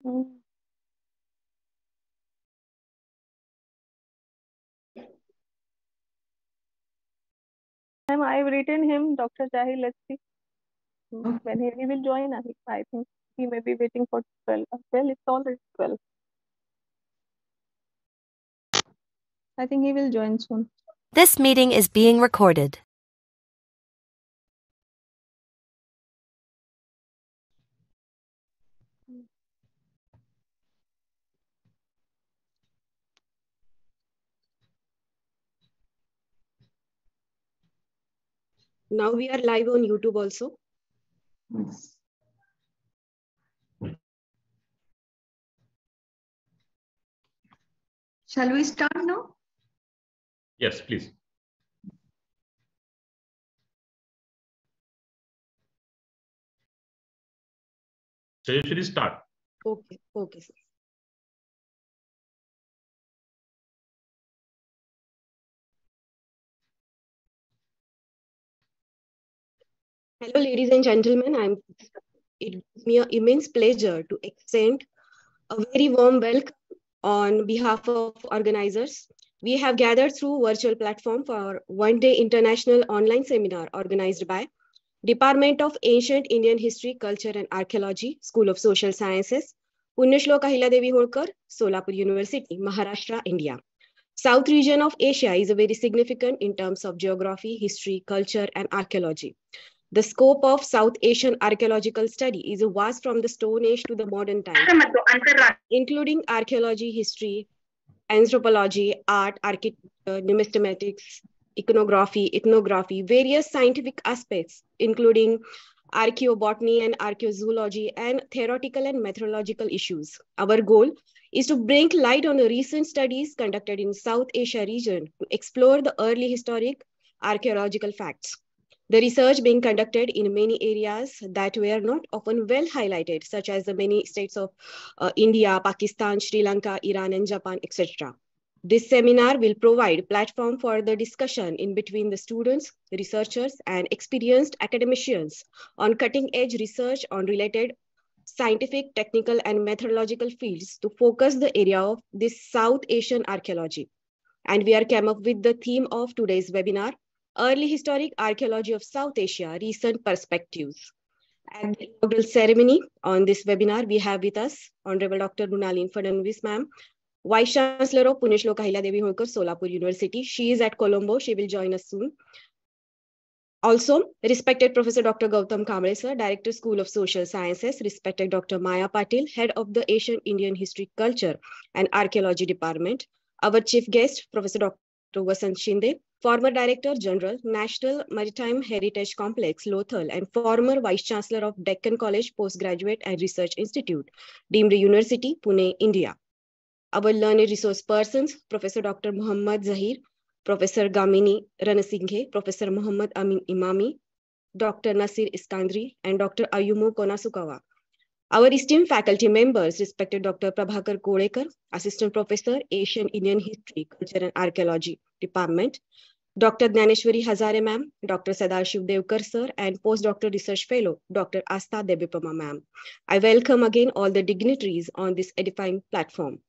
Mm. I've written him, Dr. Jahil. Let's see when he will join. I think he may be waiting for 12. Well, it's already 12. I think he will join soon. This meeting is being recorded. Now we are live on YouTube also. Yes. Shall we start now? Yes, please. So you should start. Okay, okay, sir. Hello, ladies and gentlemen. It gives me an immense pleasure to extend a very warm welcome on behalf of organizers. We have gathered through virtual platform for one-day international online seminar organized by Department of Ancient Indian History, Culture and Archaeology, School of Social Sciences, Punyashloka Ahiladevi Holkar, Solapur University, Maharashtra, India. South region of Asia is very significant in terms of geography, history, culture, and archaeology. The scope of South Asian archaeological study is vast from the Stone Age to the modern times, including archaeology, history, anthropology, art, architecture, numismatics, iconography, ethnography, various scientific aspects, including archaeobotany and archaeozoology, and theoretical and methodological issues. Our goal is to bring light on the recent studies conducted in South Asia region to explore the early historic archaeological facts. The research being conducted in many areas that were not often well highlighted, such as the many states of India, Pakistan, Sri Lanka, Iran, and Japan, etc. This seminar will provide platform for the discussion in between the students, researchers, and experienced academicians on cutting-edge research on related scientific, technical, and methodological fields to focus the area of this South Asian archaeology. And we are came up with the theme of today's webinar, Early Historic Archaeology of South Asia, Recent Perspectives. At the inaugural ceremony on this webinar, we have with us Honorable Dr. Mrunalini Fadnavis, ma'am, Vice Chancellor of Punyashloka Ahiladevi Holkar, Solapur University. She is at Colombo. She will join us soon. Also, respected Professor Dr. Gautam Kamble, sir, Director, School of Social Sciences, respected Dr. Maya Patil, Head of the Asian Indian History, Culture and Archaeology Department. Our chief guest, Professor Dr. Vasant Shinde, former Director General, National Maritime Heritage Complex, Lothal, and former Vice Chancellor of Deccan College Postgraduate and Research Institute, Deemed University, Pune, India. Our learned resource persons, Professor Dr. Muhammad Zahir, Professor Gamini Ranasinghe, Professor Muhammad Amin Imami, Dr. Nasir Iskandri, and Dr. Ayumu Konasukawa. Our esteemed faculty members, respected Dr. Prabhakar Kodekar, Assistant Professor, Asian Indian History, Culture and Archaeology Department, Dr. Dnyaneshwari Hazare ma'am, Dr. Sadashiv Devkar sir, and Postdoctoral Research Fellow, Dr. Asta Debipama ma'am. I welcome again all the dignitaries on this edifying platform.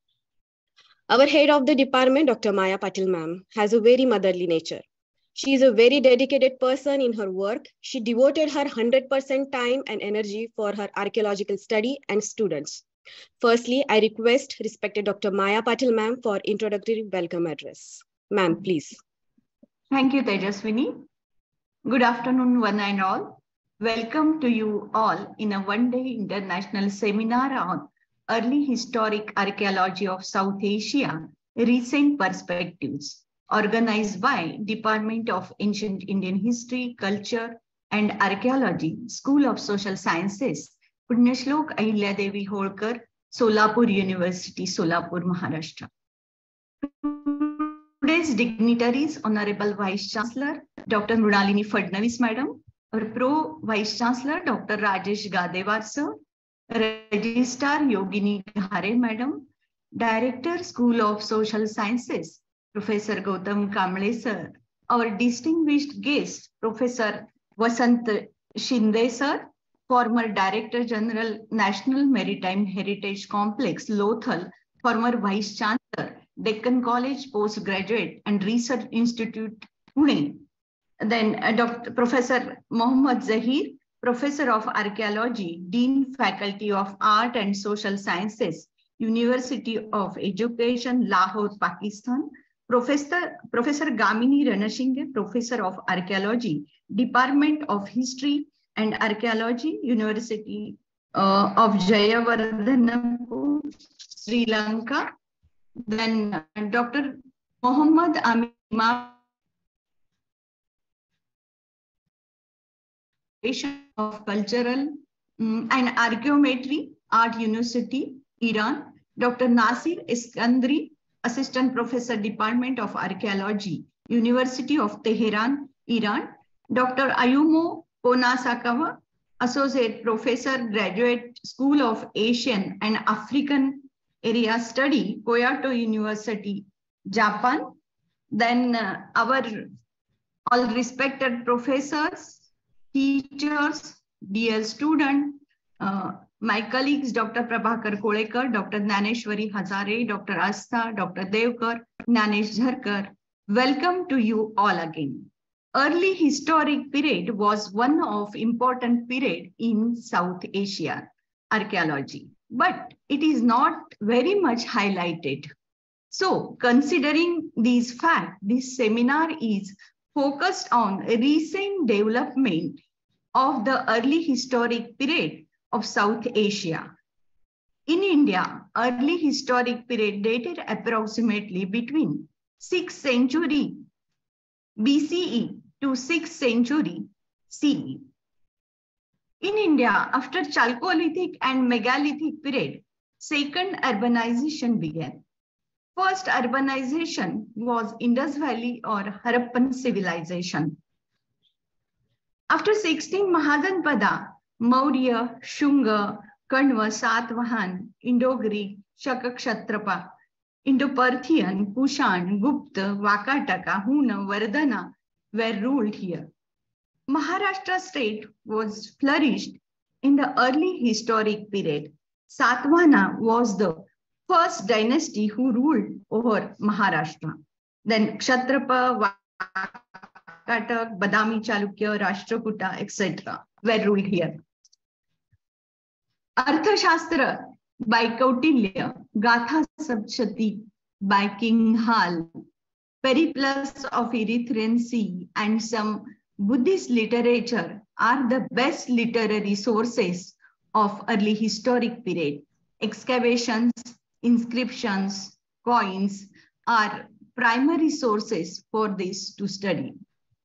Our head of the department, Dr. Maya Patil ma'am, has a very motherly nature. She is a very dedicated person in her work. She devoted her 100% time and energy for her archaeological study and students. Firstly, I request respected Dr. Maya Patil ma'am for introductory welcome address. Ma'am, please. Thank you, Tejaswini. Good afternoon, one and all. Welcome to you all in a one-day international seminar on Early Historic Archaeology of South Asia, Recent Perspectives, organized by Department of Ancient Indian History, Culture and Archaeology, School of Social Sciences, Punyashloka Ahiladevi Holkar, Solapur University, Solapur, Maharashtra. Today's dignitaries, Honorable Vice Chancellor, Dr. Mrunalini Fadnavis, Madam, our Pro Vice Chancellor, Dr. Rajesh Gadewar, Sir, Registrar Yogini Ghare, Madam, Director, School of Social Sciences, Professor Gautam Kamble, Sir, our distinguished guest, Professor Vasant Shinde, Sir, former Director General, National Maritime Heritage Complex, Lothal, former Vice Chancellor, Deccan College Postgraduate and Research Institute, Pune. Then Dr. Professor Mohammad Zahir, Professor of Archaeology, Dean Faculty of Art and Social Sciences, University of Education, Lahore, Pakistan. Professor Gamini Ranasinghe, Professor of Archaeology, Department of History and Archaeology, University of Jayawardenepur, Sri Lanka. Then Dr. Muhammad Amima, of Cultural and Archaeometry, Art University, Iran. Dr. Nasir Iskandri, Assistant Professor, Department of Archaeology, University of Tehran, Iran. Dr. Ayumo Konasakawa, Associate Professor, Graduate School of Asian and African Area Study, Kyoto University, Japan. Then our all respected professors, teachers, dear student, my colleagues, Dr. Prabhakar Kolekar, Dr. Gnaneshwari Hazare, Dr. Asta, Dr. Devkar, Gnanesh Jharkar, welcome to you all again. Early historic period was one of important period in South Asia archaeology, but it is not very much highlighted. So considering these facts, this seminar is focused on recent development of the early historic period of South Asia. In India, early historic period dated approximately between 6th century BCE to 6th century CE. In India, after Chalcolithic and Megalithic period, second urbanization began. First urbanization was Indus Valley or Harappan civilization. After 16 Mahajanpada, Maurya, Shunga, Kanva, Satvahan, Indo-Greek, Shaka-Kshatrapa, Indo-Parthian, Kushan, Gupta, Vakataka, Huna, Vardhana were ruled here. Maharashtra state was flourished in the early historic period. Satvana was the first dynasty who ruled over Maharashtra. Then Kshatrapa, Vakatak, Badami Chalukya, Rashtrakuta, etc. were ruled here. Arthashastra by Kautilya, Gatha Saptashati by King Hal, Periplus of Erythraean Sea and some Buddhist literature are the best literary sources of early historic period. Excavations, inscriptions, coins are primary sources for this to study.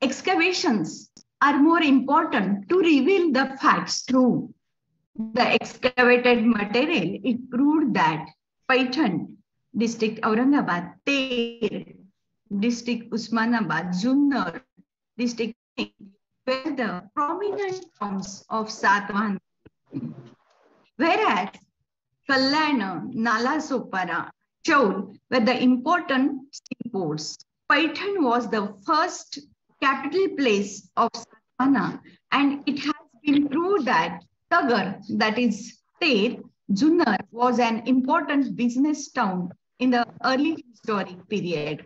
Excavations are more important to reveal the facts through the excavated material. It proved that Paitan, district Aurangabad, Ter, district Usmanabad, Junnar, district were the prominent towns of Satavahan, whereas Kalyana, Nalasopara, Chaul were the important seaports. Paitan was the first capital place of Satavahana, and it has been proved that Tagar, that is Ter, Junnar, was an important business town in the early historic period.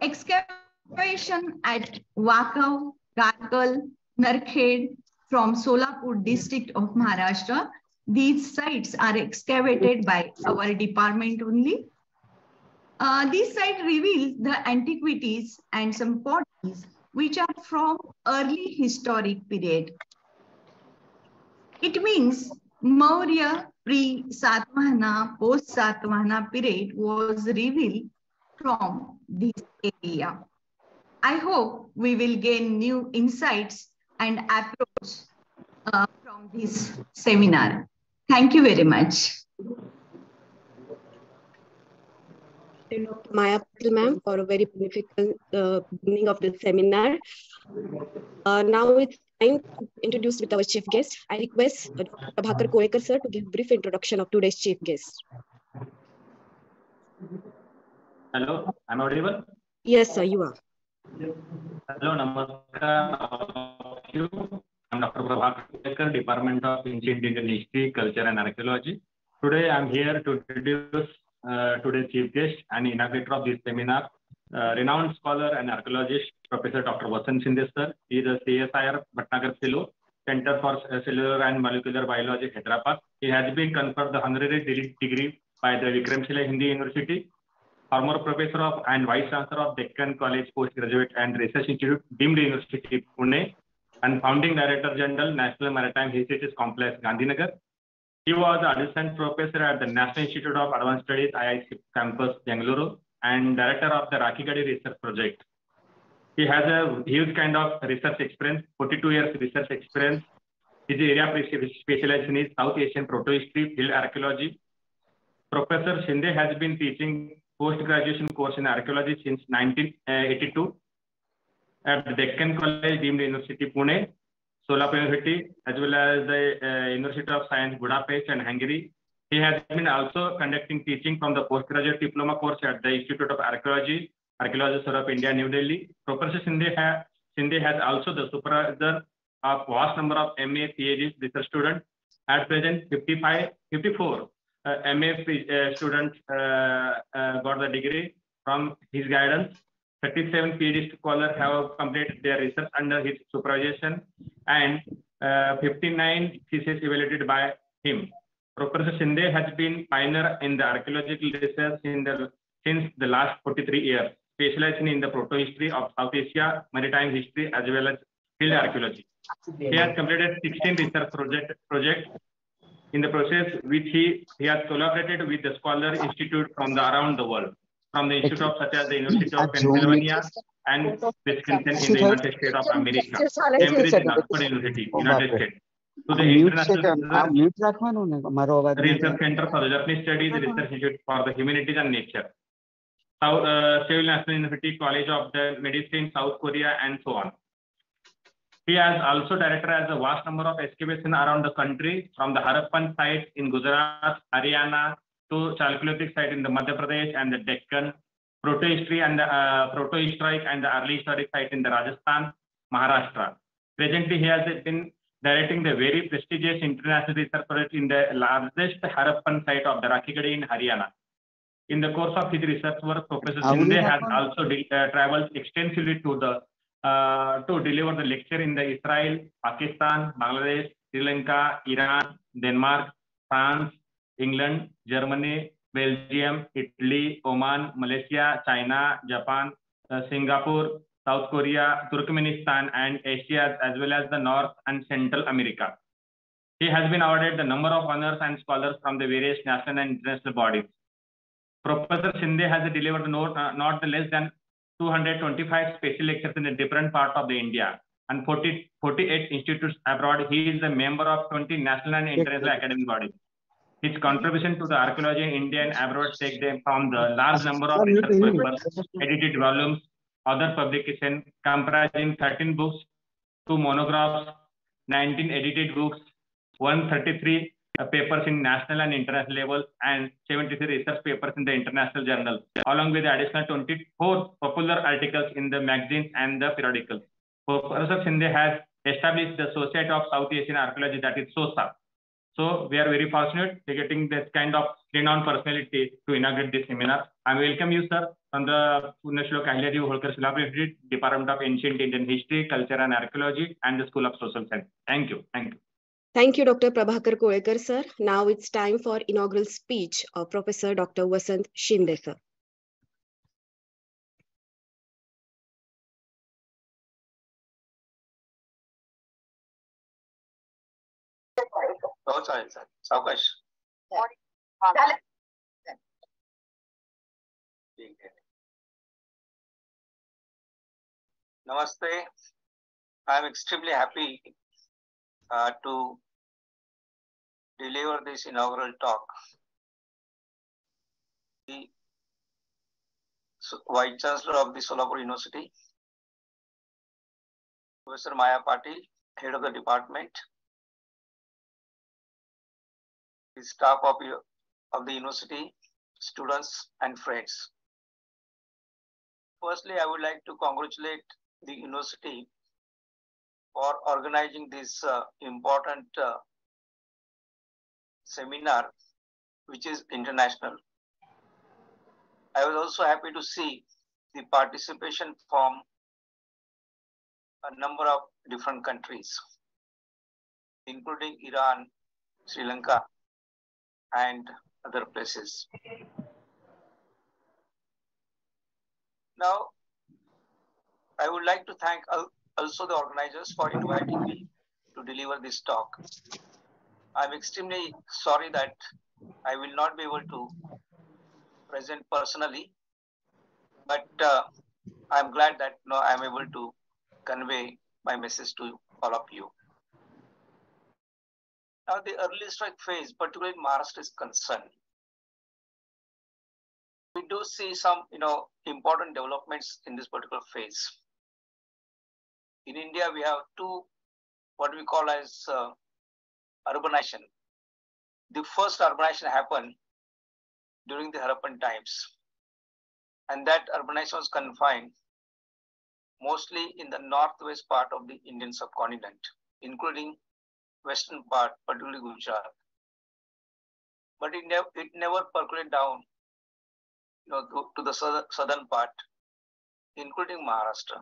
Excavation at Wakau, Karkal, Narkhed from Solapur district of Maharashtra. These sites are excavated by our department only. This site reveals the antiquities and some potteries which are from early historic period. It means Maurya pre-Satvahana, post-Satvahana period was revealed from this area. I hope we will gain new insights and approach from this seminar. Thank you very much. Dr. Maya Patel, ma'am, for a very beneficial beginning of the seminar. Now it's time to introduce with our chief guest. I request Dr. Prabhakar Kolekar, sir, to give a brief introduction of today's chief guest. Hello, am I audible? Yes, sir, you are. Hello, namaskar, all of you. I'm Dr. Prabhakar, Department of Ancient Indian History, Culture and Archaeology. Today, I'm here to introduce today's chief guest and inaugurator of this seminar, renowned scholar and archaeologist, Professor Dr. Vasant Shinde, sir. He is a CSIR Bhatnagar Fellow, Center for Cellular and Molecular Biology, Hyderabad. He has been conferred the honorary degree by the Vikramshila Hindi University, former professor of and vice chancellor of Deccan College Postgraduate and Research Institute, Deemed University, Pune, and founding director general, National Maritime Heritage Complex, Gandhinagar. He was assistant professor at the National Institute of Advanced Studies, IIC campus, Bengaluru, and director of the Rakigadi Research Project. He has a huge kind of research experience, 42 years research experience. His area of specialization is South Asian protohistory, field archaeology. Professor Shinde has been teaching post-graduation course in archaeology since 1982 at the Deccan College, Deemed University, Pune, Solapur University, as well as the University of Science, Budapest and Hungary. He has been also conducting teaching from the postgraduate diploma course at the Institute of Archaeology, Archaeology of India, New Delhi. Professor Shinde has also the supervisor of vast number of MA, PhD research students. At present, 54 MA students got the degree from his guidance. 37 PhD scholars have completed their research under his supervision, and 59 theses evaluated by him. Professor Shinde has been pioneer in the archaeological research since the last 43 years, specializing in the protohistory of South Asia, maritime history, as well as field archaeology. He has completed 16 research projects. In the process, which he has collaborated with the scholar institute from around the world, from the institute of such as the University of Pennsylvania and Wisconsin in the United States of America, Cambridge in Oxford University, United States, to the International Research Center for the Japanese Studies, Research Institute for the Humanities and Nature, Seoul National University, College of the Medicine, South Korea, and so on. He has also directed as a vast number of excavations around the country, from the Harappan sites in Gujarat, Haryana, to Chalcolithic site in the Madhya Pradesh and the Deccan, protohistory and the protohistoric and the early historic site in the Rajasthan, Maharashtra. Presently, he has been directing the very prestigious international research project in the largest Harappan site of the Rakigadi in Haryana. In the course of his research work, Professor Shinde has also traveled extensively to deliver the lecture in the Israel, Pakistan, Bangladesh, Sri Lanka, Iran, Denmark, France, England, Germany, Belgium, Italy, Oman, Malaysia, China, Japan, Singapore, South Korea, Turkmenistan, and Asia, as well as the North and Central America. He has been awarded the number of honors and scholars from the various national and international bodies. Professor Shinde has delivered not less than 225 special lectures in a different part of the India and 48 institutes abroad. He is a member of 20 national and international academic bodies. His contribution to the archaeology in India and abroad take them from the large number of research papers, edited volumes, other publications comprising 13 books, 2 monographs, 19 edited books, 133 papers in national and international level, and 73 research papers in the international journals, along with the additional 24 popular articles in the magazines and the periodicals. Professor Shinde has established the Society of South Asian Archaeology, that is SOSA. So we are very fortunate to getting this kind of renowned personality to inaugurate this seminar. I welcome you, sir, from the Punyashlok Ahilyaji Holkar Solapur Institute, Department of Ancient Indian History, Culture and Archaeology, and the School of Social Science. Thank you. Thank you. Thank you, Dr. Prabhakar Kolekar, sir. Now it's time for inaugural speech of Professor Dr. Vasant Shinde, sir. Namaste. I am extremely happy to deliver this inaugural talk. The Vice Chancellor of the Solapur University, Professor Maya Patil, Head of the Department, the staff of the university, students and friends. Firstly, I would like to congratulate the university for organizing this important seminar, which is international. I was also happy to see the participation from a number of different countries, including Iran, Sri Lanka, and other places. Now, I would like to thank also the organizers for inviting me to deliver this talk. I'm extremely sorry that I will not be able to present personally, but I'm glad that I'm able to convey my message to all of you. Now, the early strike phase, particularly in Maharashtra, is concerned. We do see some, important developments in this particular phase. In India, we have two, what we call as urbanization. The first urbanization happened during the Harappan times, and that urbanization was confined mostly in the northwest part of the Indian subcontinent, including western part, particularly Gujarat. But it never percolated down, to the southern part, including Maharashtra.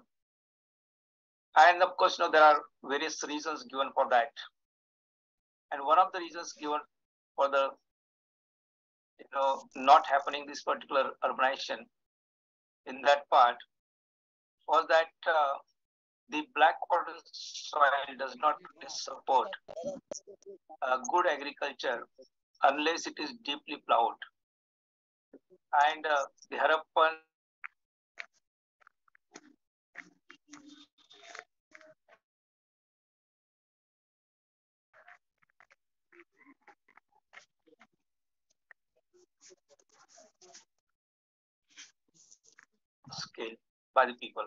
And of course, there are various reasons given for that. And one of the reasons given for the, not happening this particular urbanization in that part was that the black water soil does not support good agriculture unless it is deeply plowed. And the Harappan scale by the people.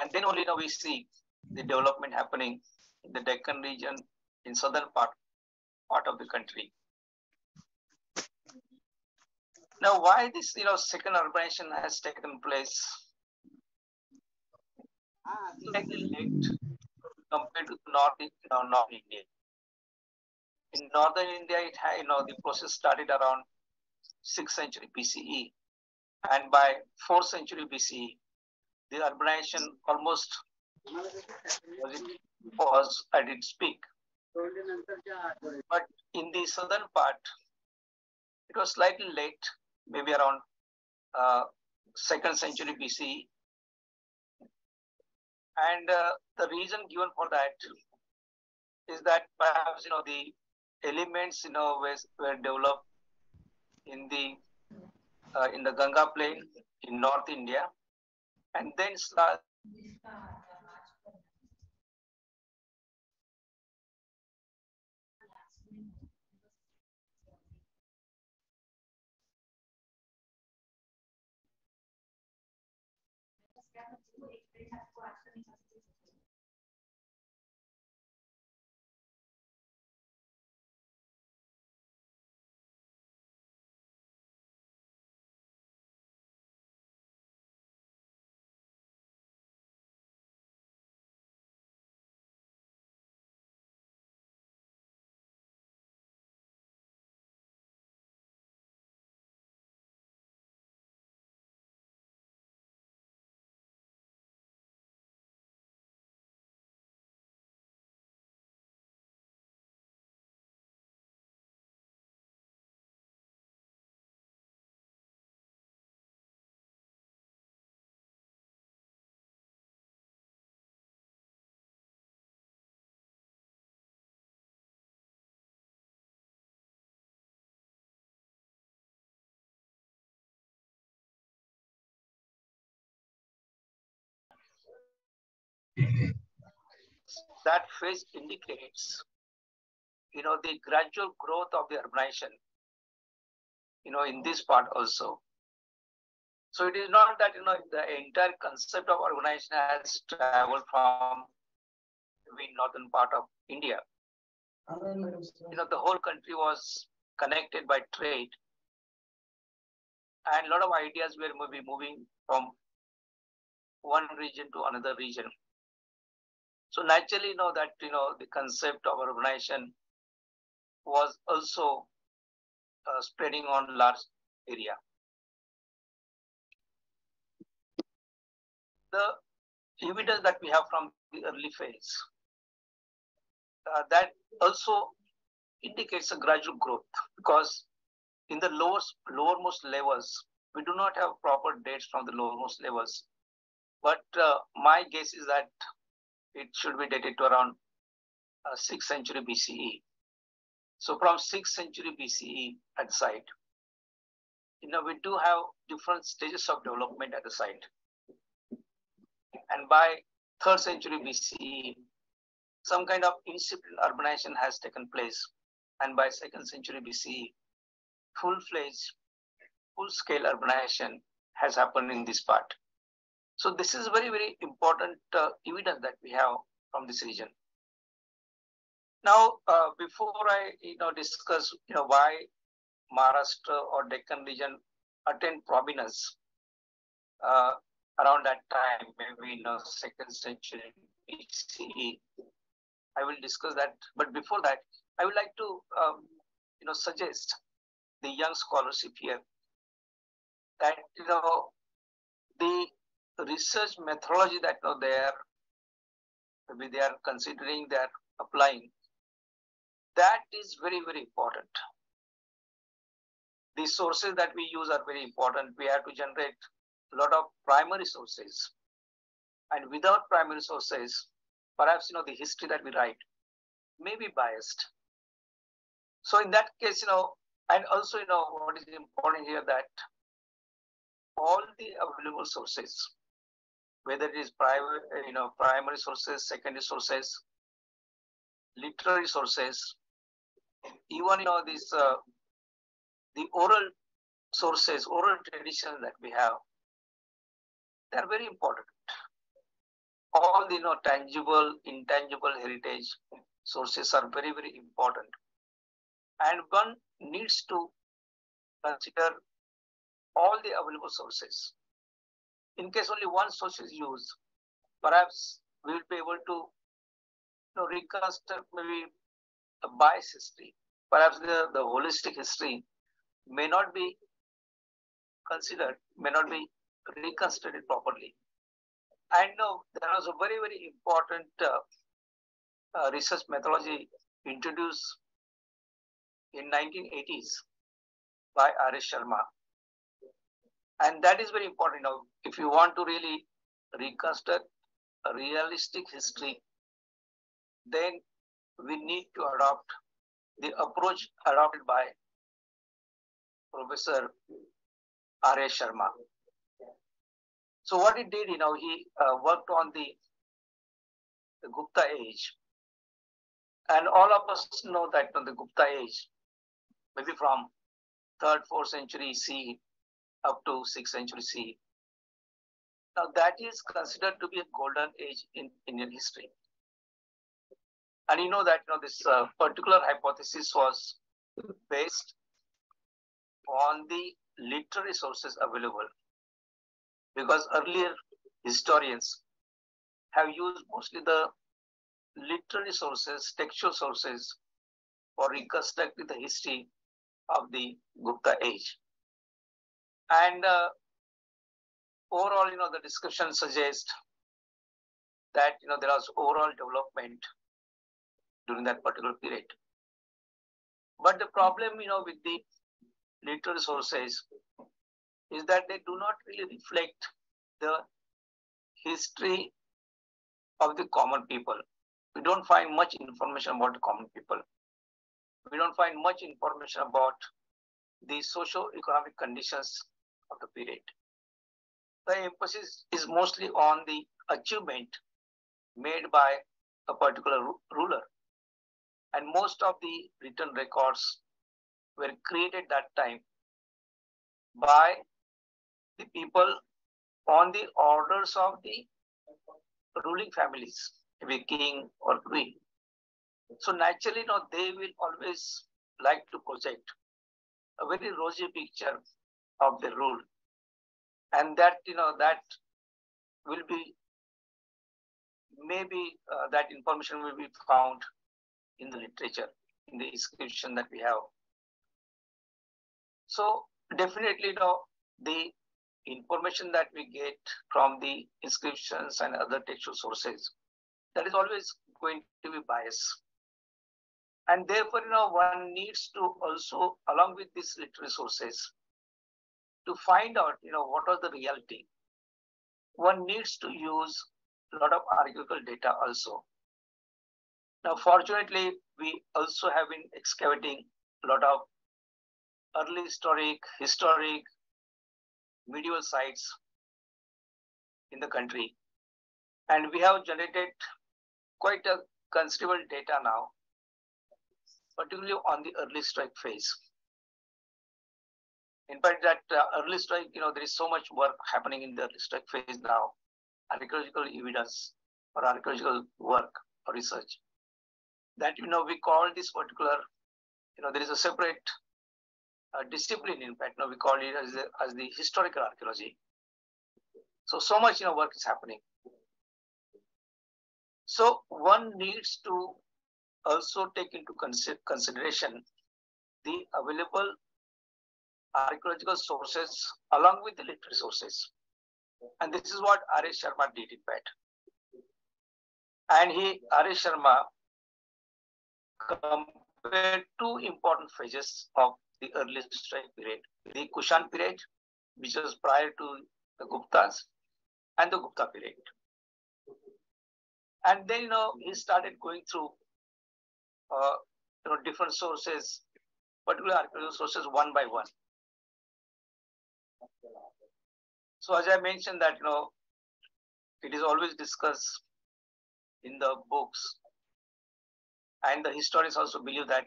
And then only now we see the development happening in the Deccan region, in southern part of the country. Now, why this second urbanization has taken place slightly late compared to North India. In northern India, it had, the process started around 6th century BCE, and by 4th century BCE, the urbanization almost was at its peak. But in the southern part, it was slightly late, maybe around 2nd century BCE. And the reason given for that is that perhaps the elements were developed in the Ganga plain in North India, and then that phase indicates, the gradual growth of the urbanization, in this part also. So it is not that, the entire concept of urbanization has traveled from the northern part of India. The whole country was connected by trade, and a lot of ideas were maybe moving from one region to another region. So naturally, that the concept of urbanization was also spreading on large area. The evidence that we have from the early phase that also indicates a gradual growth, because in the lowermost levels, we do not have proper dates from the lowermost levels. But my guess is that it should be dated to around 6th century BCE. So from 6th century BCE at the site, we do have different stages of development at the site. And by 3rd century BCE, some kind of incipient urbanization has taken place. And by 2nd century BCE, full-fledged, full-scale urbanization has happened in this part. So this is very, very important evidence that we have from this region. Now, before I discuss why Maharashtra or Deccan region attained prominence around that time, maybe 2nd century BCE, I will discuss that. But before that, I would like to suggest the young scholarship here that the research methodology that maybe they are considering, they are applying, that is very, very important. The sources that we use are very important. We have to generate a lot of primary sources, and without primary sources, perhaps the history that we write may be biased. So in that case, and also what is important here, that all the available sources, whether it is primary sources, secondary sources, literary sources, even this the oral sources, oral traditions that we have, they are very important. All the tangible, intangible heritage sources are very, very important, and one needs to consider all the available sources. In case only one source is used, perhaps we will be able to reconstruct maybe a biased history. Perhaps the holistic history may not be considered, may not be reconstructed properly. I know there was a very, very important research methodology introduced in 1980s by R.S. Sharma. And that is very important. If you want to really reconstruct a realistic history, then we need to adopt the approach adopted by Professor R.S. Sharma. So what he did, he worked on the Gupta age. And all of us know that the Gupta age, maybe from 3rd, 4th century CE up to 6th century CE. Now that is considered to be a golden age in Indian history. And that this particular hypothesis was based on the literary sources available, because earlier historians have used mostly the literary sources, textual sources, for reconstructing the history of the Gupta age. And overall, the discussion suggests that there was overall development during that particular period. But the problem, with the literary sources is that they do not really reflect the history of the common people. We don't find much information about the common people. We don't find much information about the socio-economic conditions of the period. The emphasis is mostly on the achievement made by a particular ruler. And most of the written records were created that time by the people on the orders of the ruling families, maybe king or queen. So naturally, they will always like to project a very rosy picture of the rule, and that that will be maybe that information will be found in the literature, in the inscription that we have. So definitely, the information that we get from the inscriptions and other textual sources, that is always going to be biased. And therefore, one needs to also, along with these literary sources, to find out, what was the reality. One needs to use a lot of archaeological data also. Now, fortunately, we also have been excavating a lot of early historic, medieval sites in the country. And we have generated quite a considerable data now, particularly on the early strike phase. In fact, that early strike, there is so much work happening in the early strike phase now, archaeological evidence or archaeological work or research, that, we call this particular, there is a separate discipline, in fact, we call it as the historical archaeology. So much, work is happening. So one needs to also take into consideration the available archaeological sources along with the literary sources. And this is what R.A. Sharma did, in fact. And R.A. Sharma compared two important phases of the early strike period, the Kushan period, which was prior to the Guptas, and the Gupta period. And then, he started going through, different sources, particular archaeological sources, one by one. So as I mentioned that, it is always discussed in the books, and the historians also believe that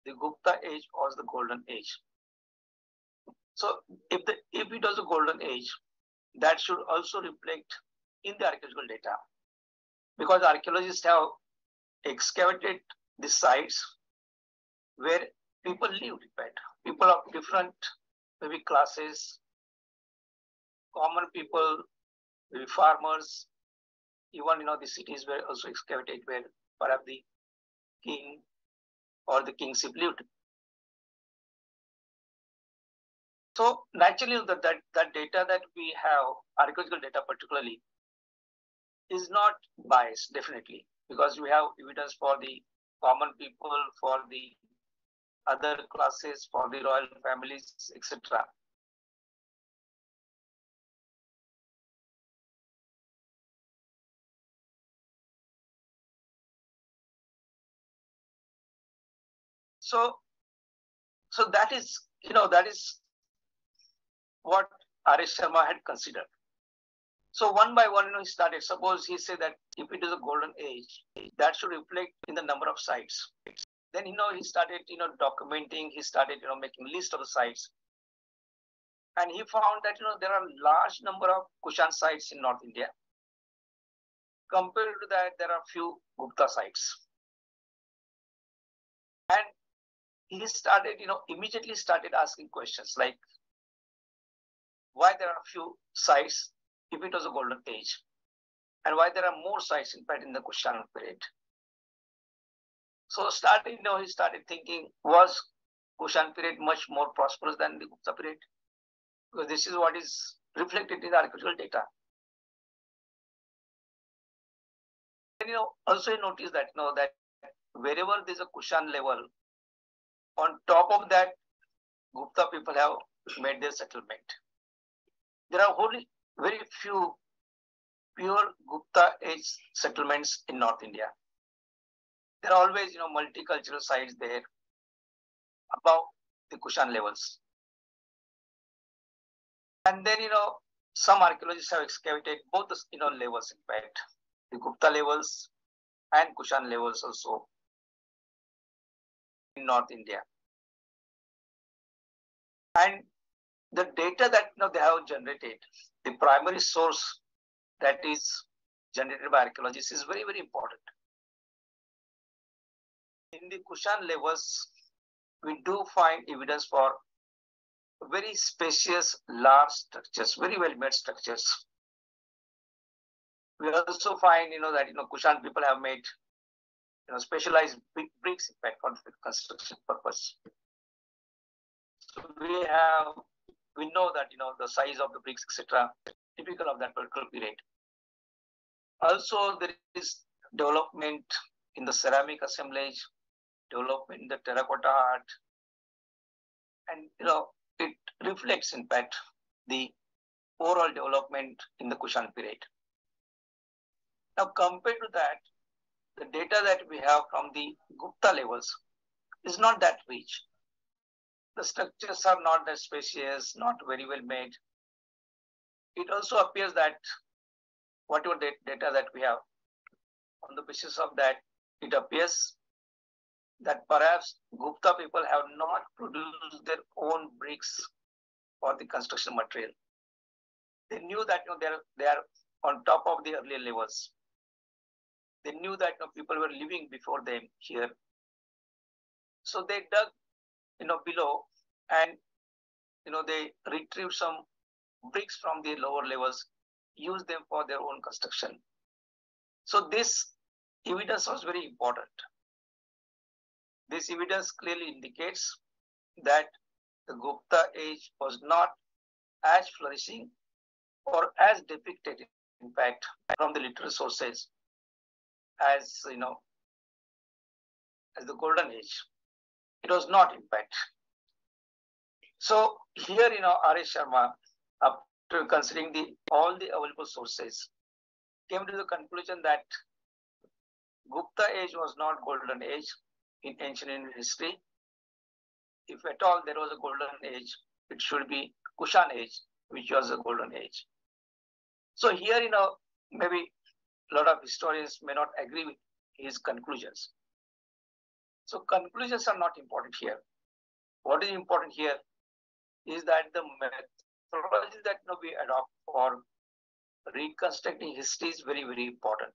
the Gupta age was the golden age. So if it was a golden age, that should also reflect in the archaeological data, because archaeologists have excavated the sites where people lived, in fact, people of different maybe classes, common people, maybe farmers, even the cities were also excavated where perhaps the king or the kingship lived. So naturally, that data that we have, archaeological data particularly, is not biased, definitely, because we have evidence for the common people, for the other classes, for the royal families, etc. So that is, that is what R.A. Sharma had considered. So one by one, he started. Suppose he said that if it is a golden age, that should reflect in the number of sites. Then, he started, documenting. He started, making list of the sites. And he found that, there are large number of Kushan sites in North India. Compared to that, there are few Gupta sites. And he started, immediately started asking questions like, why there are few sites if it was a golden age, and why there are more sites, in fact, in the Kushan period. So starting, he started thinking, was Kushan period much more prosperous than the Gupta period? Because this is what is reflected in the archaeological data. And, also he noticed that, that wherever there's a Kushan level, on top of that, Gupta people have made their settlement. There are only very few pure Gupta age settlements in North India. There are always, multicultural sites there above the Kushan levels. And then, some archaeologists have excavated both the, levels, in fact, the Gupta levels and Kushan levels also in North India. And the data that, they have generated, the primary source that is generated by archaeologists is very, very important. In the Kushan levels, we do find evidence for very spacious, large structures, very well-made structures, we also find, that, Kushan people have made, specialized big bricks, in fact, for the construction purpose. So we know that, the size of the bricks, etc., typical of that particular period. Also, there is development in the ceramic assemblage, development in the terracotta art, and, it reflects, in fact, the overall development in the Kushan period. Now, compared to that, the data that we have from the Gupta levels is not that rich. The structures are not that spacious, not very well made. It also appears that whatever data that we have, on the basis of that, it appears that perhaps Gupta people have not produced their own bricks for the construction material. They knew that, they are on top of the earlier levels. They knew that, people were living before them here. So they dug, below, and, they retrieved some bricks from the lower levels, used them for their own construction. So this evidence was very important. This evidence clearly indicates that the Gupta age was not as flourishing or as depicted, in fact, from the literary sources as, as the golden age. It was not, in fact. So here, R.A. Sharma, after considering all the available sources, came to the conclusion that Gupta age was not golden age in ancient Indian history. If at all there was a golden age, it should be Kushan age, which was a golden age. So here, maybe a lot of historians may not agree with his conclusions. So conclusions are not important here. What is important here is that the methodology that we adopt for reconstructing history is very, very important.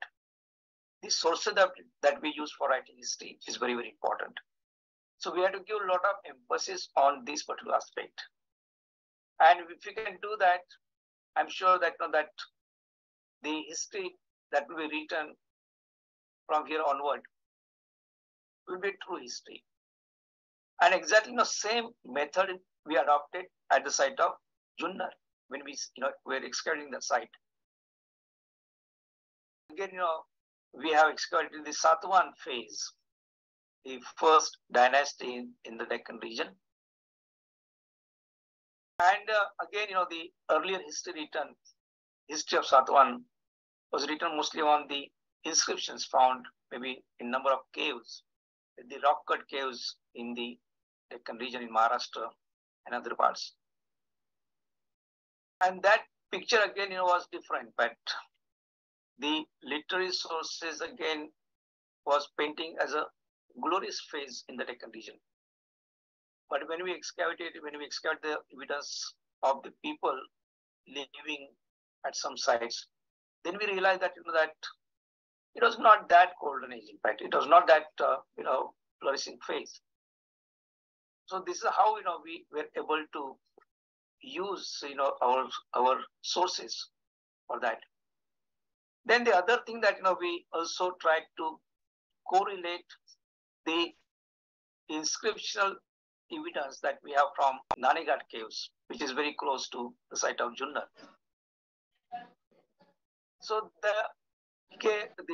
The sources that we use for writing history is very, very important. So we have to give a lot of emphasis on this particular aspect. And if we can do that, I'm sure that, that the history that will be written from here onward will be true history. And exactly the same method we adopted at the site of Junnar when we were excavating the site. Again, we have excavated the Satwan phase, the first dynasty in the Deccan region. And again, the earlier history of Satwan was written mostly on the inscriptions found maybe in number of caves, the rock-cut caves in the Deccan region in Maharashtra and other parts. And that picture again, was different, but the literary sources again was painting as a glorious phase in the Deccan region. But when we excavate the evidence of the people living at some sites, then we realize that that it was not that golden age. In fact, it was not that flourishing phase. So this is how we were able to use our sources for that. Then the other thing that we also tried to correlate the inscriptional evidence that we have from Nanighat caves, which is very close to the site of Junnar. So the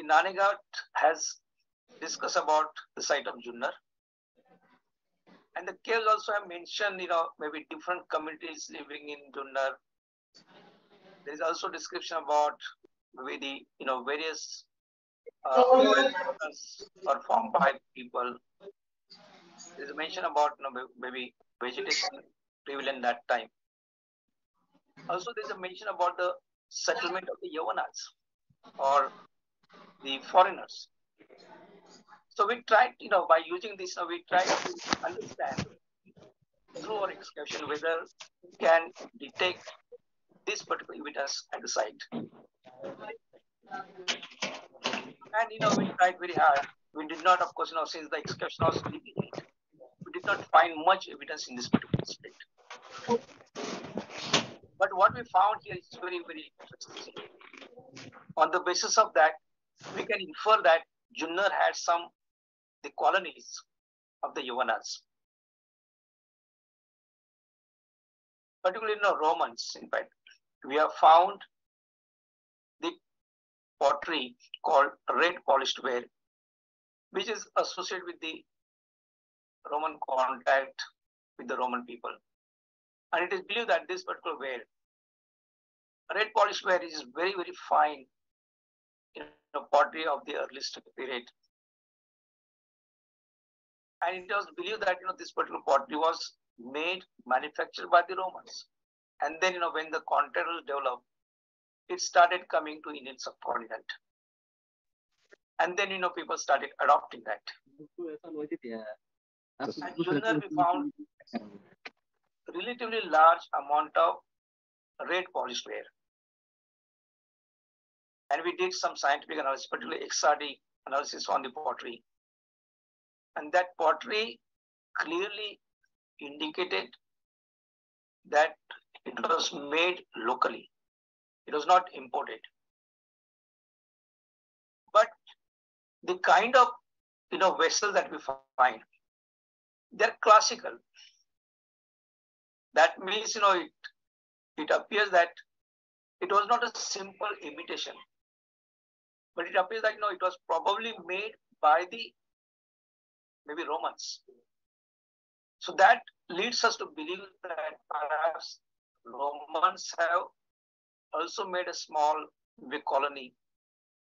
Nanighat has discussed about the site of Junnar. And the caves also have mentioned, maybe different communities living in Junnar. There is also description about maybe the, various performed by people. There is a mention about, maybe vegetation prevalent that time. Also, there is a mention about the settlement of the Yavanas or the foreigners. So we tried, by using this, we tried to understand through our excavation whether we can detect this particular evidence at the site. And we tried very hard. We did not, of course, since the excavation was late, we did not find much evidence in this particular aspect. But what we found here is very, very interesting. On the basis of that, we can infer that Junnar had the colonies of the Yavanas, particularly Romans. In fact, we have found the pottery called red polished ware, which is associated with the Roman contact with the Roman people. And it is believed that this particular ware, red polished ware, is very, very fine pottery of the earliest period. And it was believed that this particular pottery was manufactured by the Romans. And then when the contact was developed, it started coming to Indian subcontinent. And then people started adopting that. And Junnar, we found relatively large amount of red polished ware. And we did some scientific analysis, particularly XRD analysis on the pottery. And that pottery clearly indicated that it was made locally. It was not imported. But the kind of vessels that we find, they're classical. That means it appears that it was not a simple imitation, but it appears that it was probably made by the maybe Romans. So that leads us to believe that perhaps Romans have also made a small colony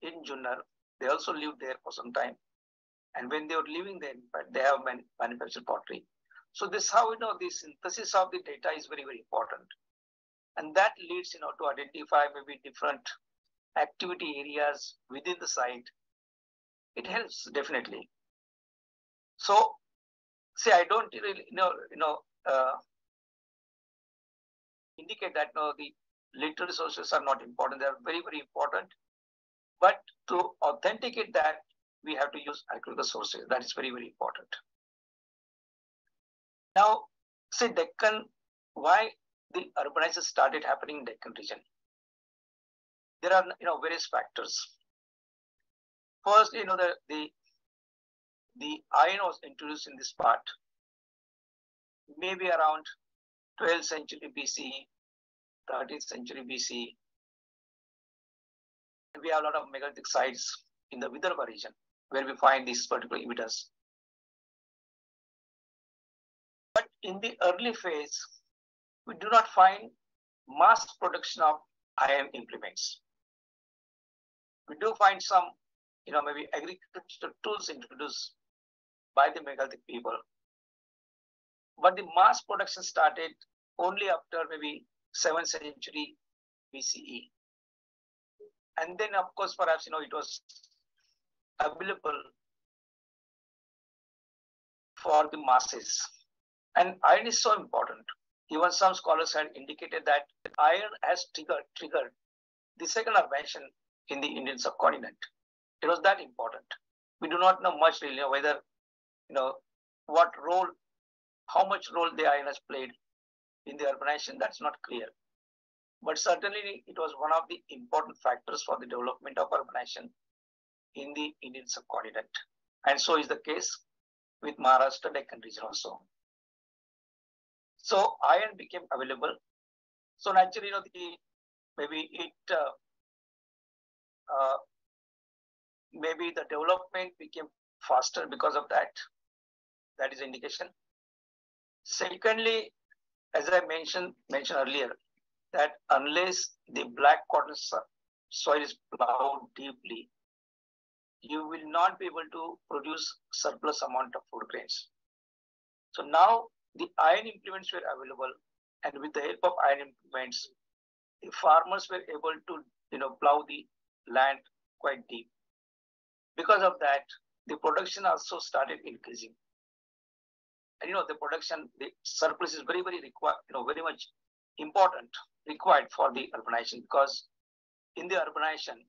in Junnar. They also lived there for some time. And when they were living there, in fact, they have manufactured pottery. So this how the synthesis of the data is very, very important. And that leads to identify maybe different activity areas within the site. It helps definitely. So see, I don't really indicate that the literary sources are not important. They are very, very important. But to authenticate that, we have to use archaeological sources. That is very, very important. Now, say Deccan, why the urbanization started happening in Deccan region? There are various factors. First, the iron was introduced in this part, maybe around 12th century BC, 13th century BC. We have a lot of megalithic sites in the Vidarbha region where we find these particular evidence. But in the early phase, we do not find mass production of iron implements. We do find some, maybe agricultural tools introduced by the megalithic people. But the mass production started only after maybe 7th century BCE. And then, of course, perhaps, it was available for the masses. And iron is so important. Even some scholars had indicated that iron has triggered the second urbanization in the Indian subcontinent. It was that important. We do not know much really whether, what role, how much role the iron has played in the urbanization. That's not clear. But certainly it was one of the important factors for the development of urbanization in the Indian subcontinent. And so is the case with Maharashtra Deccan region also. So iron became available. So naturally, maybe the development became faster because of that. That is indication. Secondly, as I mentioned earlier, that unless the black cotton soil is plowed deeply, you will not be able to produce surplus amount of food grains. So now the iron implements were available, and with the help of iron implements, the farmers were able to plow the land quite deep. Because of that, the production also started increasing. And the production, the surplus is very, very very much important, required for the urbanization, because in the urbanization,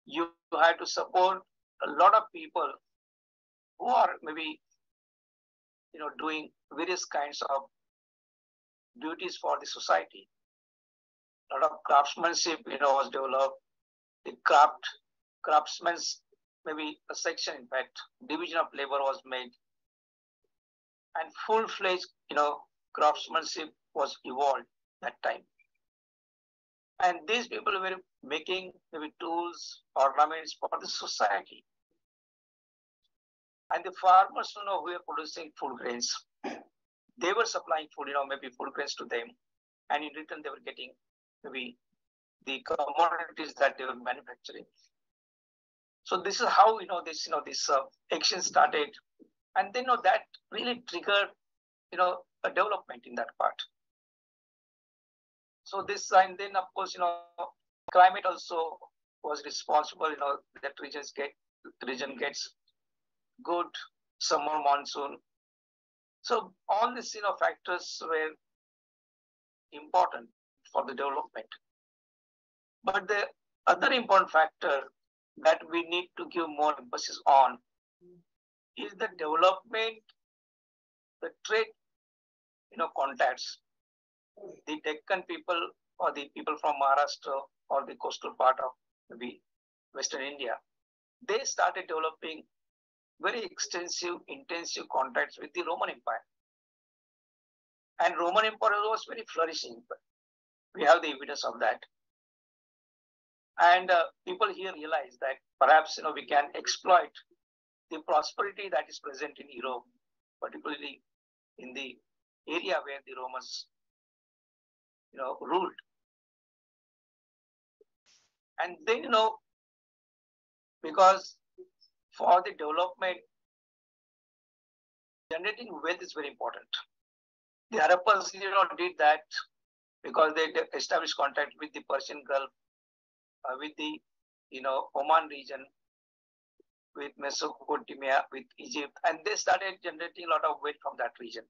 you have to support a lot of people who are maybe doing various kinds of duties for the society. A lot of craftsmanship was developed, the craftsmen's, maybe a section, in fact, division of labor was made, and full-fledged, craftsmanship was evolved that time. And these people were making maybe tools, ornaments for the society. And the farmers, who were producing food grains, they were supplying food, maybe food grains to them, and in return they were getting maybe the commodities that they were manufacturing. So this is how this action started, and then that really triggered a development in that part. So this, and then of course climate also was responsible. That region gets good summer monsoon. So all these factors were important for the development. But the other important factor that we need to give more emphasis on is the development, the trade, contacts. The Deccan people or the people from Maharashtra or the coastal part of maybe Western India, they started developing very extensive, intensive contacts with the Roman Empire. And Roman Empire was very flourishing. We have the evidence of that. And people here realize that perhaps we can exploit the prosperity that is present in Europe, particularly in the area where the Romans ruled. And then because for the development, generating wealth is very important. The Harappans did that because they established contact with the Persian Gulf, with the Oman region, with Mesopotamia, with Egypt, and they started generating a lot of wealth from that region,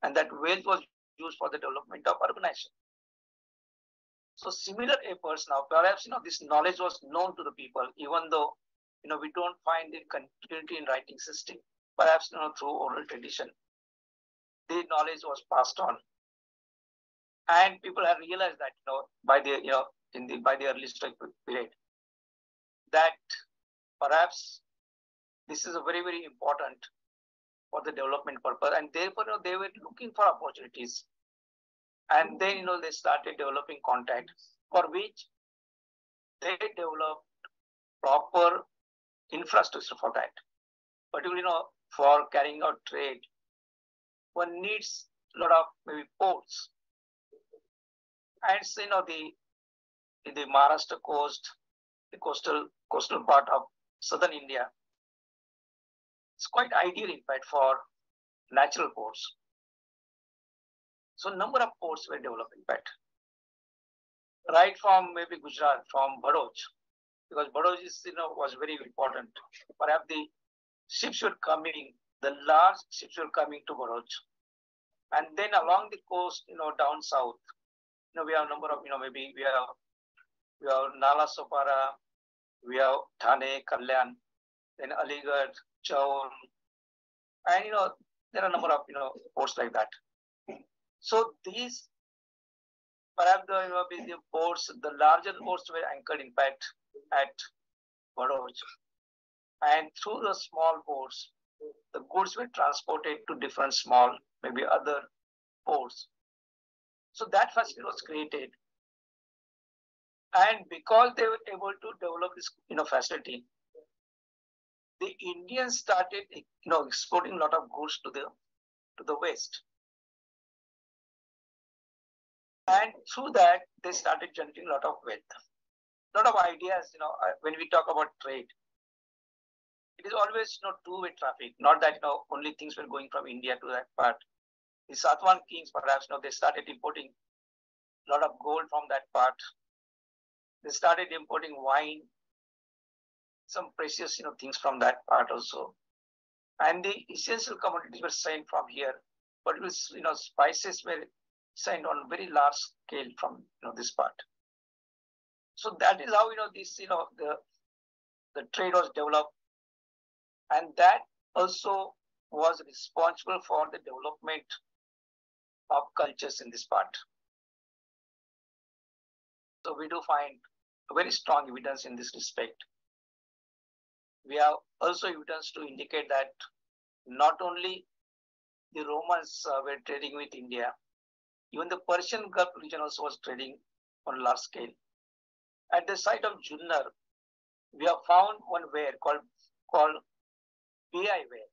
and that wealth was used for the development of urbanization. So similar efforts now, perhaps this knowledge was known to the people, even though we don't find the continuity in writing system. Perhaps through oral tradition, the knowledge was passed on, and people have realized that by the by the early historical period, that perhaps this is a very, very important for the development purpose, and therefore they were looking for opportunities, and then they started developing contact, for which they developed proper infrastructure for that. Particularly for carrying out trade, one needs a lot of maybe ports, and in the Maharashtra coast, the coastal part of southern India, it's quite ideal, in fact, for natural ports. So number of ports were developed, in fact, right from maybe Gujarat, from Bharuch, because Bharuch is, was very important. Perhaps the ships were coming, the large ships were coming to Bharuch, and then along the coast, down south, we have a number of, maybe we have Nala Sopara, we have Thane, Kalyan, then Aligarh, Chaur, and there are a number of ports like that. So these, perhaps the ports, the larger ports were anchored, in fact, at Bharuch, and through the small ports, the goods were transported to different small, maybe other ports. So that facility was created, and because they were able to develop this facility, the Indians started exporting a lot of goods to the West, and through that they started generating a lot of wealth, a lot of ideas. When we talk about trade, it is always two-way traffic. Not that only things were going from India to that part. The Satwan kings, perhaps they started importing a lot of gold from that part. They started importing wine, some precious things from that part also, and the essential commodities were sent from here. But it was spices were sent on very large scale from this part. So that is how this the trade was developed, and that also was responsible for the development of cultures in this part. So we do find very strong evidence in this respect. We have also evidence to indicate that not only the Romans were trading with India, even the Persian Gulf region also was trading on a large scale. At the site of Junnar, we have found one ware called BI ware.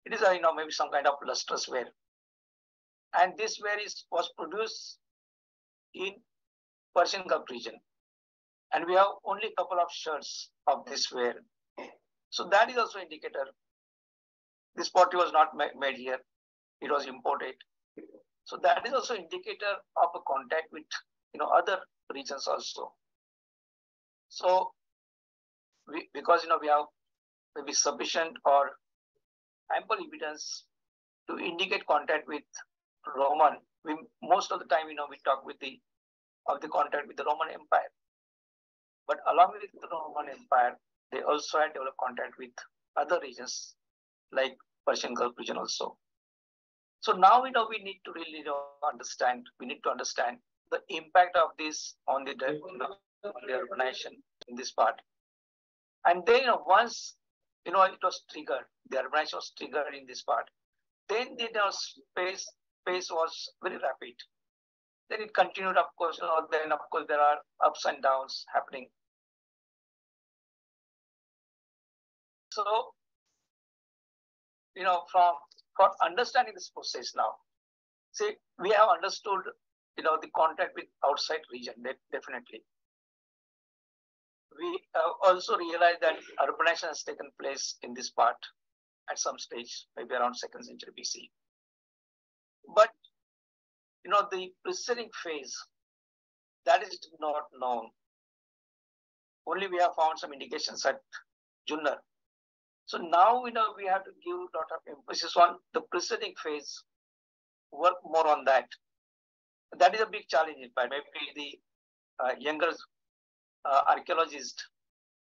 It is maybe some kind of lustrous ware, and this ware was produced in Persian Gulf region, and we have only a couple of shards of this ware. So that is also indicator. This pottery was not made here; it was imported. So that is also indicator of a contact with other regions also. So because we have maybe sufficient or ample evidence to indicate contact with Roman. Most of the time we talk with the contact with the Roman Empire. But along with the Roman Empire, they also had developed contact with other regions like Persian Gulf region also. So now we need to really understand. We need to understand the impact of this on the urbanization in this part. And then once it was triggered, the urbanization was triggered in this part. Then the pace was very rapid. Then it continued, of course. Then of course there are ups and downs happening. So for understanding this process now, see, we have understood the contact with outside region, definitely. We also realize that urbanization has taken place in this part at some stage, maybe around 2nd century BC. But the preceding phase, that is not known. Only we have found some indications at Junnar. So now we have to give a lot of emphasis on the preceding phase, work more on that. That is a big challenge, in fact. Maybe the younger archaeologists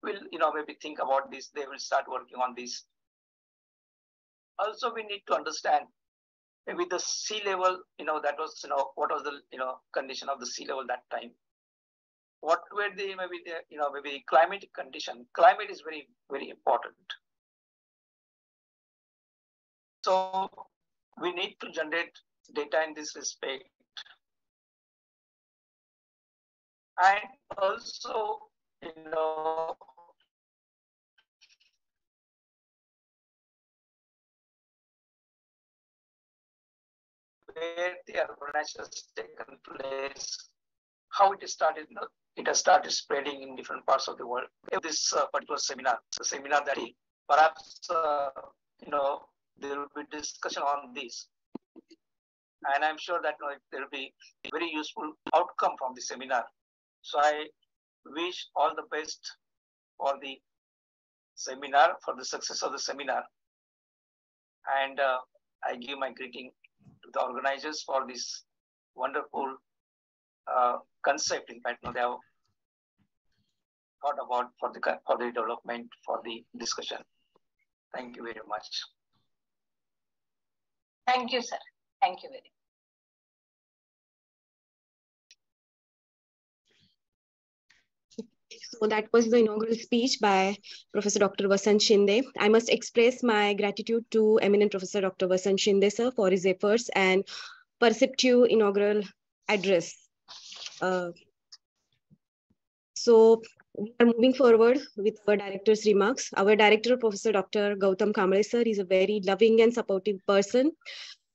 will maybe think about this. They will start working on this. Also, we need to understand maybe the sea level, that was, what was the, condition of the sea level that time? What were the, maybe climatic condition? Climate is very, very important. So we need to generate data in this respect. And also, where the urbanization has taken place, how it started. It has started spreading in different parts of the world. This particular seminar, the seminar that perhaps there will be discussion on this, and I'm sure that there will be very useful outcome from the seminar. So I wish all the best for the seminar, for the success of the seminar, and I give my greeting to the organizers for this wonderful concept. In fact, they have thought about for the development, for the discussion. Thank you very much. Thank you, sir. Thank you very much. So that was the inaugural speech by Professor Dr. Vasant Shinde. I must express my gratitude to eminent Professor Dr. Vasant Shinde, sir, for his efforts and perceptive inaugural address. So we are moving forward with our director's remarks. Our director, Professor Dr. Gautam Kamble, sir, is a very loving and supportive person.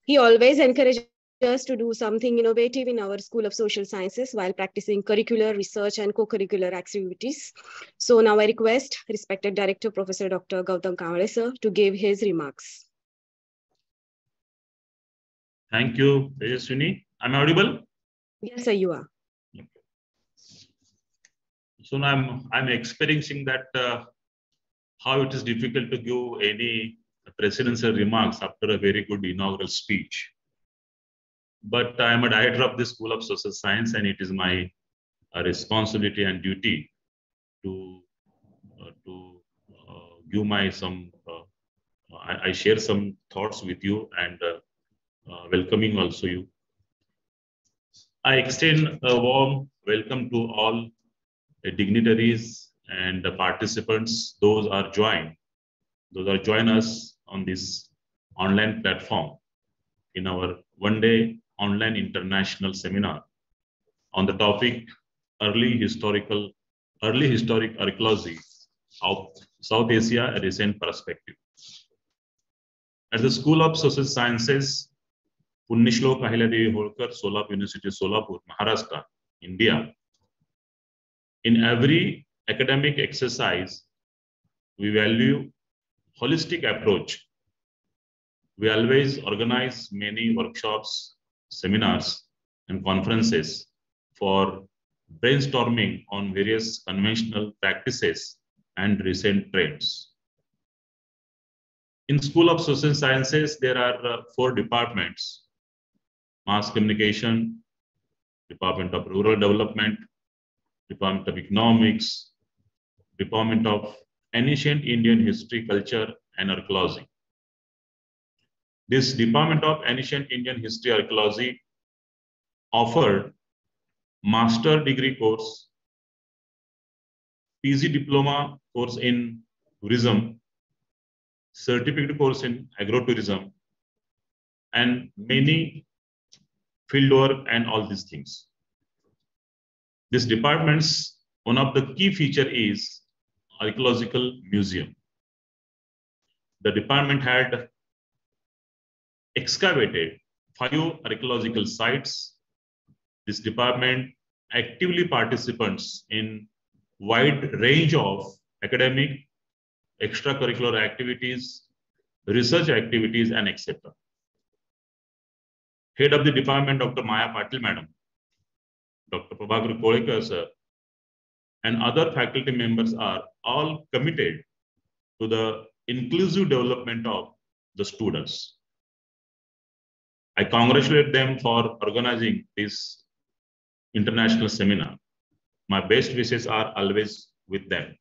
He always encourages us to do something innovative in our School of Social Sciences while practicing curricular research and co-curricular activities. So now I request respected Director Professor Dr. Gautam Kamble, sir, to give his remarks. Thank you, Tejaswini. Am I audible? Yes, sir, you are. Okay. So now I'm experiencing that how it is difficult to give any presidential remarks after a very good inaugural speech. But I am a director of the School of Social Science, and it is my responsibility and duty to give my I share some thoughts with you and welcoming also you. I extend a warm welcome to all dignitaries and the participants, those are join us on this online platform in our one-day online international seminar on the topic early historic archaeology of South Asia, a recent perspective. At the School of Social Sciences, Punnishloka Ahilyadevi Holkar, Solapur University, Solapur, Maharashtra, India. In every academic exercise, we value holistic approach. We always organize many workshops, seminars, and conferences for brainstorming on various conventional practices and recent trends. In School of Social Sciences, there are 4 departments: Mass Communication, Department of Rural Development, Department of Economics, Department of Ancient Indian History, Culture, and Archaeology. This Department of Ancient Indian History Archaeology offered master degree course, PG diploma course in tourism, certificate course in agrotourism, and many field work and all these things. This department's one of the key feature is archaeological museum. The department had excavated 5 archaeological sites. This department actively participates in wide range of academic, extracurricular activities, research activities, and etc. Head of the department, Dr. Maya Patil Madam, Dr. Prabhakar Kolekar sir, and other faculty members are all committed to the inclusive development of the students. I congratulate them for organizing this international seminar. My best wishes are always with them.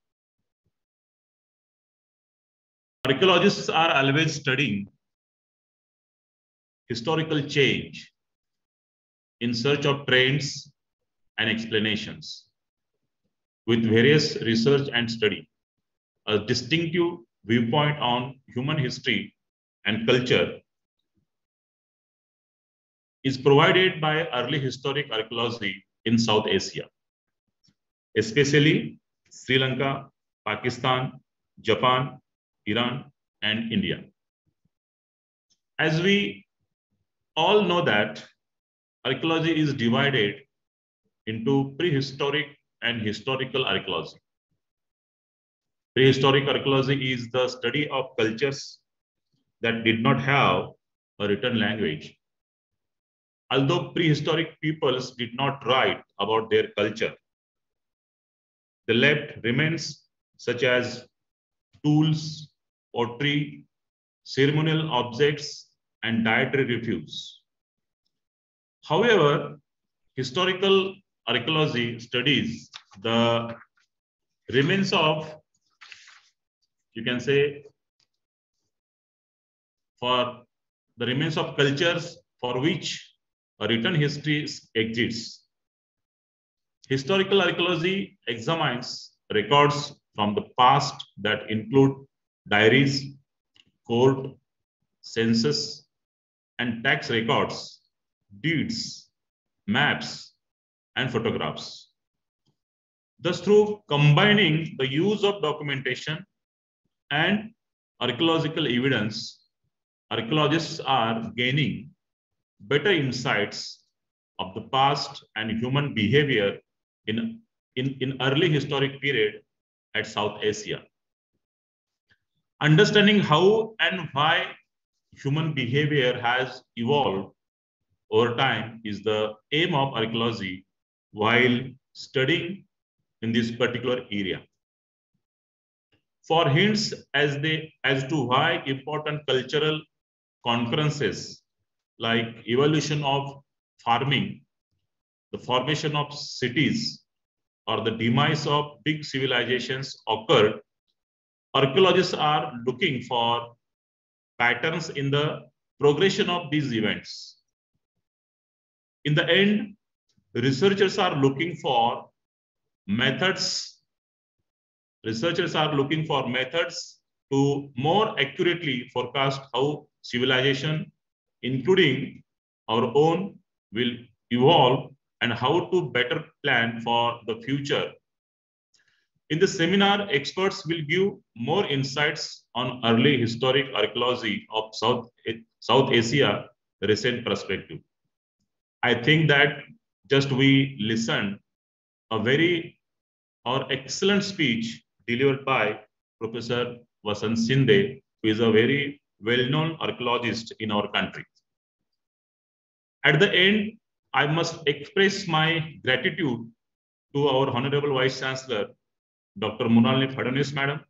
Archaeologists are always studying historical change in search of trends and explanations. With various research and study, a distinctive viewpoint on human history and culture is provided by early historic archaeology in South Asia, especially Sri Lanka, Pakistan, Japan, Iran, and India. As we all know that archaeology is divided into prehistoric and historical archaeology. Prehistoric archaeology is the study of cultures that did not have a written language. Although prehistoric peoples did not write about their culture, they left remains such as tools, pottery, ceremonial objects, and dietary refuse. However, historical archaeology studies the remains of, you can say, for the remains of cultures for which a written history exists. Historical archaeology examines records from the past that include diaries, court, census, and tax records, deeds, maps, and photographs. Thus, through combining the use of documentation and archaeological evidence, archaeologists are gaining better insights of the past and human behavior in early historic period at South Asia. Understanding how and why human behavior has evolved over time is the aim of archaeology while studying in this particular area. For hints as to why important cultural concurrences like evolution of farming, the formation of cities, or the demise of big civilizations occurred, archaeologists are looking for patterns in the progression of these events. In the end, researchers are looking for methods. Researchers are looking for methods to more accurately forecast how civilization, including our own, will evolve and how to better plan for the future. In the seminar, experts will give more insights on early historic archaeology of South Asia recent perspective. I think that just we listened a very excellent speech delivered by Professor Vasant Shinde, who is a very well-known archaeologist in our country. At the end, I must express my gratitude to our Honorable Vice Chancellor, Dr. Mrinalini Fadnavis Madam,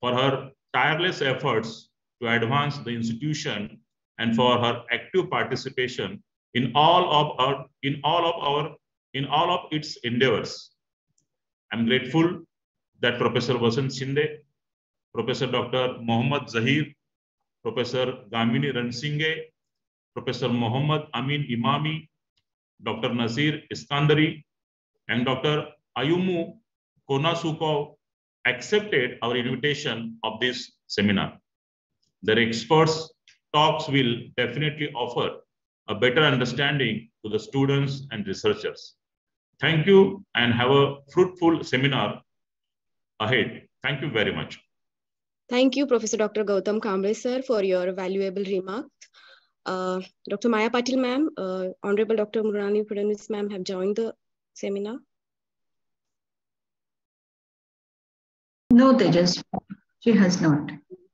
for her tireless efforts to advance the institution and for her active participation in all of its endeavors. I'm grateful that Professor Vasant Shinde, Professor Dr. Mohammad Zahir, Professor Gamini Ransinghe, Professor Mohammad Amin Imami, Dr. Nasir Iskandari, and Dr. Ayumu Konasukov accepted our invitation of this seminar. Their experts' talks will definitely offer a better understanding to the students and researchers. Thank you and have a fruitful seminar ahead. Thank you very much. Thank you, Professor Dr. Gautam Kamble, sir, for your valuable remarks. Dr. Maya Patil, ma'am, Honorable Dr. Mrinalini Fadnavis, ma'am, have joined the seminar. No, Tejas, she has not.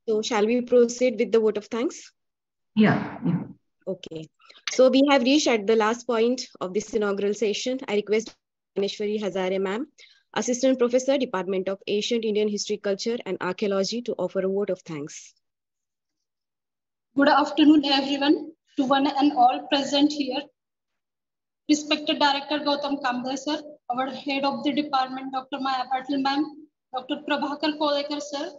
So shall we proceed with the vote of thanks? Yeah. Okay. So we have reached at the last point of this inaugural session. I request Ganeshwari Hazare, ma'am, Assistant Professor, Department of Ancient Indian History, Culture and Archaeology, to offer a vote of thanks. Good afternoon, everyone, to one and all present here. Respected Director Gautam Kamble, sir, our Head of the Department, Dr. Maya Patil, ma'am, Dr. Prabhakar Kodekar, sir,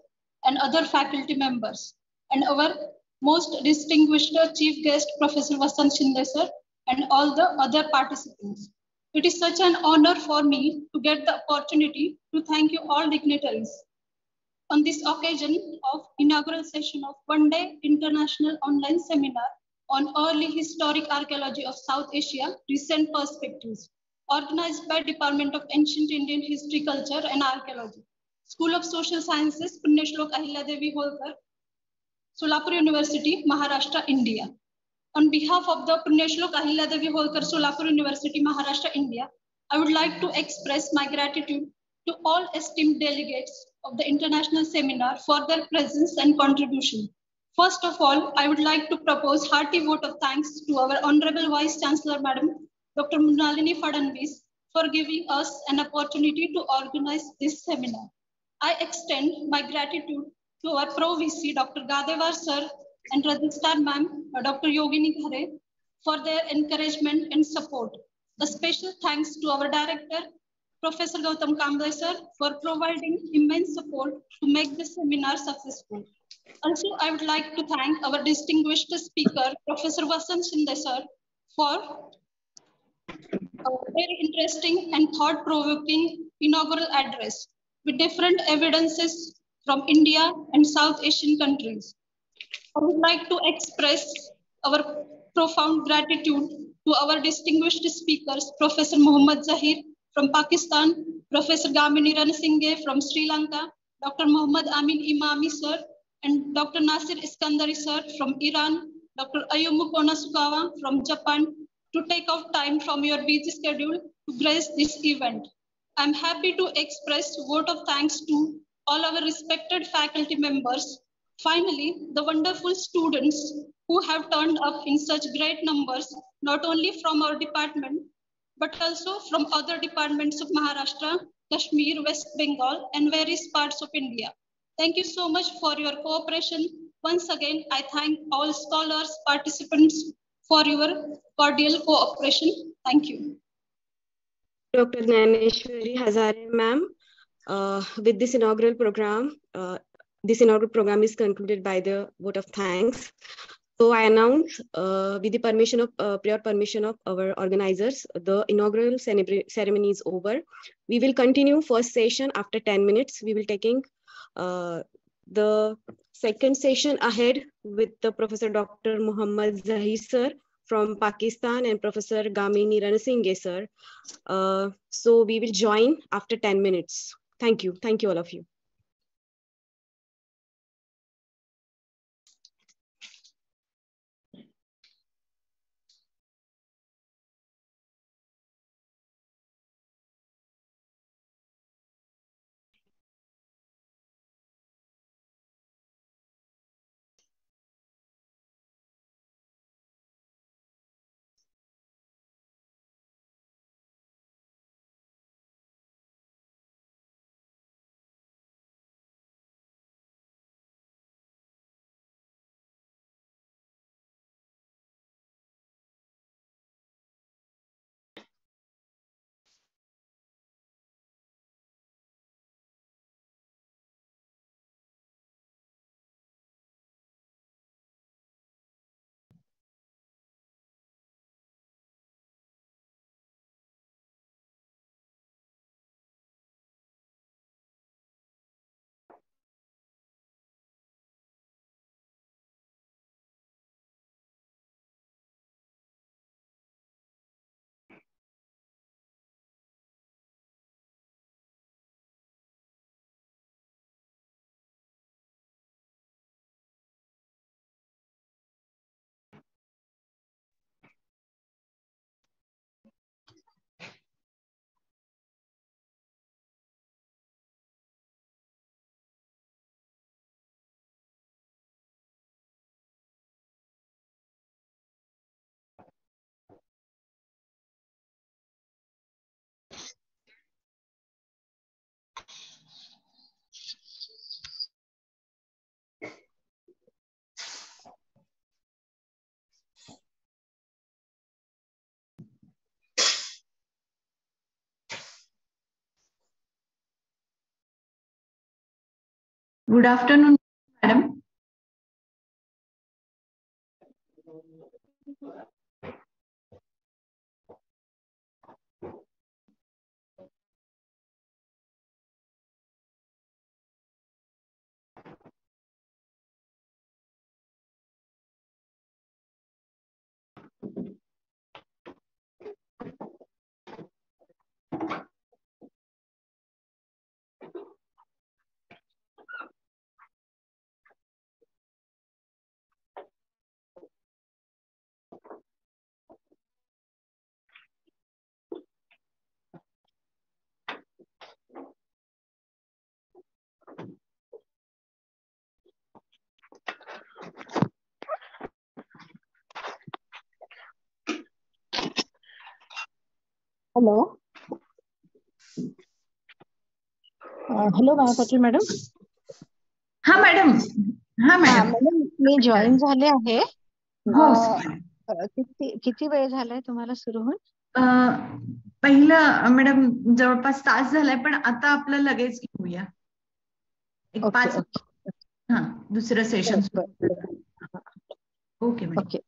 and other faculty members, and our most distinguished Chief Guest, Professor Vasant Shinde, sir, and all the other participants. It is such an honor for me to get the opportunity to thank you all dignitaries on this occasion of inaugural session of one-day international online seminar on early historic archaeology of South Asia, recent perspectives, organized by Department of Ancient Indian History, Culture and Archaeology, School of Social Sciences, Punyashlok Ahilyadevi Holkar, Solapur University, Maharashtra, India. On behalf of the Punyashlok Ahilyadevi Holkar, Solapur University, Maharashtra, India, I would like to express my gratitude to all esteemed delegates of the international seminar for their presence and contribution. First of all, I would like to propose hearty vote of thanks to our Honorable Vice Chancellor, Madam Dr. Mrinalini Fadnavis, for giving us an opportunity to organize this seminar. I extend my gratitude to our Pro-VC, Dr. Gadevar Sir, and Registrar Ma'am, Dr. Yogini Khare, for their encouragement and support. A special thanks to our Director, Professor Gautam Kamble, sir, for providing immense support to make this seminar successful. Also, I would like to thank our distinguished speaker, Professor Vasant Shinde, sir, for a very interesting and thought-provoking inaugural address with different evidences from India and South Asian countries. I would like to express our profound gratitude to our distinguished speakers, Professor Mohammad Zahir from Pakistan, Professor Gamini Ransinghe from Sri Lanka, Dr. Mohammad Amin Imami, sir, and Dr. Nasir Iskandari, sir, from Iran, Dr. Ayumu Konasukava from Japan, to take out time from your busy schedule to grace this event. I'm happy to express vote of thanks to all our respected faculty members. Finally, the wonderful students who have turned up in such great numbers, not only from our department, but also from other departments of Maharashtra, Kashmir, West Bengal, and various parts of India. Thank you so much for your cooperation. Once again, I thank all scholars, participants for your cordial cooperation. Thank you. Dr. Ganeshwari Hazare, ma'am, with this inaugural program is concluded by the vote of thanks. So I announce, with the permission of prior permission of our organizers, the inaugural ceremony is over. We will continue first session after 10 minutes. We will taking the second session ahead with the Professor Dr. Muhammad Zahir sir from Pakistan and Professor Gamini Ranasinghe sir. So we will join after 10 minutes. Thank you. Thank you all of you. Good afternoon, madam. Hello hello Patil madam. हा madam. हा madam. Madam मी join झाले आहे. हो. किती वेळ झालाय तुम्हाला सुरू होऊन? पहिलं मॅडम जवळपास तास झालाय, पण आता आपलं लगेच घेऊया. एक 5 हा दुसरं session. Okay madam. Okay.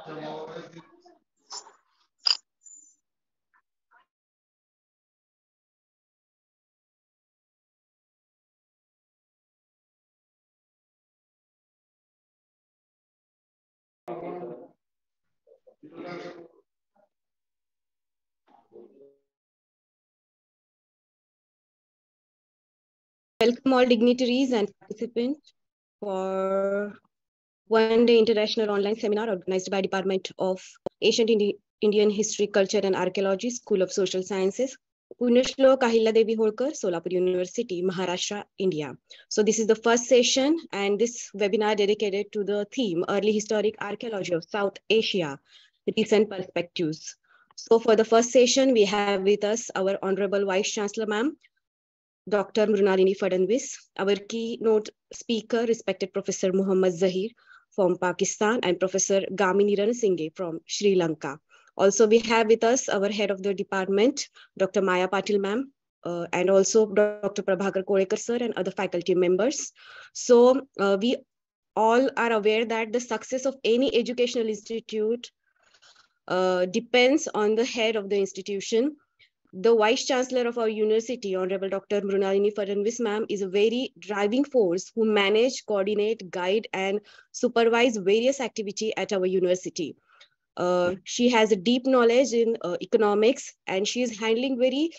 Welcome all dignitaries and participants for one-day international online seminar organized by Department of Ancient Indian History, Culture and Archaeology, School of Social Sciences, Punyashlok Ahilyadevi Holkar, Solapur University, Maharashtra, India. So this is the first session and this webinar dedicated to the theme Early Historic Archaeology of South Asia, Recent Perspectives. So for the first session, we have with us our Honorable Vice Chancellor, Ma'am, Dr. Mrunalini Fadnavis, our keynote speaker, respected Professor Muhammad Zahir from Pakistan and Professor Gamini Ranasinghe from Sri Lanka. Also, we have with us our head of the department, Dr. Maya Patil ma'am, and also Dr. Prabhakar Kolekar sir and other faculty members. So we all are aware that the success of any educational institute depends on the head of the institution. The Vice Chancellor of our university, Honorable Dr. Mrunalini Fadnavis ma'am, is a very driving force who manage, coordinate, guide, and supervise various activity at our university. She has a deep knowledge in economics, and she is handling very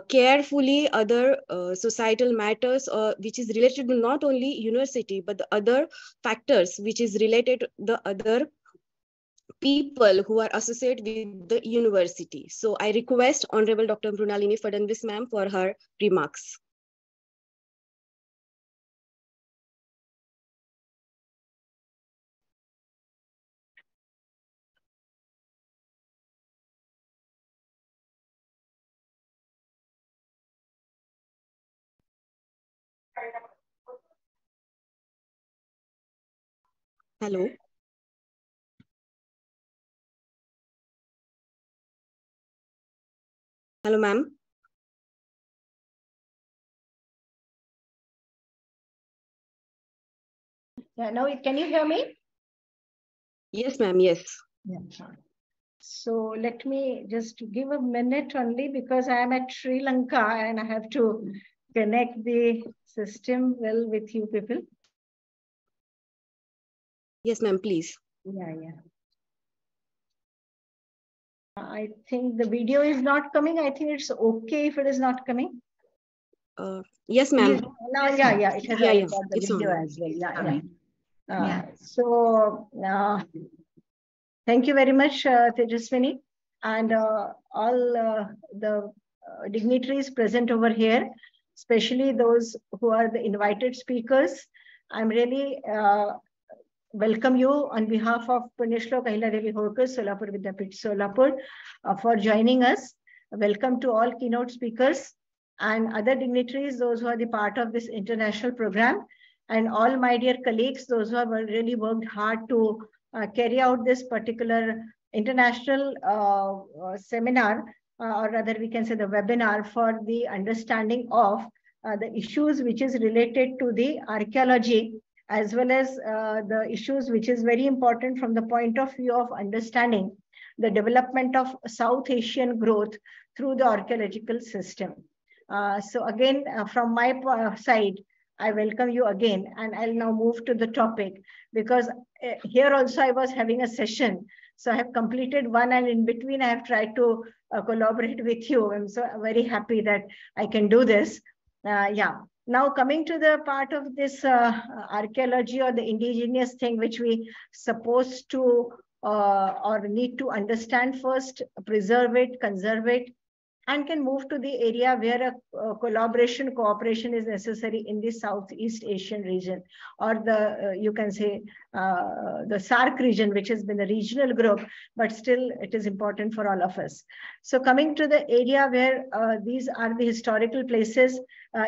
carefully other societal matters which is related to not only university, but the other factors which is related to the other people who are associated with the university. So I request Honorable Dr. Mrunalini Fadnavis ma'am for her remarks. Hello. Hello, ma'am. Yeah, now can you hear me? Yes, ma'am. Yes. Yeah. So let me just give a minute only because I am at Sri Lanka and I have to connect the system well with you people. Yes, ma'am, please. Yeah. I think the video is not coming. I think it's okay if it is not coming. Yes, ma'am. Now, yeah, it has got the video as well. So thank you very much, Tejaswini, and all the dignitaries present over here, especially those who are the invited speakers. I'm really welcome you on behalf of Punyashlok Ahilyadevi Holkar, Solapur Vidyapith, Solapur, for joining us. Welcome to all keynote speakers and other dignitaries, those who are the part of this international program, and all my dear colleagues, those who have really worked hard to carry out this particular international seminar, or rather we can say the webinar for the understanding of the issues which is related to the archaeology, as well as the issues which is very important from the point of view of understanding the development of South Asian growth through the archaeological system. So again, from my side, I welcome you again, and I'll now move to the topic, because here also I was having a session. So I have completed one, and in between I have tried to collaborate with you. I'm so very happy that I can do this. Now coming to the part of this archaeology or the indigenous thing, which we supposed to or need to understand first, preserve it, conserve it, and can move to the area where a collaboration, cooperation is necessary in the Southeast Asian region, or the, you can say, the SAARC region, which has been a regional group, but still it is important for all of us. So coming to the area where these are the historical places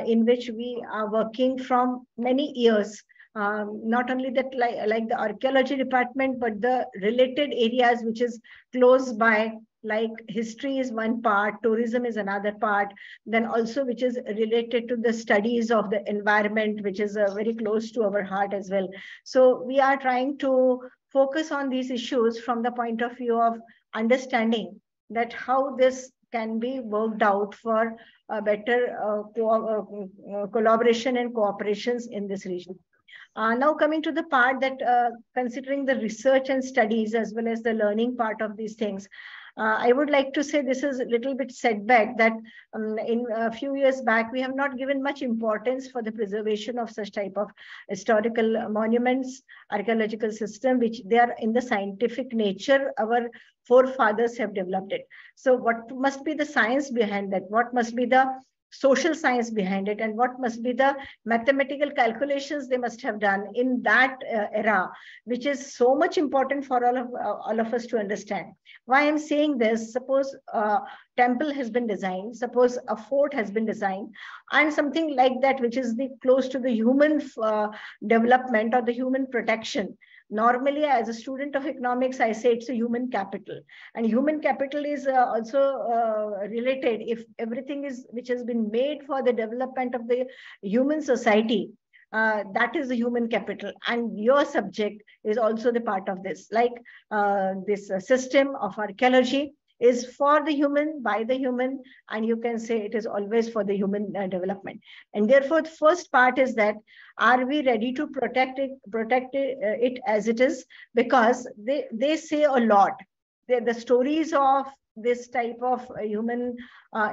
in which we are working from many years, not only that like the archaeology department, but the related areas which is close by, like history is one part, tourism is another part, then also which is related to the studies of the environment, which is very close to our heart as well. So we are trying to focus on these issues from the point of view of understanding that how this can be worked out for a better collaboration and cooperations in this region. Now coming to the part that considering the research and studies as well as the learning part of these things, I would like to say this is a little bit setback that in a few years back, we have not given much importance for the preservation of such type of historical monuments, archaeological system, which they are in the scientific nature, our forefathers have developed it. So what must be the science behind that? What must be the social science behind it, and what must be the mathematical calculations they must have done in that era, which is so much important for all of us to understand. Why I'm saying this, suppose a temple has been designed, suppose a fort has been designed, and something like that, which is close to the human development or the human protection. Normally, as a student of economics, I say it's a human capital. And human capital is also related, if everything is which has been made for the development of the human society, that is the human capital. And your subject is also the part of this. Like this system of archaeology is for the human, by the human, and you can say it is always for the human development. And therefore, the first part is that, are we ready to protect it as it is? Because they say a lot. The stories of this type of human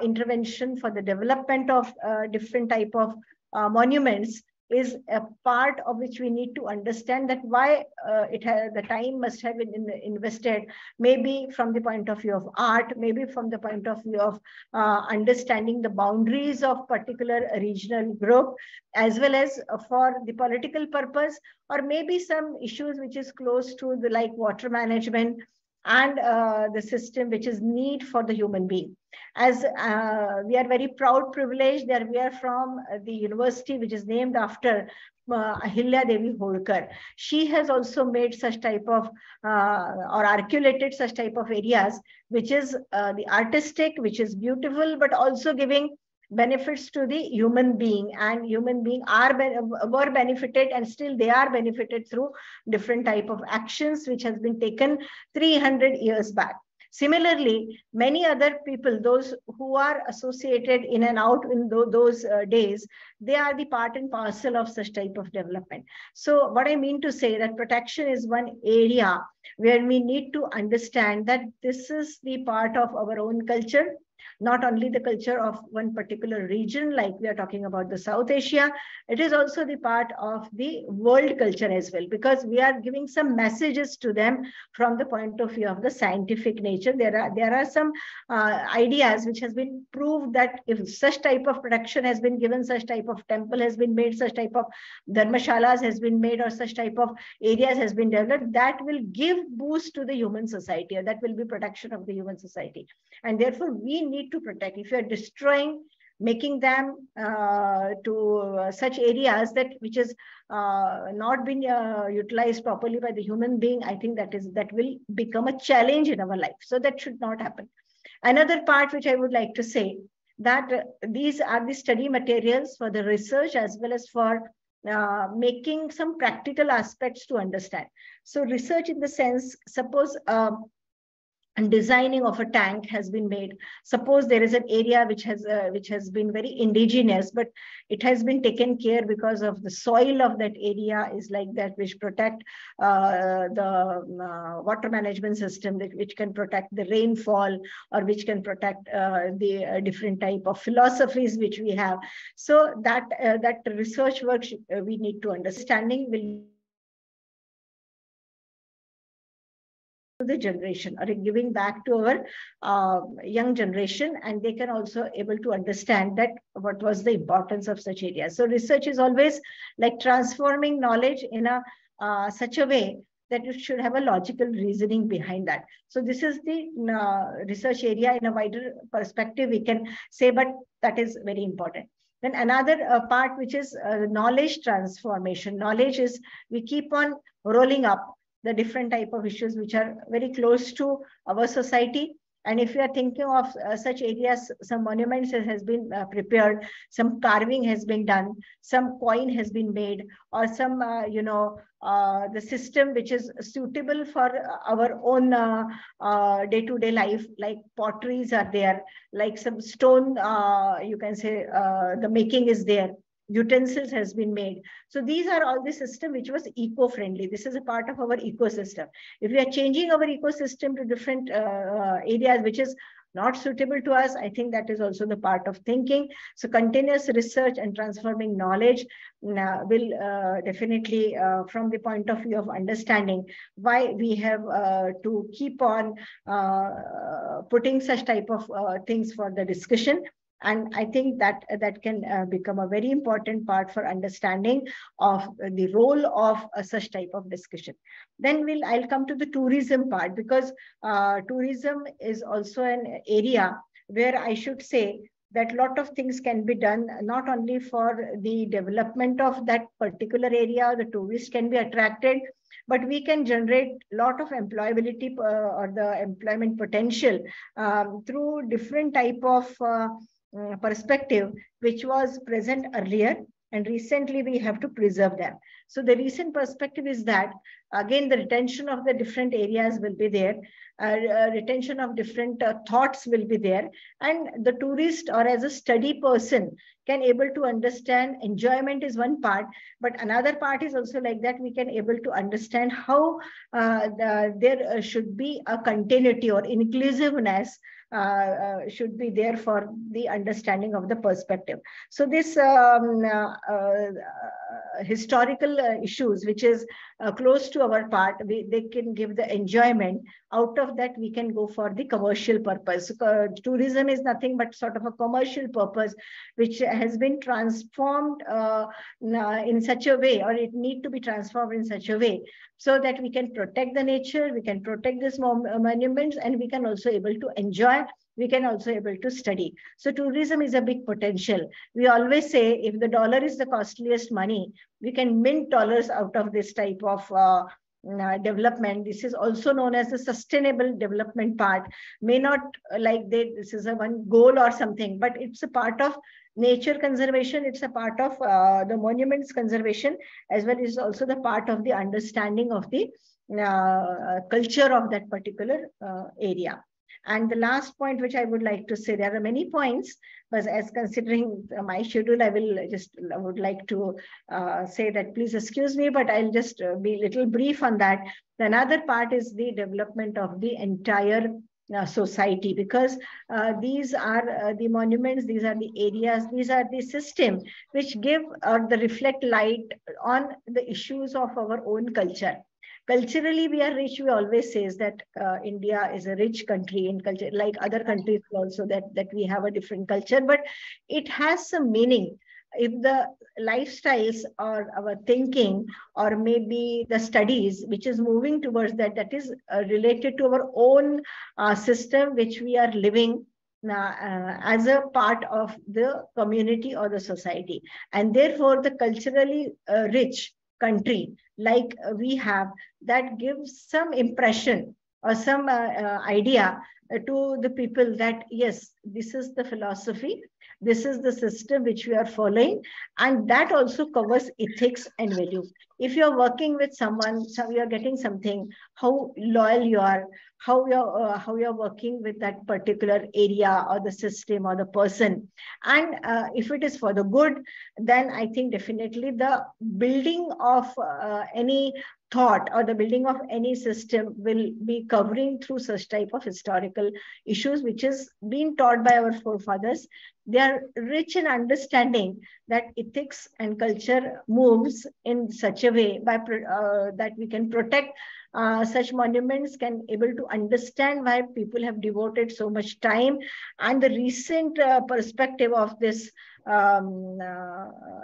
intervention for the development of different type of monuments is a part of which we need to understand that why the time must have been invested, maybe from the point of view of art, maybe from the point of view of understanding the boundaries of particular regional group, as well as for the political purpose, or maybe some issues which is close to the like water management and the system which is need for the human being. As we are very proud, privileged that we are from the university which is named after Ahilya Devi Holkar. She has also made such type of or articulated such type of areas, which is the artistic, which is beautiful, but also giving benefits to the human being, and human being were benefited, and still they are benefited through different type of actions which has been taken 300 years back. Similarly, many other people, those who are associated in and out in those days, they are the part and parcel of such type of development. So what I mean to say that protection is one area where we need to understand that this is the part of our own culture, not only the culture of one particular region, like we are talking about the South Asia, it is also the part of the world culture as well, because we are giving some messages to them from the point of view of the scientific nature. There are some ideas which has been proved that if such type of protection has been given, such type of temple has been made, such type of dharmashalas has been made, or such type of areas has been developed, that will give boost to the human society, or that will be protection of the human society. And therefore, we need to protect. If you are destroying, making them to such areas that which is not been utilized properly by the human being, I think that will become a challenge in our life. So that should not happen. Another part which I would like to say, that these are the study materials for the research as well as for making some practical aspects to understand. So research in the sense, suppose and designing of a tank has been made. Suppose there is an area which has been very indigenous, but it has been taken care because of the soil of that area is like that, which protect the water management system, which can protect the rainfall, or which can protect the different type of philosophies which we have. So that research work we need to understanding will the generation, or giving back to our young generation, and they can also able to understand that what was the importance of such areas. So research is always like transforming knowledge in a such a way that it should have a logical reasoning behind that. So this is the research area in a wider perspective, we can say, but that is very important. Then another part which is knowledge transformation. Knowledge is we keep on rolling up the different type of issues which are very close to our society, And if you are thinking of such areas, some monuments has been prepared, some carving has been done, some coin has been made, or some, the system which is suitable for our own day-to-day life, like potteries are there, like some stone, you can say the making is there, utensils has been made. So these are all the system which was eco-friendly. This is a part of our ecosystem. If we are changing our ecosystem to different areas which is not suitable to us, I think that is also the part of thinking. So continuous research and transforming knowledge will definitely, from the point of view of understanding why we have to keep on putting such type of things for the discussion. And I think that can become a very important part for understanding of the role of such type of discussion. Then I'll come to the tourism part, because tourism is also an area where I should say that a lot of things can be done, not only for the development of that particular area, the tourists can be attracted, but we can generate a lot of employability or the employment potential through different type of perspective which was present earlier, and recently we have to preserve them. So the recent perspective is that again the retention of the different areas will be there, retention of different thoughts will be there, and the tourist or as a study person can able to understand enjoyment is one part, but another part is also like that we can able to understand how there should be a continuity or inclusiveness should be there for the understanding of the perspective. So this historical issues which is close to our part, they can give the enjoyment. Out of that we can go for the commercial purpose. Tourism is nothing but sort of a commercial purpose which has been transformed in such a way, or it need to be transformed in such a way so that we can protect the nature, we can protect these monuments, and we can also able to enjoy, we can also able to study. So tourism is a big potential. We always say if the dollar is the costliest money, we can mint dollars out of this type of development. This is also known as the sustainable development part. May not like this is a one goal or something, but it's a part of nature conservation, it's a part of the monuments conservation, as well as also the part of the understanding of the culture of that particular area. And the last point which I would like to say, there are many points, but as considering my schedule, I would like to say that please excuse me, but I'll just be a little brief on that. Another part is the development of the entire society, because these are the monuments, these are the areas, these are the system which give or the reflect light on the issues of our own culture. Culturally, we are rich. We always says that India is a rich country in culture, like other countries also that we have a different culture, but it has some meaning. If the lifestyles or our thinking or maybe the studies which is moving towards that is related to our own system which we are living as a part of the community or the society, and therefore the culturally rich country like we have, that gives some impression or some idea to the people that yes, this is the philosophy, this is the system which we are following, and that also covers ethics and value. If you're working with someone, so you're getting something, how loyal you are, how you're working with that particular area or the system or the person, and if it is for the good, then I think definitely the building of any thought or the building of any system will be covering through such type of historical issues which is being taught by our forefathers. They are rich in understanding that ethics and culture moves in such a way by that we can protect such monuments, can able to understand why people have devoted so much time, and the recent perspective of this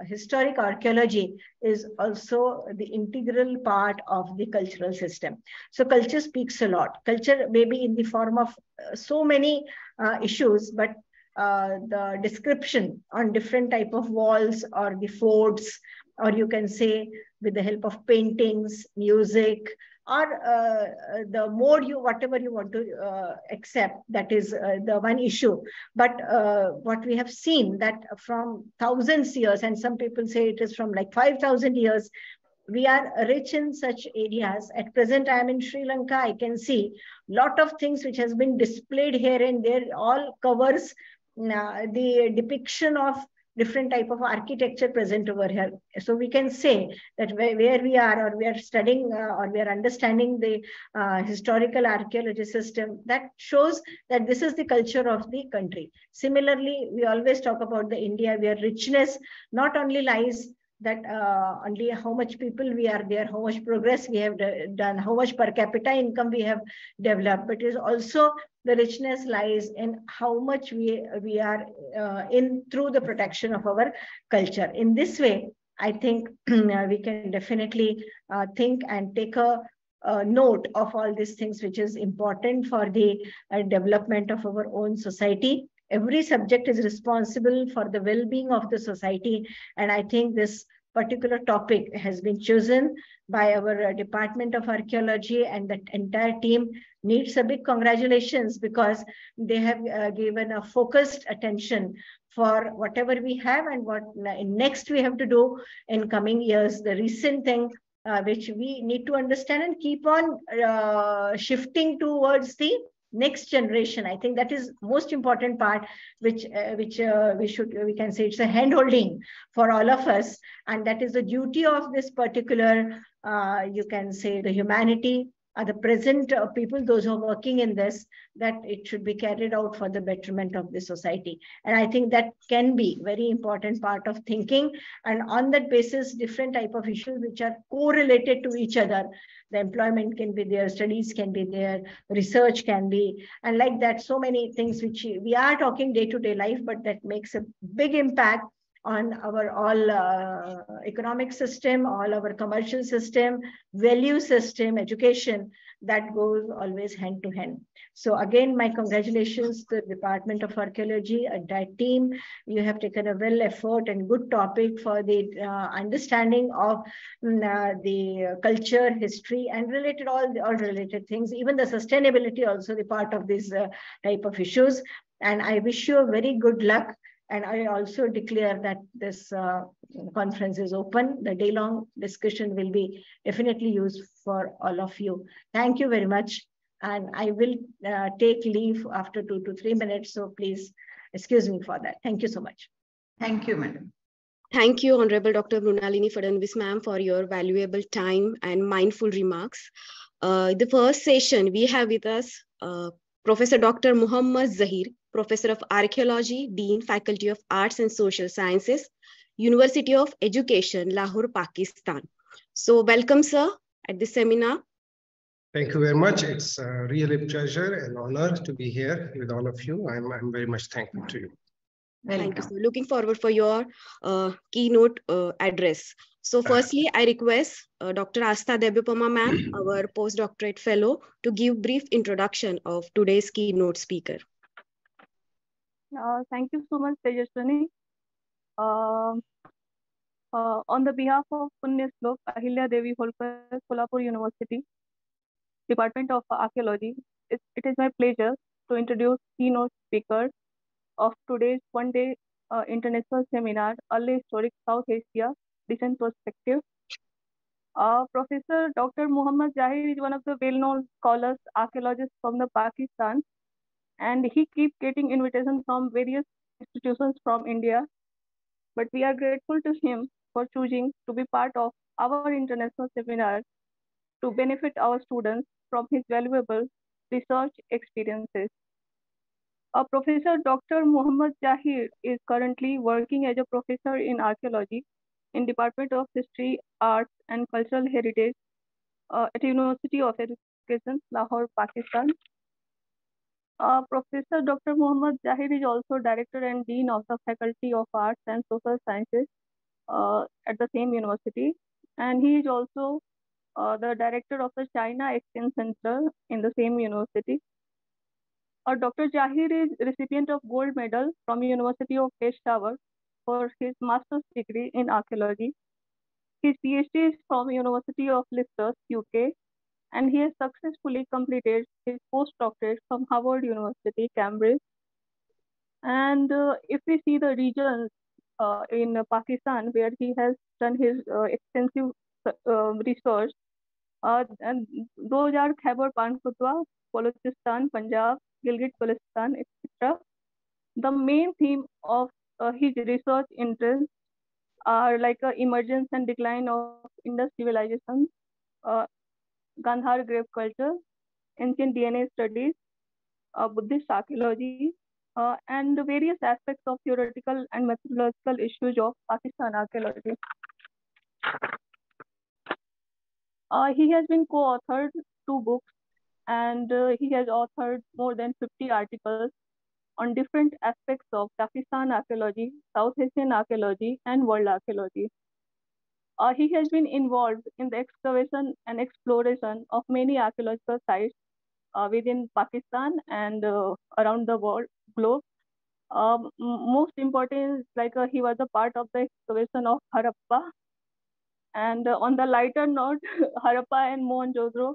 historic archaeology is also the integral part of the cultural system. So culture speaks a lot. Culture may be in the form of so many issues, but the description on different type of walls or the forts, or you can say with the help of paintings, music, or the mode you, whatever you want to accept, that is the one issue. But what we have seen that from thousands years, and some people say it is from like 5,000 years, we are rich in such areas. At present, I am in Sri Lanka. I can see lot of things which has been displayed here and there, all covers the depiction of different type of architecture present over here. So we can say that where we are, or we are studying, or we are understanding the historical archaeology system, that shows that this is the culture of the country. Similarly, we always talk about the India, where richness not only lies that only how much people we are there, how much progress we have done, how much per capita income we have developed, but it is also the richness lies in how much we are in through the protection of our culture. In this way, I think we can definitely think and take a note of all these things, which is important for the development of our own society. Every subject is responsible for the well-being of the society. And I think this particular topic has been chosen by our Department of Archaeology, and that entire team needs a big congratulations, because they have given a focused attention for whatever we have and what next we have to do in coming years. The recent thing which we need to understand and keep on shifting towards the next generation. I think that is most important part, which we can say it's a hand holding for all of us, and that is the duty of this particular you can say the humanity, the present people, those who are working in this, that it should be carried out for the betterment of the society. And I think that can be very important part of thinking, and on that basis different type of issues which are correlated to each other. The employment can be there, studies can be there, research can be, and like that, so many things which we are talking day-to-day life, but that makes a big impact on our all economic system, all our commercial system, value system, education, that goes always hand to hand. So again, my congratulations to the Department of Archaeology and that team. You have taken a well effort and good topic for the understanding of the culture, history, and related all related things, even the sustainability also the part of this type of issues. And I wish you a very good luck. And I also declare that this conference is open. The day-long discussion will be definitely used for all of you. Thank you very much. And I will take leave after 2 to 3 minutes. So please excuse me for that. Thank you so much. Thank you, madam. Thank you, Honorable Dr. Mrunalini Fadnavis, ma'am, for your valuable time and mindful remarks. The first session we have with us Professor Dr. Muhammad Zahir, Professor of Archaeology, Dean, Faculty of Arts and Social Sciences, University of Education, Lahore, Pakistan. So welcome, sir, at this seminar. Thank you very much. It's really a pleasure and honor to be here with all of you. I'm very much thankful to you. Thank you, sir. Looking forward for your keynote address. So firstly, I request Dr. Asta Debyapama ma'am, our postdoctorate fellow, to give brief introduction of today's keynote speaker. Thank you so much, Tejaswini. On the behalf of Punya Slok Ahilya Devi Holkar, Kolhapur University, Department of Archaeology, it is my pleasure to introduce keynote speaker of today's one-day international seminar, Early Historic South Asia, Recent Perspective. Professor Dr. Muhammad Zahir is one of the well-known scholars, archaeologists from the Pakistan, and he keeps getting invitations from various institutions from India. But we are grateful to him for choosing to be part of our international seminar to benefit our students from his valuable research experiences. Professor Dr. Muhammad Zahir is currently working as a professor in archaeology in Department of History, Arts and Cultural Heritage at University of Education, Lahore, Pakistan. Professor Dr. Muhammad Zahir is also Director and Dean of the Faculty of Arts and Social Sciences at the same university. And he is also the Director of the China Exchange Center in the same university. Dr. Zahir is recipient of gold medal from University of Peshawar for his master's degree in archaeology. His PhD is from University of Leicester, UK, and he has successfully completed his postdoctorate from Harvard University, Cambridge. And if we see the regions in Pakistan where he has done his extensive research, and those are Khyber Pakhtunkhwa, Balochistan, Punjab, Gilgit-Baltistan, etc. The main theme of his research interests are like emergence and decline of Indus civilization, uh, Gandhar grave culture, ancient DNA studies, Buddhist archaeology, and various aspects of theoretical and methodological issues of Pakistan archaeology. He has been co-authored 2 books, and he has authored more than 50 articles on different aspects of Pakistan archaeology, South Asian archaeology, and world archaeology. He has been involved in the excavation and exploration of many archaeological sites within Pakistan and around the world globe. Most important is like he was a part of the excavation of Harappa. And on the lighter note, Harappa and Mohenjo-daro,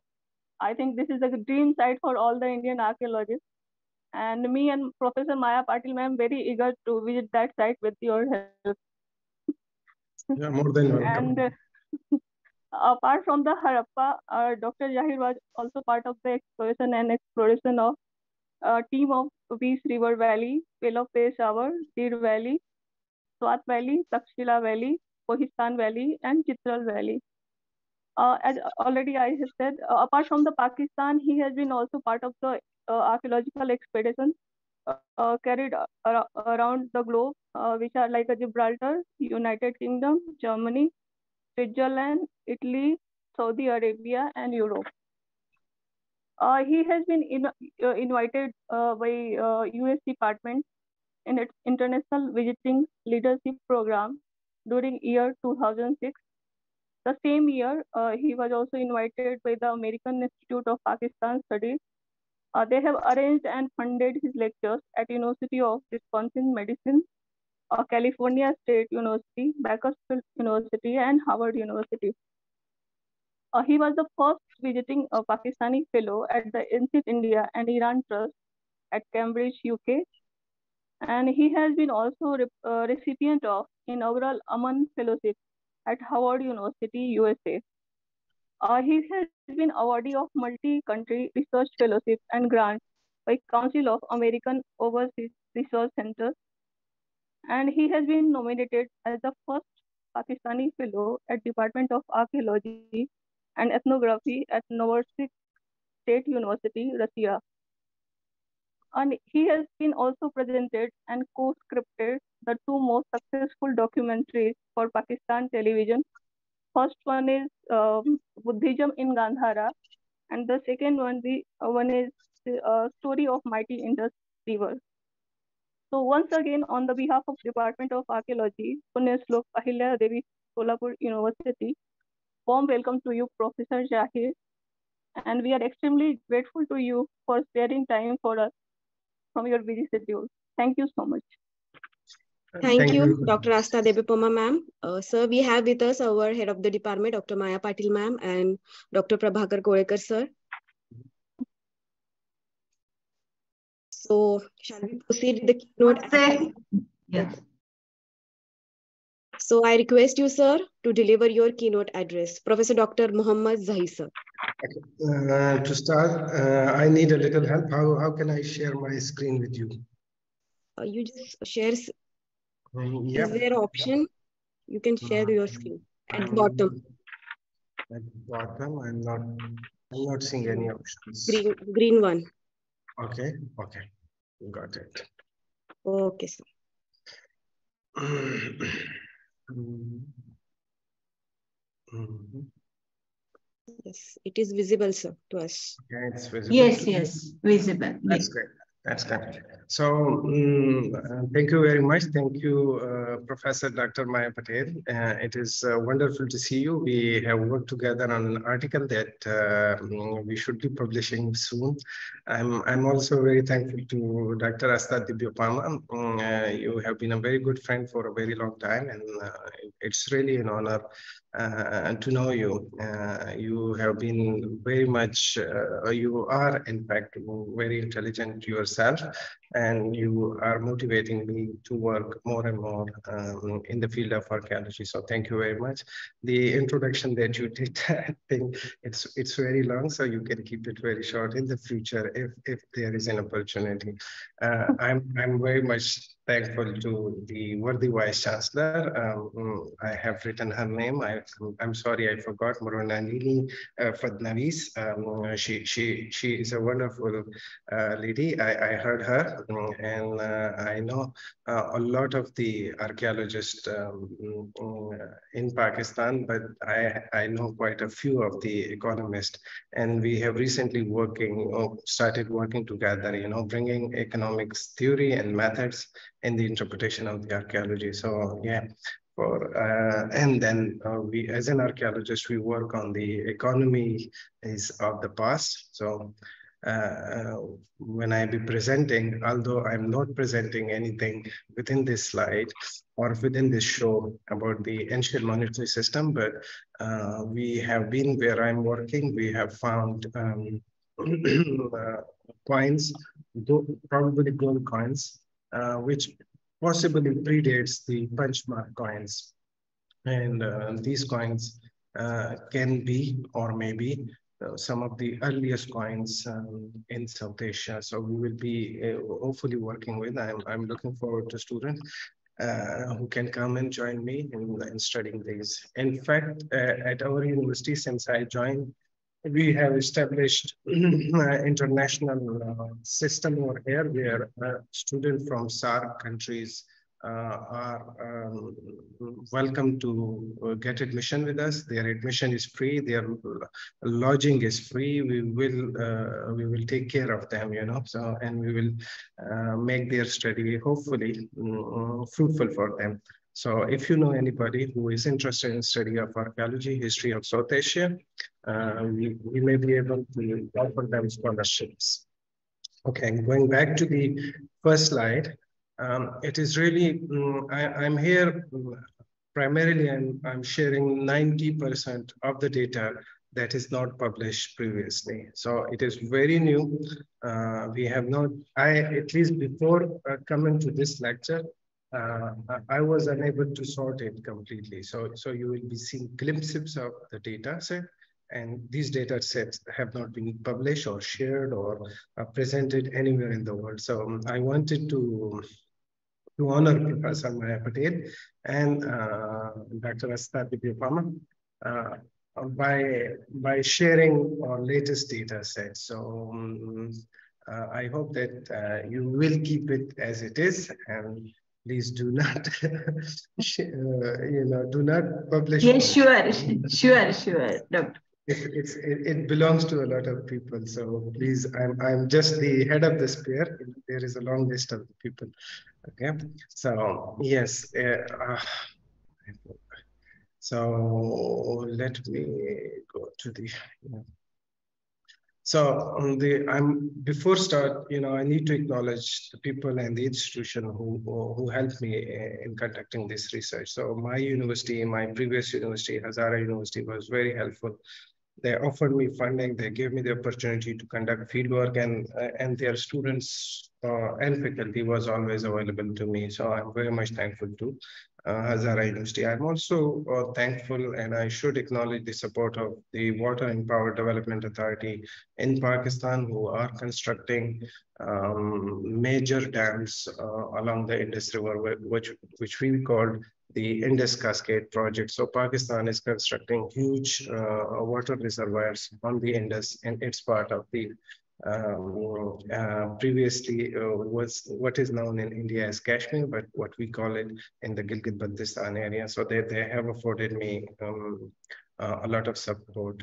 I think this is a dream site for all the Indian archaeologists. And me and Professor Maya Patil ma'am very eager to visit that site with your help. You're more than welcome. And apart from the Harappa, Dr. Jahir was also part of the excavation and exploration of a team of Peace River Valley, Pelo Peshawar, Deer Valley, Swat Valley, Takshila Valley, Kohistan Valley, and Chitral Valley. As already I have said, apart from the Pakistan, he has been also part of the archaeological expeditions carried around the globe, which are like Gibraltar, United Kingdom, Germany, Switzerland, Italy, Saudi Arabia, and Europe. He has been invited by US Department in its International Visiting Leadership Program during year 2006. The same year, he was also invited by the American Institute of Pakistan Studies. They have arranged and funded his lectures at University of Wisconsin Medicine, California State University, Bakersfield University, and Harvard University. He was the first visiting Pakistani fellow at the Ancient India and Iran Trust at Cambridge, UK. And he has been also recipient of inaugural Aman Fellowship at Howard University, USA. He has been awardee of multi-country research fellowship and grants by Council of American Overseas Research Centers. And he has been nominated as the first Pakistani fellow at Department of Archaeology and Ethnography at Novosibirsk State University, Russia. And he has been also presented and co-scripted the 2 most successful documentaries for Pakistan television. First one is Buddhism in Gandhara, and the second one is Story of Mighty Indus River. So once again, on the behalf of Department of Archaeology, Punyashlok Ahilya Devi Solapur University, warm welcome to you, Professor Jahir. And we are extremely grateful to you for sparing time for us from your busy schedule. Thank you so much. Thank you, Dr. Asta Devapoma ma'am. Sir, we have with us our head of the department, Dr. Maya Patil ma'am, and Dr. Prabhakar Kolekar sir. So, shall we proceed with the keynote? Yeah. So, I request you, sir, to deliver your keynote address. Professor Dr. Muhammad Zahi, sir. Okay. To start, I need a little help. How can I share my screen with you? You just share. Yep. Is there an option? Yep. You can share your screen at the bottom. At the bottom, I'm not seeing any options. Green one. Okay. Got it. Okay, sir. Yes, it is visible, sir, to us. Okay, it's visible. Yes, visible. That's great. That's good. So thank you very much. Thank you, Professor Dr. Maya Patel. It is wonderful to see you. We have worked together on an article that we should be publishing soon. I'm also very thankful to Dr. Asta Devapoma. You have been a very good friend for a very long time, and it's really an honor to know you. You have been very much, you are in fact very intelligent yourself, and you are motivating me to work more and more in the field of archaeology. So thank you very much. The introduction that you did, I think it's very long, so you can keep it very short in the future if there is an opportunity. I'm very much thankful to the worthy Vice Chancellor. I have written her name. I'm sorry, I forgot. Moronanini Fadnavis. She is a wonderful lady. I heard her, and I know a lot of the archaeologists in Pakistan, but I know quite a few of the economists, and we have recently started working together, bringing economics theory and methods in the interpretation of the archaeology. So yeah, and then we, as an archaeologist, we work on the economy of the past. So when I be presenting, although I'm not presenting anything within this slide or within this show about the ancient monetary system, but we have been where I'm working, we have found coins, probably gold coins, which possibly predates the punchmark coins. And these coins can be, or maybe, some of the earliest coins in South Asia. So we will be hopefully working with, I'm looking forward to students who can come and join me in studying these. In fact, at our university, since I joined, we have established international system over here where students from SAARC countries are welcome to get admission with us. Their admission is free. Their lodging is free. We will take care of them, So, and we will make their study hopefully fruitful for them. So if you know anybody who is interested in study of archaeology, history of South Asia, we may be able to offer them scholarships. Okay, going back to the first slide, it is really, I'm here primarily, I'm sharing 90% of the data that is not published previously. So it is very new. We have not, at least before coming to this lecture, I was unable to sort it completely. So you will be seeing glimpses of the data set, and these data sets have not been published or shared or presented anywhere in the world. So I wanted to honor Professor Maya Patel and Dr. Asta Dibyapama by sharing our latest data set. So I hope that you will keep it as it is, and please do not, do not publish. Yes, sure, Doctor. It belongs to a lot of people, so please, I'm just the head of the spear. There is a long list of people. Okay, so yes, so let me go to the. So before start, I need to acknowledge the people and the institution who helped me in conducting this research. So my university, my previous university, Hazara University, was very helpful. They offered me funding. They gave me the opportunity to conduct fieldwork, and their students and faculty was always available to me. So I'm very much thankful to Hazara University. I'm also thankful, and I should acknowledge the support of the Water and Power Development Authority in Pakistan, who are constructing major dams along the Indus River, which we called the Indus Cascade project. So Pakistan is constructing huge water reservoirs on the Indus, and it's part of the previously was what is known in India as Kashmir, but what we call it in the Gilgit-Baltistan area. So they have afforded me a lot of support.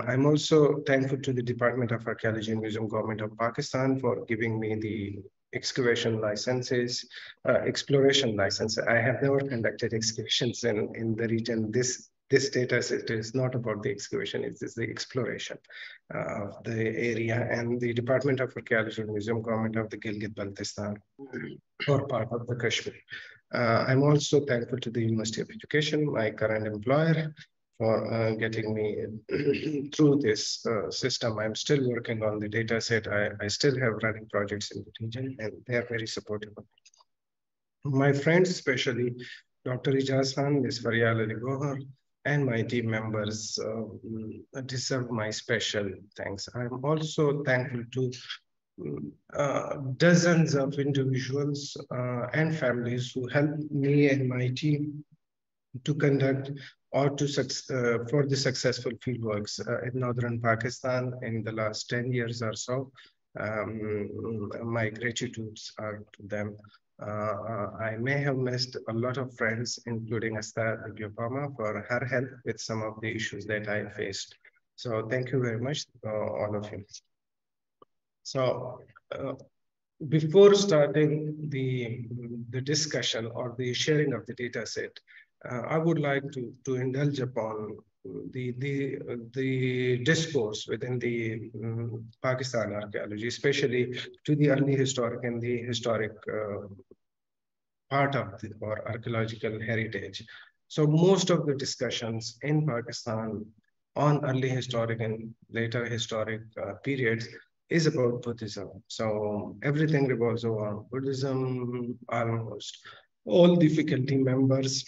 I'm also thankful to the Department of Archaeology and Museum Government of Pakistan for giving me the excavation licenses, exploration license. I have never conducted excavations in the region. This data set is not about the excavation, it is the exploration of the area, and the Department of Archaeology and Museum Government of the Gilgit-Baltistan, or part of the Kashmir. I'm also thankful to the University of Education, my current employer, for getting me through this system. I'm still working on the data set. I still have running projects in the region, and they are very supportive. My friends, especially Dr. Ijaz Khan, Ms. Faryal Ali Gohar, and my team members deserve my special thanks. I'm also thankful to dozens of individuals and families who helped me and my team to conduct or to for the successful fieldworks in northern Pakistan in the last 10 years or so. My gratitudes are to them. I may have missed a lot of friends, including Asta Gyopama, for her help with some of the issues that I faced. So thank you very much, all of you. So before starting the discussion or the sharing of the data set, I would like to indulge upon the discourse within the Pakistan archaeology, especially to the early historic and the historic part of our archaeological heritage. So most of the discussions in Pakistan on early historic and later historic periods is about Buddhism. So everything revolves around Buddhism. Almost all the faculty members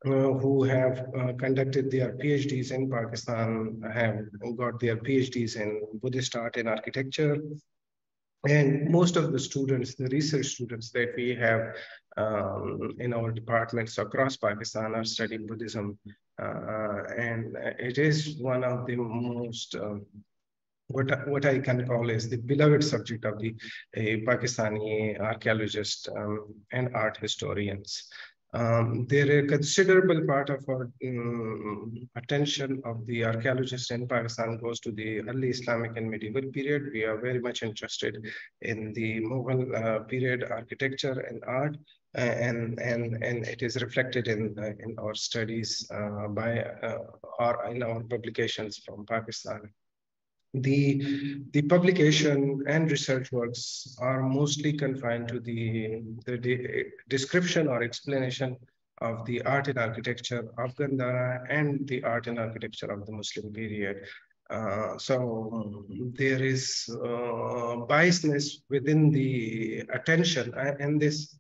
who have conducted their PhDs in Pakistan have got their PhDs in Buddhist art and architecture. And most of the students, the research students that we have in our departments across Pakistan are studying Buddhism. And it is one of the most what I can call is the beloved subject of the Pakistani archaeologists and art historians. There a considerable part of our attention of the archaeologists in Pakistan goes to the early Islamic and medieval period. We are very much interested in the Mughal period architecture and art, and it is reflected in our studies or in our publications from Pakistan. The publication and research works are mostly confined to the description or explanation of the art and architecture of Gandhara and the art and architecture of the Muslim period. So there is biasness within the attention, and this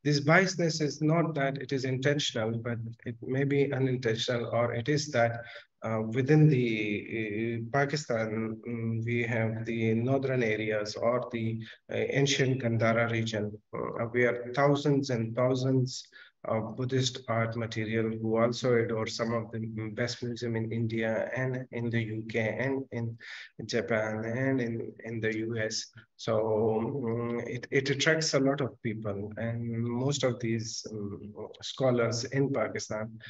biasness is not that it is intentional, but it may be unintentional, or it is that within the Pakistan, we have the northern areas or the ancient Gandhara region, where thousands and thousands of Buddhist art material who also adore some of the best museum in India and in the UK and in Japan and in the US. So it attracts a lot of people, and most of these scholars in Pakistan,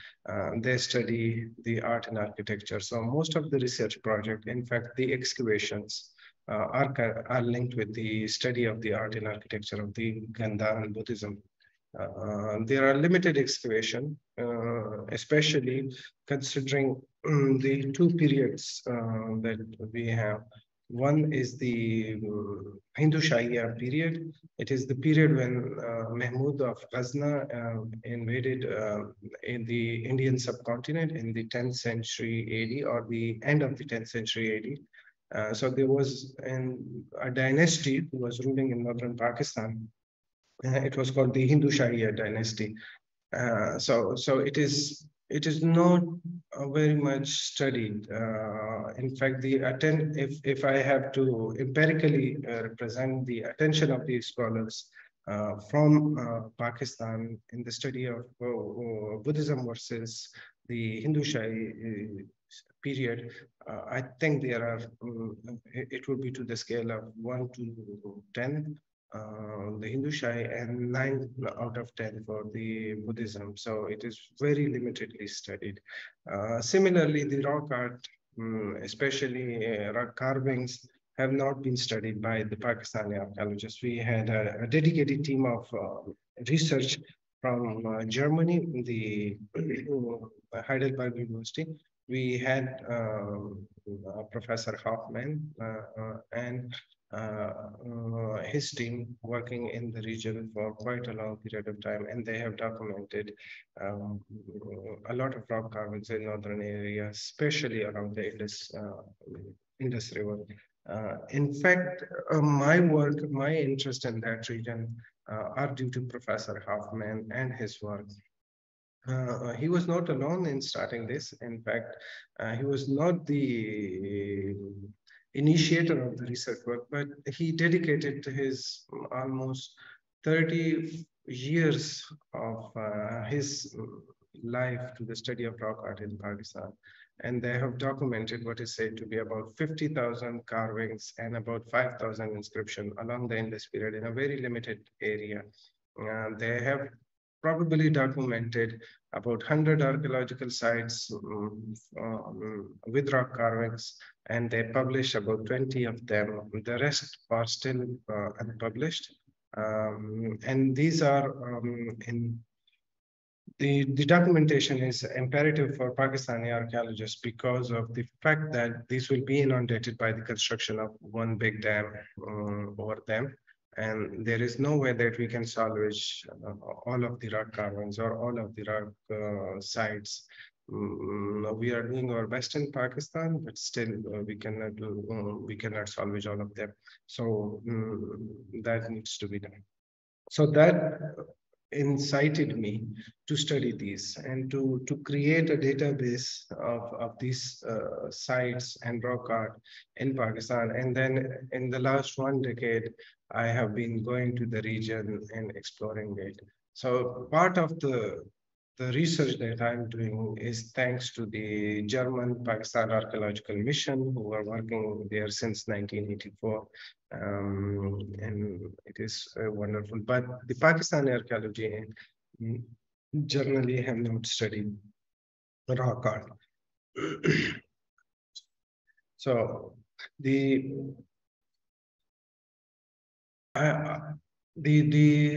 they study the art and architecture. So most of the research project, in fact, the excavations are linked with the study of the art and architecture of the Gandhara and Buddhism. There are limited excavation, especially considering the two periods that we have. One is the Hindu Shahya period. It is the period when Mahmud of Ghazna invaded in the Indian subcontinent in the 10th century AD, or the end of the 10th century AD. So there was a dynasty who was ruling in northern Pakistan. It was called the Hindu Shahya dynasty. So it is not very much studied. In fact, if I have to empirically represent the attention of these scholars from Pakistan in the study of Buddhism versus the Hindu Shahi period, I think there are, it would be to the scale of 1 to 10. The Hindu Shai, and 9 out of 10 for the Buddhism. So it is very limitedly studied. Similarly, the rock art, especially rock carvings, have not been studied by the Pakistani archaeologists. We had a dedicated team of research from Germany, the Heidelberg University. We had Professor Hoffman and his team working in the region for quite a long period of time, and they have documented a lot of rock carvings in northern areas, especially around the Indus River. In fact, my work, my interest in that region are due to Professor Hoffman and his work. He was not alone in starting this. In fact, he was not the initiator of the research work, but he dedicated his almost 30 years of his life to the study of rock art in Pakistan. And they have documented what is said to be about 50,000 carvings and about 5,000 inscriptions along the Indus period in a very limited area. They have probably documented about 100 archaeological sites with rock carvings, and they published about 20 of them. The rest are still unpublished. And these are the documentation is imperative for Pakistani archaeologists because of the fact that these will be inundated by the construction of one big dam over them. And there is no way that we can salvage all of the rock carvings or all of the rock sites. We are doing our best in Pakistan, but still we cannot salvage all of them. So that needs to be done. So that incited me to study these and to create a database of these sites and rock art in Pakistan. And then in the last 1 decade, I have been going to the region and exploring it. So part of the research that I'm doing is thanks to the German Pakistan Archaeological Mission, who are working there since 1984. And it is wonderful. But the Pakistani archaeology generally have not studied rock art. So the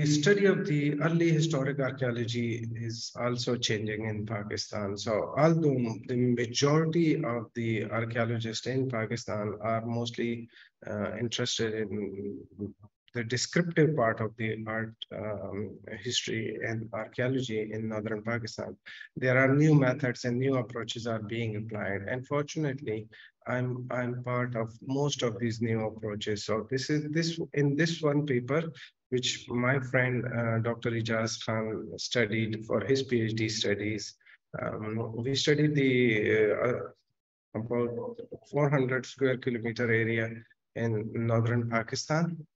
study of the early historic archaeology is also changing in Pakistan. So although the majority of the archaeologists in Pakistan are mostly interested in the descriptive part of the art history and archaeology in northern Pakistan, there are new methods and new approaches are being applied. And fortunately, I'm part of most of these new approaches. So in this one paper, which my friend Dr. Ijaz Khan studied for his PhD studies, we studied the about 400 square kilometer area in northern Pakistan.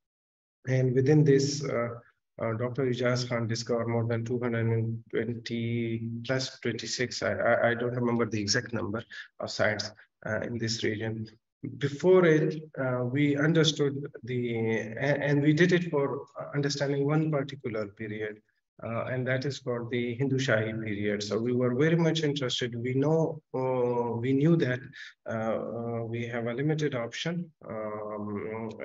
And within this, Dr. Ijaz Khan discovered more than 220 plus 26. I don't remember the exact number of sites in this region. Before it, we understood and we did it for understanding one particular period, and that is called the Hindu Shahi period. So we were very much interested. We knew that we have a limited option,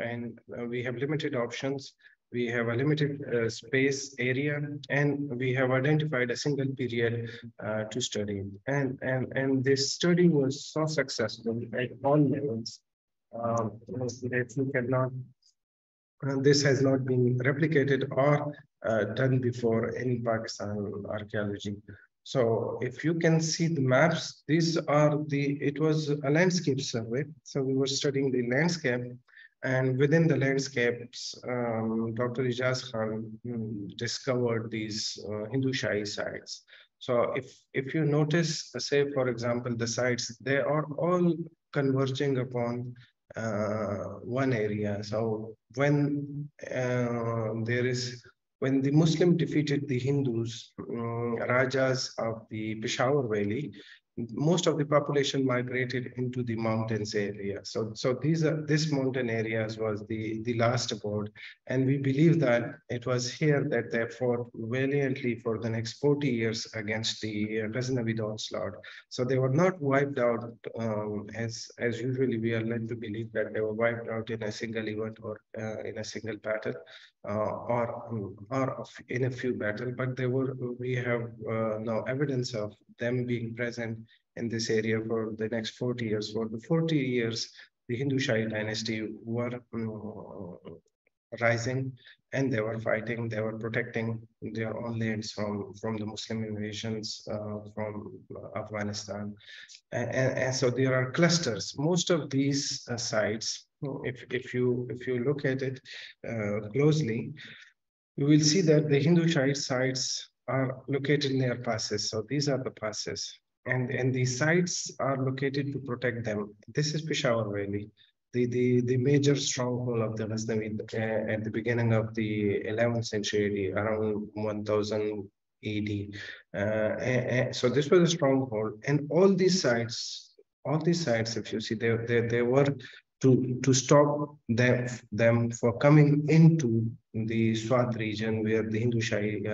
and we have limited options. We have a limited space area, and we have identified a single period to study. And this study was so successful at all levels that you cannot. This has not been replicated or done before in Pakistan archaeology. So if you can see the maps, it was a landscape survey. So we were studying the landscape, and within the landscapes, Dr. Ijaz Khan discovered these Hindu Shahi sites. So if you notice, say, for example, the sites, they are all converging upon one area. So when the Muslim defeated the Hindus, Rajas of the Peshawar Valley, most of the population migrated into the mountains area. So this mountain areas was the last abode, and we believe that it was here that they fought valiantly for the next 40 years against the Ghaznavid onslaught. So they were not wiped out as usually we are led to believe that they were wiped out in a single event or in a single battle or in a few battles, but we have now evidence of them being present in this area for the next 40 years. For the 40 years, Hindu Shahi dynasty were rising, and they were fighting, they were protecting their own lands from the Muslim invasions from Afghanistan. And so there are clusters. Most of these sites, if you look at it closely, you will see that the Hindu Shahi sites are located near PAHSUS. So these are the PAHSUS. And these sites are located to protect them. This is Peshawar Valley, the major stronghold of the Ghaznavid at the beginning of the 11th century, around 1000 AD. So this was a stronghold, and all these sites, if you see, they were to stop them for coming into the Swat region where the Hindu Shahi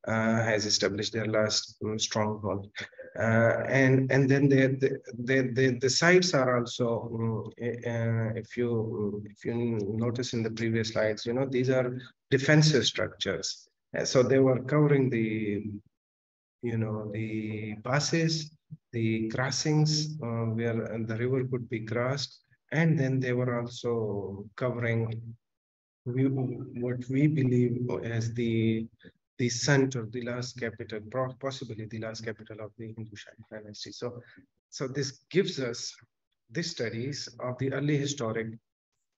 has established their last stronghold. And then the sites are also, if you notice in the previous slides, these are defensive structures. So they were covering the passes, the crossings where the river could be crossed, and then they were also covering what we believe as the center, the last capital, possibly the last capital of the Hindu Shahi dynasty. So this gives us the studies of the early historic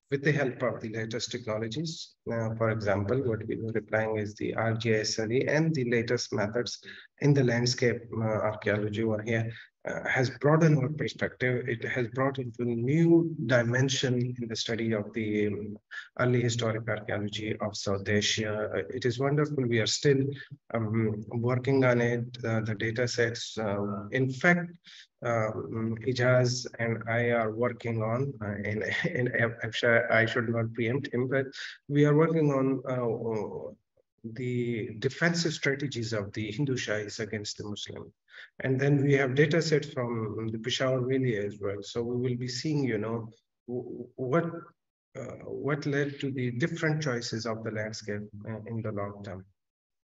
with the help of the latest technologies. For example, what we were applying is the RGIS study and the latest methods in the landscape archaeology over here has broadened our perspective. It has brought into a new dimension in the study of the early historic archaeology of South Asia. It is wonderful. We are still working on it, the data sets. In fact, Ijaz and I are working on, and I should not preempt him, but we are working on the defensive strategies of the Hindu Shahis against the Muslim. And then we have data sets from the Peshawar Valley as well. So we will be seeing, what led to the different choices of the landscape in the long term.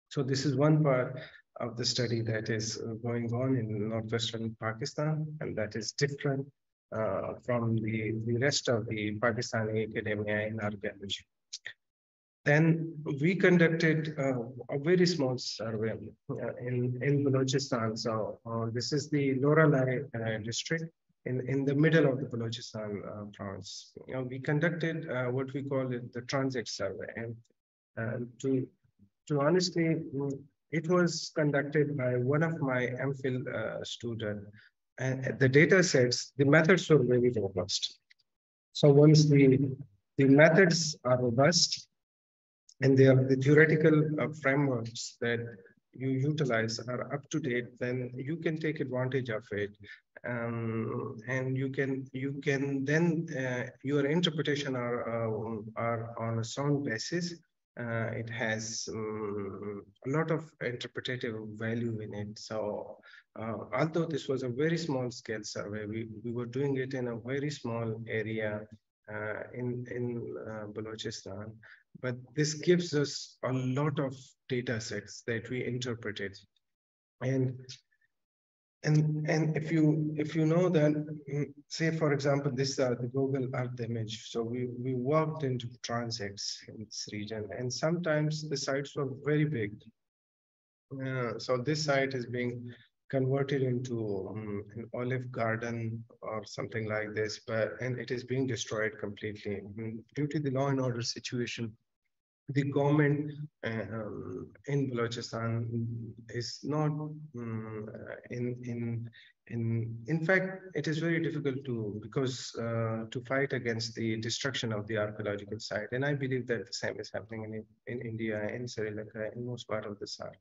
So this is one part of the study that is going on in northwestern Pakistan, and that is different from the rest of the Pakistani academia in archaeology. Then we conducted a very small survey in Balochistan. So this is the Loralai district in the middle of the Balochistan province. We conducted what we call it the transit survey. And to honestly, it was conducted by one of my MPhil students. And the data sets, the methods were very robust. So once the methods are robust, and the theoretical frameworks that you utilize are up to date, then you can take advantage of it, and you can then your interpretation are on a sound basis. It has a lot of interpretative value in it. So although this was a very small scale survey, we were doing it in a very small area in Balochistan. But this gives us a lot of data sets that we interpreted. And if you know that, say, for example, this the Google Earth image. So we walked into transects in this region, and sometimes the sites were very big. So this site is being converted into an olive garden or something like this, and it is being destroyed completely. Due to the law and order situation, the government in Balochistan is not in fact, it is very difficult to fight against the destruction of the archaeological site. And I believe that the same is happening in India, in Sri Lanka, in most part of the South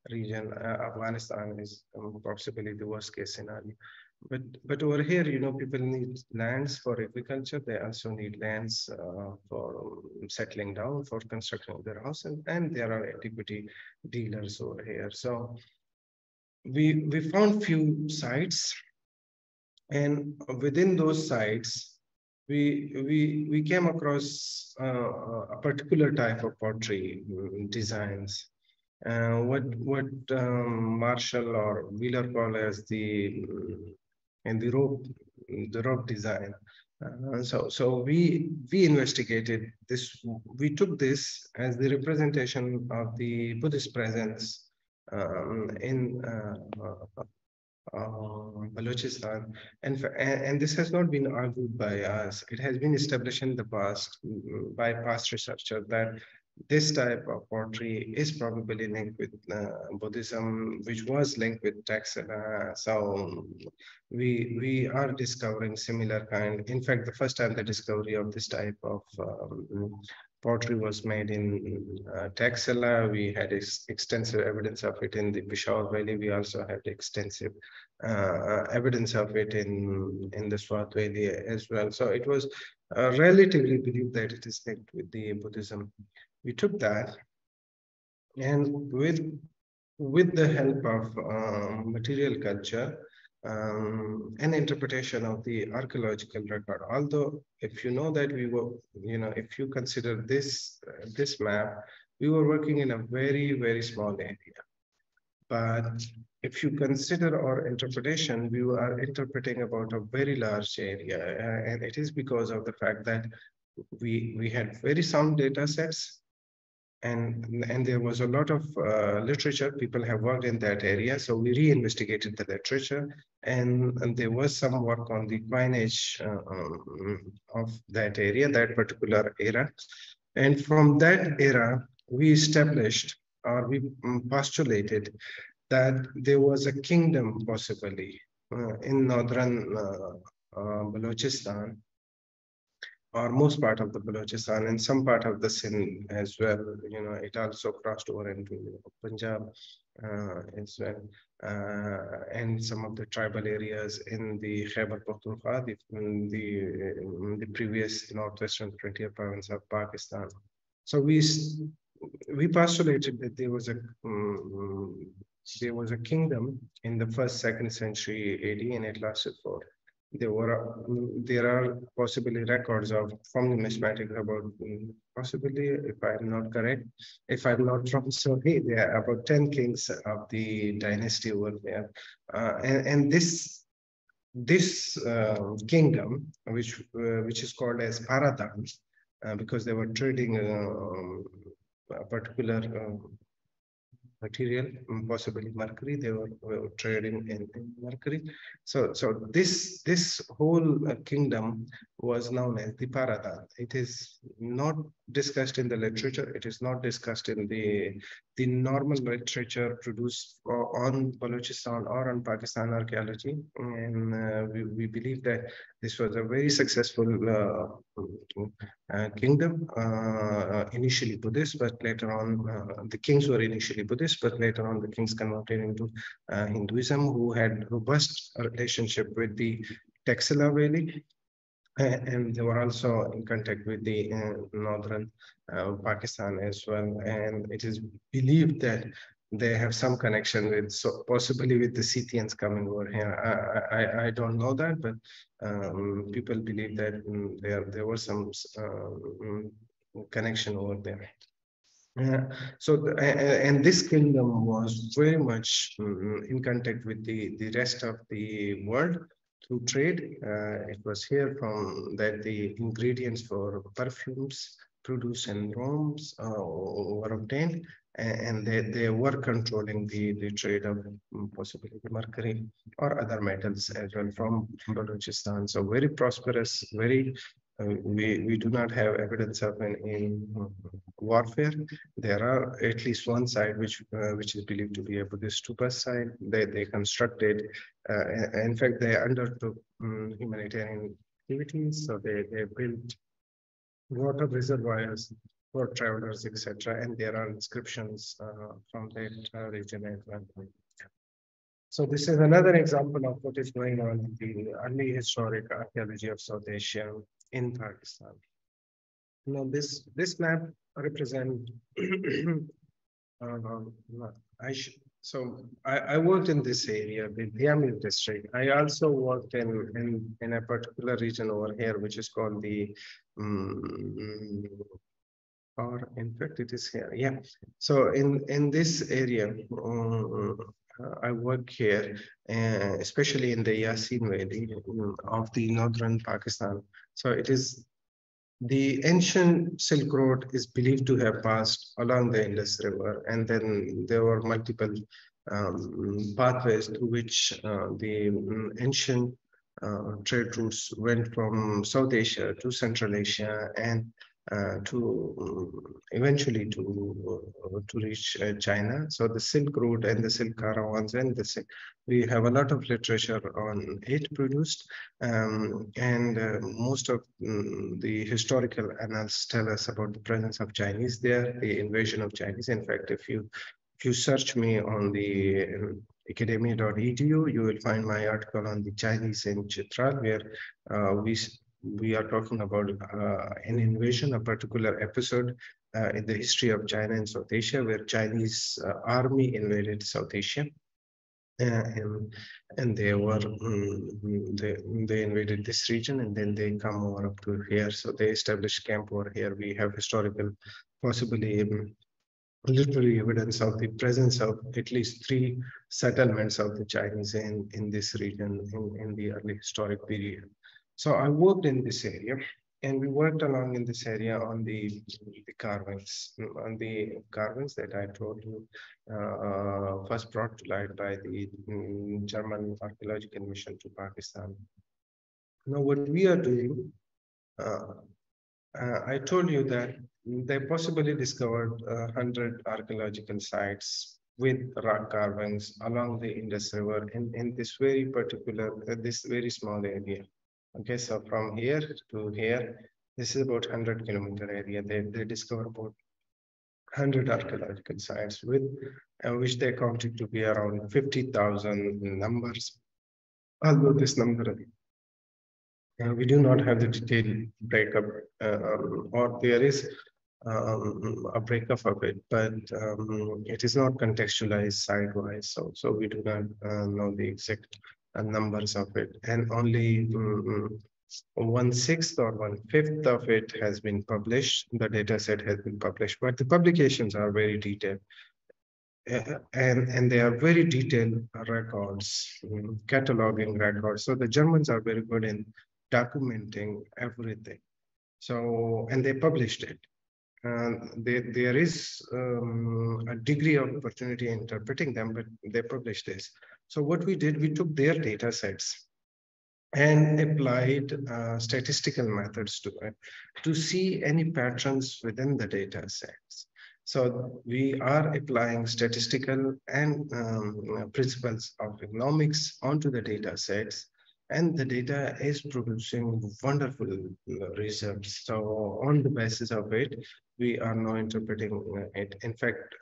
region. Afghanistan is possibly the worst case scenario. But over here, people need lands for agriculture. They also need lands for settling down, for construction of their house, and there are antiquity dealers over here. So we found few sites, and within those sites, we came across a particular type of pottery designs. What Marshall or Wheeler call as the rope design. So we investigated this. We took this as the representation of the Buddhist presence in Balochistan, and this has not been argued by us. It has been established in the past by past researchers that this type of pottery is probably linked with Buddhism, which was linked with Taxila. So we are discovering similar kind. In fact, the first time the discovery of this type of pottery was made in Taxila. We had extensive evidence of it in the Peshawar Valley. We also had extensive evidence of it in the Swat Valley as well. So it was relatively believed that it is linked with the Buddhism. We took that, and with the help of material culture, an interpretation of the archaeological record. Although, if you know that we were, if you consider this map, we were working in a very, very small area. But if you consider our interpretation, we are interpreting about a very large area, and it is because of the fact that we had very sound data sets. And there was a lot of literature. People have worked in that area. So we re-investigated the literature, and there was some work on the coinage of that area, that particular era. And from that era, we established, or we postulated, that there was a kingdom possibly in northern Balochistan, or most part of the Balochistan and some part of the Sindh as well. It also crossed over into Punjab as well, and some of the tribal areas in the Khyber Pakhtunkhwa, the previous northwestern frontier province of Pakistan. So we postulated that there was a kingdom in the 1st, 2nd century AD, and it lasted for. There are possibly records from numismatics about possibly, if I'm not correct, if I'm not wrong, sorry, there are about 10 kings of the dynasty over there, and this kingdom, which is called as Paradan, because they were trading a particular material, possibly mercury. They were trading in mercury. So this whole kingdom was known as the Paradan. It is not discussed in the literature. It is not discussed in the normal literature produced on Balochistan or on Pakistan archaeology. And we believe that this was a very successful kingdom, initially Buddhist, but later on the kings were initially Buddhist, but later on the kings converted into Hinduism, who had robust relationship with the Taxila Valley, and they were also in contact with the northern Pakistan as well. And it is believed that they have some connection with, so possibly with the Scythians coming over here. I don't know that, but people believe that there was some connection over there. And this kingdom was very much in contact with the rest of the world through trade. It was here from that the ingredients for perfumes produced in Rome were obtained, and they were controlling the trade of possibly mercury or other metals as well from Balochistan. So very prosperous, very. We do not have evidence of in warfare. There are at least one side which is believed to be a Buddhist stupa site. They constructed, in fact, they undertook humanitarian activities. So they built water reservoirs for travelers, etc. And there are inscriptions from that region as well. So this is another example of what is going on in the early historic archaeology of South Asia in Pakistan. Now this map represents. I worked in this area, the Diamir district. I also worked in a particular region over here, which is called the. Or in fact, it is here. Yeah. So in this area, I work here, especially in the Yasin Valley of the northern Pakistan. So it is the ancient Silk Road is believed to have passed along the Indus River, and then there were multiple pathways through which the ancient trade routes went from South Asia to Central Asia and to eventually to reach China. So the Silk Road and the Silk Caravans and the Silk, we have a lot of literature on it produced, and most of the historical annals tell us about the presence of Chinese there, the invasion of Chinese. In fact, if you search me on the academia.edu, you will find my article on the Chinese in Chitral, where we are talking about an invasion, a particular episode in the history of China and South Asia, where Chinese army invaded South Asia. And they were they invaded this region, and then they come over up to here. So they established camp over here. We have historical, possibly literary evidence of the presence of at least 3 settlements of the Chinese in this region in the early historic period. So I worked in this area, and we worked along in this area on the carvings, that I told you, first brought to light by the German archaeological mission to Pakistan. Now, what we are doing, I told you that they possibly discovered 100 archaeological sites with rock carvings along the Indus River in this very particular, this very small area. Okay, so from here to here, this is about 100-kilometer area. They discovered about 100 archaeological sites with which they counted to be around 50,000 numbers. Although this number, we do not have the detailed breakup, or there is a breakup of it, but it is not contextualized site-wise, so we do not know the exact numbers of it, and only 1/6 or 1/5 of it has been published. The data set has been published, but the publications are very detailed. And they are very detailed records, cataloging records. So the Germans are very good in documenting everything. So, and they published it. There is a degree of opportunity in interpreting them, but they published this. So what we did, we took their data sets and applied statistical methods to it to see any patterns within the data sets. So we are applying statistical and principles of economics onto the data sets, and the data is producing wonderful results. So on the basis of it, we are now interpreting it. In fact,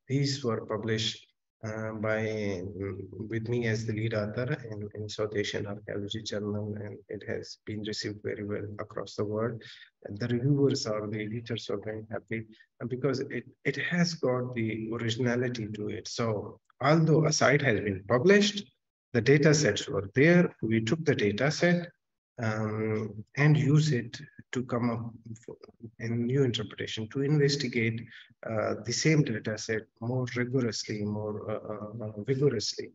these were published with me as the lead author in South Asian Archaeology Journal, and it has been received very well across the world. And the reviewers or the editors are very happy because it has got the originality to it. So although a site has been published, the data sets were there. We took the data set and use it to come up a new interpretation, to investigate the same data set more rigorously, more vigorously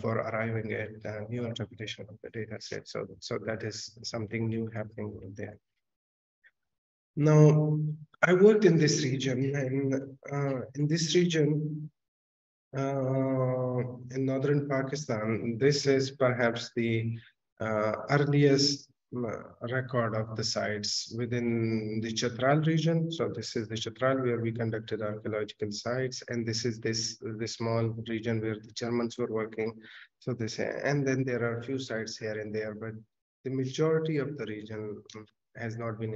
for arriving at a new interpretation of the data set. So that is something new happening there. Now, I worked in this region, and in this region, in northern Pakistan, this is perhaps the earliest record of the sites within the Chitral region. So this is the Chitral where we conducted archaeological sites, and this is this small region where the Germans were working. So this, and then there are a few sites here and there, but the majority of the region has not been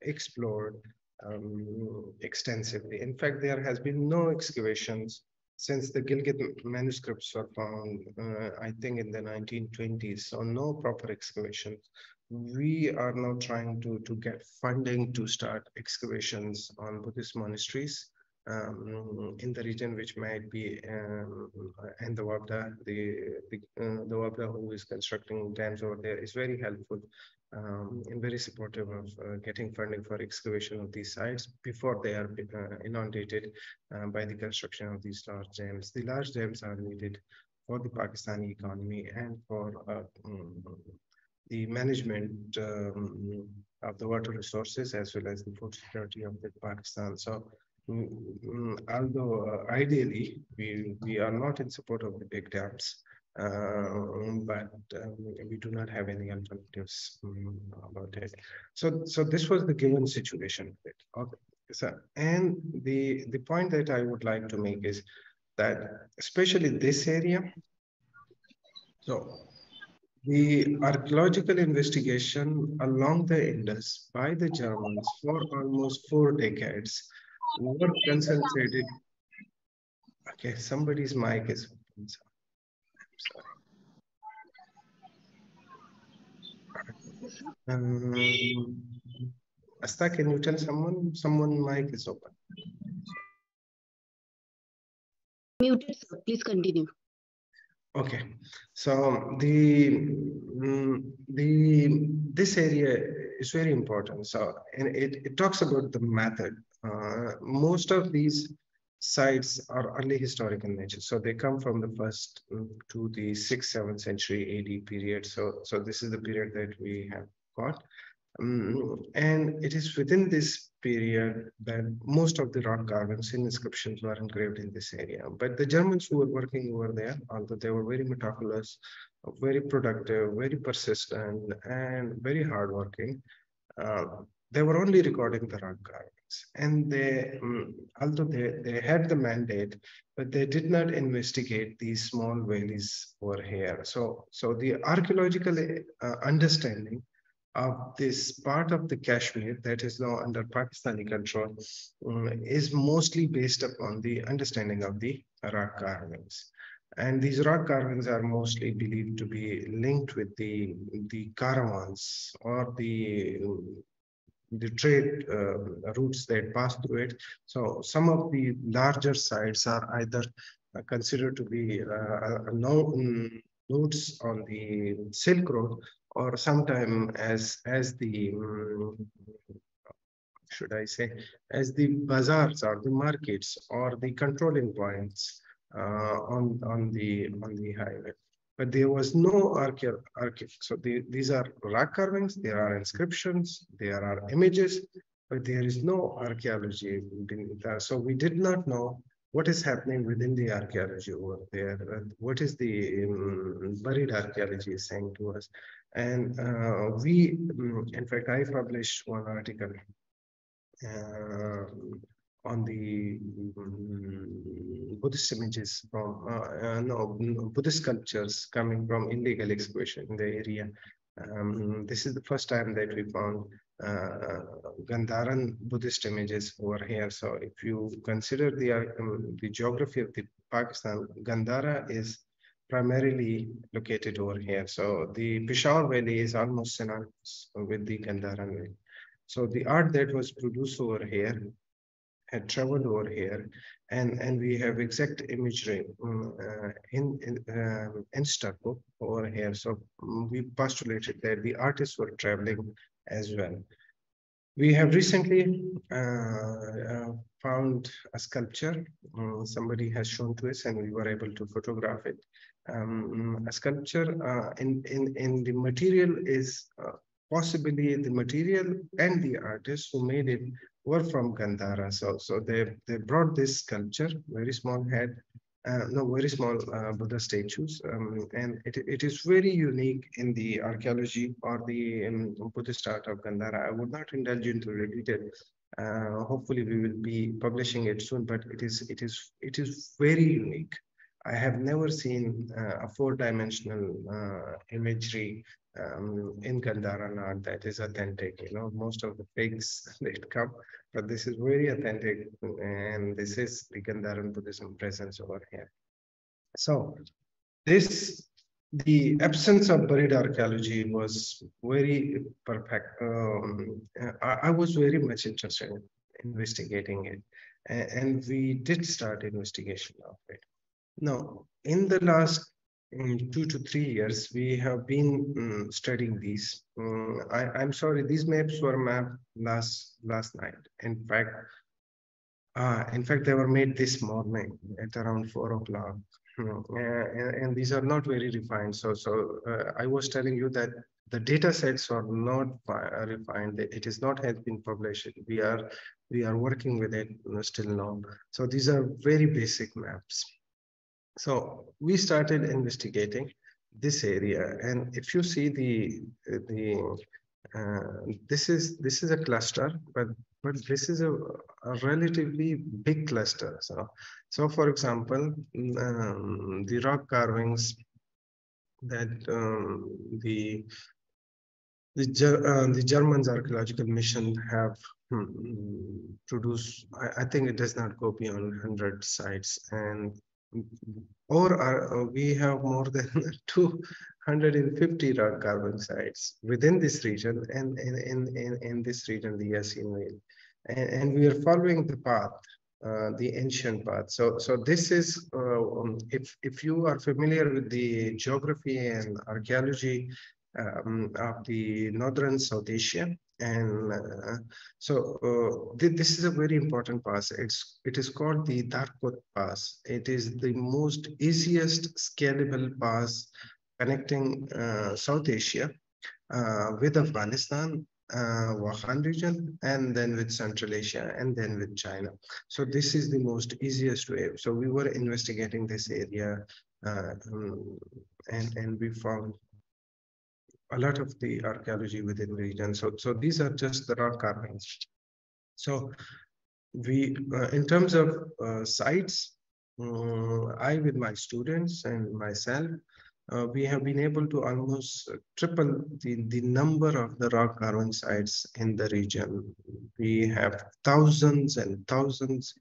explored extensively. In fact, there has been no excavations since the Gilgit manuscripts were found, I think in the 1920s, so no proper excavations. We are now trying to get funding to start excavations on Buddhist monasteries in the region, which might be and the Wabda, the Wabda who is constructing dams over there is very helpful and very supportive of getting funding for excavation of these sites before they are inundated by the construction of these large dams. The large dams are needed for the Pakistani economy and for the management of the water resources as well as the food security of the Pakistan. So although ideally we are not in support of the big dams, but we do not have any alternatives about it. So this was the given situation. Okay. So, and the point that I would like to make is that especially this area, so the archaeological investigation along the Indus by the Germans for almost 4 decades were concentrated. Okay, somebody's mic is open. So I'm sorry. Asta, can you tell someone mic is open? Muted, sir. Please continue. Okay, so this area is very important. So, and it talks about the method. Most of these sites are early historic in nature. So they come from the 1st to the 6th, 7th century AD period. So this is the period that we have got. And it is within this period that most of the rock carvings and inscriptions were engraved in this area. But the Germans who were working over there, although they were very meticulous, very productive, very persistent, and very hardworking, they were only recording the rock carvings. And they, although they had the mandate, but they did not investigate these small valleys over here. So the archaeological understanding of this part of the Kashmir that is now under Pakistani control is mostly based upon the understanding of the rock carvings. And these rock carvings are mostly believed to be linked with the caravans or the trade routes that pass through it. So some of the larger sites are either considered to be nodes on the Silk Road, or sometimes as the should I say, as the bazaars or the markets or the controlling points on the highway. But there was no so these are rock carvings, there are inscriptions, there are images, but there is no archaeology. So we did not know what is happening within the archaeology over there, what is the buried archaeology is saying to us. And in fact, I published one article on the Buddhist images from, Buddhist sculptures coming from illegal excavation in the area. This is the first time that we found Gandharan Buddhist images over here. So if you consider the geography of the Pakistan, Gandhara is primarily located over here. So the Peshawar Valley is almost synonymous with the Gandharan Valley. So the art that was produced over here had traveled over here, and we have exact imagery in stucco over here. So we postulated that the artists were traveling as well. We have recently found a sculpture. Somebody has shown to us, and we were able to photograph it. A sculpture in the material is possibly the material and the artists who made it were from Gandhara. So they brought this sculpture, very small head, very small Buddha statues, and it is very unique in the archaeology or the Buddhist art of Gandhara. I would not indulge into the detail. Hopefully we will be publishing it soon, but it is very unique. I have never seen a 4-dimensional imagery in Gandharan art that is authentic. Most of the fakes that come, but this is very authentic, and this is the Gandharan Buddhism presence over here. So the absence of buried archaeology was very perfect. I was very much interested in investigating it, and we did start investigation of it. Now, in the last 2 to 3 years, we have been studying these. I'm sorry, these maps were mapped last night. In fact, they were made this morning at around 4 o'clock. And these are not very refined. So I was telling you that the data sets are not refined. It is not has been published. We are working with it still now. So these are very basic maps. So we started investigating this area, and if you see this is a cluster, but this is a relatively big cluster. So for example, the rock carvings that the German's archaeological mission have produced, I think it does not go beyond 100 sites, and we have more than 250 rock carving sites within this region, and in this region, the Yasin Vale, and we are following the path, the ancient path. So this is if you are familiar with the geography and archaeology of the northern South Asia, and this is a very important pass. It is called the Darkot Pass. It is the most easiest scalable pass connecting South Asia with Afghanistan, Wakhan region, and then with Central Asia, and then with China. So this is the most easiest way. So we were investigating this area, and we found a lot of the archaeology within the region. So these are just the rock carvings. So we, in terms of sites, I with my students and myself, we have been able to almost triple the number of the rock carving sites in the region. We have thousands and thousands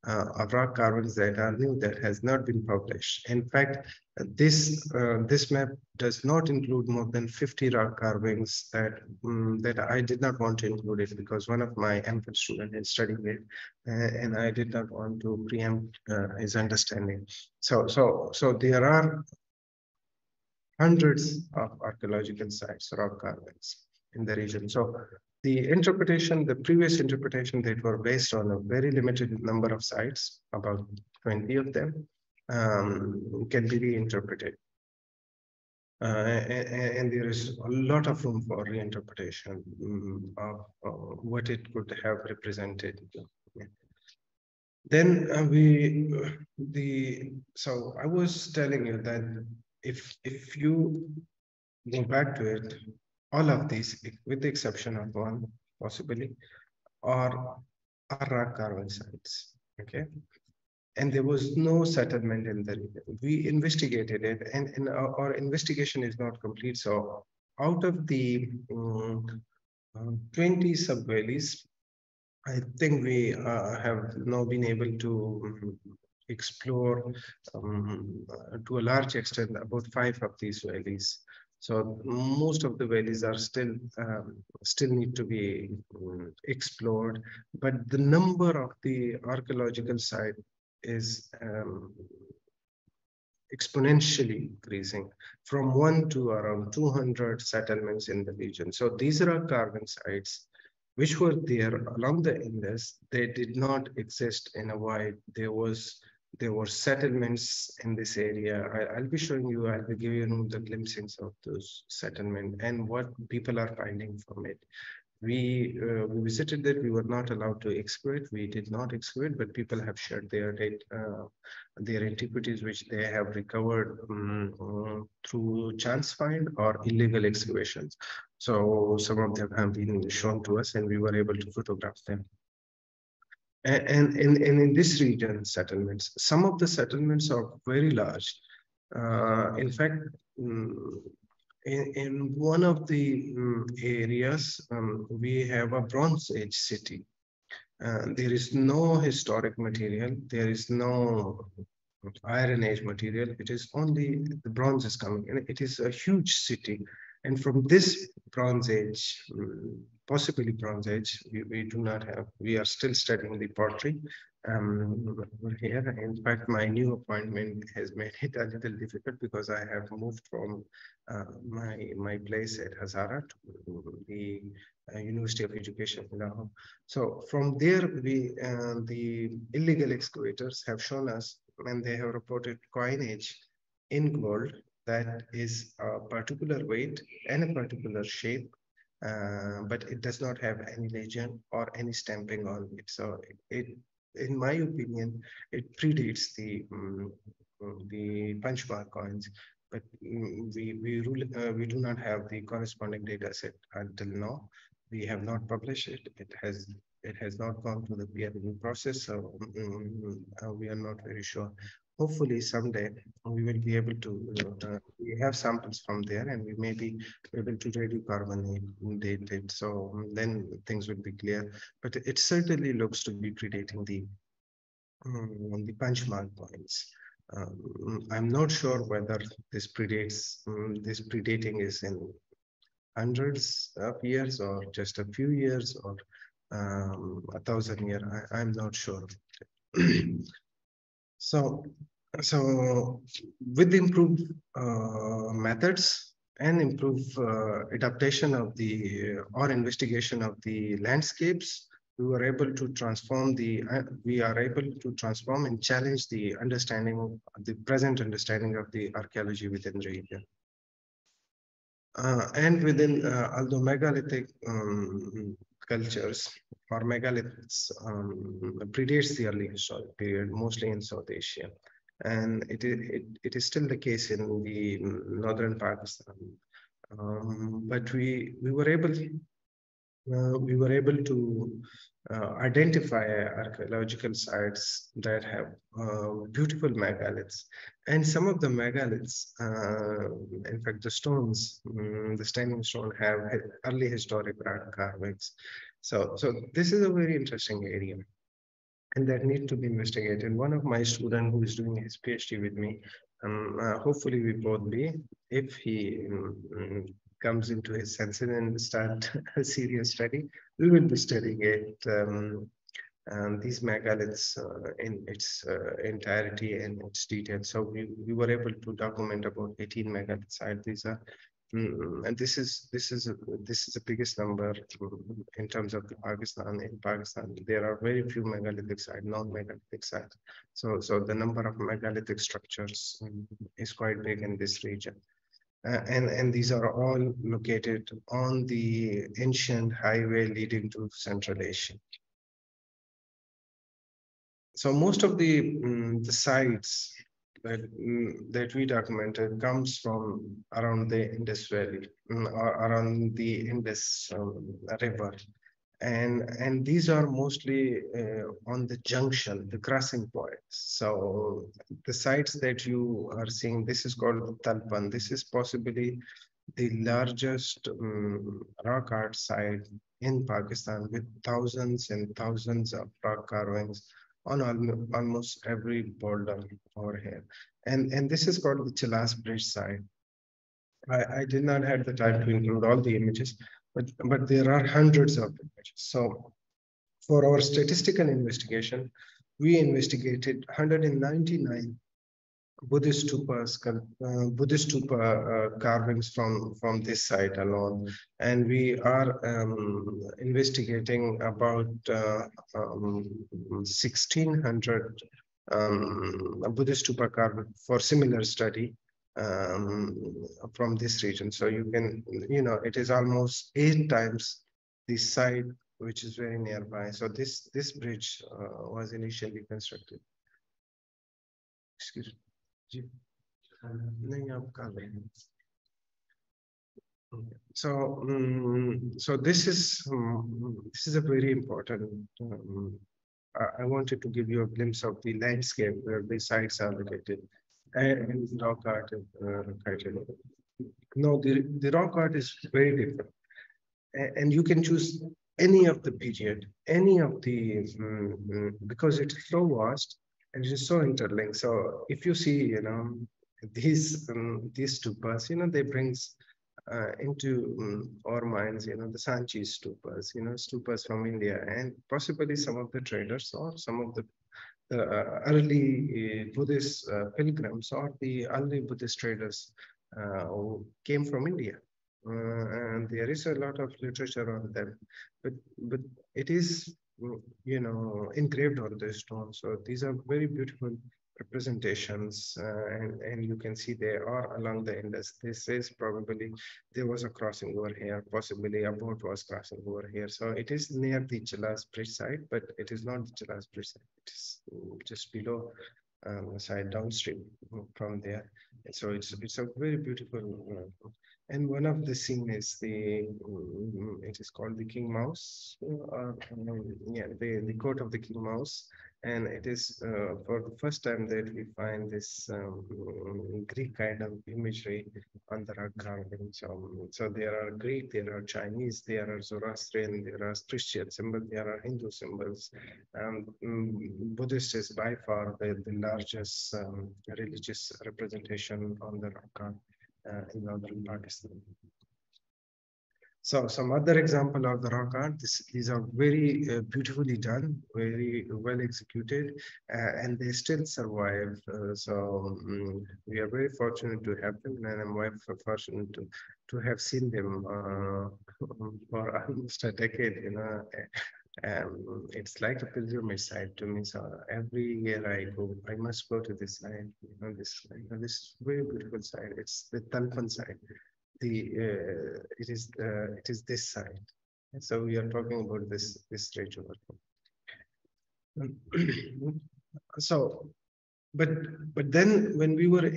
of rock carvings that are new, that has not been published. In fact, this map does not include more than 50 rock carvings that I did not want to include it because one of my MPhil students is studying it, and I did not want to preempt his understanding. So there are hundreds of archaeological sites, rock carvings in the region. So the previous interpretation that were based on a very limited number of sites, about 20 of them, can be reinterpreted. And there is a lot of room for reinterpretation of what it could have represented. Then so I was telling you that if you go back to it, all of these, with the exception of one, possibly, are rock carving sites. Okay, and there was no settlement in the region. We investigated it, and our investigation is not complete. So out of the 20 subvalleys, I think we have now been able to explore to a large extent about 5 of these valleys. So most of the valleys are still need to be explored, but the number of the archaeological sites is exponentially increasing from 1 to around 200 settlements in the region. So these are carving sites which were there along the Indus. They did not exist in a wide. There were settlements in this area. I'll be showing you, I'll be giving you the glimpses of those settlements and what people are finding from it. We visited that. We were not allowed to excavate. We did not excavate, but people have shared their antiquities, which they have recovered through chance find or illegal excavations. So some of them have been shown to us, and we were able to photograph them. And in this region, settlements, some of the settlements are very large. In fact, in one of the areas, we have a Bronze Age city. There is no historic material. There is no Iron Age material. It is only the bronze is coming. And it is a huge city. And from this Bronze Age, possibly Bronze Age, we do not have, we are still studying the pottery here. In fact, my new appointment has made it a little difficult because I have moved from my place at Hazara to the University of Education in Lahore. So from there, the illegal excavators have shown us, and they have reported coinage in gold that is a particular weight and a particular shape, but it does not have any legend or any stamping on it. So in my opinion, it predates the punchmark coins, but we do not have the corresponding data set until now. We have not published it. It has not gone through the peer review process, so we are not very sure. Hopefully someday we will be able to, we have samples from there and we may be able to radiocarbonate it. So then things will be clear, but it certainly looks to be predating the punchmark coins. I'm not sure whether this predates, this predating is in hundreds of years or just a few years or 1,000 years. I'm not sure. So with improved methods and improved adaptation of the or investigation of the landscapes, we are able to transform and challenge the understanding of the present understanding of the archaeology within the region. And within, although megalithic cultures or megaliths predates the early historic period, mostly in South Asia. And it is still the case in the northern Pakistan. But we were able to identify archaeological sites that have beautiful megaliths. And some of the megaliths, in fact, the stones, the standing stone have early historic carvings. So this is a very interesting area and that needs to be investigated. One of my students who is doing his PhD with me, hopefully we both be, if he comes into his senses and start a serious study, we will be studying it, these megaliths in its entirety and its detail. So we were able to document about 18 megalith sites. These are, and this is the biggest number in terms of Pakistan. In Pakistan, there are very few megalithic sites, non-megalithic sites. So the number of megalithic structures is quite big in this region. And these are all located on the ancient highway leading to Central Asia. So most of the sites that we documented comes from around the Indus Valley or around the Indus River. And these are mostly on the junction, the crossing points. So the sites that you are seeing, this is called Talpan. This is possibly the largest rock art site in Pakistan with thousands and thousands of rock carvings on almost every boulder over here. And this is called the Chalas Bridge site. I did not have the time to include all the images, but there are hundreds of images. So for our statistical investigation, we investigated 199 Buddhist stupa carvings from this site alone, and we are investigating about 1,600 Buddhist stupa carvings for similar study from this region. So you can, it is almost 8 times the site which is very nearby. So this bridge was initially constructed. Excuse me. So this is a very important. I wanted to give you a glimpse of the landscape where the sites are located, and rock art. No, the rock art is very different, and you can choose any of the period, any of the because it is so vast and it is so interlinked. So if you see, these stupas, they brings into our minds, the Sanchi stupas, stupas from India, and possibly some of the traders or some of the early Buddhist pilgrims or the early Buddhist traders who came from India. And there is a lot of literature on them, but it is, engraved on the stone. So these are very beautiful representations, and you can see they are along the Indus. This is probably there was a crossing over here, possibly a boat was crossing over here. So it is near the Chilas Bridge side, but it is not the Chilas Bridge side. It is just below, side downstream from there. And so it's a very beautiful. And one of the scene is it is called the King Mouse, yeah, the court of the King Mouse. And it is for the first time that we find this Greek kind of imagery on the rock carving. So there are Greek, there are Chinese, there are Zoroastrian, there are Christian symbols, there are Hindu symbols. Buddhist is by far the largest religious representation on the rock art in northern Pakistan. So some other example of the rock art, these are very beautifully done, very well executed, and they still survive. We are very fortunate to have them, and I'm very fortunate to have seen them for almost a decade. It's like a pilgrimage site to me. So every year I go, I must go to this site. This very beautiful site. It's the Talpan site. It is this side. And so we are talking about this region. So, but then when we were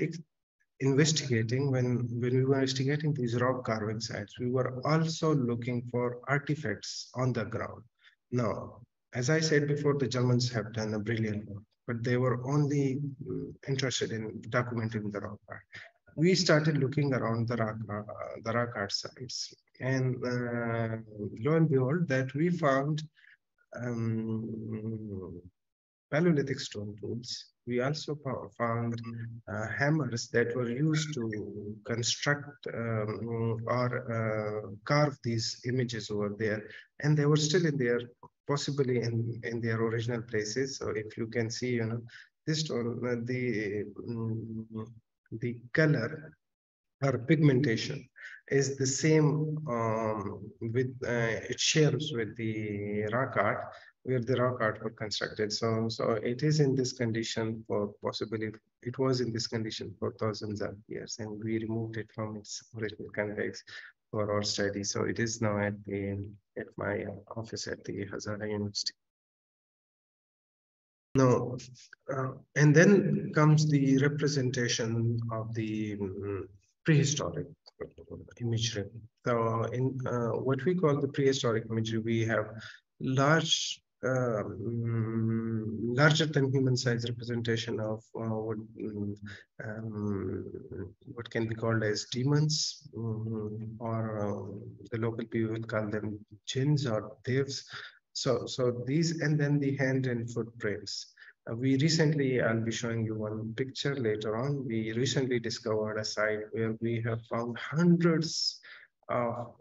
investigating, when we were investigating these rock carving sites, we were also looking for artifacts on the ground. Now, as I said before, the Germans have done a brilliant work, but they were only interested in documenting the rock art. We started looking around the rock art sites, and lo and behold, that we found Paleolithic stone tools. We also found hammers that were used to construct or carve these images over there, and they were still in their, possibly in their original places. So if you can see, this stone, the color or pigmentation is the same with it shares with the rock art, where the rock art were constructed. So it is in this condition for possibly, it was in this condition for thousands of years, and we removed it from its original context for our study. So it is now at my office at the Hazara University. No, and then comes the representation of the prehistoric imagery. So in what we call the prehistoric imagery, we have larger than human size representation of what can be called as demons, or the local people will call them jinns or devs. So these, and then the hand and footprints. We recently, I'll be showing you one picture later on. We recently discovered a site where we have found hundreds of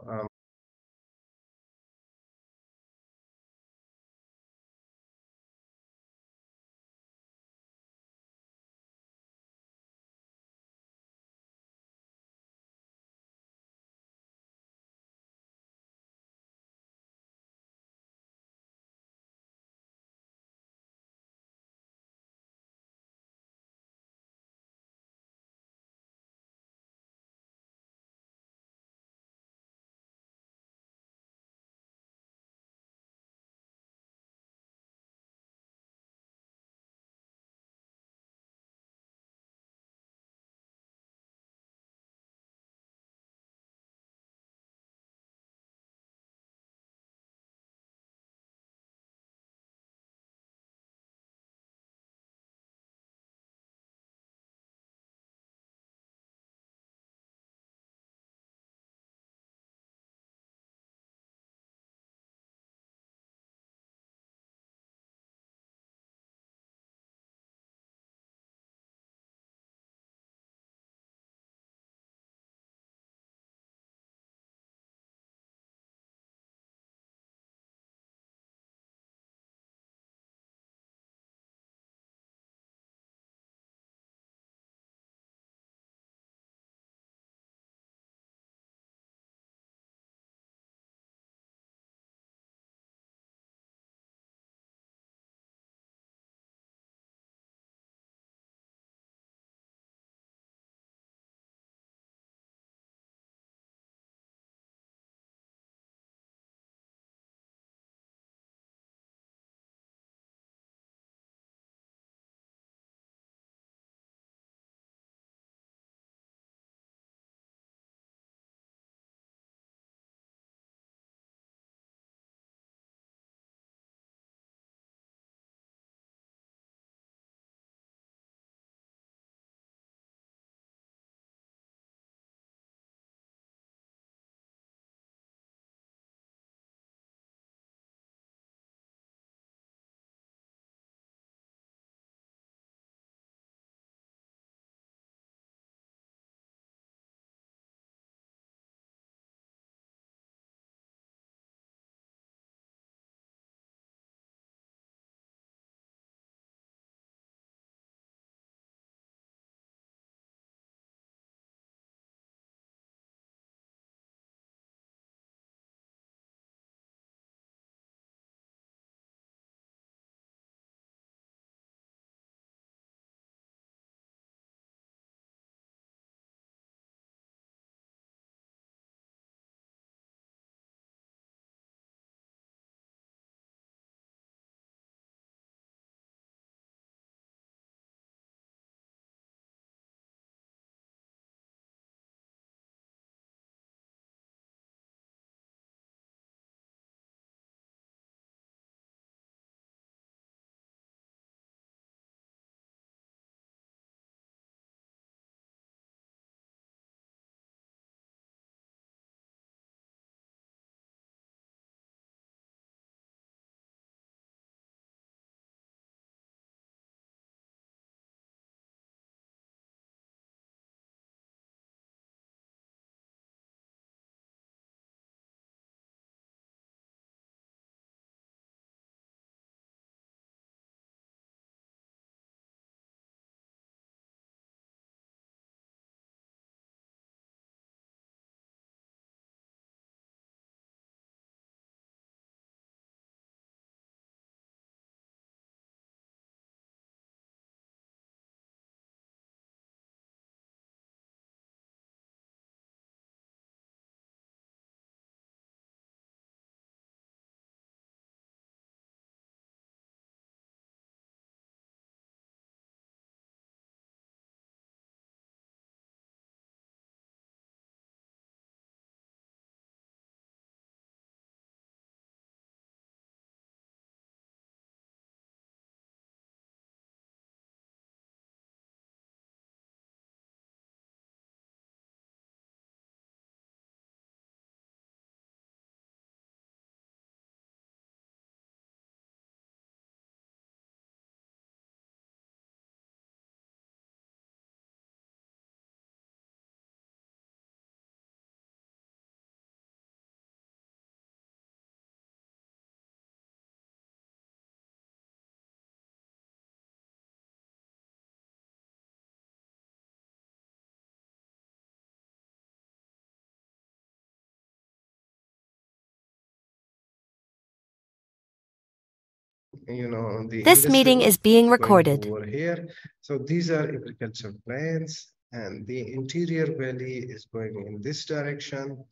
the This meeting is being recorded. over here. So these are agricultural plains, and the interior valley is going in this direction.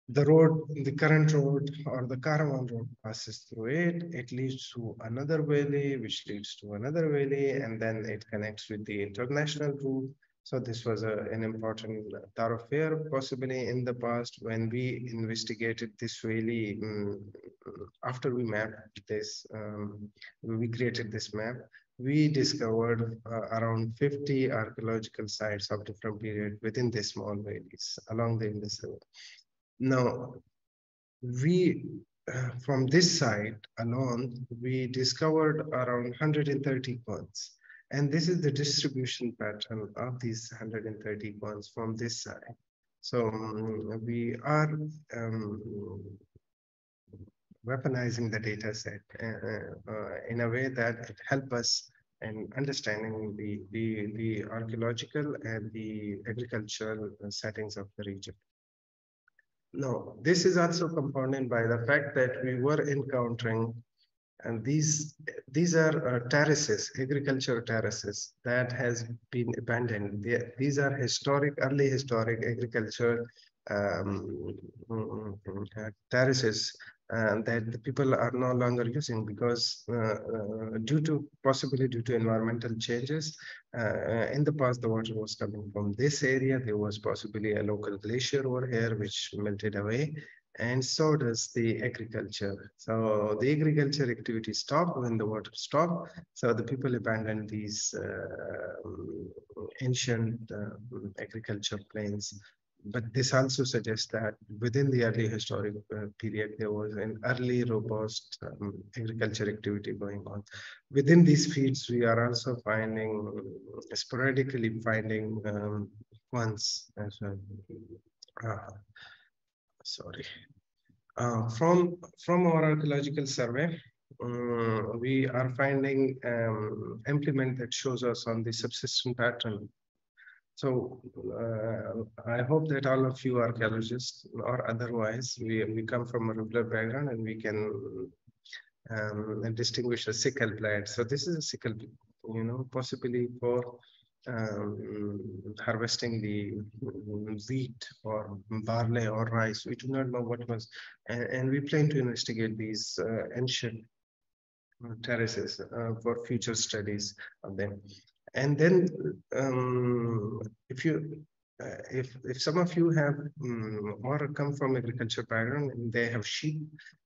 The road, the current road or the caravan road passes through it. It leads to another valley, which leads to another valley, and then it connects with the international route. So this was an important thoroughfare, possibly in the past when we investigated this valley. After we mapped this, we created this map. We discovered around 50 archaeological sites of different periods within the small valleys along the Indus River. Now, we from this site alone, we discovered around 130 coins. And this is the distribution pattern of these 130 coins from this side. So we are weaponizing the data set in a way that it helps us in understanding the archaeological and the agricultural settings of the region. No, this is also compounded by the fact that we were encountering, and these are terraces, agricultural terraces that has been abandoned. These are early historic agricultural terraces that the people are no longer using because possibly due to environmental changes. In the past, the water was coming from this area. There was possibly a local glacier over here which melted away, and so does the agriculture. So the agriculture activity stopped when the water stopped. So the people abandoned these ancient agriculture plains. But this also suggests that within the early historic period, there was an early robust agriculture activity going on. Within these fields, we are also sporadically finding ones as well. Sorry. From our archaeological survey, we are finding implement that shows us on the subsistence pattern. So I hope that all of you archaeologists or otherwise, we come from a rural background and we can distinguish a sickle plant. So this is a sickle, possibly for harvesting the wheat or barley or rice. We do not know what was, and we plan to investigate these ancient terraces for future studies of them. And then if some of you have or come from agriculture background and they have sheep,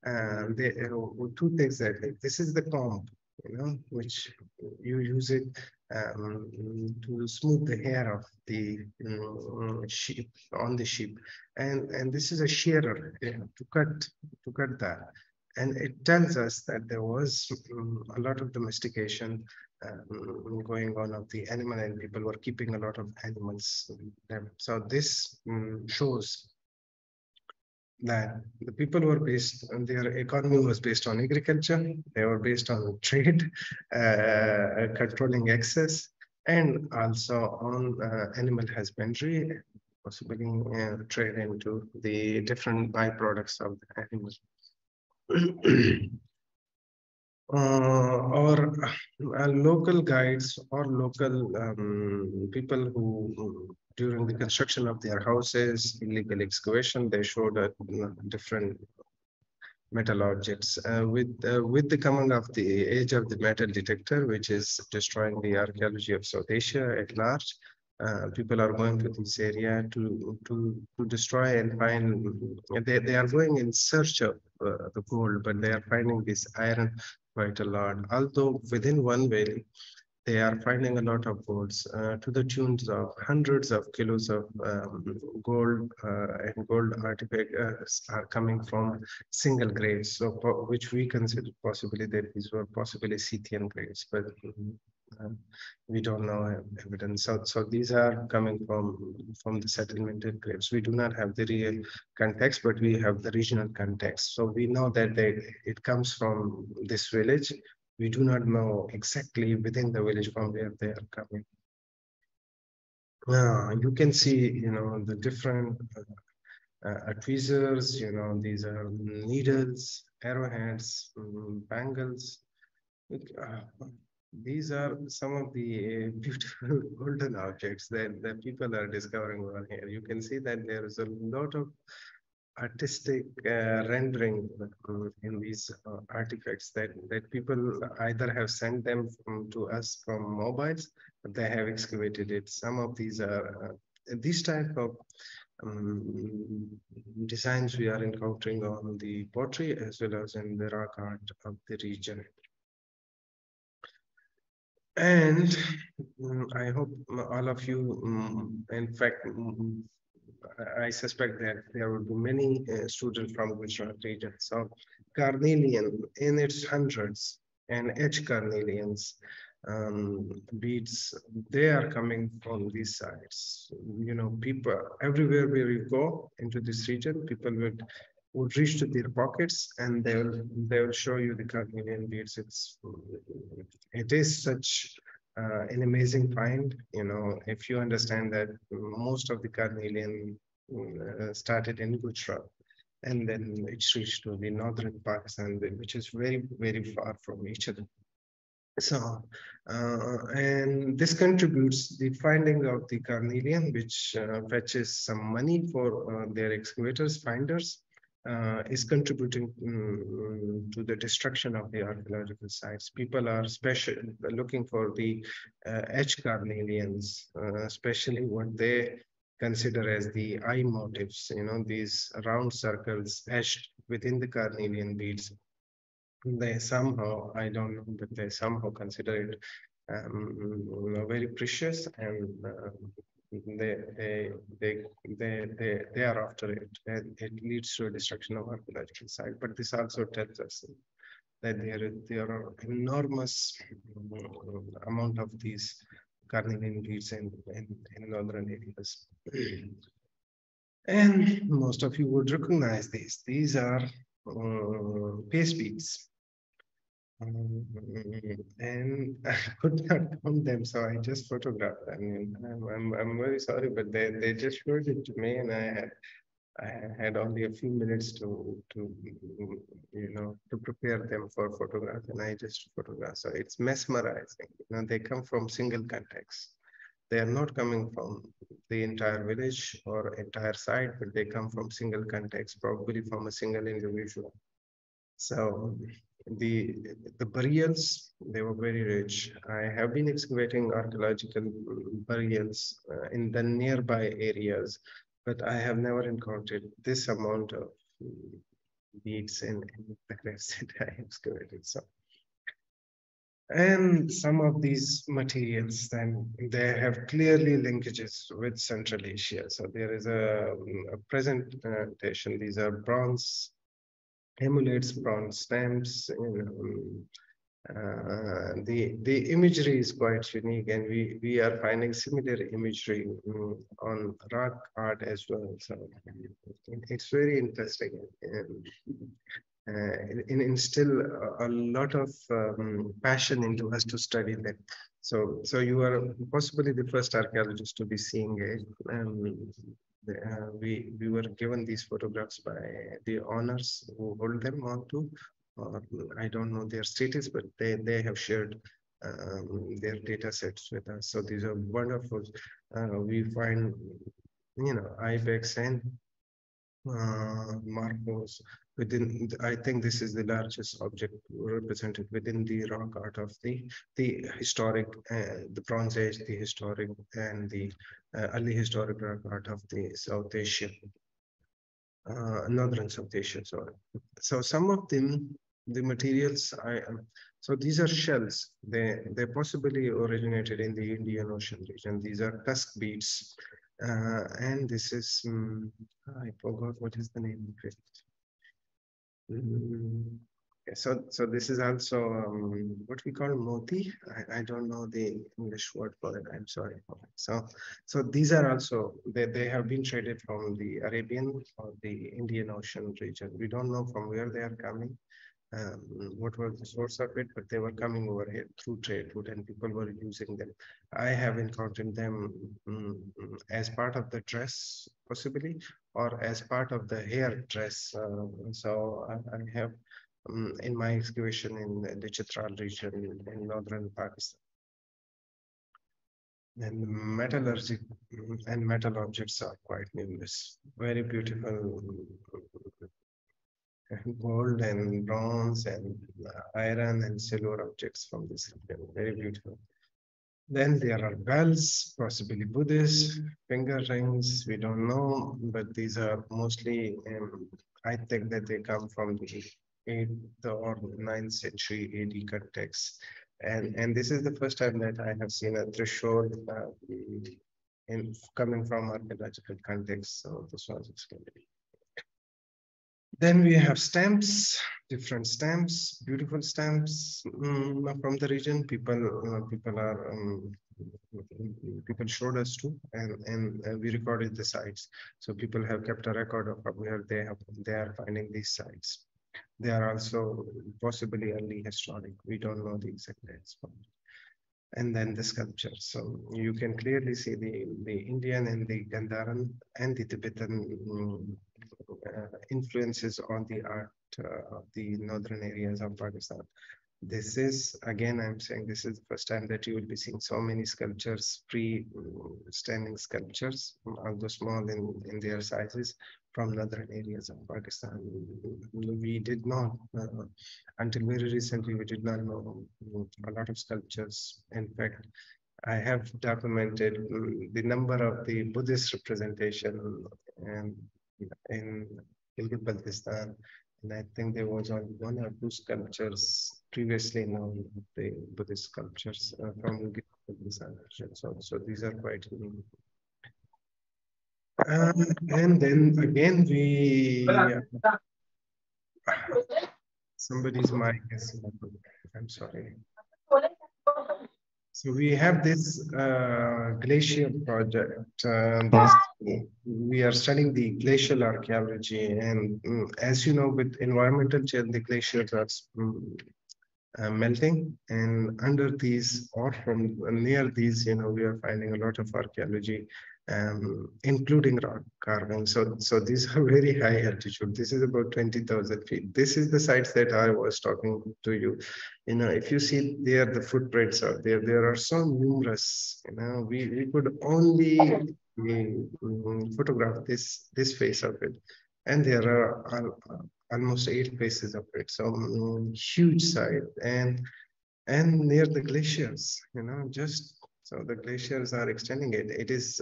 two things that this is the comb, which you use it to smooth the hair of the sheep on the sheep, and this is a shearer to cut that, and it tells us that there was a lot of domestication going on of the animal, and people were keeping a lot of animals. So this shows that the people were based on their economy was based on agriculture. They were based on trade, controlling excess, and also on animal husbandry, possibly trade into the different byproducts of the animals. Or local guides or local people who during the construction of their houses, illegal excavation, they showed different metal objects. With the coming of the age of the metal detector, which is destroying the archaeology of South Asia at large, people are going to this area to destroy and find. They are going in search of the gold, but they are finding this iron quite a lot. Although within one valley, they are finding a lot of golds to the tunes of hundreds of kilos of gold and gold artifacts are coming from single grades, so which we consider possibly that these were possibly Scythian grades, but we don't know evidence. So these are coming from the settlemented graves. We do not have the real context, but we have the regional context. So we know that it comes from this village. We do not know exactly within the village from where they are coming. You can see, the different tweezers, these are needles, arrowheads, bangles, These are some of the beautiful golden objects that people are discovering over here. You can see that there is a lot of artistic rendering in these artifacts that people either have sent them to us from mobiles, but they have excavated it. Some of these are these type of designs we are encountering on the pottery as well as in the rock art of the region. And I hope all of you, in fact, I suspect that there will be many students from Gujarat region. So carnelian in its hundreds and edge carnelians beads, they are coming from these sides. You know, people everywhere where we go into this region, people would reach to their pockets and they will show you the carnelian beads. It is such an amazing find. You know, if you understand that most of the carnelian started in Gujarat and then it's reached to the northern Pakistan, which is very, very far from each other. So, and this contributes the finding of the carnelian, which fetches some money for their excavators, finders, is contributing to the destruction of the archaeological sites. People are looking for the edge carnelians, especially what they consider as the eye motifs, you know, these round circles etched within the carnelian beads. They somehow, I don't know, but they somehow consider it very precious, and they are after it, and it leads to a destruction of archaeological site. But this also tells us that there are enormous amount of these carnelian beads in northern areas. And most of you would recognize these. These are paste beads. And I could not count them, so I just photographed them. I mean, I'm very sorry, but they just showed it to me, and I had only a few minutes to you know, to prepare them for photograph, and I just photographed. So it's mesmerizing. You know, they come from single context. They are not coming from the entire village or entire site, but they come from single context, probably from a single individual. So the burials, they were very rich. I have been excavating archaeological burials in the nearby areas, but I have never encountered this amount of beads in the graves that I excavated. So, and some of these materials, then they have clearly linkages with Central Asia. So there is a presentation. These are bronze emulates bronze stamps. The imagery is quite unique, and we are finding similar imagery on rock art as well. So it's very interesting, and instill a lot of passion into us to study that. So you are possibly the first archaeologist to be seeing it. We were given these photographs by the owners who hold them on to, or I don't know their status, but they have shared their data sets with us. So these are wonderful. We find, you know, ibex and marcos within. I think this is the largest object represented within the rock art of the historic, the Bronze Age, the historic, and the early historic rock art of the South Asia, northern South Asia. So some of them, the materials, so these are shells. They possibly originated in the Indian Ocean region. These are tusk beads. And this is, I forgot what is the name of it. So this is also what we call moti. I don't know the English word for it. I'm sorry. So these are also, they have been traded from the Arabian or the Indian Ocean region. We don't know from where they are coming. What was the source of it, but they were coming over here through trade route, and people were using them. I have encountered them as part of the dress, possibly, or as part of the hair dress. So I have in my excavation in the Chitral region in northern Pakistan. And metallurgy and metal objects are quite numerous. Very beautiful gold and bronze and iron and silver objects from this region. Very beautiful. Then there are bells, possibly Buddhist, finger rings, we don't know, but these are mostly, I think that they come from the 8th or 9th century AD context. And this is the first time that I have seen a threshold coming from archaeological context. So this was explained. Then we have stamps, different stamps, beautiful stamps from the region. People showed us too, and we recorded the sites. So people have kept a record of where they are finding these sites. They are also possibly early historic. We don't know the exact dates. And then the sculptures. So you can clearly see the Indian and the Gandharan and the Tibetan influences on the art of the northern areas of Pakistan. This is, again, I'm saying this is the first time that you will be seeing so many sculptures, free-standing sculptures, although small in their sizes, from northern areas of Pakistan. We did not, until very recently, we did not know a lot of sculptures. In fact, I have documented the number of the Buddhist representation in Gilgit-Baltistan, and I think there was only 1 or 2 sculptures previously known, the Buddhist sculptures from Gilgit-Baltistan. So these are quite unique. And then again, somebody's mic is, I'm sorry. So we have this glacier project. We are studying the glacial archaeology, and as you know, with environmental change, the glaciers are melting, and under these or from near these, we are finding a lot of archaeology, including rock carving. So these are very high altitude. This is about 20,000 feet. This is the sites that I was talking to you. If you see there, the footprints are there. There are so numerous. We could only photograph this face of it, and there are almost 8 faces of it. So huge site, and near the glaciers. Just so the glaciers are extending it. It is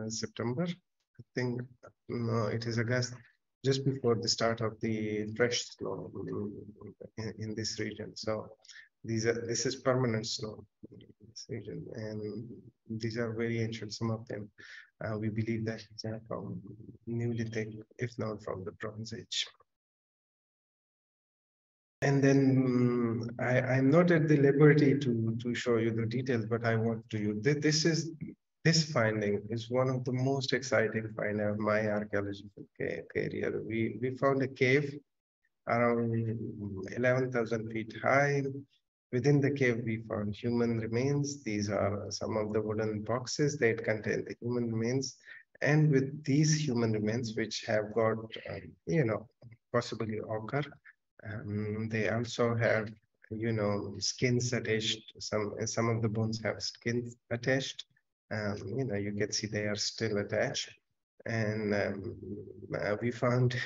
September, I think. No, it is August, just before the start of the fresh snow in this region. So this is permanent snow in this region, and these are very ancient. Some of them, we believe that they are from Neolithic, if not from the Bronze Age. And then I'm not at the liberty to show you the details, but I want to you. This finding is one of the most exciting find of my archaeological career. We found a cave around 11,000 feet high. Within the cave, we found human remains. These are some of the wooden boxes that contain the human remains. And with these human remains, which have got, possibly ochre, they also have, skins attached. Some of the bones have skins attached. You can see they are still attached. And we found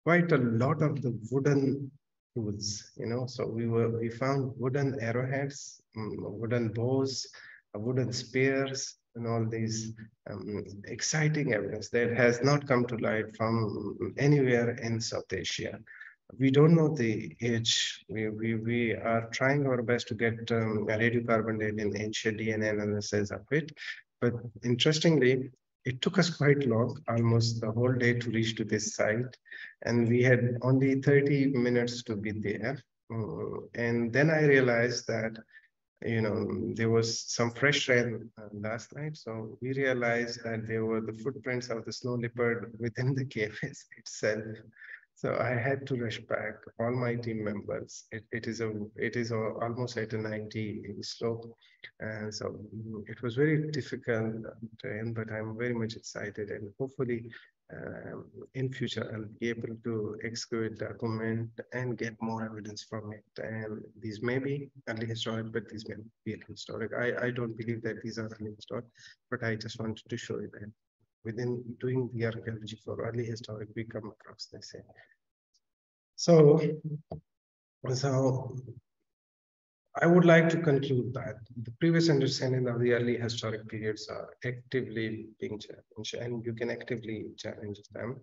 quite a lot of the wooden tools, so we found wooden arrowheads, wooden bows, wooden spears, and all these exciting evidence that has not come to light from anywhere in South Asia. We don't know the age. We are trying our best to get a radiocarbon dating ancient DNA analysis of it, but interestingly, it took us quite long, almost the whole day, to reach to this site, and we had only 30 minutes to be there. And then I realized that, there was some fresh rain last night, so we realized that there were the footprints of the snow leopard within the cave itself. So I had to rush back all my team members. It is almost at a 90 slope, so it was very difficult terrain, but I'm very much excited, and hopefully in future I'll be able to excavate, document, and get more evidence from it. And these may be early historic, but these may be early historic. I don't believe that these are early historic, but I just wanted to show you that within doing the archaeology for early historic, we come across this. So I would like to conclude that the previous understanding of the early historic periods are actively being challenged, and you can actively challenge them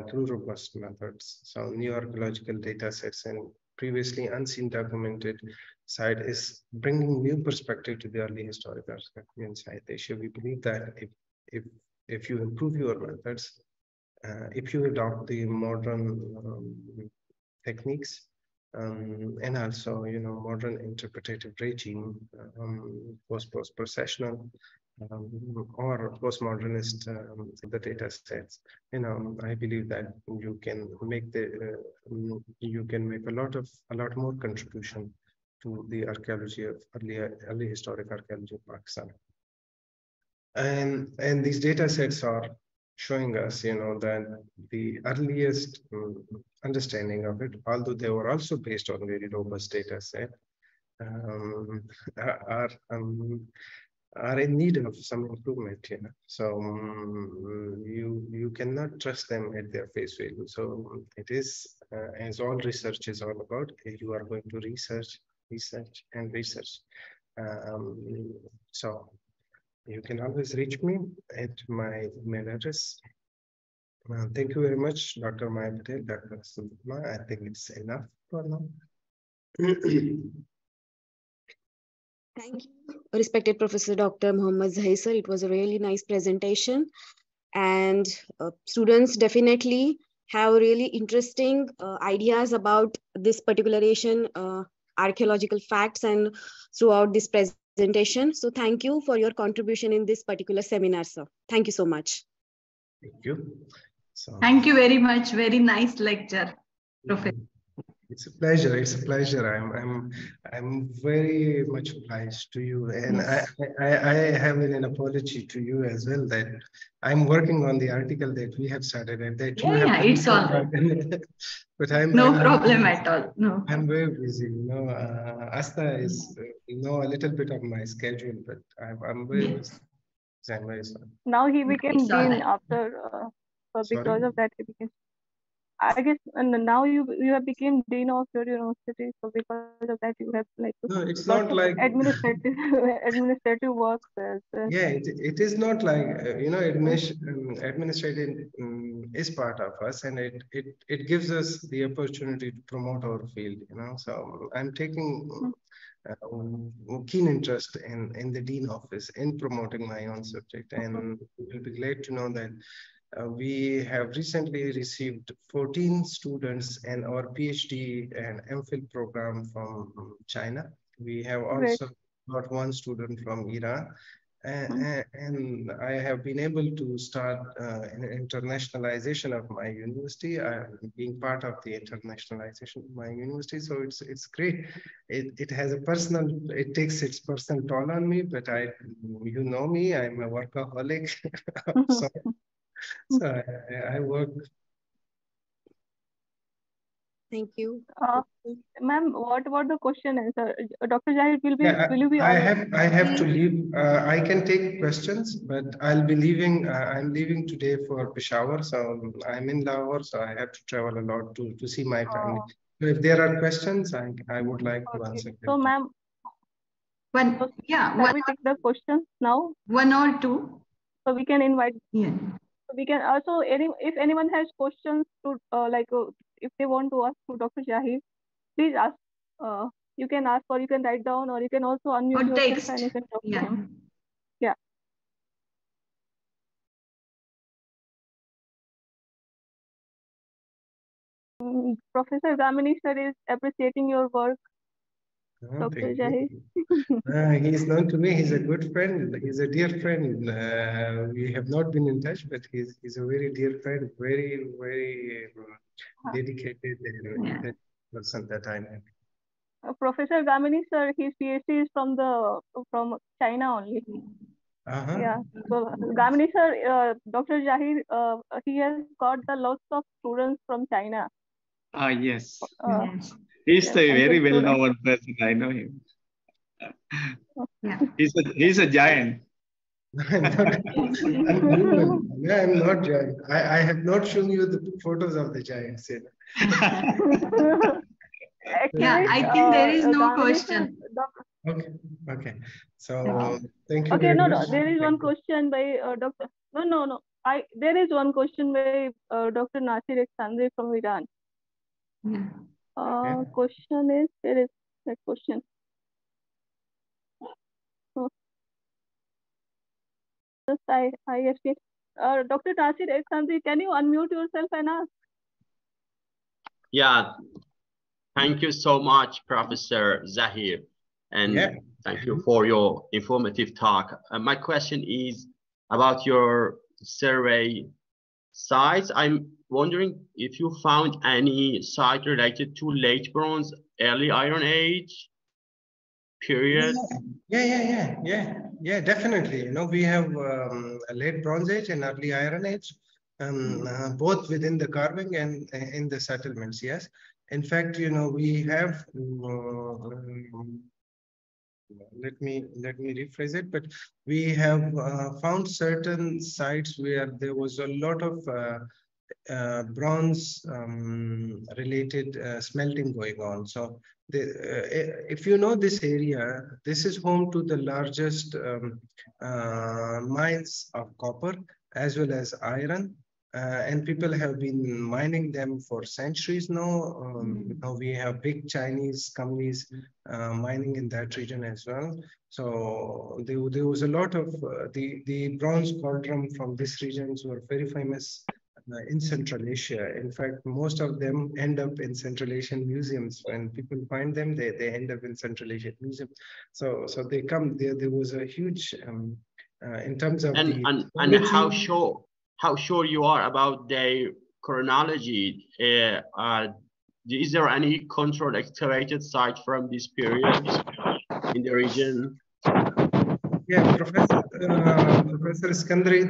through robust methods. So new archaeological data sets and previously unseen documented site is bringing new perspective to the early historic archaeology in South Asia. We believe that if you improve your methods, if you adopt the modern techniques, and also, modern interpretative regime, post-processional, or postmodernist the data sets. I believe that you can make a lot more contribution to the archaeology of early historic archaeology of Pakistan. And these data sets are showing us, that the earliest understanding of it, although they were also based on very robust data set, are in need of some improvement. So you cannot trust them at their face value. So it is, as all research is all about, you are going to research, and research. So you can always reach me at my email address. Thank you very much, Dr. Maya Patel, Dr. Sulma. I think it's enough for now. Thank you, respected Professor Dr. Muhammad Zahir, sir. It was a really nice presentation. And students definitely have really interesting ideas about this particular Asian archaeological facts and throughout this presentation. So thank you for your contribution in this particular seminar, sir. Thank you so much. Thank you. Thank you very much. Very nice lecture, Professor. It's a pleasure. It's a pleasure. I'm very much obliged to you, and yes. I have an apology to you as well that I'm working on the article that we have started, and that you have. It's all right. But I'm no problem at all. No, I'm very busy. Asta is a little bit of my schedule, but I'm very busy. I'm very sorry. Now he became dean after, so because of that he became. I guess, and now you have become dean of your university, so because of that you have no, it's not like administrative work. Yeah, it is not like administrative is part of us, and it gives us the opportunity to promote our field. So I'm taking keen interest in the dean office in promoting my own subject, and you'll be glad to know that. We have recently received 14 students in our PhD and MPhil program from China. We have also got one student from Iran. And I have been able to start an internationalization of my university, being part of the internationalization of my university. So it's great. It has it takes its personal toll on me, but you know me, I'm a workaholic. So I work. Thank you. Ma'am, what about the question answer? Dr. Zahir will you be? I have to leave. I can take questions, but I'll be leaving. I'm leaving today for Peshawar, so I'm in Lahore, so I have to travel a lot to see my family. So if there are questions, I would like to answer. So, ma'am, can we take the questions now? One or two. So we can invite. Yeah. We can also, if anyone has questions to if they want to ask to Dr. Zahir, please ask. You can ask, or you can write down, or you can also unmute yourself and you can talk to him. Yeah. Professor Gamini sir is appreciating your work. Dr. Zahir. He's known to me. He's a good friend. He's a dear friend. We have not been in touch, but he's a very dear friend. Very, very dedicated person that I know. Professor Gamini sir, his PhD is from China only. Yeah. So Gamini sir, Dr. Jahir, he has got the lots of students from China. Yes. He's a very well-known person. I know him. He's a giant. I'm human. Yeah, I'm not giant. I have not shown you the photos of the giants. Actually, I think there is no Gamini question. Okay. Okay. So thank you Okay, very no, much. there is one question by Dr. No. There is one question by Dr. Nasir Eksandri from Iran. Question is, there is that question. Just I asked it. Dr. Nasir Eksandri, can you unmute yourself and ask? Yeah. Thank you so much, Professor Zahir. And thank you for your informative talk. My question is about your survey sites. I'm wondering if you found any site related to late bronze, early Iron Age period. Yeah, definitely. We have a late Bronze Age and early Iron Age, both within the carving and in the settlements. Yes, in fact, we have. Let me rephrase it, but we have found certain sites where there was a lot of bronze related smelting going on. So if you know this area, this is home to the largest mines of copper as well as iron. And people have been mining them for centuries now. Now we have big Chinese companies mining in that region as well. So there was a lot of the bronze cauldron from these regions were very famous in Central Asia. In fact, most of them end up in Central Asian museums. When people find them, they end up in Central Asian museum. So they come there. There was a huge in terms of and how sure you are about their chronology? Is there any controlled excavated site from this period in the region? Yeah, Professor Iskandari,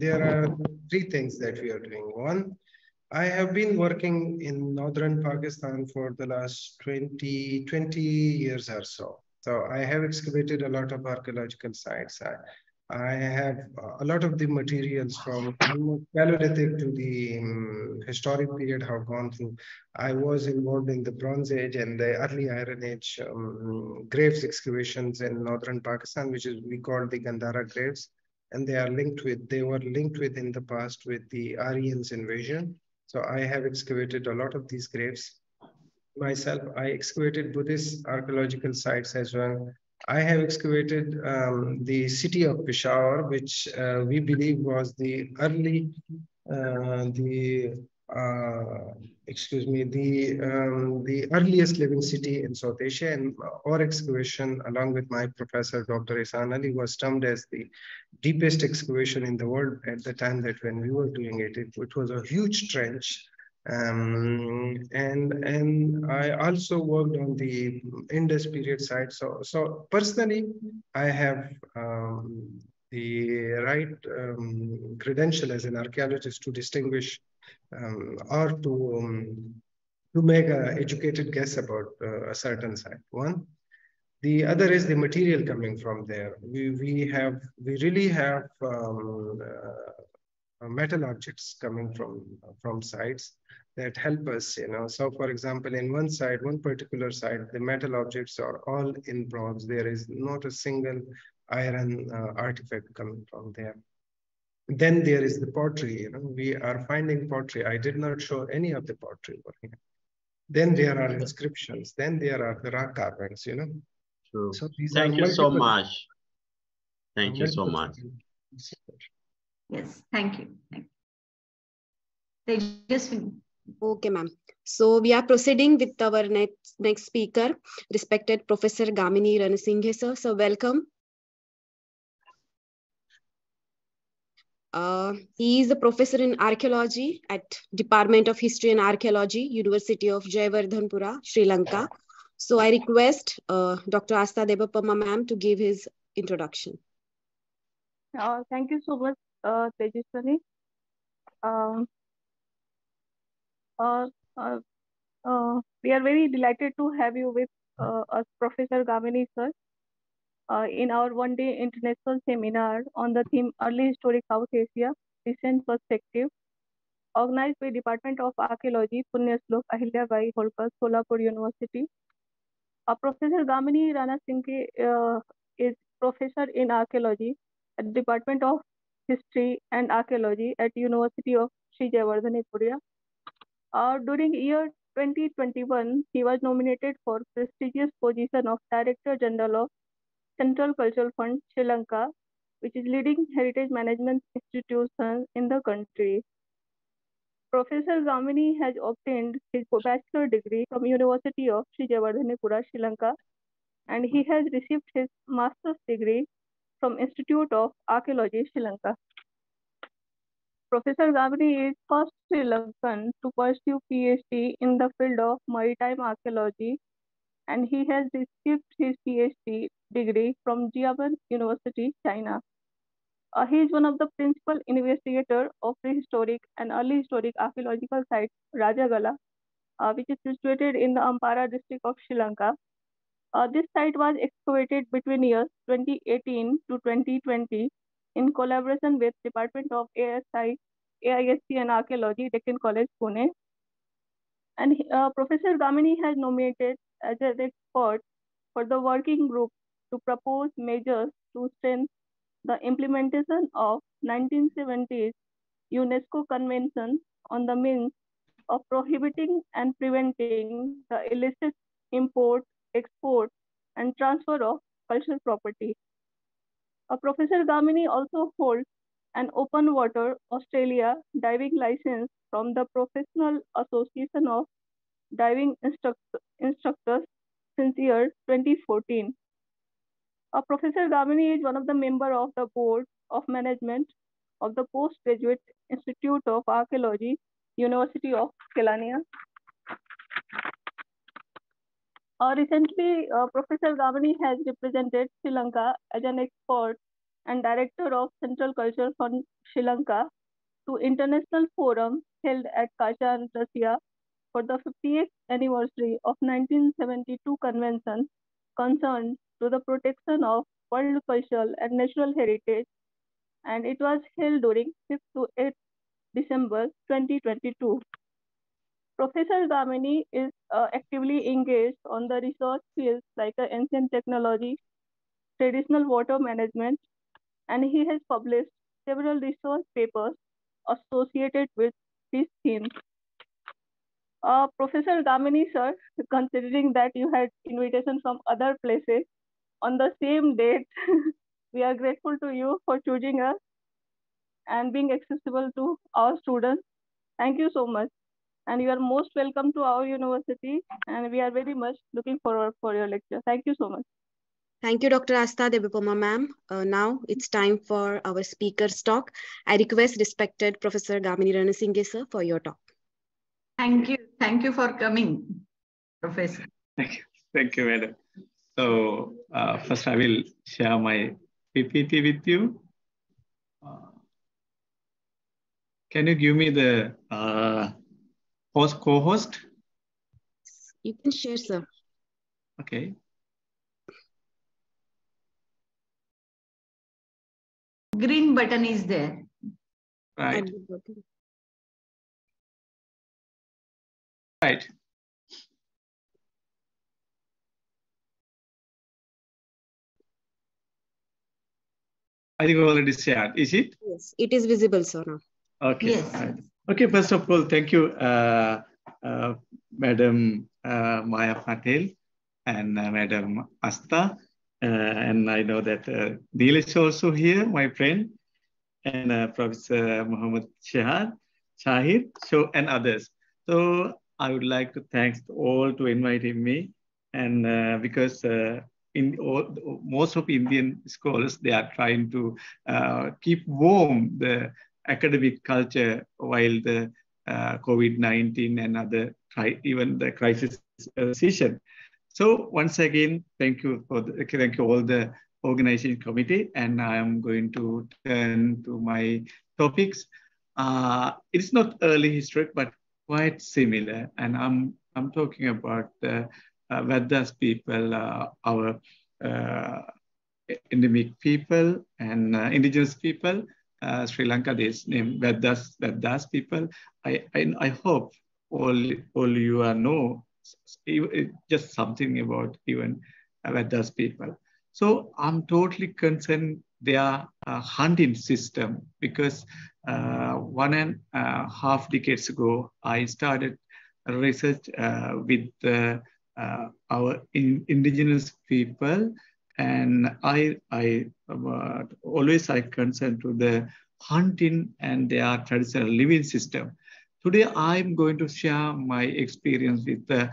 there are three things that we are doing. One, I have been working in northern Pakistan for the last 20 years or so. So I have excavated a lot of archaeological sites. I have a lot of the materials from Paleolithic to the historic period have gone through. I was involved in the Bronze Age and the early Iron Age graves excavations in northern Pakistan, which is we call the Gandhara graves, and they were linked with in the past with the Aryans invasion. So I have excavated a lot of these graves myself. I excavated Buddhist archaeological sites as well. I have excavated the city of Peshawar, which we believe was the early, the earliest living city in South Asia. And our excavation, along with my professor, Dr. Ihsan Ali, was termed as the deepest excavation in the world at the time that when we were doing it. It was a huge trench. And I also worked on the Indus period side. So personally, I have the right credential as an archaeologist to distinguish or to make an educated guess about a certain site. One. The other is the material coming from there. We really have metal objects coming from sites that help us, So for example, in one particular site, the metal objects are all in bronze. There is not a single iron artifact coming from there. Then there is the pottery, We are finding pottery. I did not show any of the pottery over here. Then there are inscriptions. Then there are the rock carvings, True. So these Thank you so much. Thank you so much. Yes, thank you. Tejaswini. Okay, ma'am. So we are proceeding with our next speaker, respected Professor Gamini Ranasinghe, sir. So welcome. He is a professor in archaeology at Department of History and Archaeology, University of Jayawardhanpura, Sri Lanka. So I request Dr. Asta Devapama ma'am to give his introduction. Thank you so much, Tejaswini. Um, uh, uh, we are very delighted to have you with us, Professor Gamini sir, in our one-day international seminar on the theme Early Historic South Asia, Recent Perspective, organized by Department of Archaeology, Punyashlok Ahilya Bai Holkar, Solapur University. Professor Gamini Rana Singhe is professor in archaeology at the Department of History and Archaeology at University of Sri Jayawardene, Korea. During year 2021, he was nominated for prestigious position of Director General of Central Cultural Fund, Sri Lanka, which is leading heritage management institution in the country. Professor Gamini has obtained his bachelor degree from University of Sri Jayawardene, Sri Lanka, and he has received his master's degree from Institute of Archaeology, Sri Lanka. Professor Gamini is first Sri Lankan to pursue PhD in the field of maritime archaeology, and he has received his PhD degree from Xiamen University, China. He is one of the principal investigators of prehistoric and early historic archaeological site Rajagala, which is situated in the Ampara district of Sri Lanka. This site was excavated between years 2018 to 2020 in collaboration with Department of AISC and Archaeology, Deccan College, Pune. And Professor Gamini has nominated as an expert for the working group to propose measures to strengthen the implementation of 1970s UNESCO Convention on the means of prohibiting and preventing the illicit import, export, and transfer of cultural property. Professor Gamini also holds an open water Australia diving license from the Professional Association of Diving Instructors since year 2014. Professor Gamini is one of the members of the Board of Management of the Postgraduate Institute of Archaeology, University of Kelaniya. Recently, Professor Gamini has represented Sri Lanka as an expert and director of Central Culture Fund Sri Lanka to international forum held at Kazan, Russia for the 50th anniversary of 1972 convention concerned to the protection of world cultural and natural heritage, and it was held during 5th to 8th December 2022. Professor Gamini is actively engaged on the research fields like ancient technology, traditional water management, and he has published several research papers associated with these themes. Professor Gamini sir, considering that you had invitation from other places on the same date, we are grateful to you for choosing us and being accessible to our students. Thank you so much. And you are most welcome to our university, and we are very much looking forward for your lecture. Thank you so much. Thank you, Dr. Asta Debipoma ma'am. Now it's time for our speaker's talk. I request respected Professor Gamini Ranasinghe sir for your talk. Thank you. Thank you for coming, Professor. Thank you, madam. So first I will share my PPT with you. Can you give me the co-host? You can share, sir. Okay. Green button is there. Right. Right. I think already shared. Is it? Yes, it is visible, sir. Now. Okay. Yes. Right. Okay. First of all, thank you, Madam Maya Patel and Madam Asta. And I know that Neil is also here, my friend, and Professor Muhammad Shahir, so and others. So I would like to thank all to inviting me, and because most of Indian scholars, they are trying to keep warm the academic culture while the COVID-19 and other even the crisis season. So once again, thank you all the organizing committee, and I am going to turn to my topics. It's not early history, but quite similar, and I'm talking about the Vedas people, our endemic people and indigenous people. Sri Lanka, this name Vedas people. I hope all you know just something about even Vedas people. So I'm totally concerned their hunting system, because 1.5 decades ago I started research with our indigenous people, and I always concerned to the hunting and their traditional living system. Today, I'm going to share my experience with the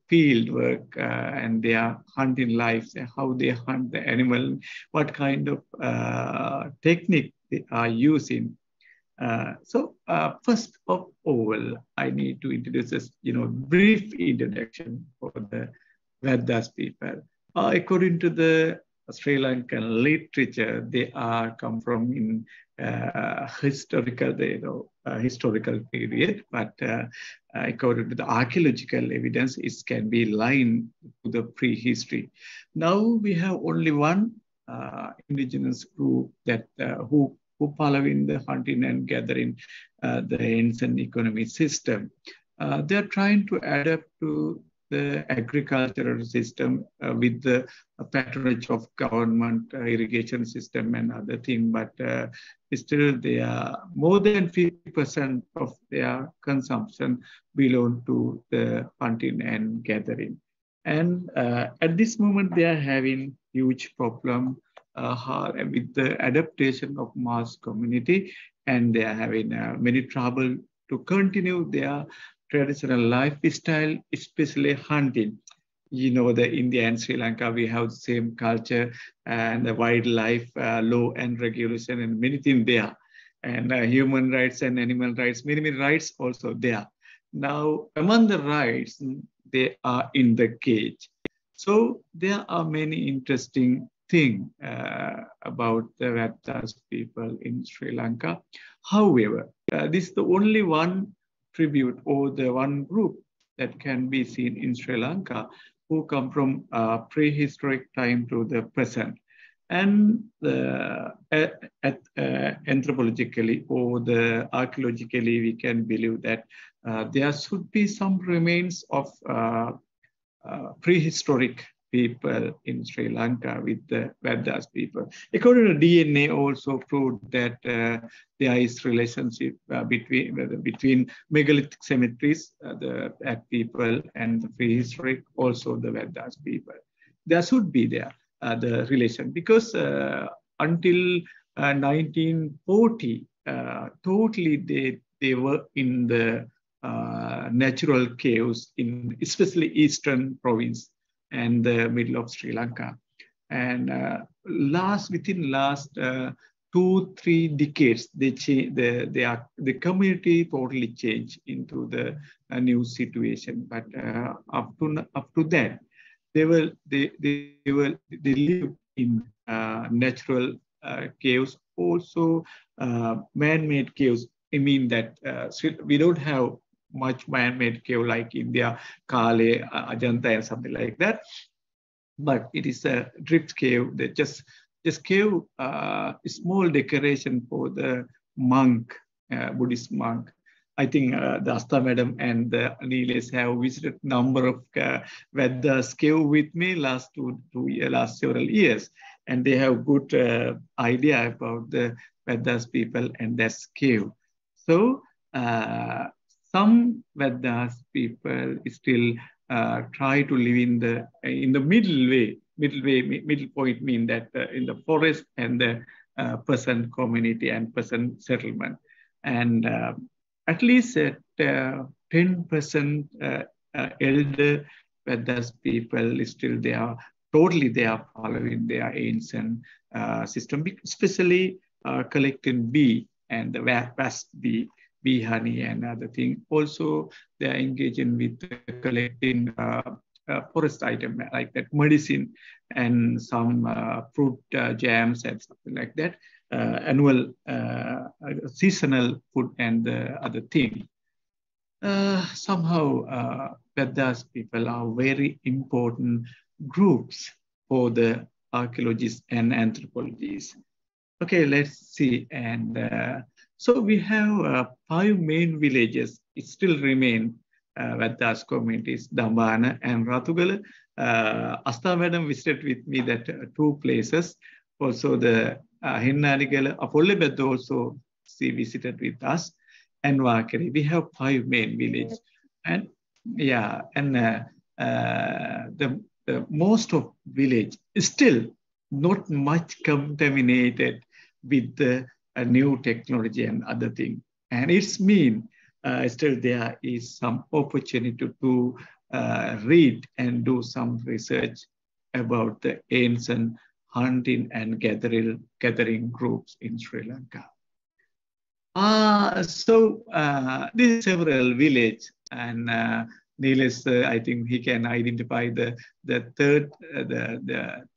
field work and their hunting lives, and how they hunt the animal, what kind of technique they are using. So first of all, I need to introduce a brief introduction for the Vedas people. According to the Sri Lankan literature, they are come from in historical period, but according to the archaeological evidence, it can be lined to the prehistory. Now we have only one indigenous group that who following the hunting and gathering the ancient economy system. They're trying to adapt to the agricultural system with the patronage of government, irrigation system and other things, but still they are more than 50% of their consumption belong to the hunting and gathering. And at this moment, they are having huge problem with the adaptation of mass community, and they are having many trouble to continue their traditional lifestyle, especially hunting. You know, the India and Sri Lanka, we have the same culture and the wildlife law and regulation and many things there. And human rights and animal rights, many rights also there. Now, among the rights, they are in the cage. So there are many interesting things about the Vedas people in Sri Lanka. However, this is the only one tribute or the one group that can be seen in Sri Lanka who come from prehistoric time to the present. And anthropologically or the archaeologically, we can believe that there should be some remains of prehistoric people in Sri Lanka with the Vedas people. According to DNA, also proved that there is relationship between megalithic cemeteries, the people, and the prehistoric, also the Vedas people. There should be there the relation, because until 1940, totally they were in the natural caves in especially eastern province and the middle of Sri Lanka. And within last 2-3 decades, the community totally changed into the new situation. But up to that, they lived in natural caves, also man-made caves. I mean that we don't have much man-made cave like India, Kale, Ajanta, and something like that. But it is a drift cave. That just cave small decoration for the monk, Buddhist monk. I think the Asta madam and the Nilesh have visited number of Vedas cave with me last several years, and they have good idea about the Vedas people and their cave. So some Vedas people still try to live in the middle way. Middle point mean that in the forest and the peasant community and peasant settlement, and at least 10% elder Vedas people still they are following their ancient system, especially collecting bee and the vast bee honey and other thing. Also, they are engaging with collecting forest item like that, medicine and some fruit jams and something like that, annual seasonal food and other things. Somehow Vedas people are very important groups for the archaeologists and anthropologists. Okay, let's see. And so we have 5 main villages. It still remain Vedas communities, Dambana and Ratugala. Asta madam visited with me that 2 places. Also the Hinnanigala, Apollebed also she visited with us. And Wakari. We have 5 main villages. And yeah, and the most of village is still not much contaminated with the new technology and other things. And it's mean still there is some opportunity to read and do some research about the ancient hunting and gathering groups in Sri Lanka. So this is several villages, and Nilesh, I think he can identify the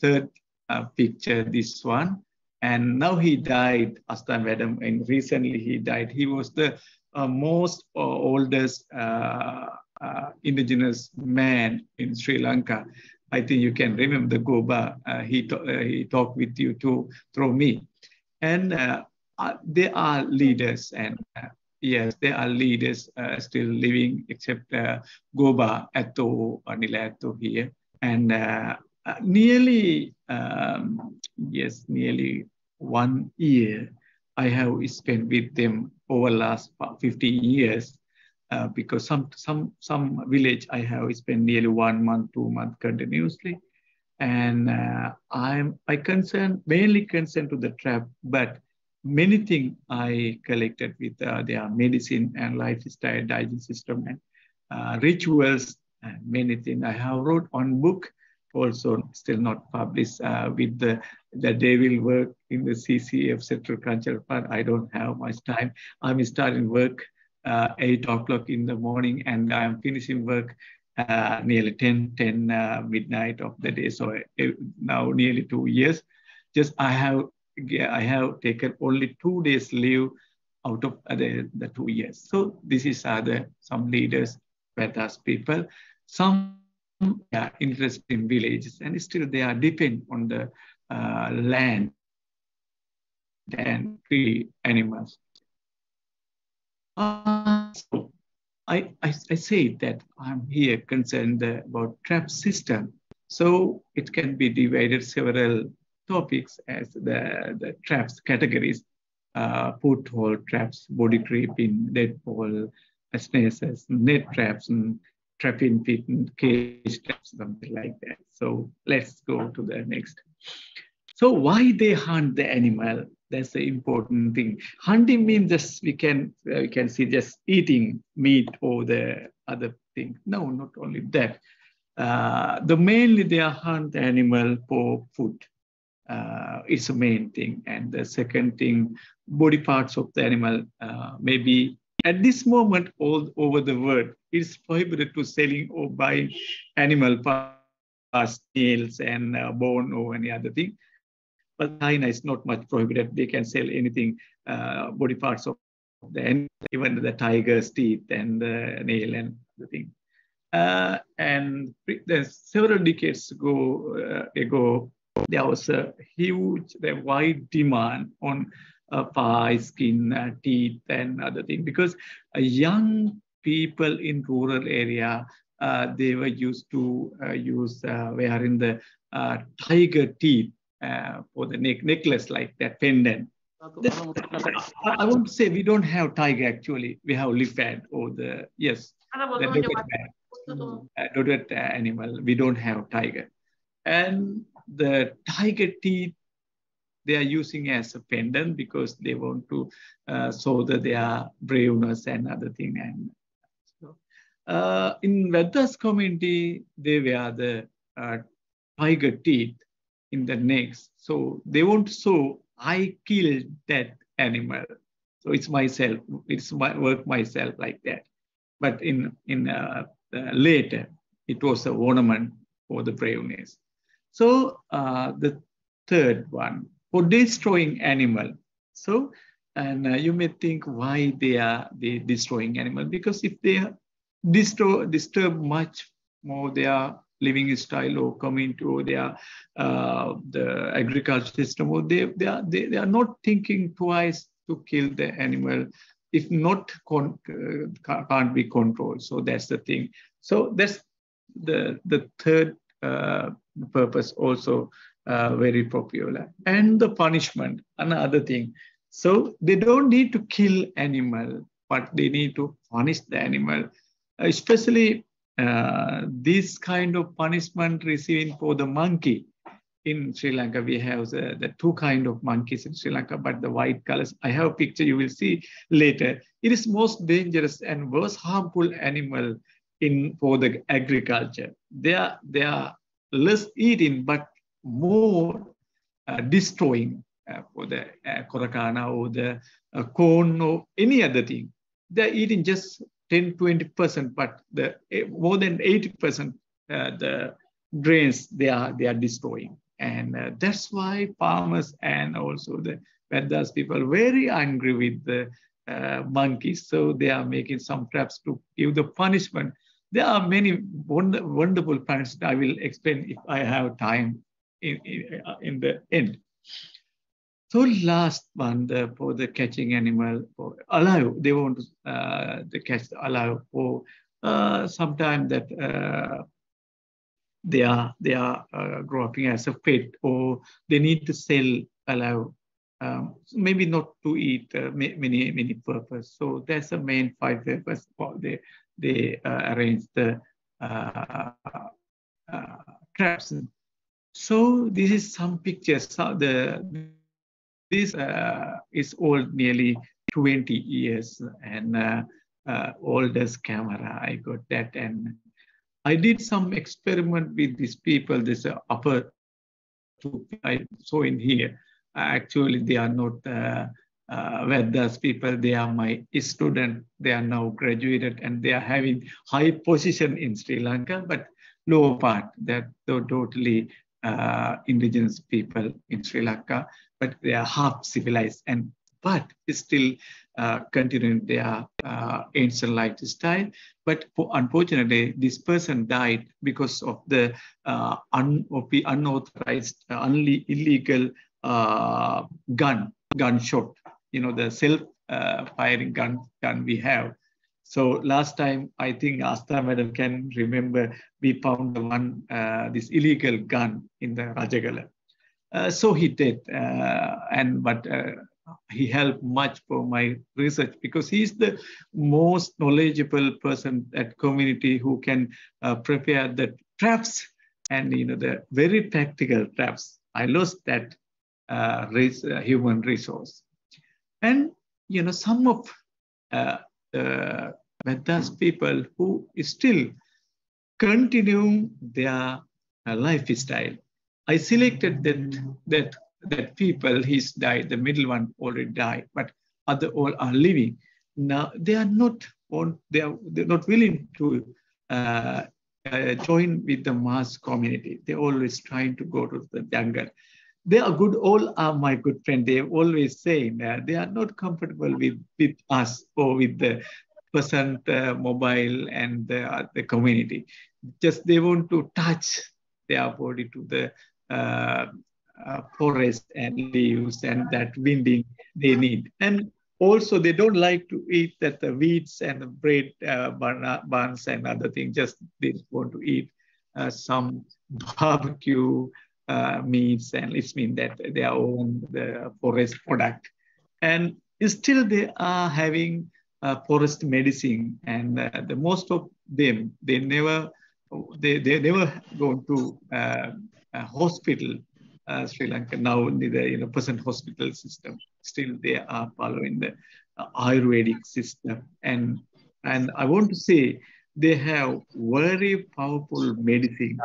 third picture, this one. And now he died, Asta madam, and recently he died. He was the most oldest indigenous man in Sri Lanka. I think you can remember the Goba. He talked with you too through me, and they are leaders, and yes, they are leaders still living, except Goba, Atto, Nila Atto here, and nearly 1 year I have spent with them over last 15 years, because some village I have spent nearly 1 month, 2 months continuously, and I mainly concerned to the trap, but many things I collected with their medicine and lifestyle, digestion system, and rituals, and many things. I have wrote one book, also still not published, with the they will work in the CCF Central Cultural Fund. I don't have much time. I'm starting work 8 o'clock in the morning, and I'm finishing work nearly 10 midnight of the day. So now nearly 2 years. Just I have taken only 2 days leave out of the 2 years. So this is some leaders, Vedas people, some interested in villages, and still they are depend on the land and tree animals. So I say that I'm here concerned about trap system. So it can be divided several topics as the traps categories, foothold traps, body creeping, deadfall, snares, net traps, and trapping pit, and cage traps, something like that. So let's go to the next. So why they hunt the animal? That's the important thing. Hunting means just we can see just eating meat or the other thing. No, not only that. Mainly they hunt the animal for food. It's the main thing. And the second thing, body parts of the animal, maybe at this moment all over the world, it's prohibited to selling or buying animal parts, nails and bone or any other thing. But China is not much prohibited. They can sell anything, body parts of the animal, even the tiger's teeth and the nail and the thing. And several decades ago, there was a huge, wide demand on pie, skin, teeth, and other things, because young people in rural area, they were used to use wearing the tiger teeth for the necklace, like that pendant. I want to say we don't have tiger actually. We have leopard or the dotted animal. We don't have tiger. And the tiger teeth, they are using as a pendant because they want to show that their braveness and other thing. And so, in Vedas community, they wear the tiger teeth in the necks. So they want to show I killed that animal. So it's myself. It's my work myself like that. But in later, it was an ornament for the braveness. So the third one, for destroying animal. So, and you may think why they destroying animal, because if they disturb much more their living style or coming to their the agriculture system, or they are not thinking twice to kill the animal if not can't be controlled. So that's the thing. So that's the third purpose, also very popular. And the punishment, another thing. So they don't need to kill animal, but they need to punish the animal, especially this kind of punishment receiving for the monkey. In Sri Lanka, we have the two kind of monkeys in Sri Lanka, but the white colors. I have a picture you will see later. It is most dangerous and most harmful animal for the agriculture. They are less eating, but more destroying for the korakana or the corn or any other thing. They're eating just 10-20%, but the more than 80% the grains they are destroying. And that's why farmers and also the PAHSUS people very angry with the monkeys. So they are making some traps to give the punishment. There are many wonderful punishments. I will explain if I have time in the end. So last one, for the catching animal, for alive, they want to catch alive for sometime that they are growing as a pet, or they need to sell alive, maybe not to eat, many purpose. So that's the main 5 purpose. They arrange the traps. So this is some pictures. This is old, nearly 20 years, and oldest camera. I got that, and I did some experiment with these people. This upper two I saw in here. Actually, they are not PAHSUS people. They are my student. They are now graduated, and they are having high position in Sri Lanka. But lower part, that totally indigenous people in Sri Lanka, but they are half civilized, but still continuing their ancient lifestyle. But unfortunately, this person died because of the unauthorized, illegal gunshot. You know, the self-firing gun we have. So last time, I think Asta Madam can remember, we found the one, this illegal gun in the Rajagala. So he did, but he helped much for my research, because he's the most knowledgeable person at community who can prepare the traps and the very practical traps. I lost that human resource, and some of PAHSUS people who still continue their lifestyle. I selected that people, he's died, the middle one already died, but other all are living. Now they are not they're not willing to join with the mass community. They're always trying to go to the jungle. They are good, all are my good friends. They always say that they are not comfortable with us or with the present mobile and the community. Just they want to touch their body to the forest and leaves and that winding they need. And also they don't like to eat that the wheats and the bread, buns and other things. Just they want to eat some barbecue meats, and it means that they own the forest product. And still they are having forest medicine, and the most of them, they never go to a hospital. Sri Lanka now in the present hospital system, still they are following the Ayurvedic system, and I want to say they have very powerful medicine.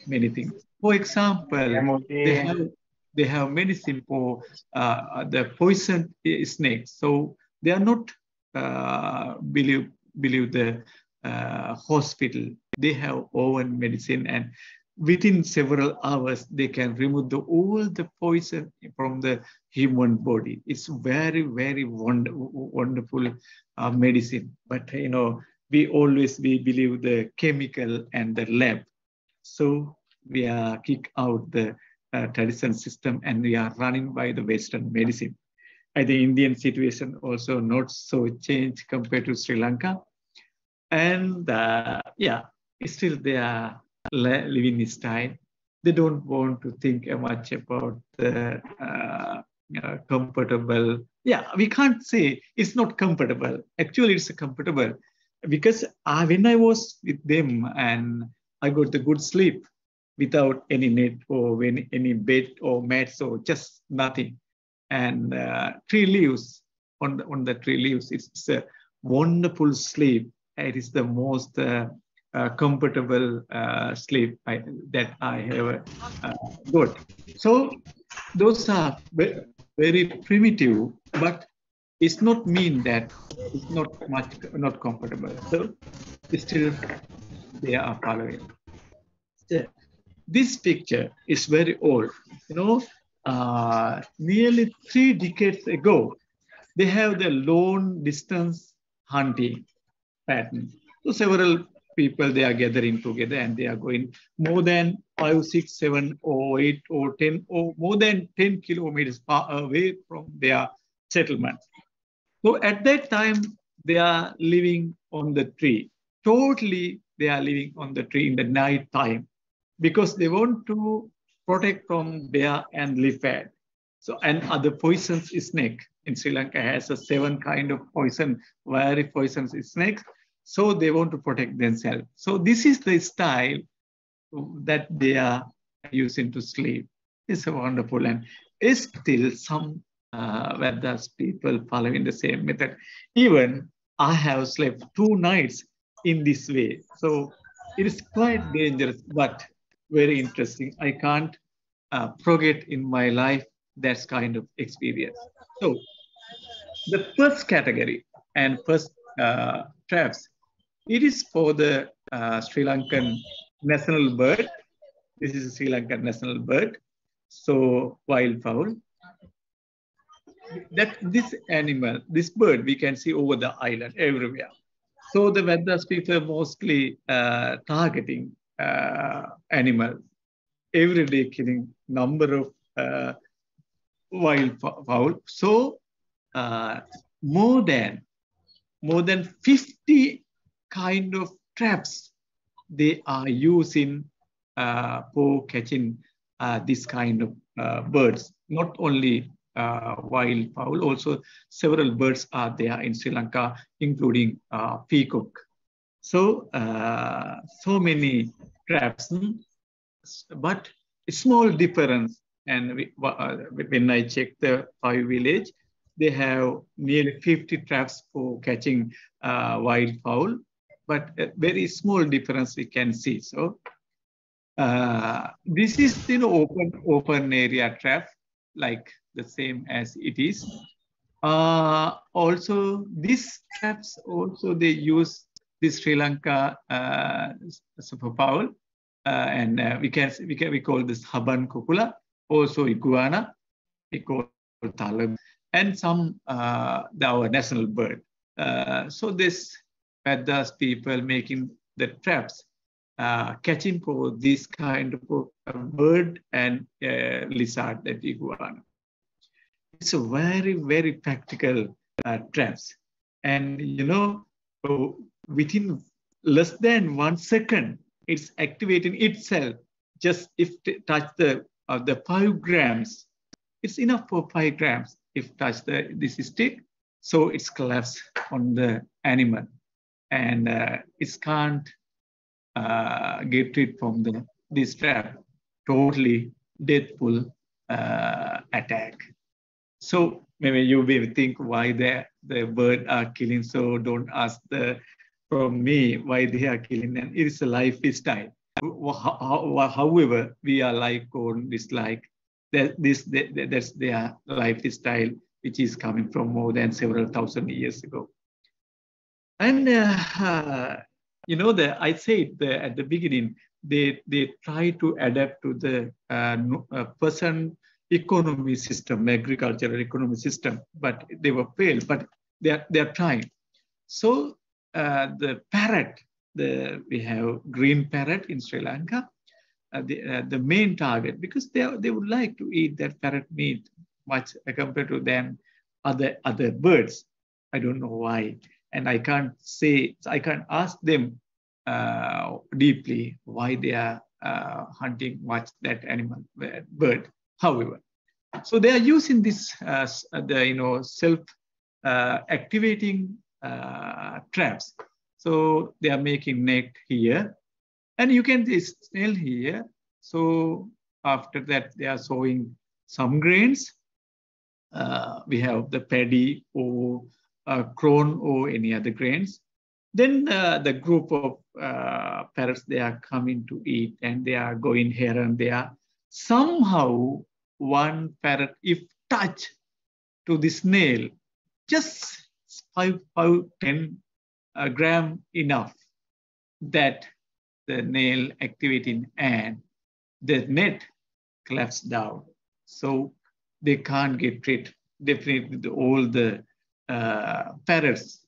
Many things. For example, they have medicine for the poison snakes. So they are not believe the hospital. They have oven medicine, and within several hours, they can remove all the poison from the human body. It's very, very wonderful medicine. But, we believe the chemical and the lab. So we are kick out the traditional system and we are running by the Western medicine. The Indian situation also not so changed compared to Sri Lanka. And still they are living this style. They don't want to think much about the comfortable. Yeah, we can't say it's not comfortable. Actually, it's comfortable because when I was with them and I got the good sleep without any net or any bed or mats or just nothing. And tree leaves on the tree leaves. It's a wonderful sleep. It is the most comfortable sleep that I have got. So those are very primitive, but it's not mean that it's not comfortable. So still they are following. This picture is very old. Nearly 3 decades ago, they have the long distance hunting pattern. So several people, they are gathering together and they are going more than 5, 6, 7, or 8, or 10, or more than 10 kilometers far away from their settlement. So at that time, they are living on the tree. Totally, they are living on the tree in the night time because they want to protect from bear and leopard. So, and other poisons snake. In Sri Lanka has a 7 kind of poison, very poisonous snakes. So they want to protect themselves. So this is the style that they are using to sleep. It's wonderful. And it's still some Vedas people following the same method. Even I have slept 2 nights in this way. So it is quite dangerous, but very interesting. I can't forget in my life that kind of experience. So the first category and first traps, it is for the Sri Lankan national bird. This is a Sri Lankan national bird. So wildfowl. That this animal, this bird, we can see over the island everywhere. So the Vedas people are mostly targeting animals. Every day killing number of wildfowl. So more than 50 kind of traps they are using for catching this kind of birds. Not only wildfowl, also several birds are there in Sri Lanka, including peacock. So so many traps, but a small difference. And when I check the 5 village, they have nearly 50 traps for catching wildfowl, but a very small difference we can see. So this is open area trap, like the same as it is. Also, these traps also they use this Sri Lanka superfowl, and we call this haban kukula, also iguana, we call talam, and some our national bird. So this Vedas people making the traps, catching for this kind of bird and lizard, that iguana. It's a very, very practical traps. And within less than 1 second, it's activating itself. Just if it touch the 5 grams, it's enough for 5 grams. If touch this stick, so it's collapsed on the animal, and it can't get rid from this trap. Totally deathful attack. So maybe you will think why the bird are killing. So don't ask from me why they are killing. And it is a lifestyle. However, we are like or dislike that's their lifestyle, which is coming from more than several thousand years ago. And you know, I said at the beginning, they try to adapt to the person economy system, agricultural economy system, but they were failed. But they're trying. So the parrot, we have green parrot in Sri Lanka. The main target, because they would like to eat that parrot meat much compared to them other birds. I don't know why, and I can't ask them deeply why they are hunting much that animal bird. However, so they are using this self activating traps. So they are making net here. And you can smell here. So after that, they are sowing some grains. We have the paddy or corn or any other grains. Then the group of parrots, they are coming to eat and they are going here and there. Somehow, one parrot, if touched to the snail, just 5-10 gram enough, that the nail activating and the net collapsed down. So they can't get rid. Definitely all the parrots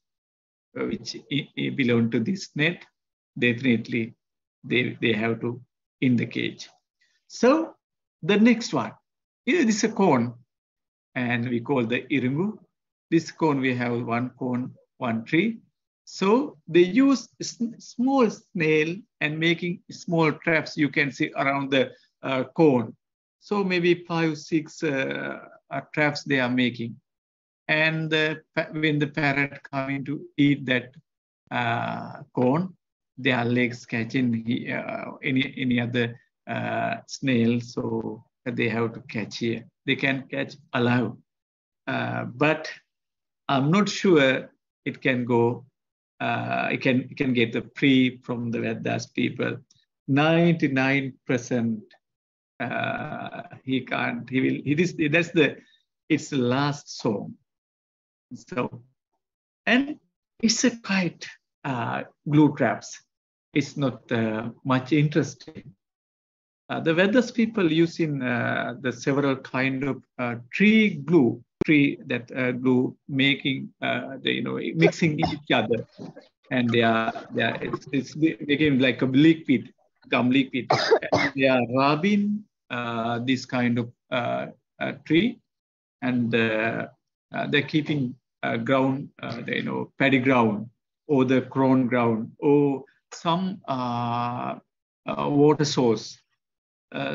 which belong to this net, definitely they have to in the cage. So the next one, this is a cone, and we call the irungu. This cone, we have one cone, one tree. So they use small snail and making small traps you can see around the cone. So maybe 5-6 traps they are making. And when the parrot coming to eat that cone, their legs catching any other snail, so they have to catch here. They can catch alive, but I'm not sure it can go. It can get the free from the Vedas people. 99%. He can't. He will. It's the last song. So, and it's a quite glue traps. It's not much interesting. The Vedas people using the several kind of tree glue glue, making mixing each other, and it's making like a liquid, gum liquid. And they are rubbing this kind of tree, and they're keeping ground, paddy ground or the corn ground or some water source.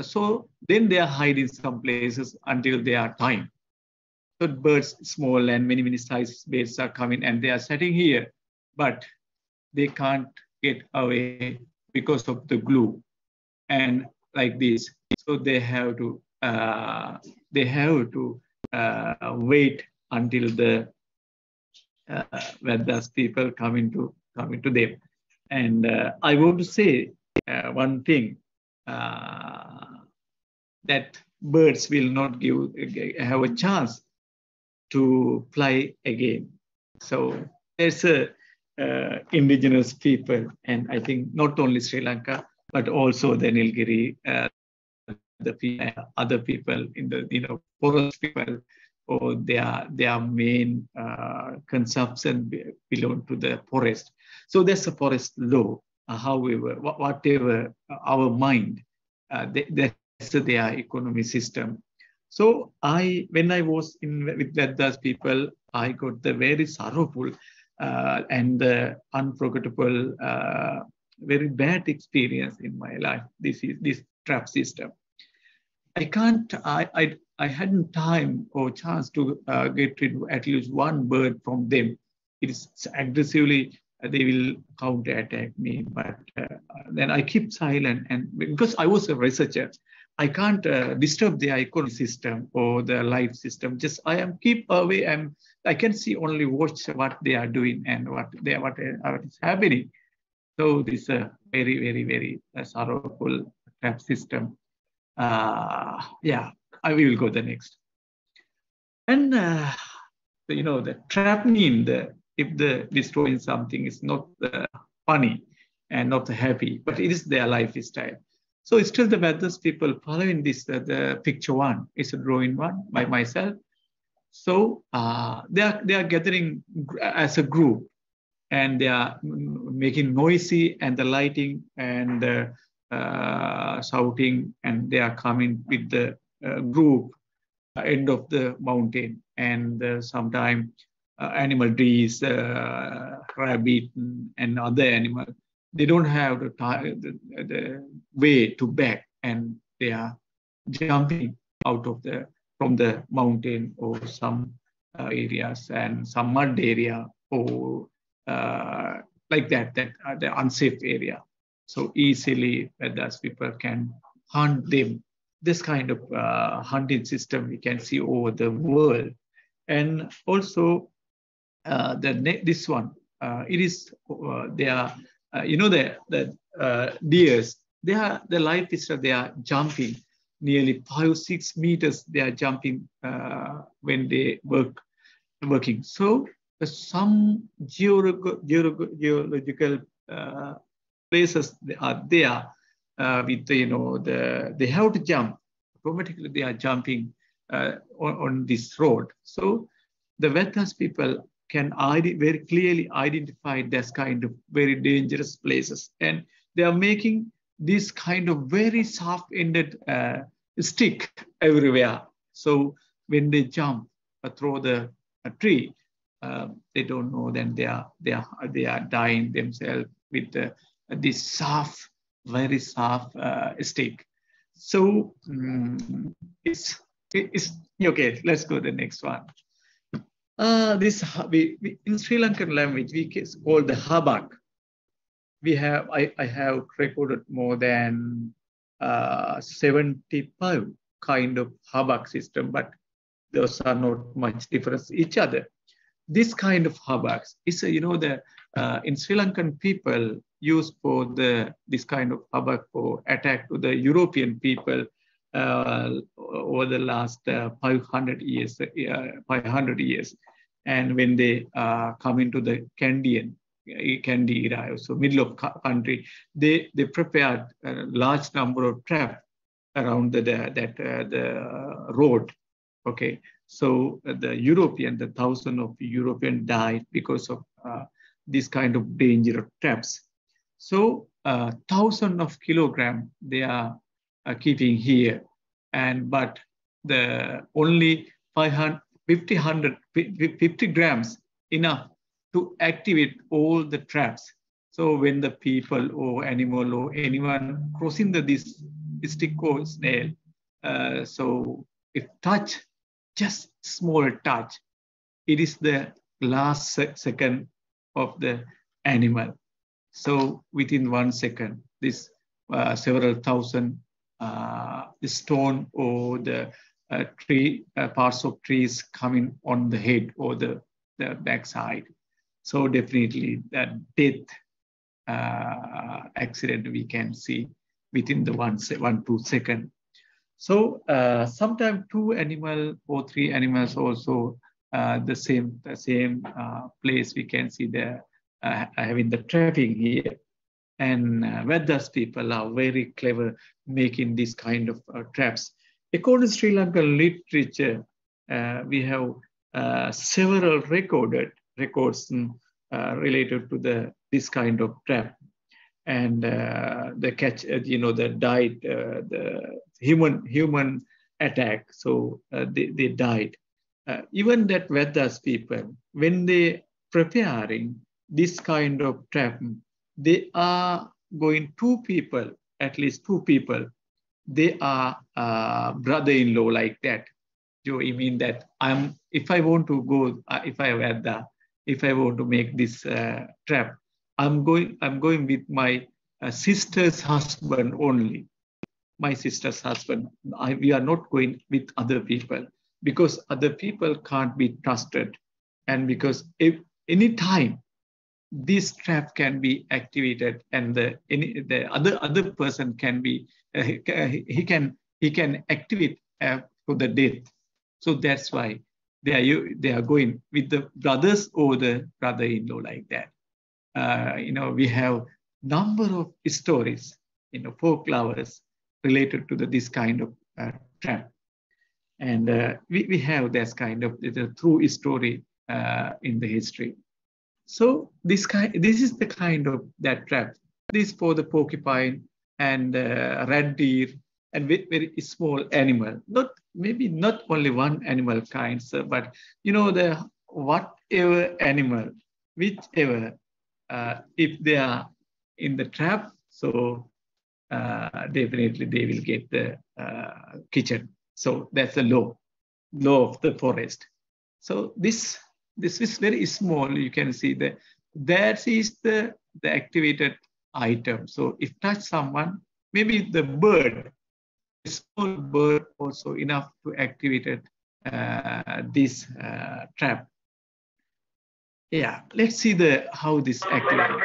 So then they are hiding some places until they are time. So birds, small and many size birds are coming and they are sitting here, but they can't get away because of the glue and like this. So they have to wait until the Vedas people come into them. And I want to say one thing, that birds will not have a chance to fly again. So there's indigenous people, and I think not only Sri Lanka, but also the Nilgiri, other people in the forest people, or their main consumption belong to the forest. So there's a forest law. However, whatever our mind, that's their economy system. So when I was with Vedas people, I got the very sorrowful and unforgettable, very bad experience in my life. This trap system. I hadn't time or chance to get rid of at least one bird from them. It's aggressively, they will counter-attack me, but then I keep silent, and because I was a researcher, I can't disturb the economic system or the life system. Just keep away, and I can see only watch what they are doing and what is happening. So this is a very sorrowful trap system. Yeah, I will go the next. And the trap mean if the destroying something is not funny. and not happy, but it is their lifestyle. So still the Buddhist people following this, the picture one, it's a drawing one by myself. So they are gathering as a group, and they are making noisy and the lighting and shouting, and they are coming with the group end of the mountain, and sometimes animal trees, rabbit and other animal, they don't have the way to back, and they are jumping out of from the mountain or some areas and some mud area or like that are the unsafe area. So easily thus people can hunt them. This kind of hunting system we can see over the world. And also this one, it is they are the deers. The life is that they are jumping nearly 5-6 meters. They are jumping when they working. So some geological places are there with they have to jump automatically. They are jumping on this road. So the Vedas people can very clearly identify this kind of very dangerous places, and they are making this kind of very soft-ended stick everywhere. So when they jump through the tree, they don't know. Then they are dying themselves with this soft, very soft stick. So it's okay. Let's go to the next one. This in Sri Lankan language we call the habak. I have recorded more than 75 kind of habak system, but those are not much difference each other. This kind of habaks is in Sri Lankan people use for this kind of habak for attack to the European people over the last 500 years. And when they come into the Kandy era, so middle of country, they prepared a large number of traps around the road. Okay, so the thousands of Europeans died because of this kind of dangerous traps. So thousands of kilograms they are keeping here, but the only 50 grams enough to activate all the traps. So when the people or animal or anyone crossing this stick or snail, so if touch, just small touch, it is the last second of the animal. So within 1 second, this several thousand stone or the parts of trees coming on the head or the backside. So definitely that death accident we can see within the 1-2 seconds. So sometimes 2 animals or 3 animals also the same place we can see having the trapping here. And Vedas people are very clever making this kind of traps. According to Sri Lankan literature, we have several records related to this kind of trap. And the catch, the died, the human attack. So they died. Even that Vedas people, when they preparing this kind of trap, they are going 2 people, at least 2 people. They are brother-in-law like that. So it means that if I want to go, if I want to make this trap, I'm going with my sister's husband only. My sister's husband. We are not going with other people because other people can't be trusted, and because if any time this trap can be activated, and the other person can be he can activate for the death. So that's why they are going with the brothers or the brother-in-law like that. We have number of stories, folk lovers related to this kind of trap. And we have this kind of the true story in the history. So this is the kind of that trap. This for the porcupine and red deer and very small animal. Maybe not only one animal kinds, but the whatever animal, whichever, if they are in the trap, so definitely they will get the kitchen. So that's the law of the forest. So this is very small. You can see that is the activated item. So if touch someone, maybe the bird, a small bird also enough to activate this trap. Yeah, let's see how this activated.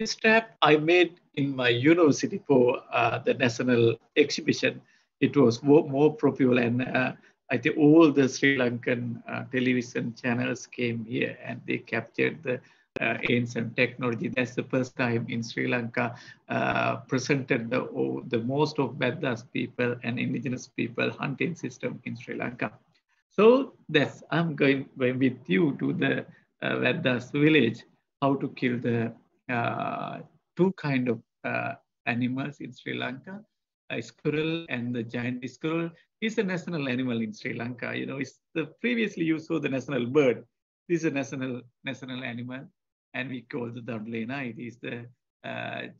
This trap I made in my university for the national exhibition. It was more popular, and I think all the Sri Lankan television channels came here and they captured the ancient technology. That's the first time in Sri Lanka presented the most of PAHSUS people and indigenous people hunting system in Sri Lanka. So I'm going with you to the PAHSUS village, how to kill the two kind of animals in Sri Lanka, a squirrel and the giant squirrel. Is a national animal in Sri Lanka. It's previously you saw the national bird. This is a national animal, and we call the Dodlena. It is the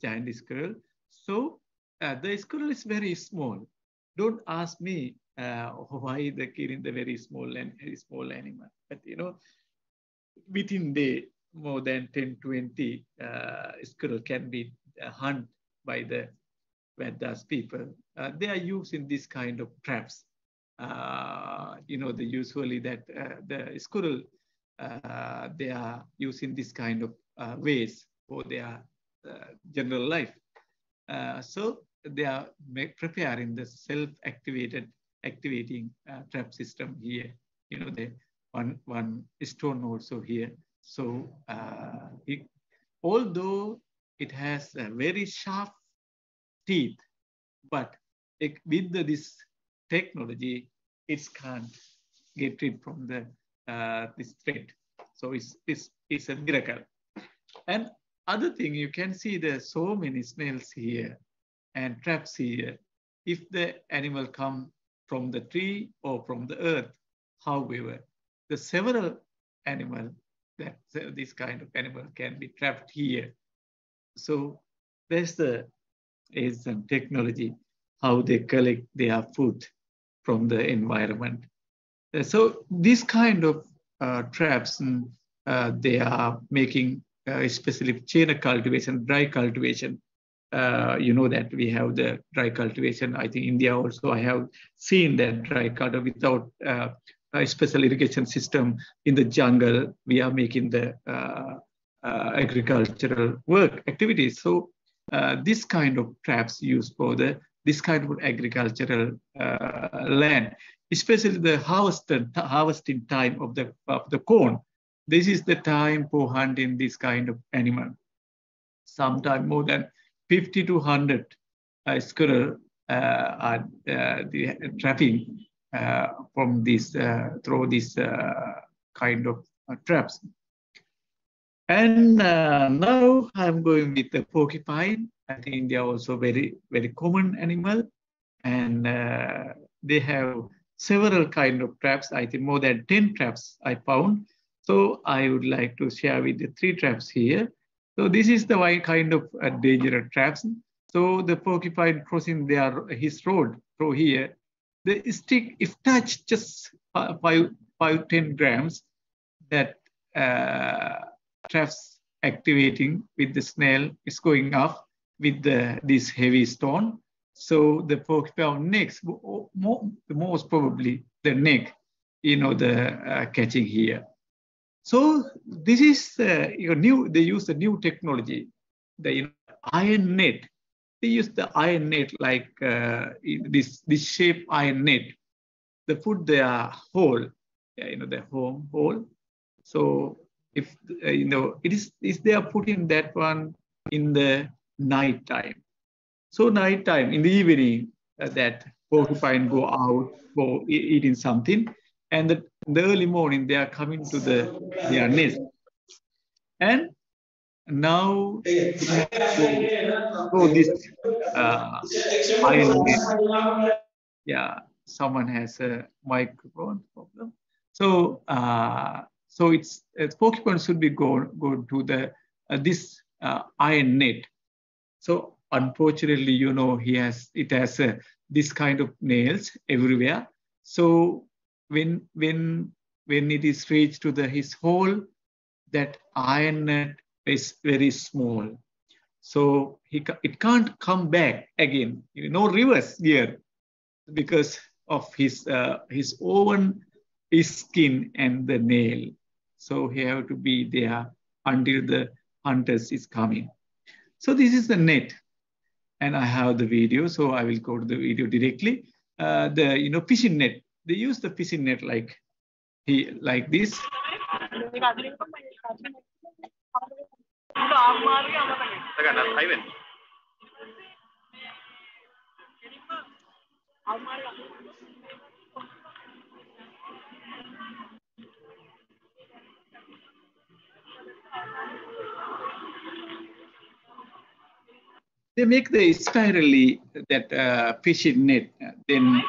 giant squirrel. So the squirrel is very small. Don't ask me why they're killing the very small animal. But within the more than 10, 20 squirrel can be hunted by the PAHSUS people. They are using this kind of traps. Usually that the squirrel, they are using this kind of ways for their general life. So they are preparing the activating trap system here. The one stone also here. So although it has a very sharp teeth, but with this technology, it can't get rid from this threat. So it's a miracle. And other thing, you can see there's so many snails here and traps here. If the animal come from the tree or from the earth, however, the several animal this kind of animal can be trapped here. So there's some technology, how they collect their food from the environment. So this kind of traps, they are making, especially chain cultivation, dry cultivation. That we have the dry cultivation. I think India also, I have seen that dry cultivation without a special irrigation system in the jungle. We are making the agricultural work activities. So this kind of traps used for this kind of agricultural land, especially the harvesting time of the corn. This is the time for hunting this kind of animal. Sometimes more than 50 to 100 squirrel are trapping from this through this kind of traps. And now I'm going with the porcupine. I think they are also very, very common animal, and they have several kind of traps. I think more than 10 traps I found. So I would like to share with the 3 traps here. So this is the one kind of dangerous traps. So the porcupine crossing his road through here, the stick, if touched just 5-10 grams, that traps activating with the snail is going up with this heavy stone. So the porcupine neck, most probably the neck, the catching here. So this is new. They use the new technology, the iron net. They use the iron net like this shape iron net. They put their hole, the hole. So if they are putting that one in the night time. So night time in the evening, that porcupine go out for eating something, and in the early morning they are coming to their nest. And now so this iron net. Yeah, someone has a microphone problem. So so it's porcupine should be go to the this iron net. So unfortunately, it has this kind of nails everywhere. So when it is reached to his hole, that iron net is very small. So it can't come back again. No reverse gear because of his own skin and the nail. So he have to be there until the hunters is coming. So this is the net, and I have the video, so I will go to the video directly. The fishing net. They use the fishing net like this. They make the spirally that fishing net. Then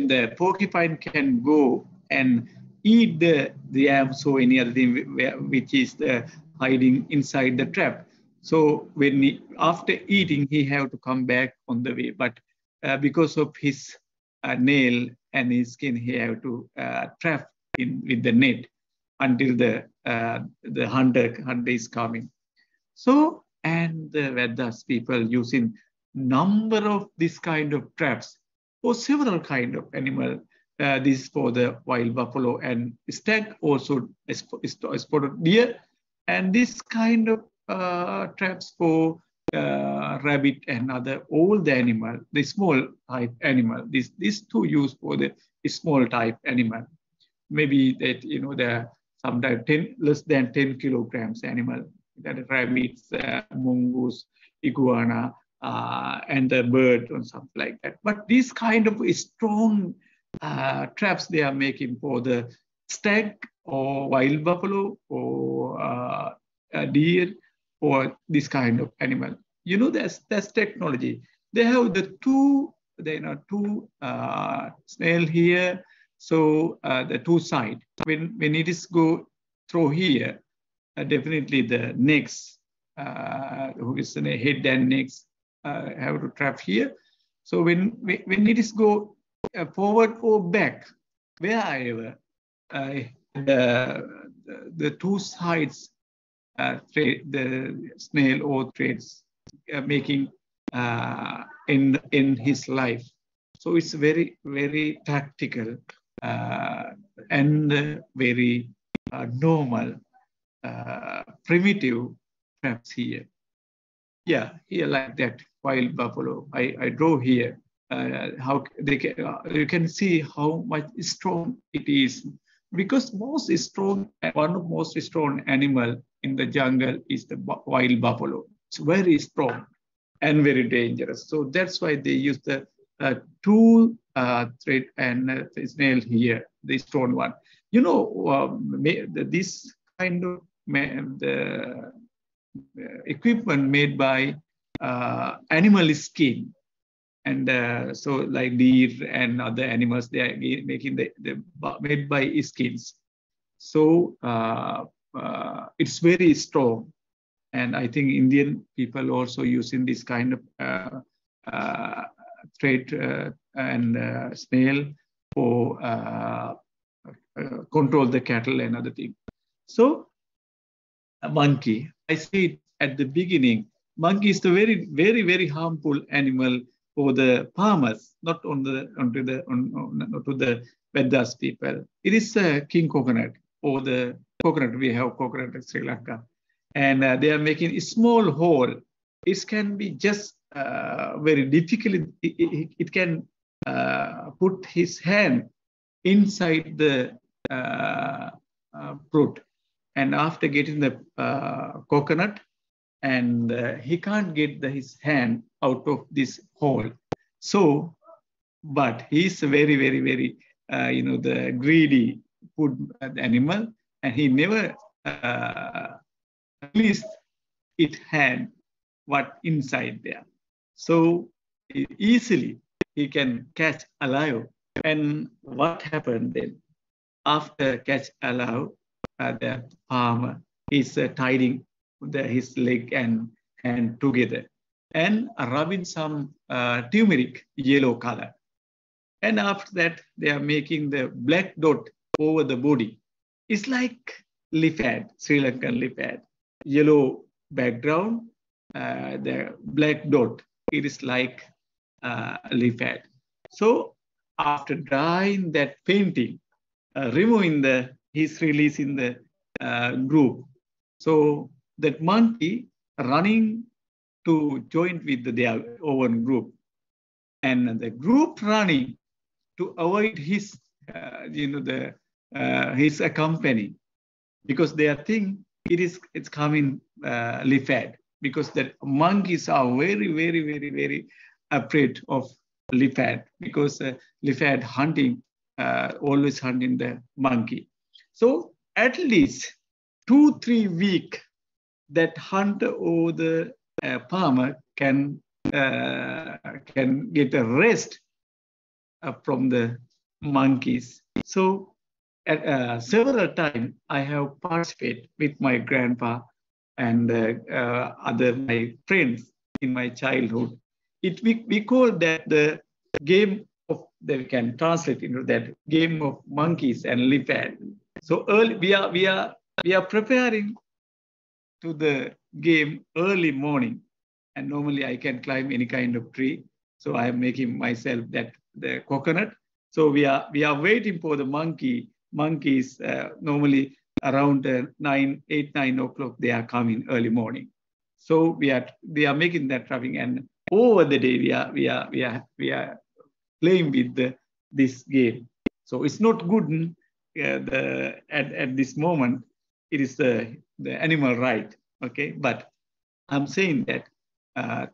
the porcupine can go and eat the yams or any other thing which is hiding inside the trap. So when after eating, he have to come back on the way. But because of his nail and his skin, he have to trap in with the net until the hunter is coming. So and the Vedas people using number of this kind of traps for several kind of animal. This is for the wild buffalo and stag, also spotted deer, and this kind of traps for rabbit and all the animal, the small type animal. These two used for the small type animal. Maybe that the sometimes less than 10 kilograms animal. That rabbits, mongoose, iguana, and the bird or something like that. But this kind of strong traps they are making for the stag or wild buffalo or deer or this kind of animal. That's technology. They have the two snail here. So the two side. When it is go through here, definitely the necks, who is in a head and necks, have to trap here. So when it is go forward or back, wherever the two sides, the snail or threads making in his life. So it's very, very tactical and very normal. Primitive traps here. Yeah, here like that wild buffalo. I draw here. How they can, you can see how much strong it is, because most strong, one of most strong animal in the jungle is the wild buffalo. It's very strong and very dangerous. So that's why they use the two thread and snail here, the stone one. This kind of the equipment made by animal skin, and so like deer and other animals, they are making made by skins. So it's very strong, and I think Indian people also using this kind of thread and snail for control the cattle and other things. So a monkey, I said at the beginning, monkey is the very, very, very harmful animal for the farmers, not to the Vedas people. It is a king coconut over the coconut. We have coconut in Sri Lanka. And they are making a small hole. It can be just very difficult. It can put his hand inside the fruit. And after getting the coconut, and he can't get his hand out of this hole. So, but he's very, very, very, the greedy food animal, and he never released it hand what inside there. So easily he can catch alive. And what happened then? After catch alive, the farmer is tying his leg and hand together and rubbing some turmeric yellow color. And after that, they are making the black dot over the body. It's like leopard, Sri Lankan leopard. Yellow background, the black dot, it is like leopard. So after drying that painting, removing he's releasing the group. So that monkey running to join with their own group. And the group running to avoid his, his company, because they think it's coming leopard, because the monkeys are very, very, very, very afraid of leopard, because leopard hunting, always hunting the monkey. So at least 2-3 weeks that hunter or the farmer can get a rest from the monkeys. So at several times I have participated with my grandpa and other my friends in my childhood. We call that the game of, that we can translate into that game of monkeys and leopard. So early we are preparing to the game early morning, and normally I can climb any kind of tree. So I am making myself the coconut. So we are waiting for the monkeys. Normally around 8-9 o'clock they are coming early morning. So we are making that trapping, and over the day we are playing with this game. So it's not good at this moment. It is the animal right, okay? But I'm saying that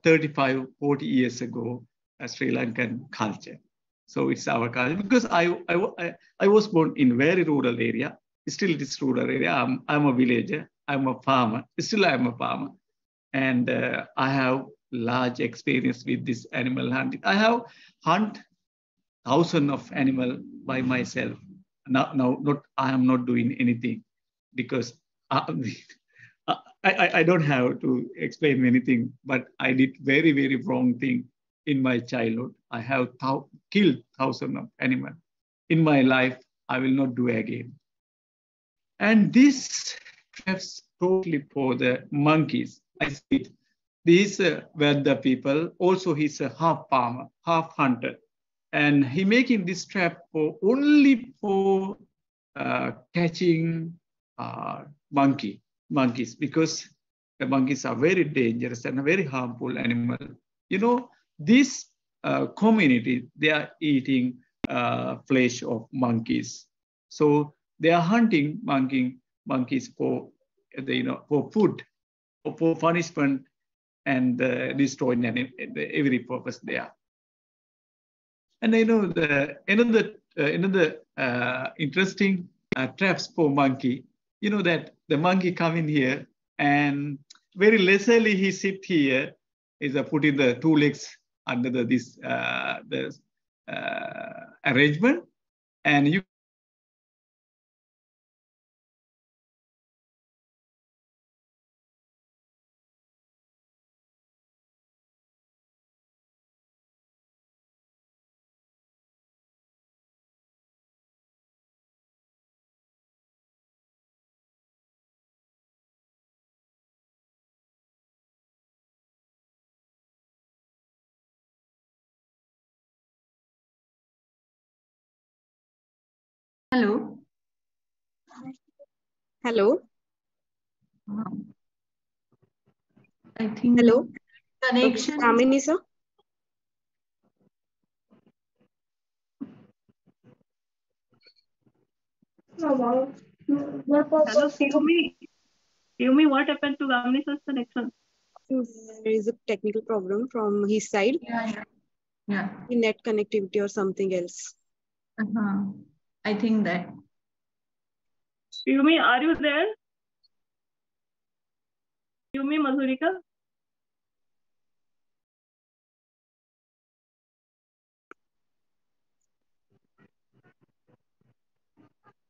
35, 40 years ago, Sri Lankan culture. So it's our culture, because I was born in very rural area. Still it is rural area. I'm a villager. I'm a farmer. Still I'm a farmer. And I have large experience with this animal hunting. I have hunted thousands of animals by myself. Now, I am not doing anything, because I don't have to explain anything, but I did very, very wrong thing in my childhood. I have killed thousands of animals. In my life, I will not do again. And this traps totally for the monkeys. I see it. These were the people. Also, he's a half farmer, half hunter. And he making this trap only for catching monkeys, because the monkeys are very dangerous and a very harmful animal. This community, they are eating flesh of monkeys. So they are hunting monkeys for for food, or for punishment, and destroying every purpose there. And another interesting traps for monkey. That the monkey come in here and very lazily he sit here, is putting the 2 legs under this arrangement, and you. Hello. Hello. I think hello. Connection. Kamini, sir. Hello, Yumi, what happened to Gamni's connection? There is a technical problem from his side. Yeah. Net connectivity or something else. I think that. Yumi, are you there? Yumi Mazurika?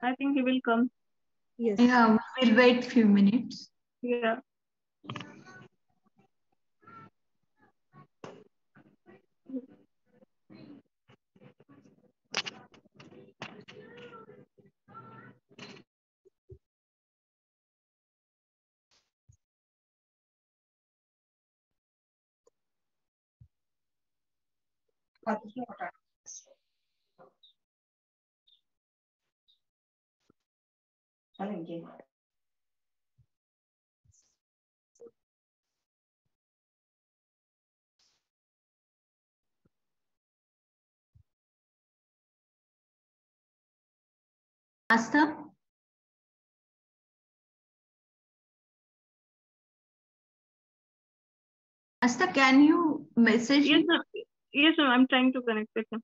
I think he will come. Yes. Yeah, we'll wait few minutes. Yeah. Asta? Asta, can you message Yes, him? sir. Yes, sir. I'm trying to connect with him.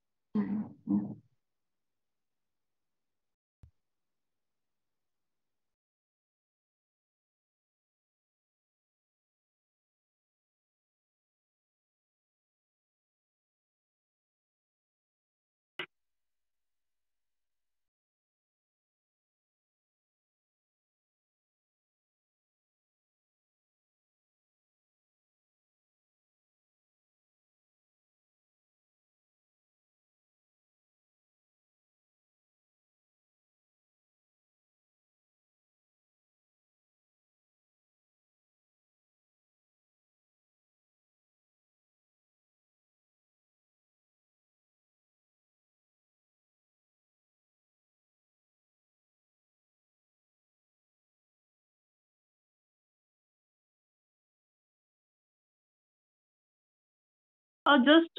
Just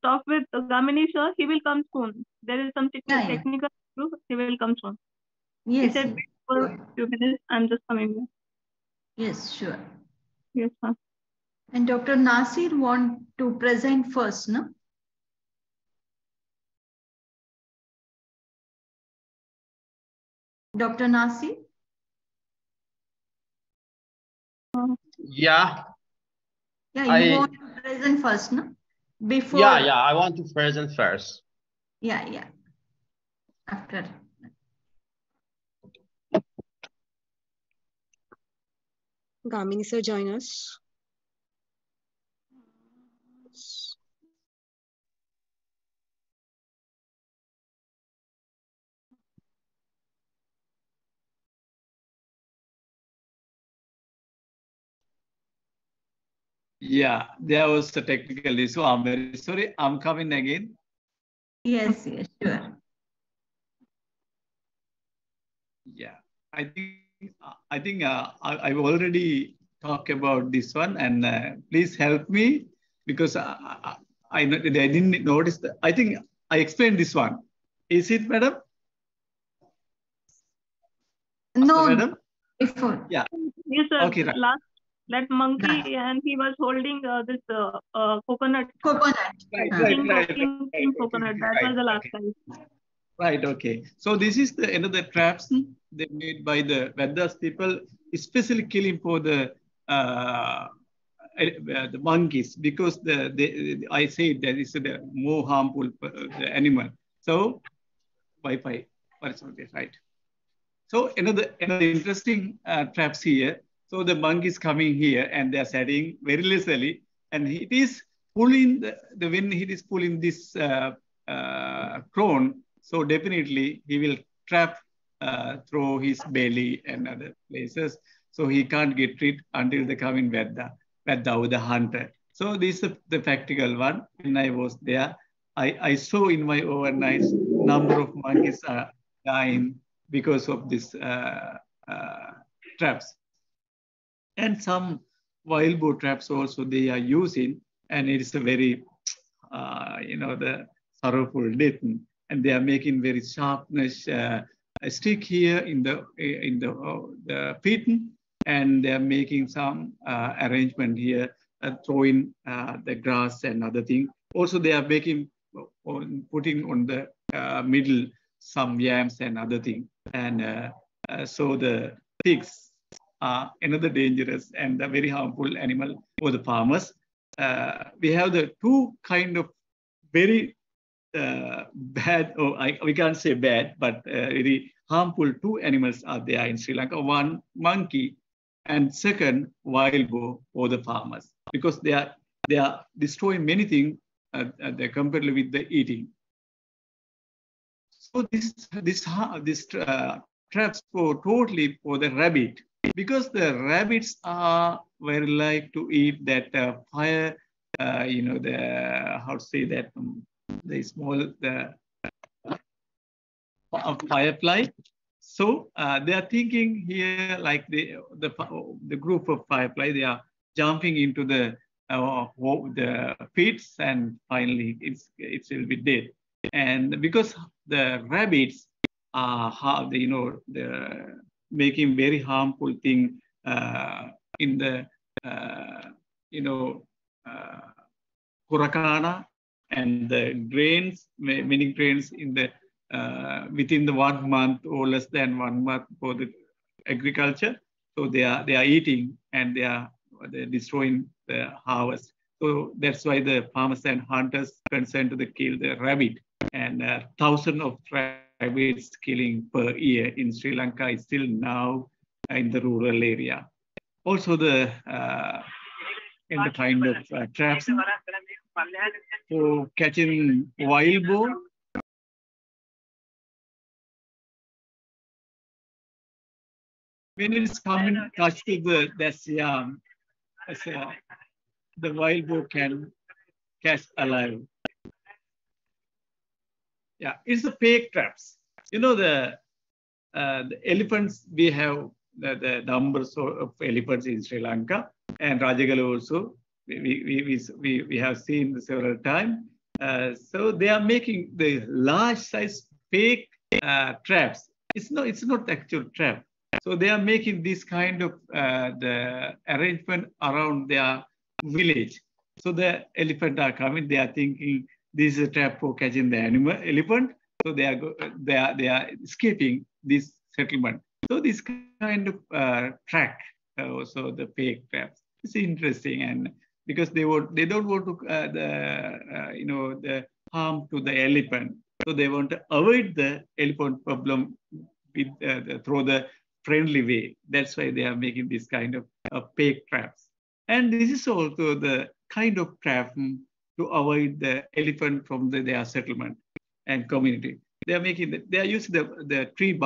talk with Gamini, sir. He will come soon. There is some technical issue. He will come soon. Yes. He said, wait for a few minutes. I'm just coming. Yes, sure. Yes, sir. And Dr. Nasir want to present first, no? Dr. Nasir? Yeah. Yeah, you want to present first, no? Before. Yeah, I want to present first. Yeah. After. Gamini sir, join us. Yeah, there was a technical issue. I'm very sorry. I'm coming again. Yes, sure. Yeah, I think I've already talked about this one, and please help me because I didn't notice that. I think I explained this one. Is it, madam? No, madam. Before. Yeah. Yes, sir. Okay, right. Last that monkey and he was holding this coconut. Coconut. Right. Coconut. That was the last time. Right. Okay. So this is the another traps they made by the Vedas people, especially killing for the monkeys because I say that is the more harmful the animal. So Wi-Fi, right? So another interesting traps here. So the monk is coming here and they are setting very lazily, and it is pulling the when he is pulling this crone. So definitely he will trap through his belly and other places. So he can't get rid until they come in Vedda with the hunter. So this is the practical one. When I was there, I saw in my overnights number of monkeys are dying because of this traps. And some wild boar traps also they are using, and it is a very, the sorrowful death. And they are making very sharpness stick here in the pit, and they are making some arrangement here, throwing the grass and other thing. Also, they are making putting on the middle some yams and other thing. And so the pigs are another dangerous and a very harmful animal for the farmers. We have the two kind of very bad, we can't say bad, but very harmful two animals are there in Sri Lanka. One, monkey, and second, wild boar for the farmers, because they are destroying many things compared with the eating. So this traps for totally for the rabbit, because the rabbits are very like to eat that fire, the how to say that the small firefly. So they are thinking here like the group of firefly, they are jumping into the pits, and finally it will be dead. And because the rabbits are the making very harmful thing in the Hurakana and the grains, many grains in the within the 1 month or less than 1 month for the agriculture. So they are eating, and they're destroying the harvest. So that's why the farmers and hunters concerned to kill the rabbit, and thousands of rabbits killing per year in Sri Lanka is still now in the rural area. Also the in the kind of traps for catching wild boar. When it is coming touch to that's young, the wild boar can catch alive. Yeah, it's the fake traps. The elephants, we have the numbers of elephants in Sri Lanka, and Rajagala also we have seen several times. So they are making the large size fake traps. It's not actual trap. So they are making this kind of the arrangement around their village. So the elephant are coming. They are thinking this is a trap for catching the elephant. So they are escaping this settlement. So this kind of track, also the fake traps. It's interesting, and because they don't want to the harm to the elephant. So they want to avoid the elephant problem with through the friendly way. That's why they are making this kind of fake traps. And this is also the kind of trap to avoid the elephant from their settlement and community. They are making they are using the tree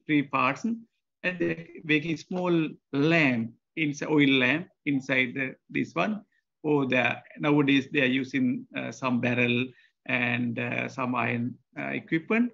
tree parts, and they're making small lamp inside, oil lamp inside this one. Or nowadays they are using some barrel and some iron equipment.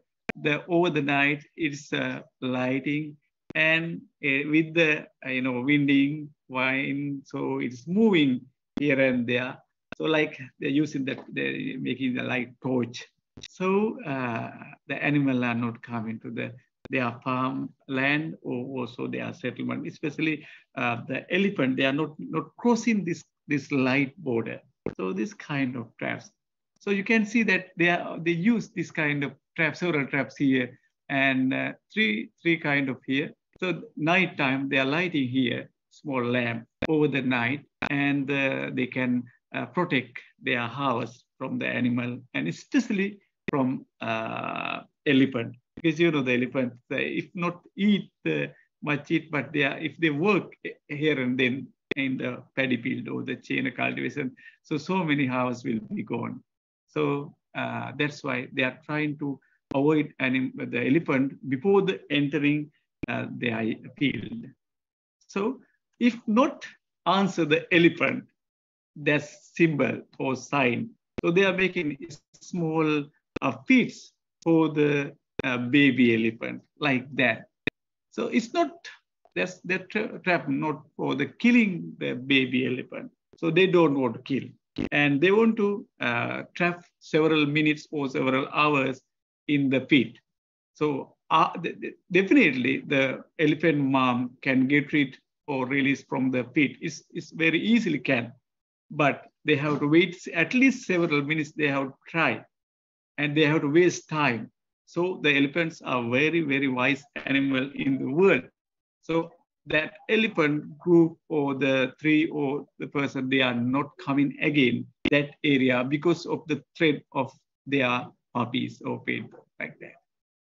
Over the night it's lighting, and with the winding wine, so it's moving here and there. So like they're using that, they're making the light torch. So the animal are not coming to their farm land or also their settlement, especially the elephant. They are not crossing this light border. So this kind of traps. So you can see that they use this kind of traps, several traps here, and three kind of here. So nighttime they are lighting here small lamp over the night, and they can protect their house from the animal, and especially from elephant, because the elephant, if not eat much eat, but if they work here and then in the paddy field or the chain cultivation, so many houses will be gone. So that's why they are trying to avoid the elephant before entering their field. So if not answer the elephant, that's symbol or sign. So they are making small pits for the baby elephant like that. So it's not, that's the trap not for the killing the baby elephant. So they don't want to kill. And they want to trap several minutes or several hours in the pit. So definitely the elephant mom can get rid or release from the pit. It's very easily can, but they have to wait at least several minutes. They have to try, and they have to waste time. So the elephants are very, very wise animal in the world. So that elephant group or the tree or the person, they are not coming again that area because of the threat of their puppies or pet like that.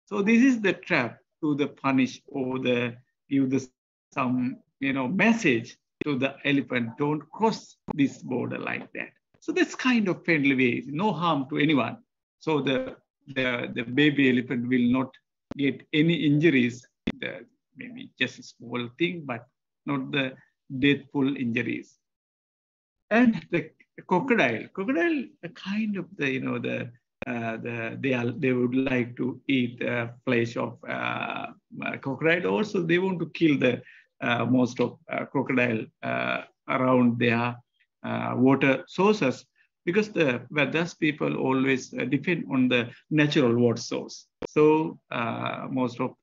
So this is the trap to the punish or the give the some message to the elephant, don't cross this border like that. So that's kind of friendly way, no harm to anyone. So the baby elephant will not get any injuries, maybe just a small thing, but not the deathful injuries. And the crocodile kind of they would like to eat flesh of crocodile. Also, they want to kill the most of crocodile around their water sources, because the Vedas people always depend on the natural water source. So most of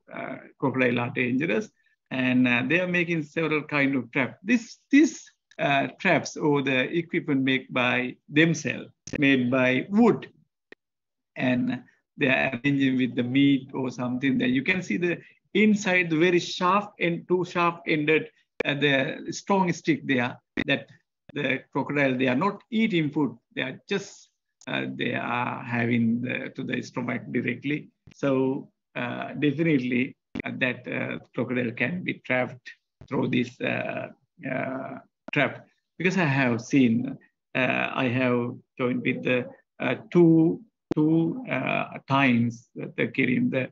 crocodile are dangerous, and they are making several kind of traps. These traps or the equipment made by themselves, made by wood, and they are arranging with the meat or something. That you can see the inside, the very sharp and two sharp ended the strong stick there. That the crocodile, they are not eating food, they are just they are having to the stomach directly. So definitely that crocodile can be trapped through this trap. Because I have seen, I have joined with the two times the killing the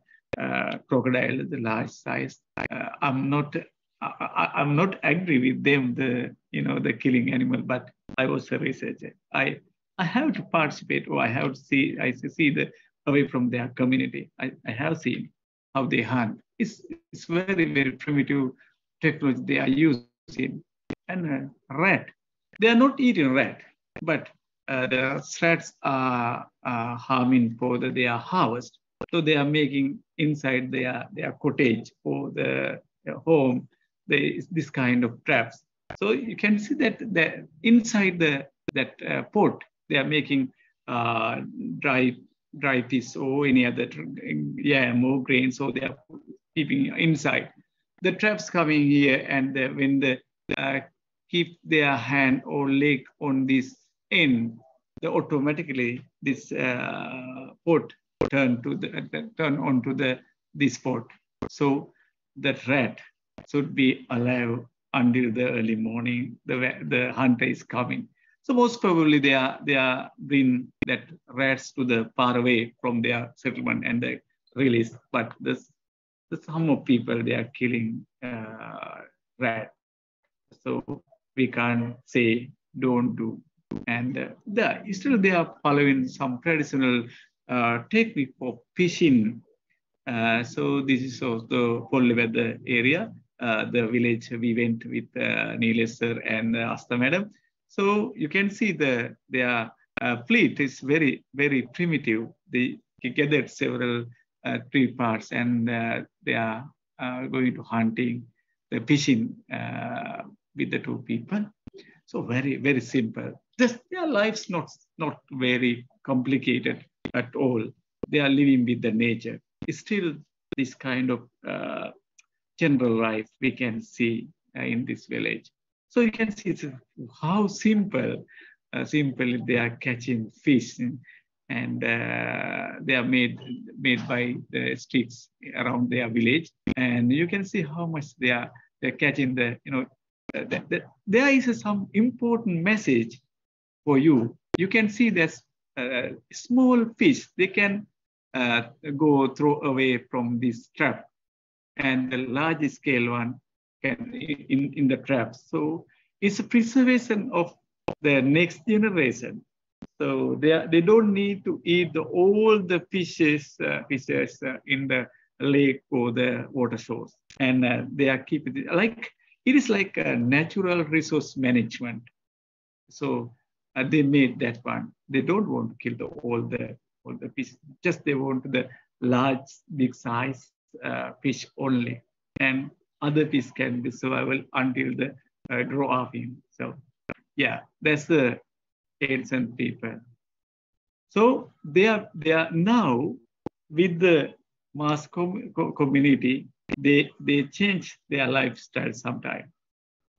crocodile, the large size. I'm not agree with them, the killing animal, but I was a researcher. I have to participate, or I have to see, the away from their community. I have seen how they hunt. It's very, very primitive technology they are using. And rat, they are not eating rat, but the rats are harming for their harvest. So they are making inside their cottage or the home this kind of traps. So you can see that inside that pot, they are making dry fish or any other yam or grain. So they are keeping inside. The traps coming here, and when the keep their hand or leg on this end, automatically this pot turn onto this pot. So that rat should be alive until the early morning. The hunter is coming. So most probably they are bring that rats to the far away from their settlement and they release. But the some of people, they are killing rat. So we can't say don't do. And still they are following some traditional technique for fishing. So this is also the area, the village we went with Nilesh sir and Asta madam. So you can see their fleet is very, very primitive. They gathered several tree parts, and they are going to hunting, the fishing with the two people. So very, very simple. Their life's not very complicated at all. They are living with the nature. It's still this kind of general life we can see in this village. So you can see how simple they are catching fish, and they are made by the streets around their village. And you can see how much they're catching there is some important message for you. You can see there's small fish, they can go throw away from this trap, and the large scale one can in the trap. So it's a preservation of the next generation. So they don't need to eat all the fishes in the lake or the water source, and they are keeping it like it is like a natural resource management. So they made that one. They don't want to kill all the fish. Just they want the large, big size fish only, and other fish can be survival until the grow up in. So yeah, that's the ancient people. So they are now with the mass community. They change their lifestyle sometime.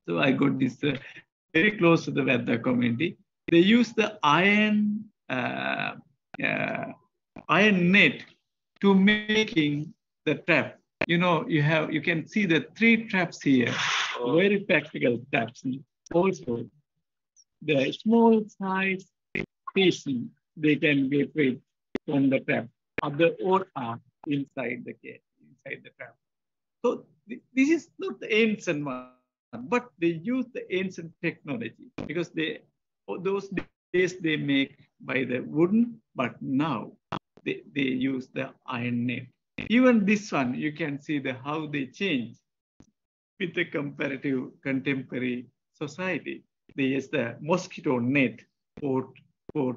So I got this very close to the Vedda community. They use the iron net to making the trap. You know, you can see the 3 traps here, very practical traps. Also, the small size fish they can get rid from the trap. Other or are inside the cage, inside the trap. So this is not the ancient one, but they use the ancient technology because those days they make by the wooden, but now they use the iron net. Even this one, you can see how they change with the comparative contemporary society. They use the mosquito net for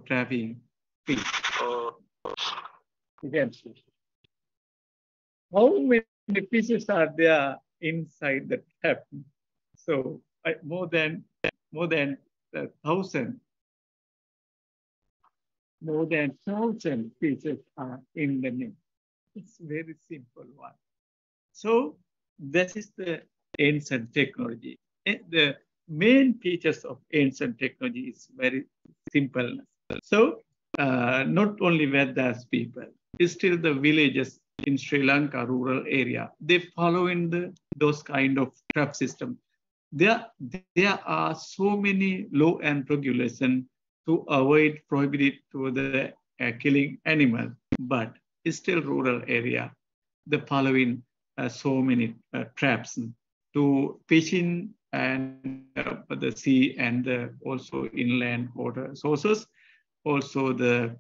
trapping fish. You can see how many fishes are there inside the trap. So more than 1,000. More than 1,000 fishes are in the net. It's very simple one. So this is the ancient technology. The main features of ancient technology is very simple. So not only Vedas people, it's still the villages in Sri Lanka, rural area, they follow in those kind of trap system. There are so many law and regulation to avoid prohibited to the killing animal, but it's still rural area. The following so many traps to fishing and the sea and also inland water sources. Also the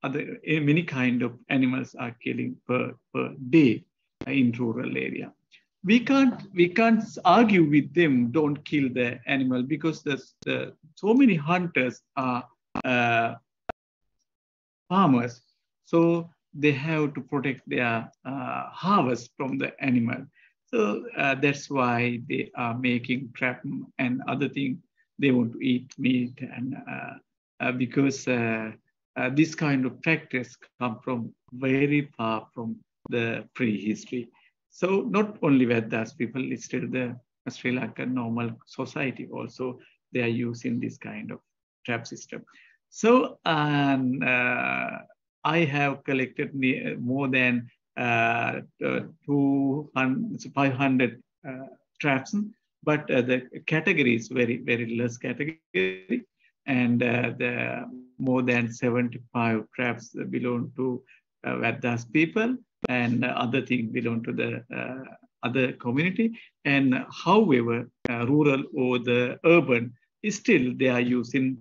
other many kind of animals are killing per day in rural area. We can't argue with them, don't kill the animal, because so many hunters are farmers, so they have to protect their harvest from the animal. So that's why they are making trap and other things. They want to eat meat, and because this kind of practice come from very far from the prehistory. So not only Vedas people, it's still the Sri Lankan normal society also, they are using this kind of trap system. So I have collected more than 500 traps, but the category is very, very less category. And the more than 75 traps belong to Vedas people, and other things belong to the other community. And however, rural or the urban, still they are using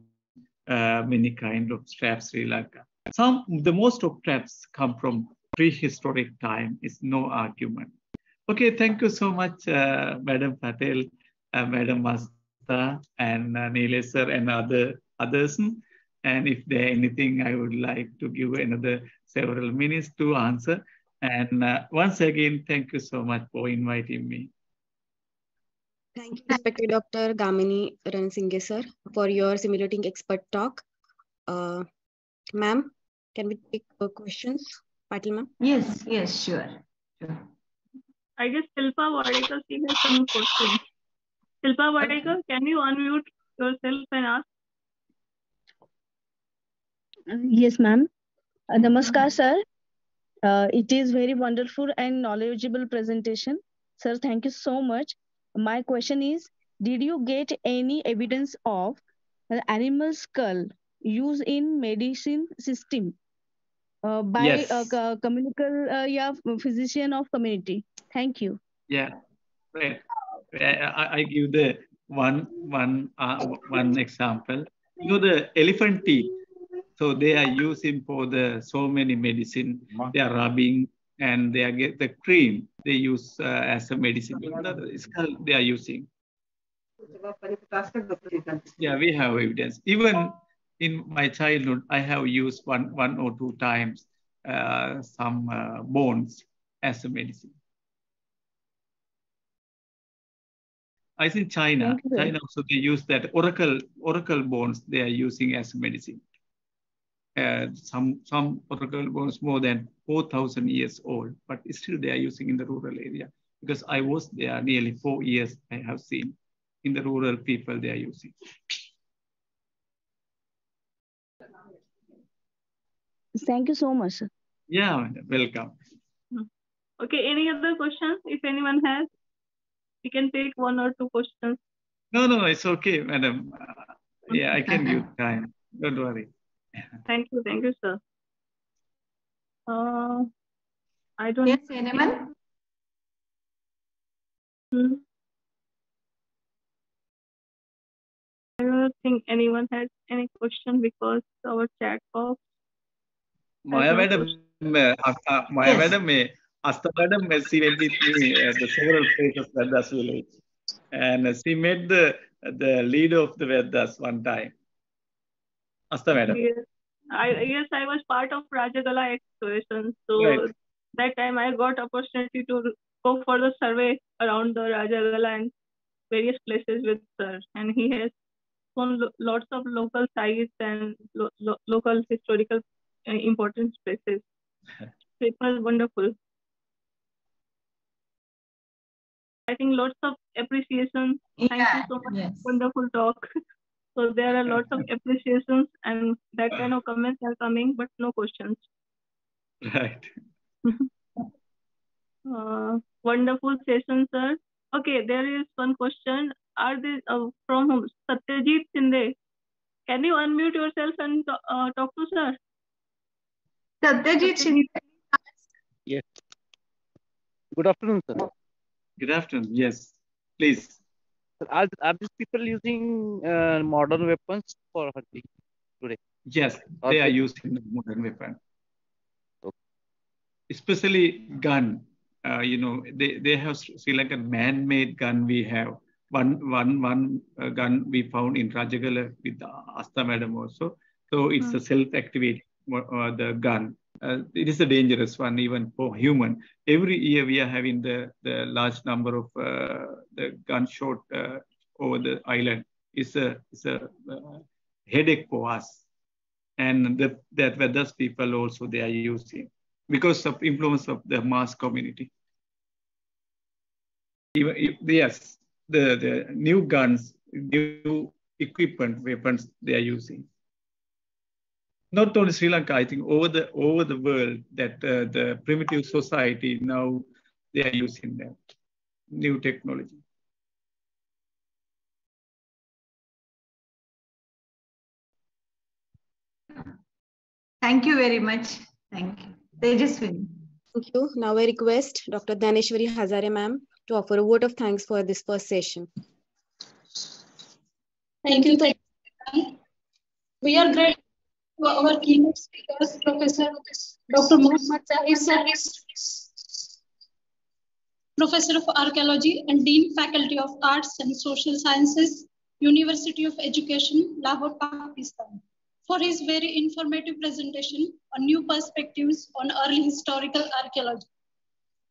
many kind of traps Sri Lanka. The most of traps come from prehistoric time, is no argument. Okay, thank you so much, Madam Patel, Madam Masta, and Nilesh sir, and others. And if there anything, I would like to give another several minutes to answer. And once again, thank you so much for inviting me. Thank you, respected Dr. Gamini Ranasinghe sir, for your simulating expert talk. Ma'am, can we take questions? Patil ma'am? Yes, sure. I guess Shilpa Wadekar, she has some questions. Shilpa Wadekar, can you unmute yourself and ask? Yes, ma'am. Namaskar, sir. It is very wonderful and knowledgeable presentation. Sir, thank you so much. My question is, did you get any evidence of the animal skull used in medicine system by a communicable physician of community? Thank you. Yeah, right. I give the one example. You know the elephant teeth. So they are using for the so many medicine. They are rubbing and they are get the cream they use as a medicine. The skull they are using. Yeah, we have evidence. Even in my childhood, I have used one or two times some bones as a medicine. I think China also they use that oracle bones they are using as medicine. Some oracle bones more than 4,000 years old, but still they are using in the rural area because I was there nearly 4 years. I have seen in the rural people they are using. Thank you so much, sir. Yeah, welcome. Okay, any other questions? If anyone has, we can take 1 or 2 questions. No, it's okay, madam. Yeah, I can give time. Don't worry. Thank you, sir. I don't. Yes, anyone? I don't think anyone has any question because our chat box. Maya madam, Asta madam, she went with me at the several places Vedas village, and she met the leader of the Vedas one time. Asta madam. Yes, I was part of Rajagala excavation, so that time I got opportunity to go for the survey around the Rajagala and various places with sir, and he has shown lots of local sites and local historical important places. So it was wonderful. I think lots of appreciation. Thank you so much. Yes. Wonderful talk. So there are lots of appreciations and that kind of comments are coming, but no questions. Right. Wonderful session, sir. Okay, there is one question. Are they from whom? Satyajit Sinde. Can you unmute yourself and talk to sir? Satyajit Sinde. Yes. Good afternoon, sir. Good afternoon. Yes, please. Are these people using modern weapons for hunting today? Yes, they are using modern weapon. Okay. Especially gun. They have Sri Lankan man-made gun. We have one gun we found in Rajagala with Asta madam also. So it's a self-activating the gun. It is a dangerous one even for human. Every year we are having the large number of the gunshot over the island. It's a headache for us, and that Vedas people also they are using because of influence of the mass community. Yes, the new guns, new equipment, weapons they are using. Not only Sri Lanka, I think over the world that the primitive society now they are using that new technology. Thank you very much. Thank you. Tejaswini. Thank you. Now I request Dr. Dhaneshwari Hazare ma'am to offer a vote of thanks for this first session. Thank you. We are grateful to our keynote speakers, Professor Dr. Mohammad Zahir sir, Professor of Archaeology and Dean Faculty of Arts and Social Sciences, University of Education, Lahore, Pakistan, for his very informative presentation on new perspectives on early historical archaeology,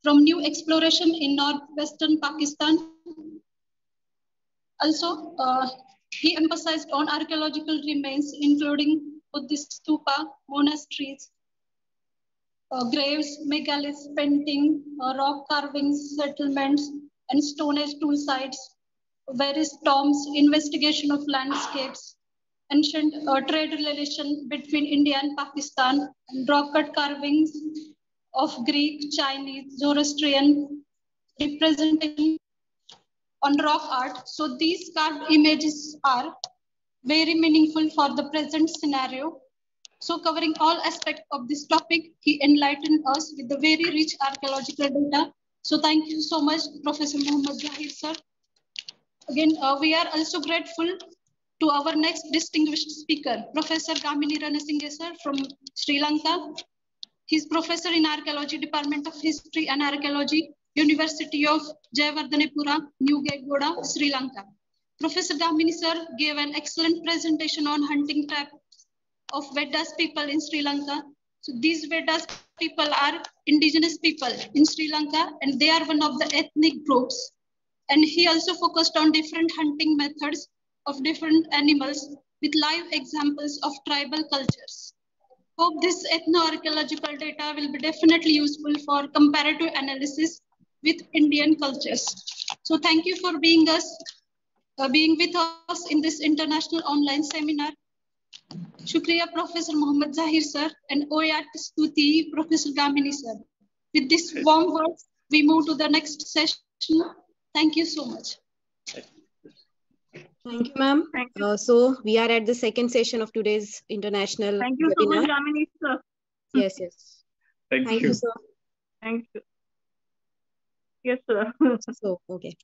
from new exploration in northwestern Pakistan. Also, he emphasized on archaeological remains, including Buddhist stupa, monasteries, graves, megaliths, painting, rock carvings, settlements, and Stone Age tool sites, various tombs, investigation of landscapes, ancient trade relation between India and Pakistan, and rock cut carvings of Greek, Chinese, Zoroastrian representation on rock art. So these carved images are very meaningful for the present scenario. So covering all aspects of this topic, he enlightened us with the very rich archaeological data. So thank you so much, Professor Mohammad Zahir sir. Again, we are also grateful to our next distinguished speaker, Professor Kamini Ranasinghe sir from Sri Lanka. He's professor in Archaeology, Department of History and Archaeology, University of Jayawardhanepura, Newgate, Sri Lanka. Professor Kamini sir gave an excellent presentation on hunting trap of Vedas people in Sri Lanka. So these Vedas people are indigenous people in Sri Lanka, and they are one of the ethnic groups. And he also focused on different hunting methods of different animals with live examples of tribal cultures. Hope this ethno-archaeological data will be definitely useful for comparative analysis with Indian cultures. So thank you for being with us in this international online seminar. Shukriya Professor Mohammad Zahir sir and Oyat Stuti Professor Kamini sir. With this warm words, we move to the next session. Thank you so much. Thank you, ma'am. So we are at the second session of today's international Thank you so much, Kamini sir. Yes, yes. Thank you, sir. Thank you. Yes, sir. So, okay.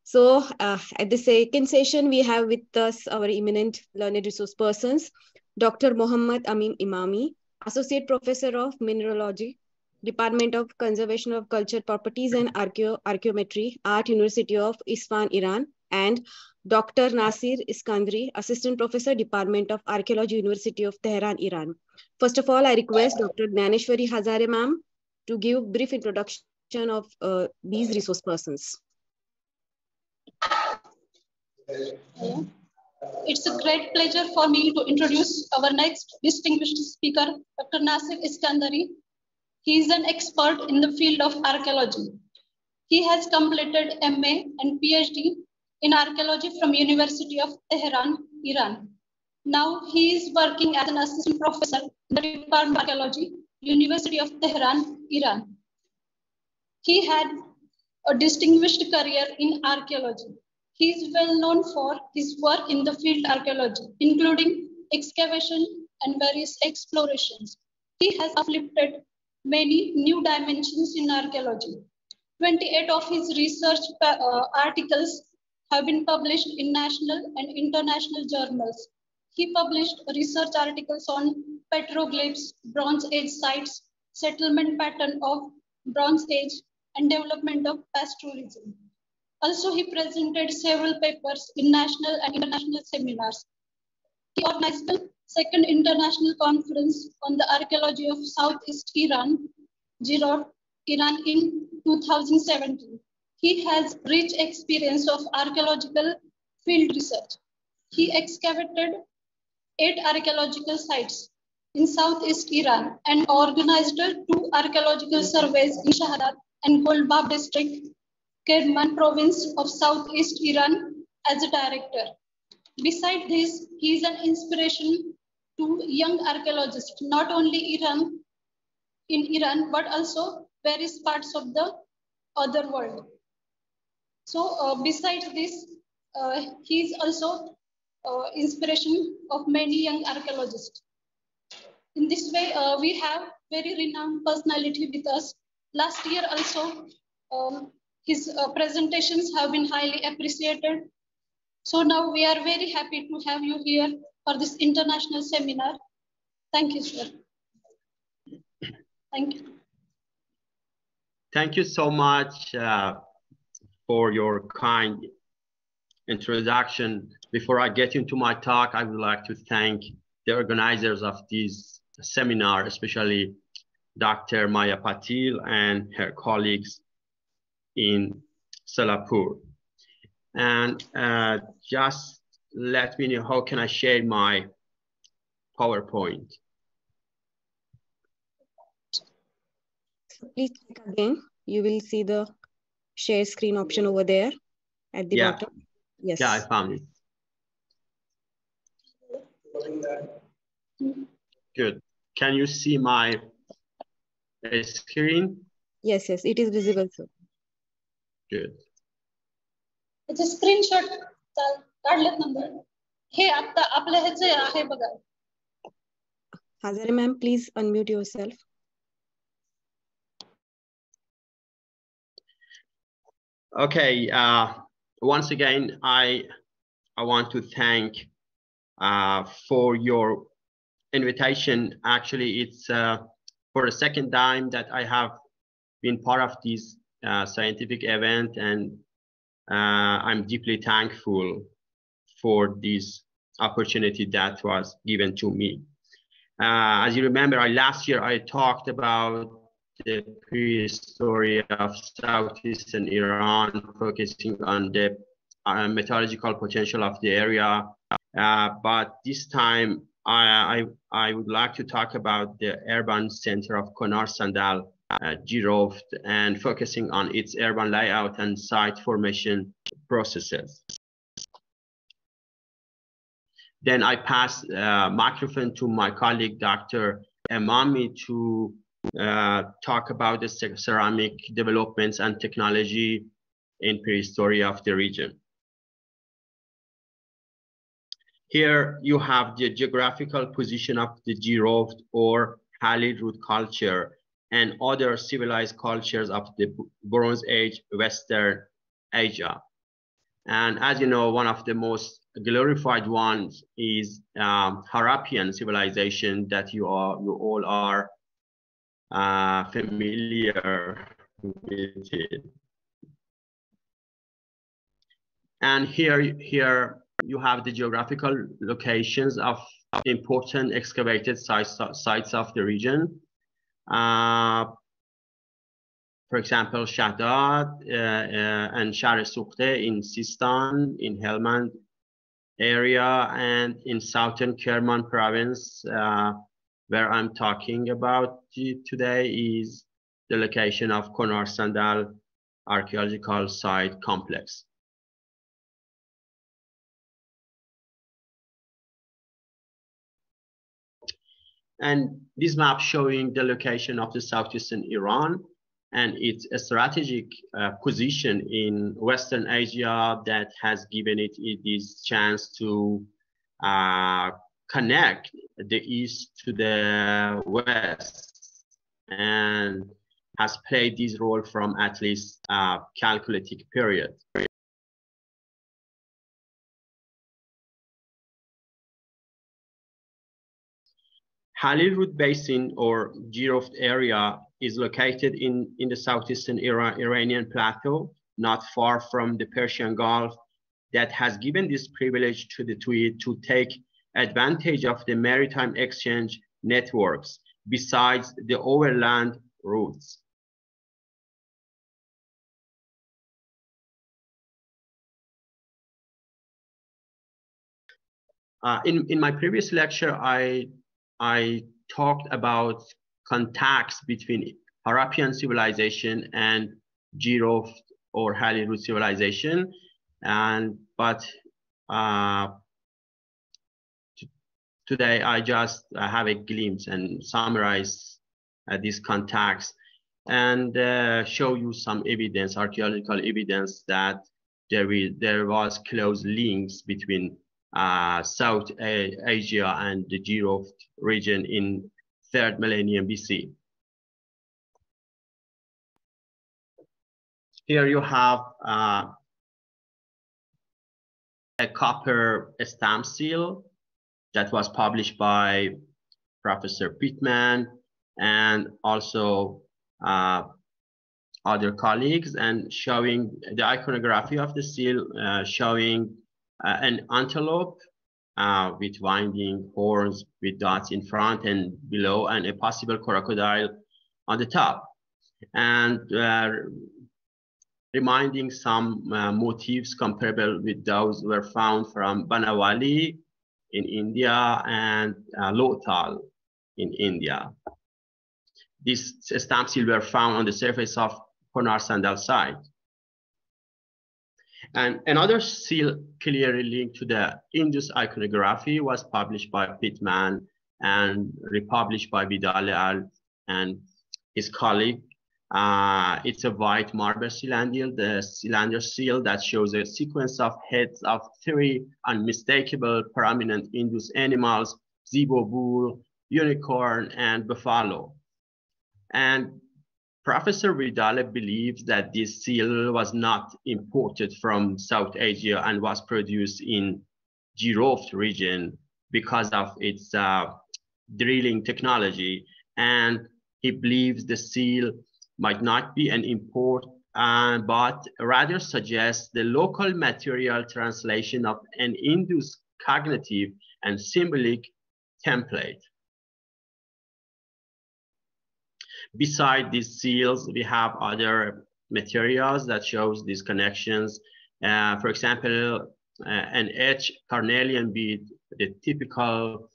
So at the second session, we have with us our eminent learned resource persons, Dr. Muhammad Amin Imami, Associate Professor of Mineralogy, Department of Conservation of Cultural Properties and Archaeometry, Art University of Isfahan, Iran, and Dr. Nasir Iskandari, Assistant Professor, Department of Archaeology, University of Tehran, Iran. First of all, I request Dr. Gnaneshwari Hazare, ma'am, to give brief introduction of these resource persons. It's a great pleasure for me to introduce our next distinguished speaker, Dr. Nasir Iskandari. He is an expert in the field of archaeology. He has completed MA and PhD in archaeology from University of Tehran, Iran. Now he is working as an assistant professor in the Department of Archaeology, University of Tehran, Iran. He had a distinguished career in archaeology. He is well known for his work in the field archaeology, including excavation and various explorations. He has uplifted many new dimensions in archaeology. 28 of his research articles have been published in national and international journals. He published research articles on petroglyphs, Bronze Age sites, settlement pattern of Bronze Age, and development of pastoralism. Also, he presented several papers in national and international seminars. He organized the second international conference on the archaeology of Southeast Iran, Jirot, Iran in 2017. He has rich experience of archaeological field research. He excavated 8 archaeological sites in Southeast Iran and organized 2 archaeological surveys in Shahadat and Golbab district, Kerman province of Southeast Iran as a director. Besides this, he is an inspiration to young archaeologists, not only in Iran, but also various parts of the other world. So besides this, he is also inspiration of many young archaeologists. In this way, we have very renowned personality with us. Last year also, his presentations have been highly appreciated. So now we are very happy to have you here for this international seminar. Thank you, sir. Thank you. Thank you so much for your kind introduction. Before I get into my talk, I would like to thank the organizers of this seminar, especially Dr. Maya Patil and her colleagues in Solapur. And just let me know how can I share my PowerPoint. Please click again. You will see the share screen option over there at the bottom. Yes. Yeah, I found it. Good. Can you see my screen? Yes, yes, it is visible, sir. Good. It's a screenshot. काढलेत number. हे आता आपल्या ह्याचे आहे बघा. Hazare ma'am, please unmute yourself. Okay. Once again, I want to thank for your invitation. Actually, it's for the second time that I have been part of this scientific event, and I'm deeply thankful for this opportunity that was given to me. As you remember, last year I talked about the prehistory of southeastern Iran, focusing on the metallurgical potential of the area. But this time, I would like to talk about the urban center of Konar Sandal, Jiroft, and focusing on its urban layout and site formation processes. Then I pass microphone to my colleague, Dr. Emami, to talk about the ceramic developments and technology in prehistory of the region. Here you have the geographical position of the Jiroft or Halil-Rud culture and other civilized cultures of the Bronze Age, Western Asia. And as you know, one of the most glorified ones is Harappan civilization that you all are familiar with it. And here you have the geographical locations of important excavated sites of the region. For example, Shahdad and Shahr Sukhte in Sistan, in Helmand area, and in southern Kerman province, where I'm talking about today, is the location of Konar Sandal archaeological site complex. And this map showing the location of the southeastern Iran and its strategic position in Western Asia that has given it this chance to connect the East to the West, and has played this role from at least a Chalcolithic period. Halil-Rud Basin or Jiroft area is located in the southeastern Iranian plateau, not far from the Persian Gulf, that has given this privilege to the Tweed to take advantage of the maritime exchange networks besides the overland routes. In my previous lecture, I talked about contacts between Harappan civilization and Jiroft or Halil-Rud civilization, but today I just have a glimpse and summarize these contacts and show you some evidence, archaeological evidence, that there was close links between South Asia and the Jiroft region in 3rd millennium BC. Here you have a copper stamp seal that was published by Professor Pittman and also other colleagues, and showing the iconography of the seal, showing an antelope with winding horns with dots in front and below, and a possible crocodile on the top, and reminding some motifs comparable with those were found from Banawali in India and Lothal in India. These stamp seals were found on the surface of Konar Sandal site. And another seal clearly linked to the Indus iconography was published by Pittman and republished by Vidal and his colleague. It's a white marble cylinder, the cylinder seal that shows a sequence of heads of 3 unmistakable prominent Indus animals: zebu, bull, unicorn, and buffalo. And Professor Vidal believes that this seal was not imported from South Asia and was produced in Jiroft region because of its drilling technology, and he believes the seal might not be an import, but rather suggests the local material translation of an Indus cognitive and symbolic template. Beside these seals, we have other materials that shows these connections. For example, an etched carnelian bead, the typical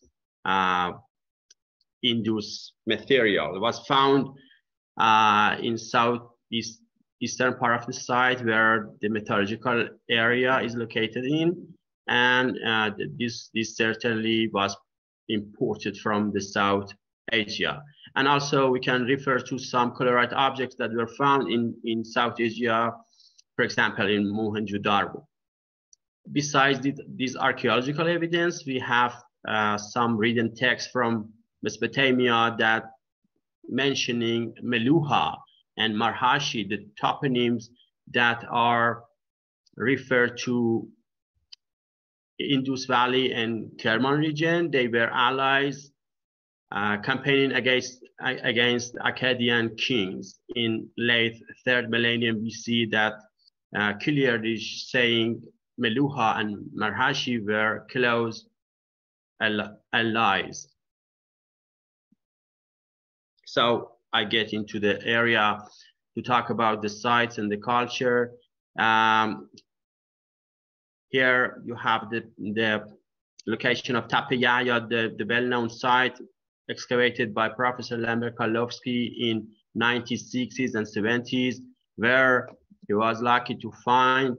Indus material, was found in southeastern part of the site where the metallurgical area is located in, and this certainly was imported from the South Asia. And also we can refer to some colorite objects that were found in South Asia, for example, in Mohenjo-Daro. Besides this archaeological evidence, we have some written text from Mesopotamia that mentioning Meluha and Marhashi, the toponyms that are referred to Indus Valley and Kerman region. They were allies campaigning against Akkadian kings in late 3rd millennium BC, that clearly saying Meluha and Marhashi were close allies. So I get into the area to talk about the sites and the culture. Here you have the location of Tape Yahya, the well-known site excavated by Professor Lambert Karlowski in 1960s and 70s, where he was lucky to find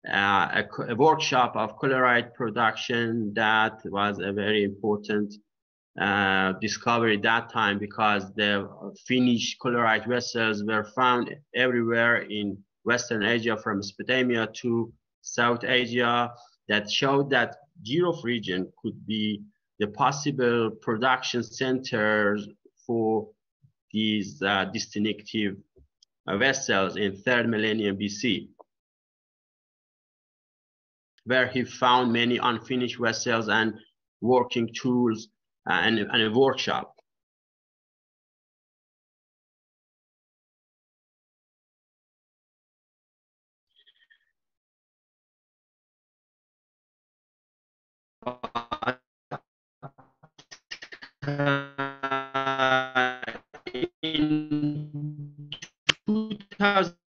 a workshop of colorite production. That was a very important discovery at that time, because the finished colorite vessels were found everywhere in Western Asia, from Mesopotamia to South Asia, that showed that Girov region could be the possible production centers for these distinctive vessels in 3rd millennium BC, where he found many unfinished vessels and working tools and a workshop. In 2001,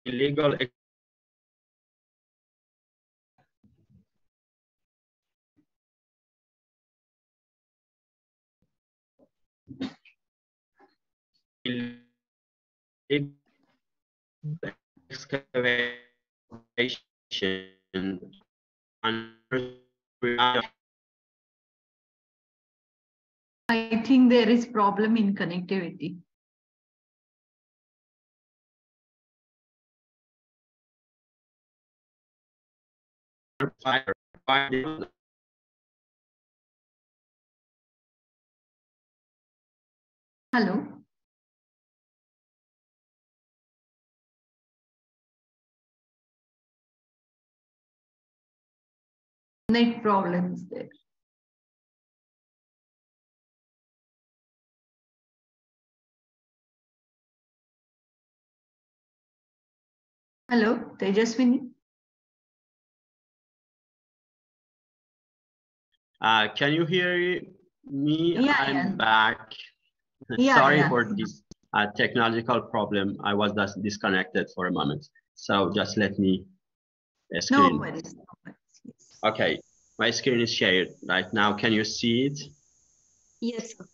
illegal excavation I think there is problem in connectivity. Hello. Net problems there. Hello, Tejaswini. Can you hear me? Yeah, I'm back. Yeah, Sorry yeah. for this technological problem. I was just disconnected for a moment. So just let me screen. No worries. No worries. Yes. Okay, my screen is shared right now. Can you see it? Yes, sir.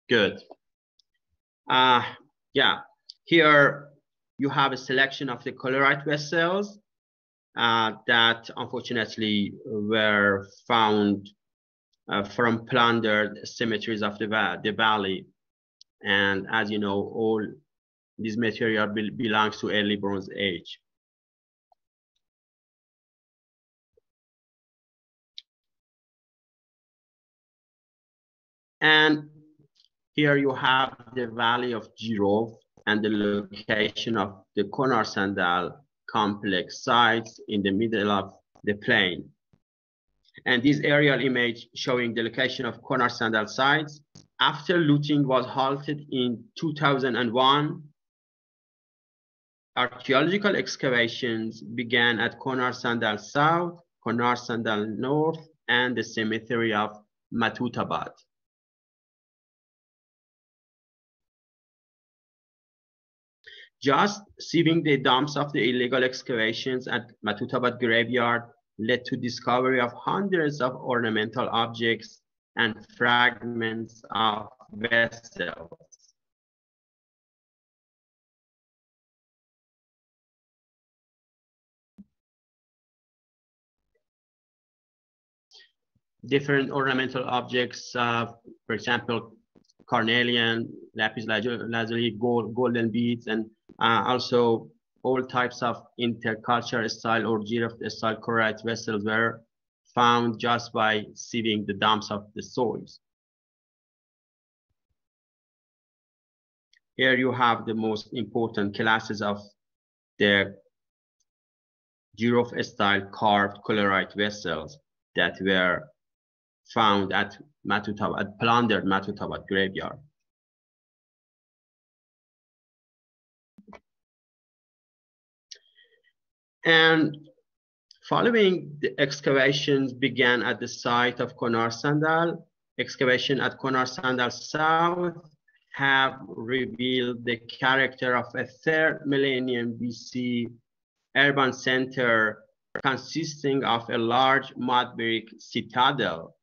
Good. Yeah, here you have a selection of the colorite vessels that unfortunately were found from plundered cemeteries of the valley. And as you know, all this material belongs to early Bronze Age. And Here you have the valley of Girov and the location of the Konar-Sandal complex sites in the middle of the plain. And this aerial image showing the location of Konar-Sandal sites. After looting was halted in 2001, archaeological excavations began at Konar-Sandal South, Konar-Sandal North, and the cemetery of Matutabad. Just seeing the dumps of the illegal excavations at Matutabad graveyard led to discovery of hundreds of ornamental objects and fragments of vessels. Different ornamental objects, for example, carnelian, lapis lazuli, golden beads, and also all types of intercultural style or giraffe style chlorite vessels were found just by sieving the dumps of the soils. Here you have the most important classes of the giraffe style carved chlorite vessels that were found at Matutabad, plundered Matutabad graveyard. And following the excavations began at the site of Konar-Sandal. Excavation at Konar-Sandal South have revealed the character of a 3rd millennium BC urban center consisting of a large mud brick citadel,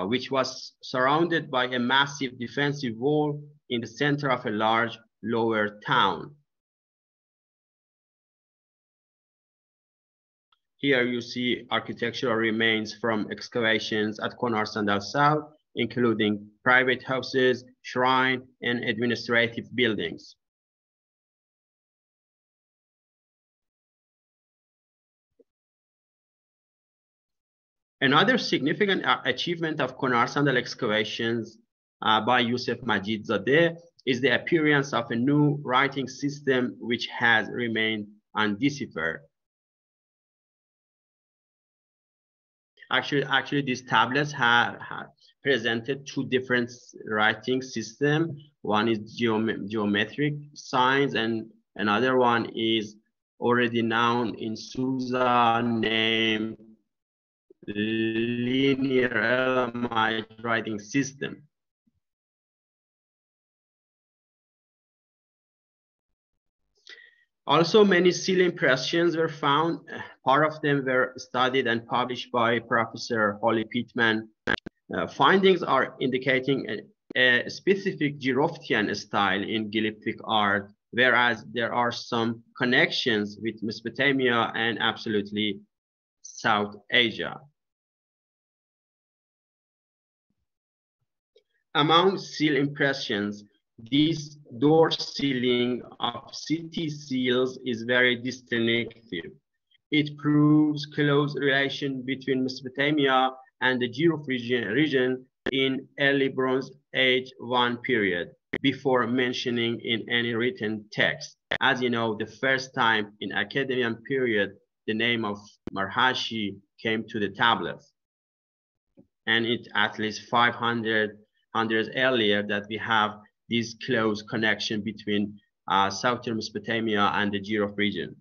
which was surrounded by a massive defensive wall in the center of a large lower town. Here you see architectural remains from excavations at Konar-Sandal South, including private houses, shrine, and administrative buildings. Another significant achievement of Konar-Sandal excavations by Yusuf Majid-Zadeh is the appearance of a new writing system which has remained undeciphered. Actually, these tablets have presented 2 different writing systems. One is geometric signs, and another one is already known in Susa named linear Elamite writing system. Also, many seal impressions were found. Part of them were studied and published by Professor Holly Pittman. Findings are indicating a specific Giroftian style in Glyptic art, whereas there are some connections with Mesopotamia and absolutely South Asia. Among seal impressions, this door sealing of city seals is very distinctive. It proves close relation between Mesopotamia and the Giroffe region in early Bronze Age 1 period, before mentioning in any written text. As you know, the first time in Academian period, the name of Marhashi came to the tablets. And it's at least 500 earlier that we have this close connection between southern Mesopotamia and the Giroffe region.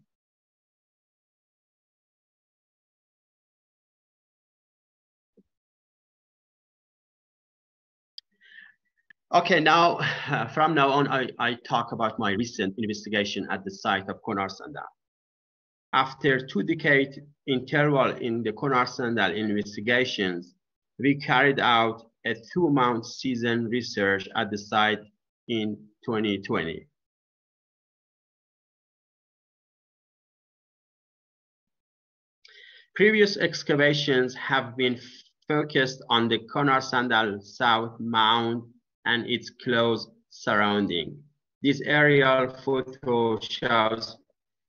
Okay, now, from now on, I talk about my recent investigation at the site of Konar-Sandal. After 2-decade interval in the Konar-Sandal investigations, we carried out a 2-month season research at the site in 2020. Previous excavations have been focused on the Konar-Sandal South Mound and its close surrounding. This aerial photo shows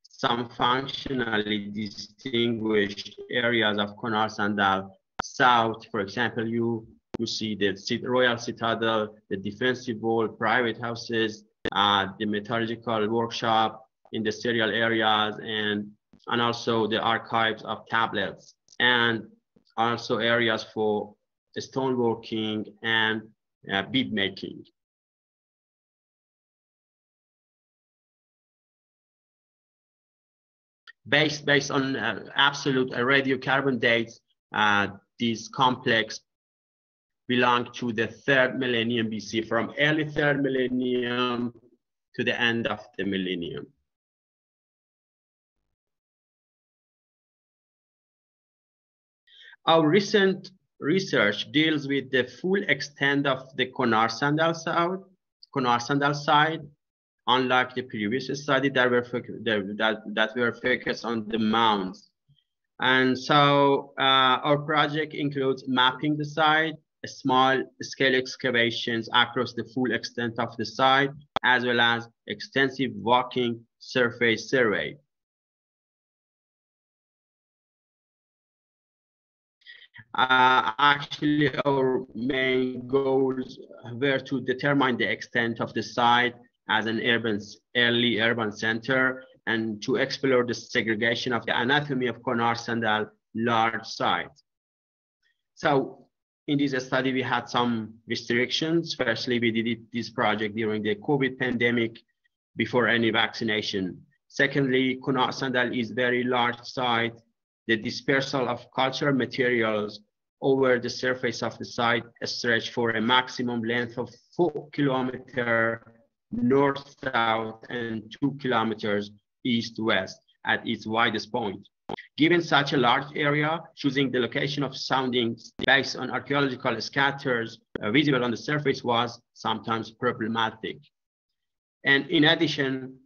some functionally distinguished areas of Konar-Sandal South. For example, you You see the royal citadel, the defensive wall, private houses, the metallurgical workshop, industrial areas, and also the archives of tablets, and also areas for stoneworking and bead making. Based on absolute radiocarbon dates, this complex belong to the 3rd millennium BC, from early 3rd millennium to the end of the millennium. Our recent research deals with the full extent of the Konar Sandal site, unlike the previous study that were focused on the mounds. And so our project includes mapping the site, small-scale excavations across the full extent of the site, as well as extensive walking surface survey. Actually, our main goals were to determine the extent of the site as an early urban center, and to explore the segregation of the anatomy of Konar Sandal large site. So in this study, we had some restrictions. Firstly, we did this project during the COVID pandemic before any vaccination. Secondly, Konar Sandal is very large site. The dispersal of cultural materials over the surface of the site stretched for a maximum length of 4 kilometers north-south and 2 kilometers east-west at its widest point. Given such a large area, choosing the location of soundings based on archaeological scatters visible on the surface was sometimes problematic. And in addition,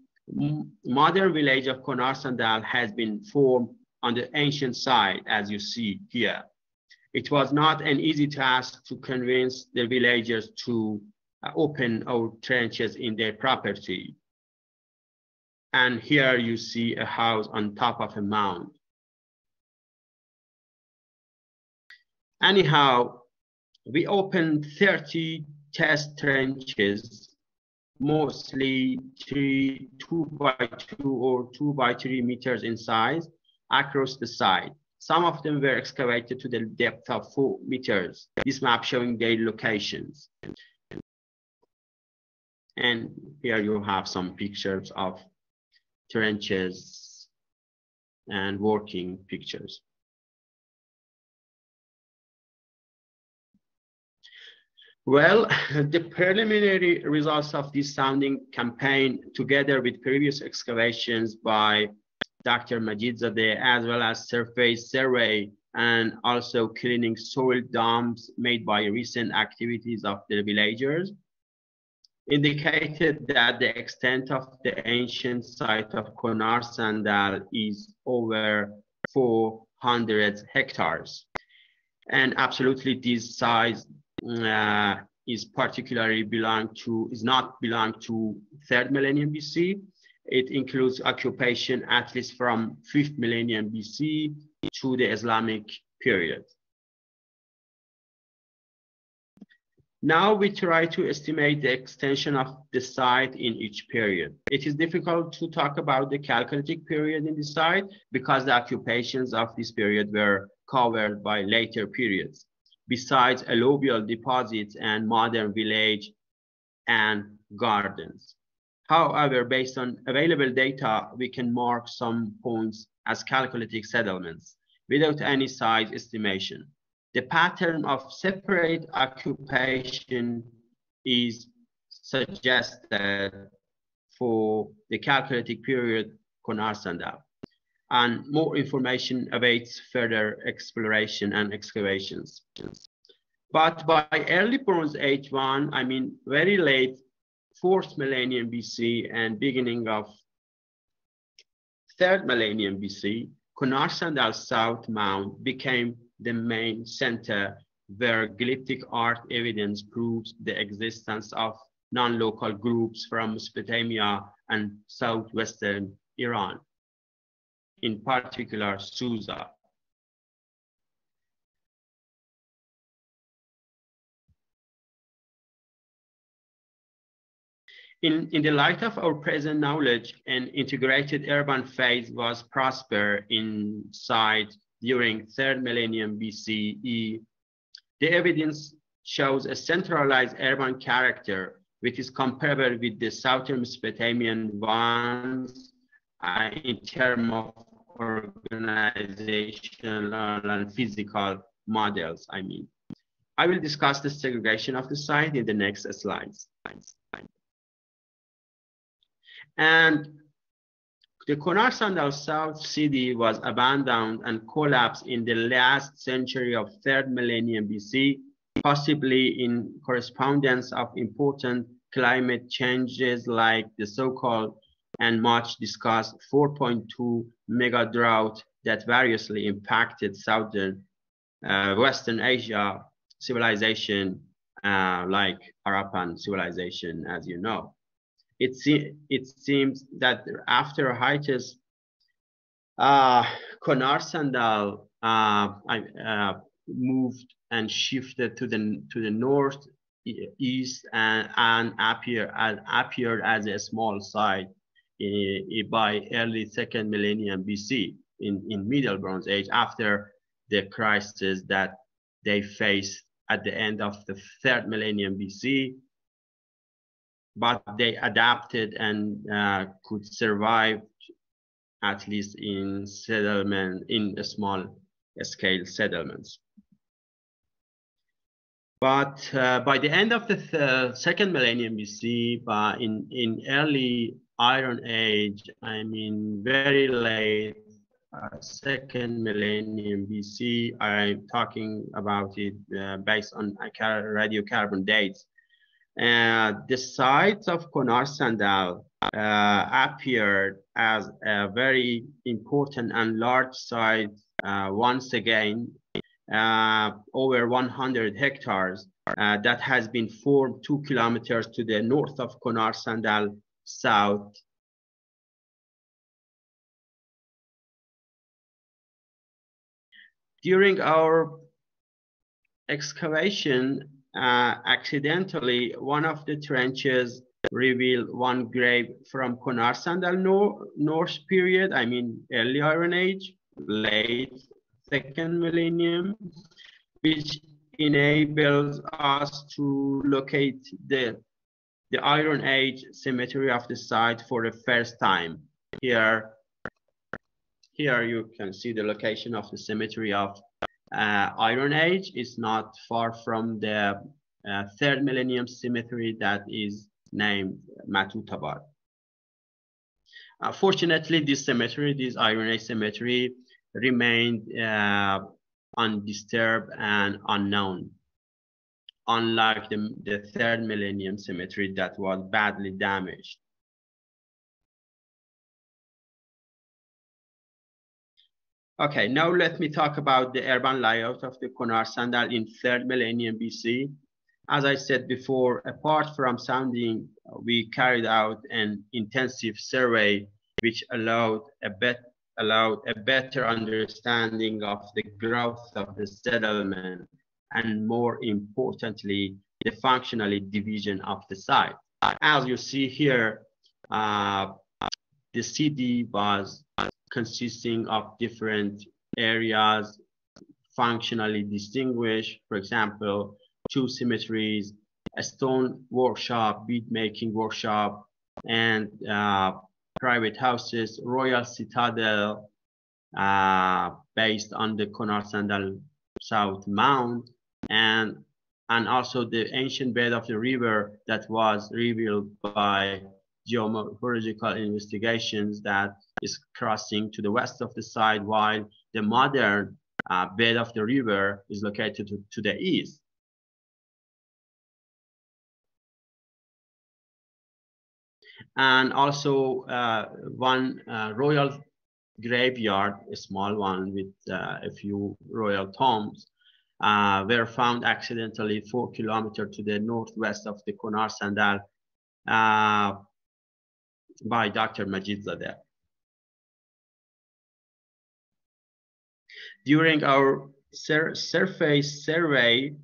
modern village of Konar Sandal has been formed on the ancient site, as you see here. It was not an easy task to convince the villagers to open our trenches in their property. And here you see a house on top of a mound. Anyhow, we opened 30 test trenches, mostly 2 by 2 or 2 by 3 meters in size, across the site. Some of them were excavated to the depth of 4 meters. This map showing their locations. And here you have some pictures of trenches and working pictures. Well, the preliminary results of this sounding campaign, together with previous excavations by Dr. Majid-Zadeh, as well as surface survey and also cleaning soil dumps made by recent activities of the villagers, indicated that the extent of the ancient site of Konar Sandal is over 400 hectares. And absolutely this size is not belong to 3rd millennium BC. It includes occupation at least from 5th millennium BC to the Islamic period. Now we try to estimate the extension of the site in each period. It is difficult to talk about the Chalcolithic period in the site because the occupations of this period were covered by later periods, besides alluvial deposits and modern village and gardens. However, based on available data, we can mark some points as Chalcolithic settlements without any size estimation. The pattern of separate occupation is suggested for the Chalcolithic period Konar Sandal, and more information awaits further exploration and excavations. But by early Bronze Age I mean very late 4th millennium BC and beginning of 3rd millennium BC, Konar Sandal South Mound became the main center where glyptic art evidence proves the existence of non-local groups from Mesopotamia and southwestern Iran, in particular Susa. In the light of our present knowledge, an integrated urban phase was prosper in site during 3rd millennium BCE. The evidence shows a centralized urban character, which is comparable with the southern Mesopotamian ones in terms of organizational and physical models, I mean. I will discuss the segregation of the site in the next slides. And the Konar Sandal South City was abandoned and collapsed in the last century of 3rd millennium BC, possibly in correspondence of important climate changes like the so-called and much discussed 4.2 mega drought that variously impacted southern Western Asia civilization like Harappan civilization, as you know. It seems that after Hittite, Konar Sandal moved and shifted to the north east and appeared as a small site by early 2nd millennium BC in Middle Bronze Age, after the crisis that they faced at the end of the 3rd millennium BC. But they adapted and could survive, at least in settlement, in a small scale settlements. But by the end of the 2nd millennium BC, in early Iron Age, I mean very late 2nd millennium BC, I'm talking about it based on radiocarbon dates. The site of Konar Sandal appeared as a very important and large site once again, over 100 hectares that has been formed 2 kilometers to the north of Konar Sandal South. During our excavation, accidentally, one of the trenches revealed one grave from Konar Sandal Norse period, I mean early Iron Age, late 2nd millennium, which enables us to locate the Iron Age cemetery of the site for the first time. Here you can see the location of the cemetery of Iron Age. Is not far from the 3rd millennium cemetery that is named Matutabad. Fortunately, this cemetery, this Iron Age cemetery, remained undisturbed and unknown, unlike the 3rd millennium cemetery that was badly damaged. Okay, now let me talk about the urban layout of the Konar Sandal in 3rd millennium BC. As I said before, apart from sounding, we carried out an intensive survey which allowed a better understanding of the growth of the settlement and, more importantly, the functional division of the site. As you see here, the city was consisting of different areas functionally distinguished. For example, 2 cemeteries, a stone workshop, bead making workshop, and private houses, royal citadel based on the Konar Sandal South Mound, and also the ancient bed of the river that was revealed by geomorphological investigations that is crossing to the west of the site, while the modern bed of the river is located to the east. And also one royal graveyard, a small one with a few royal tombs, were found accidentally 4 kilometers to the northwest of the Konar Sandal by Dr. Majid Zadeh. During our surface survey,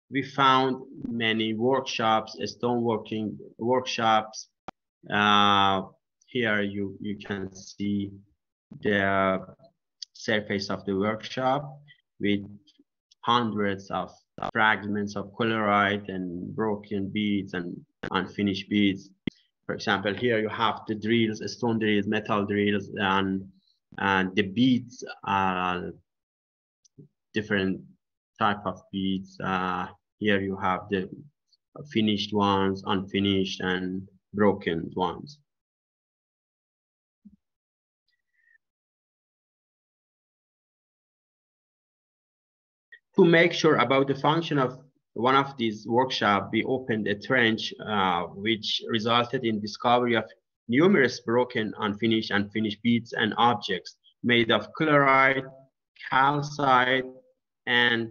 we found many workshops, stoneworking workshops, Here you can see the surface of the workshop with hundreds of fragments of colorite and broken beads and unfinished beads. For example, here you have the drills, stone drills, metal drills, and the beads are different type of beads. Here you have the finished ones, unfinished, and broken ones. To make sure about the function of one of these workshops, we opened a trench which resulted in discovery of numerous broken, unfinished, and finished beads and objects made of chloride, calcite, and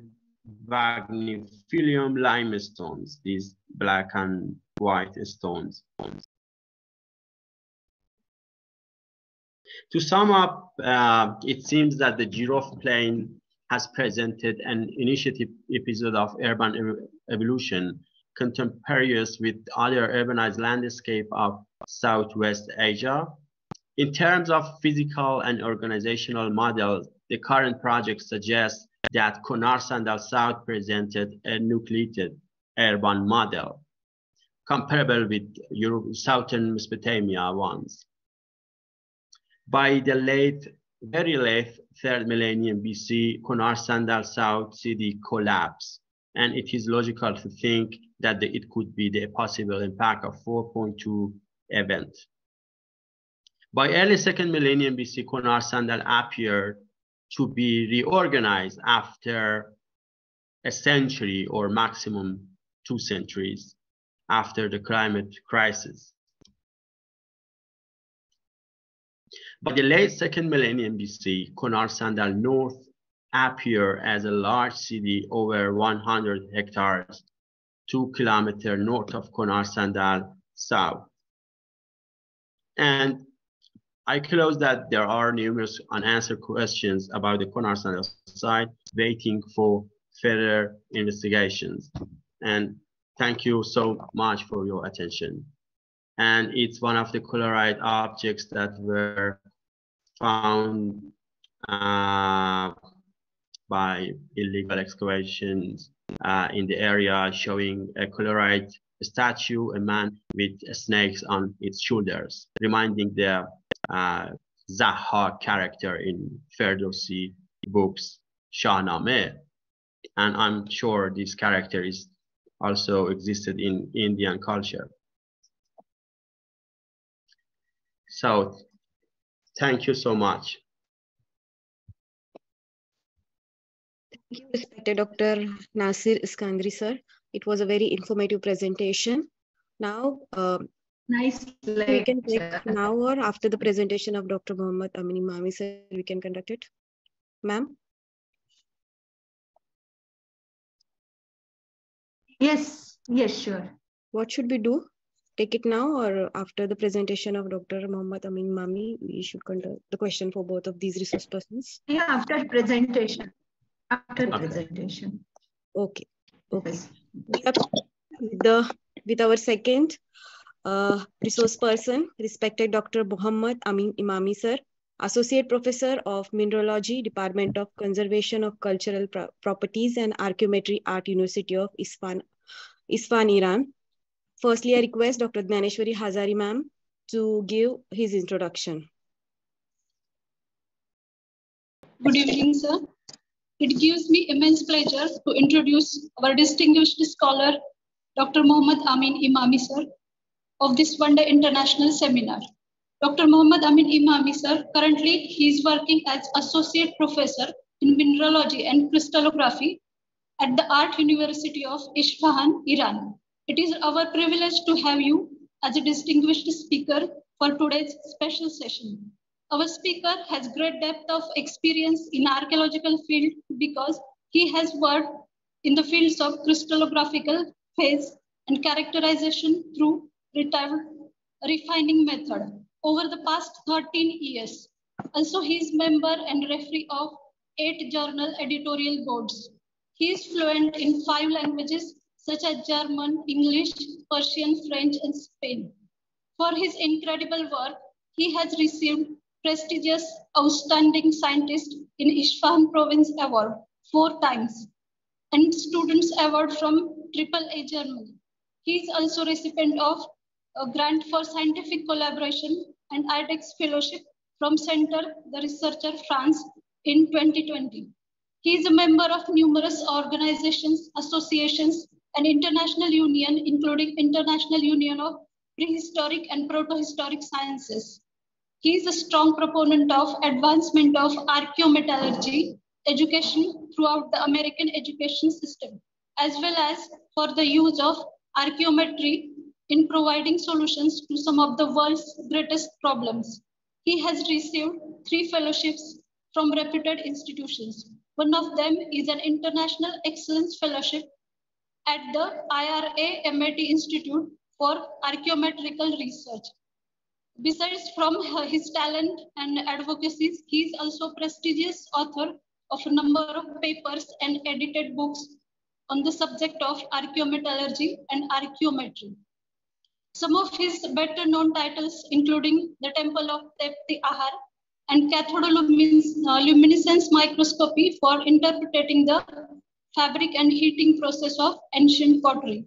Vagniphilium limestones, these black and white stones. To sum up, it seems that the Giraffe Plain has presented an initiative episode of urban evolution contemporaneous with other urbanized landscape of Southwest Asia. In terms of physical and organizational models, the current project suggests that Konar Sandal South presented a nucleated urban model comparable with southern Mesopotamia ones. By the very late 3rd millennium BC, Konar Sandal South city collapsed, and it is logical to think that it could be the possible impact of 4.2 event. By early 2nd millennium BC, Konar Sandal appeared to be reorganized after a century or maximum 2 centuries after the climate crisis. By the late 2nd millennium BC, Konar Sandal North appeared as a large city over 100 hectares, 2 kilometers north of Konar Sandal South. And I close that there are numerous unanswered questions about the Konar Sandal site waiting for further investigations. And thank you so much for your attention. And it's one of the chloride objects that were found by illegal excavations in the area, showing a chloride statue, a man with snakes on its shoulders, reminding the Zahha character in Ferdowsi books, Shahnameh. And I'm sure this character is also existed in Indian culture. So thank you so much. Thank you, respected Dr. Nasir Iskandari, sir. It was a very informative presentation. Now, nice. We can take now or after the presentation of Dr. Muhammad Amin Imami, sir, we can conduct it. Ma'am? Yes, sure. What should we do? Take it now or after the presentation of Dr. Muhammad Amin Imami, we should conduct the question for both of these resource persons? Yeah, after presentation. After presentation. Okay. With our second resource person, respected Dr. Muhammad Amin Imami, sir, Associate Professor of Mineralogy, Department of Conservation of Cultural Properties and Archaeometry, Art University of Isfahan, Iran. Firstly, I request Dr. Dnyaneshwari Hazari, ma'am, to give his introduction. Good evening, sir. It gives me immense pleasure to introduce our distinguished scholar, Dr. Muhammad Amin Imami, sir, of this one-day international seminar. Dr. Muhammad Amin Imami, sir, currently he is working as Associate Professor in Mineralogy and Crystallography at the Art University of Isfahan, Iran. It is our privilege to have you as a distinguished speaker for today's special session. Our speaker has great depth of experience in archaeological field because he has worked in the fields of crystallographical phase and characterization through refining method over the past 13 years. Also, he is member and referee of 8 journal editorial boards. He is fluent in 5 languages such as German, English, Persian, French, and Spain. For his incredible work, he has received prestigious Outstanding Scientist in Isfahan Province Award 4 times and Students Award from AAA Germany. He is also recipient of a grant for scientific collaboration and IDEX Fellowship from Centre the Researcher France in 2020. He is a member of numerous organizations, associations, and international union, including International Union of Prehistoric and Protohistoric Sciences. He is a strong proponent of advancement of archaeometallurgy education throughout the American education system, as well as for the use of archaeometry in providing solutions to some of the world's greatest problems. He has received 3 fellowships from reputed institutions. One of them is an International Excellence Fellowship at the IRA MIT Institute for Archaeometrical Research. Besides from his talent and advocacies, he is also a prestigious author of a number of papers and edited books on the subject of archaeometallurgy and archaeometry. Some of his better known titles including The Temple of Tepti Ahar and cathodoluminescence microscopy for interpreting the fabric and heating process of ancient pottery.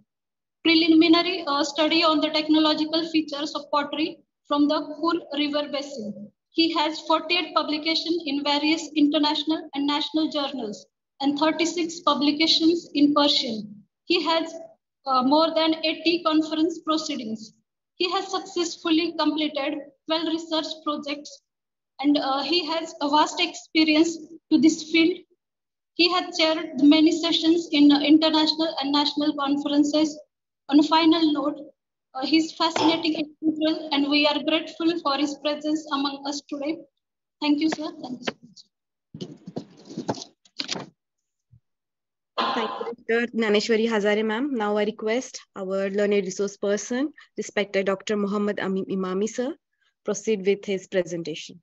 Preliminary study on the technological features of pottery from the Kur River Basin. He has 48 publications in various international and national journals and 36 publications in Persian. He has more than 80 conference proceedings. He has successfully completed 12 research projects and he has a vast experience to this field. He has chaired many sessions in international and national conferences. On a final note, he's fascinating individual and we are grateful for his presence among us today. Thank you, sir. Thank you so much. Thank you, Dr. Naneshwari Hazare, ma'am. Now I request our learned resource person, respected Dr. Muhammad Amin Imami, sir, proceed with his presentation.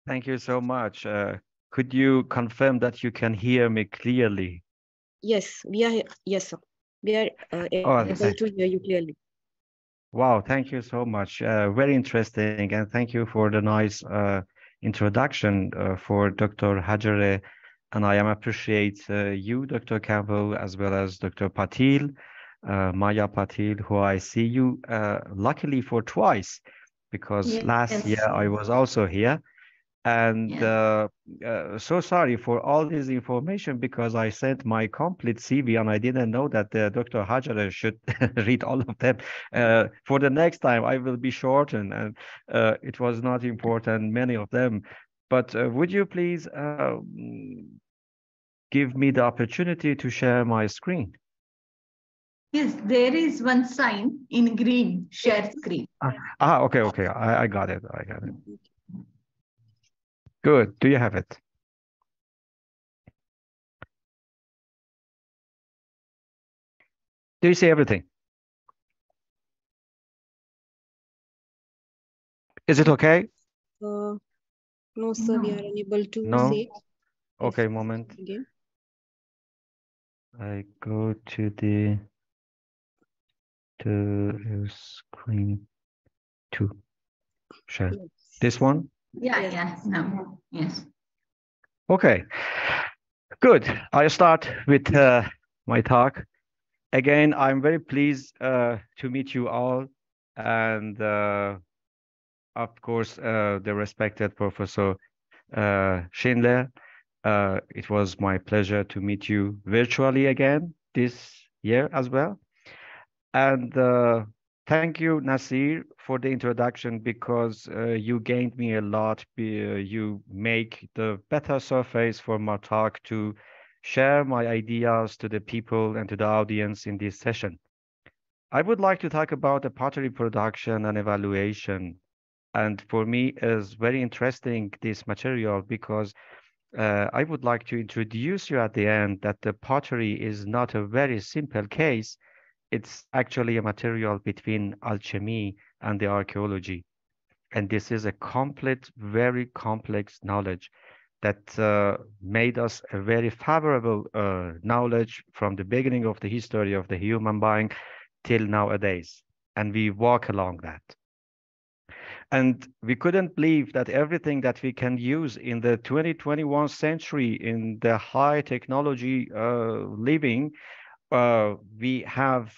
Thank you so much. Could you confirm that you can hear me clearly? Yes, we are. Yes, sir. We are able to hear you clearly. Wow, thank you so much. Very interesting, and thank you for the nice introduction for Dr. Hajare. And I appreciate you, Dr. Campbell, as well as Dr. Patil, Maya Patil, who I see you luckily for twice, because last year I was also here. And so sorry for all this information, because I sent my complete CV and I didn't know that Dr. Hajare should read all of them. For the next time, I will be shortened, and it was not important, many of them. But would you please give me the opportunity to share my screen? Yes, there is one sign in green, share screen. Okay. I got it. Good. Do you have it? Do you see everything? Is it okay? No, sir, we are unable to see. Okay, moment. Again. I go to the screen to share. This one? Yes. Okay, good. I'll start with my talk. Again, I'm very pleased to meet you all, and of course, the respected Professor Schindler. It was my pleasure to meet you virtually again this year as well. And thank you, Nasir, for the introduction, because you gained me a lot. You make the better surface for my talk to share my ideas to the people and to the audience in this session. I would like to talk about the pottery production and evaluation. And for me, is very interesting, this material, because I would like to introduce you at the end that the pottery is not a very simple case. It's actually a material between alchemy and the archaeology. And this is a complete, very complex knowledge that made us a very favorable knowledge from the beginning of the history of the human being till nowadays, and we walk along that. And we couldn't believe that everything that we can use in the 2021 century, in the high technology living, we have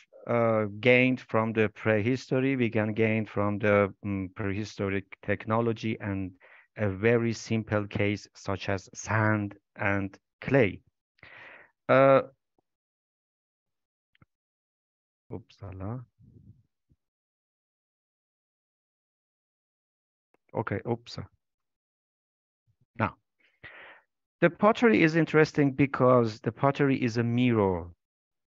gained from the prehistory, we can gain from the prehistoric technology and a very simple case such as sand and clay. Uppsala. Okay, oops. Now, the pottery is interesting because the pottery is a mirror.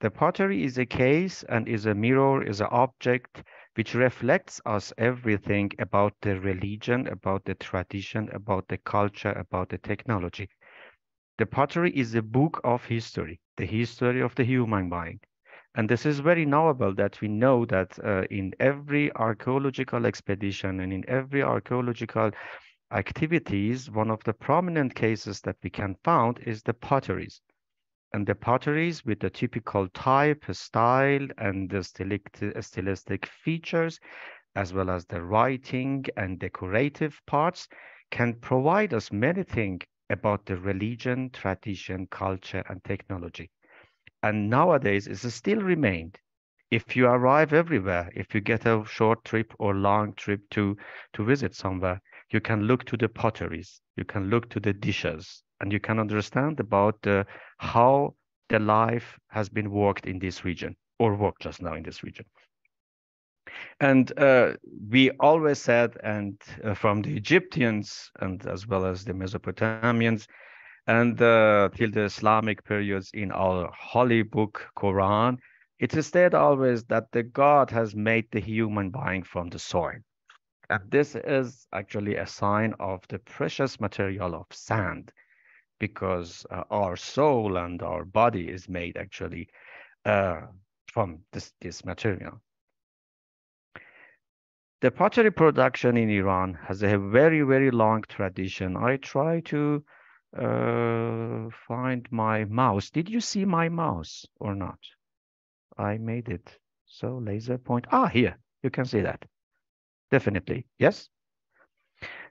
The pottery is a case and is a mirror, is an object which reflects us everything about the religion, about the tradition, about the culture, about the technology. The pottery is a book of history, the history of the human mind. And this is very knowable that we know that in every archaeological expedition and in every archaeological activities, one of the prominent cases that we can find is the potteries. And the potteries with the typical type, style, and the stylistic features, as well as the writing and decorative parts, can provide us many things about the religion, tradition, culture, and technology. And nowadays, it still remained. If you arrive everywhere, if you get a short trip or long trip to visit somewhere, you can look to the potteries, you can look to the dishes, and you can understand about how the life has been worked in this region or worked just now in this region. And we always said, and from the Egyptians and as well as the Mesopotamians, and till the Islamic periods in our holy book, Quran, it is said always that the God has made the human being from the soil. And this is actually a sign of the precious material of sand, because our soul and our body is made actually from this material. The pottery production in Iran has a very, very long tradition. I try to find my mouse. Did you see my mouse or not? I made it. So laser point. Ah, here, you can see that. Definitely, yes.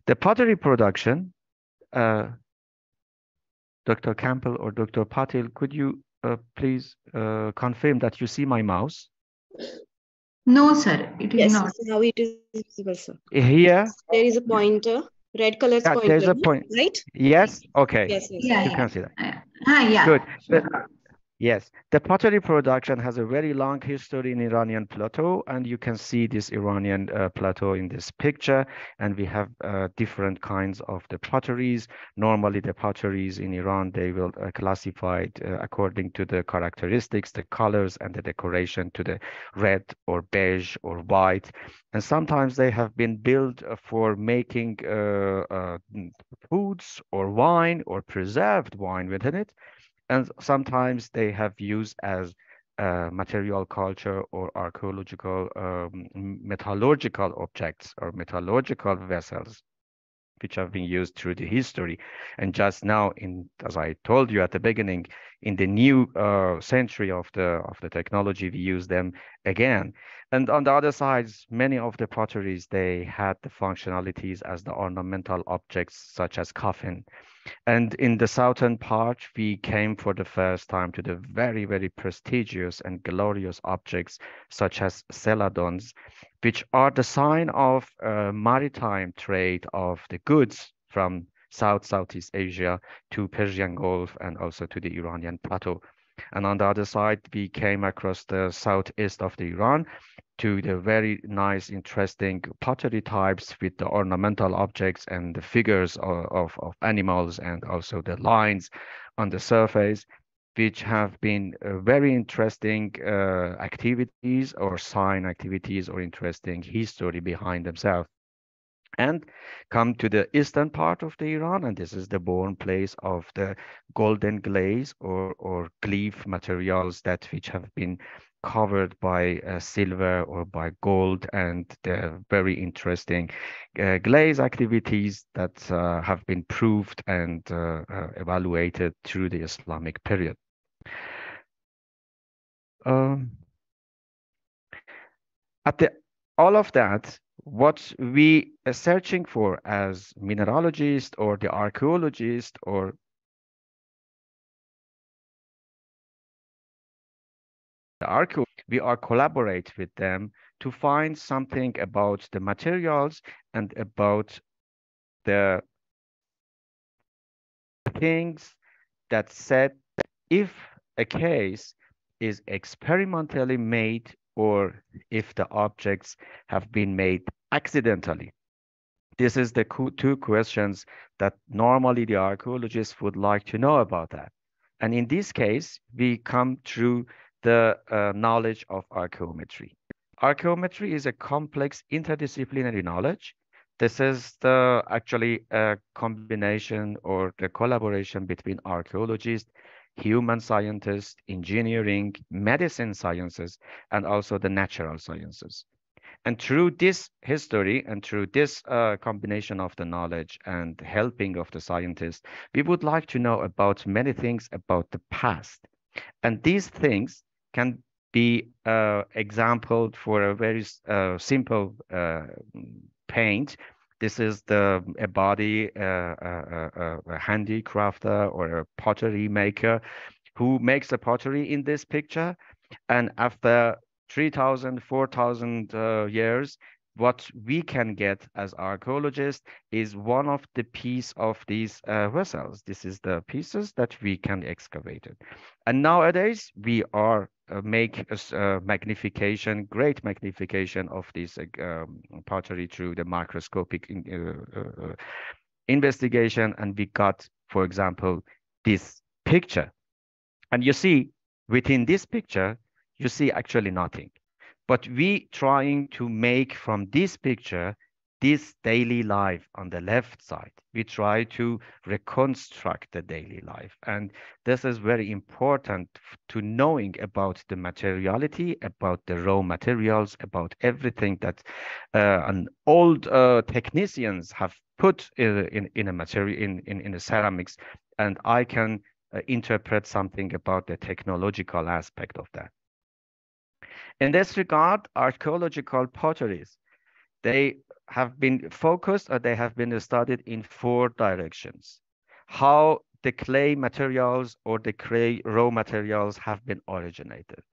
The pottery production, Dr. Campbell or Dr. Patil, could you please confirm that you see my mouse? No, sir, it is not. Yes, now it is visible, sir. Here? There is a pointer, red color Yeah, pointer, there's a point. right? Yes, okay. Yes, yes. Yeah, You yeah. can see that. Yeah. Good. Yes, the pottery production has a very long history in Iranian plateau, and you can see this Iranian plateau in this picture. And we have different kinds of the potteries. Normally, the potteries in Iran, they will classified according to the characteristics, the colors, and the decoration to the red or beige or white. And sometimes they have been built for making foods or wine or preserved wine within it. And sometimes they have used as material culture or archaeological metallurgical objects or metallurgical vessels, which have been used through the history. And just now, as I told you at the beginning, in the new century of the technology, we use them again. And on the other side, many of the potteries, they had the functionalities as the ornamental objects, such as coffin. And in the southern part, we came for the first time to the very, very prestigious and glorious objects, such as celadons, which are the sign of maritime trade of the goods from Southeast Asia to Persian Gulf and also to the Iranian plateau. And on the other side, we came across the southeast of the Iran to the very nice, interesting pottery types with the ornamental objects and the figures of animals and also the lines on the surface, which have been very interesting activities or sign activities or interesting history behind themselves. And come to the eastern part of the Iran, and this is the born place of the golden glaze or glyph materials that which have been covered by silver or by gold, and the very interesting glaze activities that have been proved and evaluated through the Islamic period. all of that, what we are searching for as mineralogists or the archaeologist or the we are collaborate with them to find something about the materials and about the things that said if a case is experimentally made or if the objects have been made accidentally. This is the two questions that normally the archaeologists would like to know about that. And in this case, we come through the knowledge of archaeometry. Archaeometry is a complex interdisciplinary knowledge. This is the actually a combination or the collaboration between archaeologists, human scientists, engineering, medicine sciences, and also the natural sciences. And through this history and through this combination of the knowledge and helping of the scientists, we would like to know about many things about the past. And these things can be exampled for a very simple paint. This is a body, a handicrafter or a pottery maker who makes a pottery in this picture. And after 3,000, 4,000 years, what we can get as archaeologists is one of the piece of these vessels. This is the pieces that we can excavate it. And nowadays we are make a magnification, great magnification of this pottery through the microscopic investigation. And we got, for example, this picture. And you see, within this picture, you see actually nothing. But we trying to make from this picture, this daily life on the left side. We try to reconstruct the daily life. And this is very important to knowing about the materiality, about the raw materials, about everything that an old technicians have put in a material, in a ceramics. And I can interpret something about the technological aspect of that. In this regard, archaeological potteries, they have been focused or they have been studied in 4 directions. How the clay materials or the clay raw materials have been originated,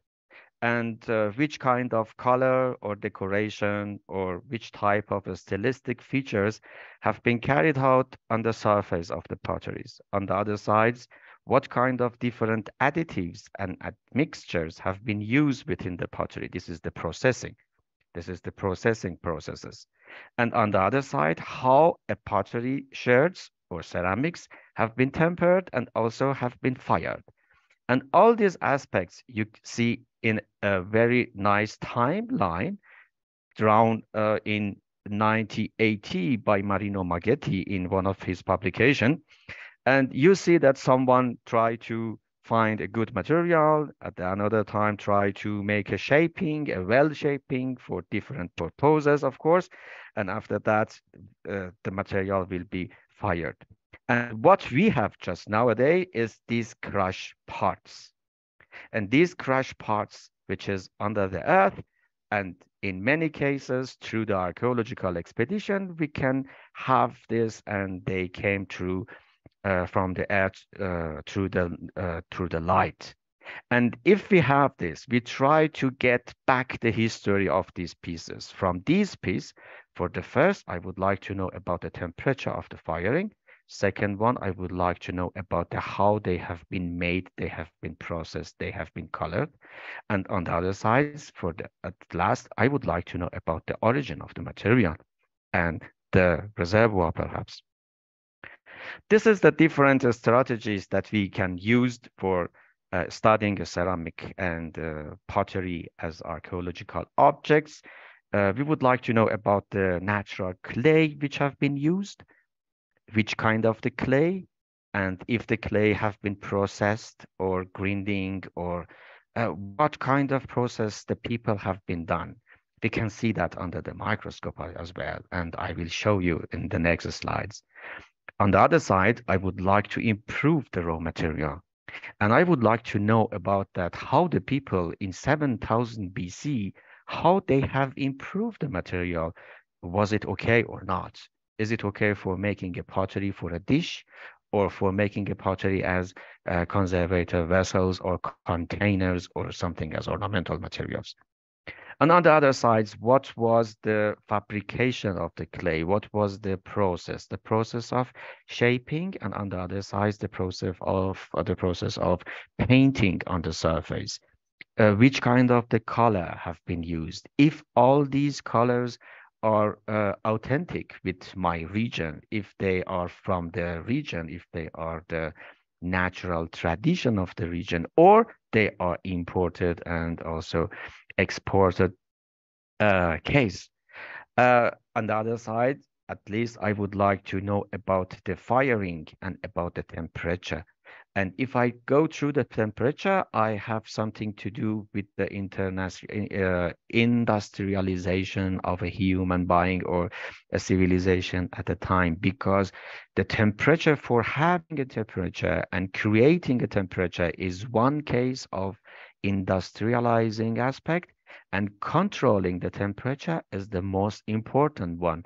and which kind of color or decoration or which type of stylistic features have been carried out on the surface of the potteries. On the other sides, what kind of different additives and mixtures have been used within the pottery. This is the processing. This is the processing processes. And on the other side, how a pottery sherds or ceramics have been tempered and also have been fired. And all these aspects you see in a very nice timeline drawn in 1980 by Marino Maghetti in one of his publications. And you see that someone tried to find a good material, at another time try to make a shaping, a well shaping for different purposes, of course. And after that, the material will be fired. And what we have just nowadays is these crush parts. And these crush parts, which is under the earth, and in many cases, through the archaeological expedition, we can have this, and they came through from the earth through the light. And if we have this, we try to get back the history of these pieces. From these pieces, for the first, I would like to know about the temperature of the firing. Second one, I would like to know about how they have been made, they have been processed, they have been colored. And on the other side, at last, I would like to know about the origin of the material and the reservoir, perhaps. This is the different strategies that we can use for studying ceramic and pottery as archaeological objects. We would like to know about the natural clay which have been used, which kind of the clay, and if the clay have been processed or grinding, or what kind of process the people have been done. We can see that under the microscope as well, and I will show you in the next slides. On the other side, I would like to improve the raw material. And I would like to know about that, how the people in 7000 BC, how they have improved the material. Was it okay or not? Is it okay for making a pottery for a dish, or for making a pottery as conservator vessels or containers or something as ornamental materials? And on the other side, what was the fabrication of the clay? What was the process? The process of shaping, and on the other side, the process of painting on the surface. Which kind of the color have been used? If all these colors are authentic with my region, if they are from the region, if they are the natural tradition of the region, or they are imported and also exported case. On the other side, at least I would like to know about the firing and about the temperature. And if I go through the temperature, I have something to do with the industrialization of a human being or a civilization at the time, because the temperature, for having a temperature and creating a temperature, is one case of industrializing aspect, and controlling the temperature is the most important one,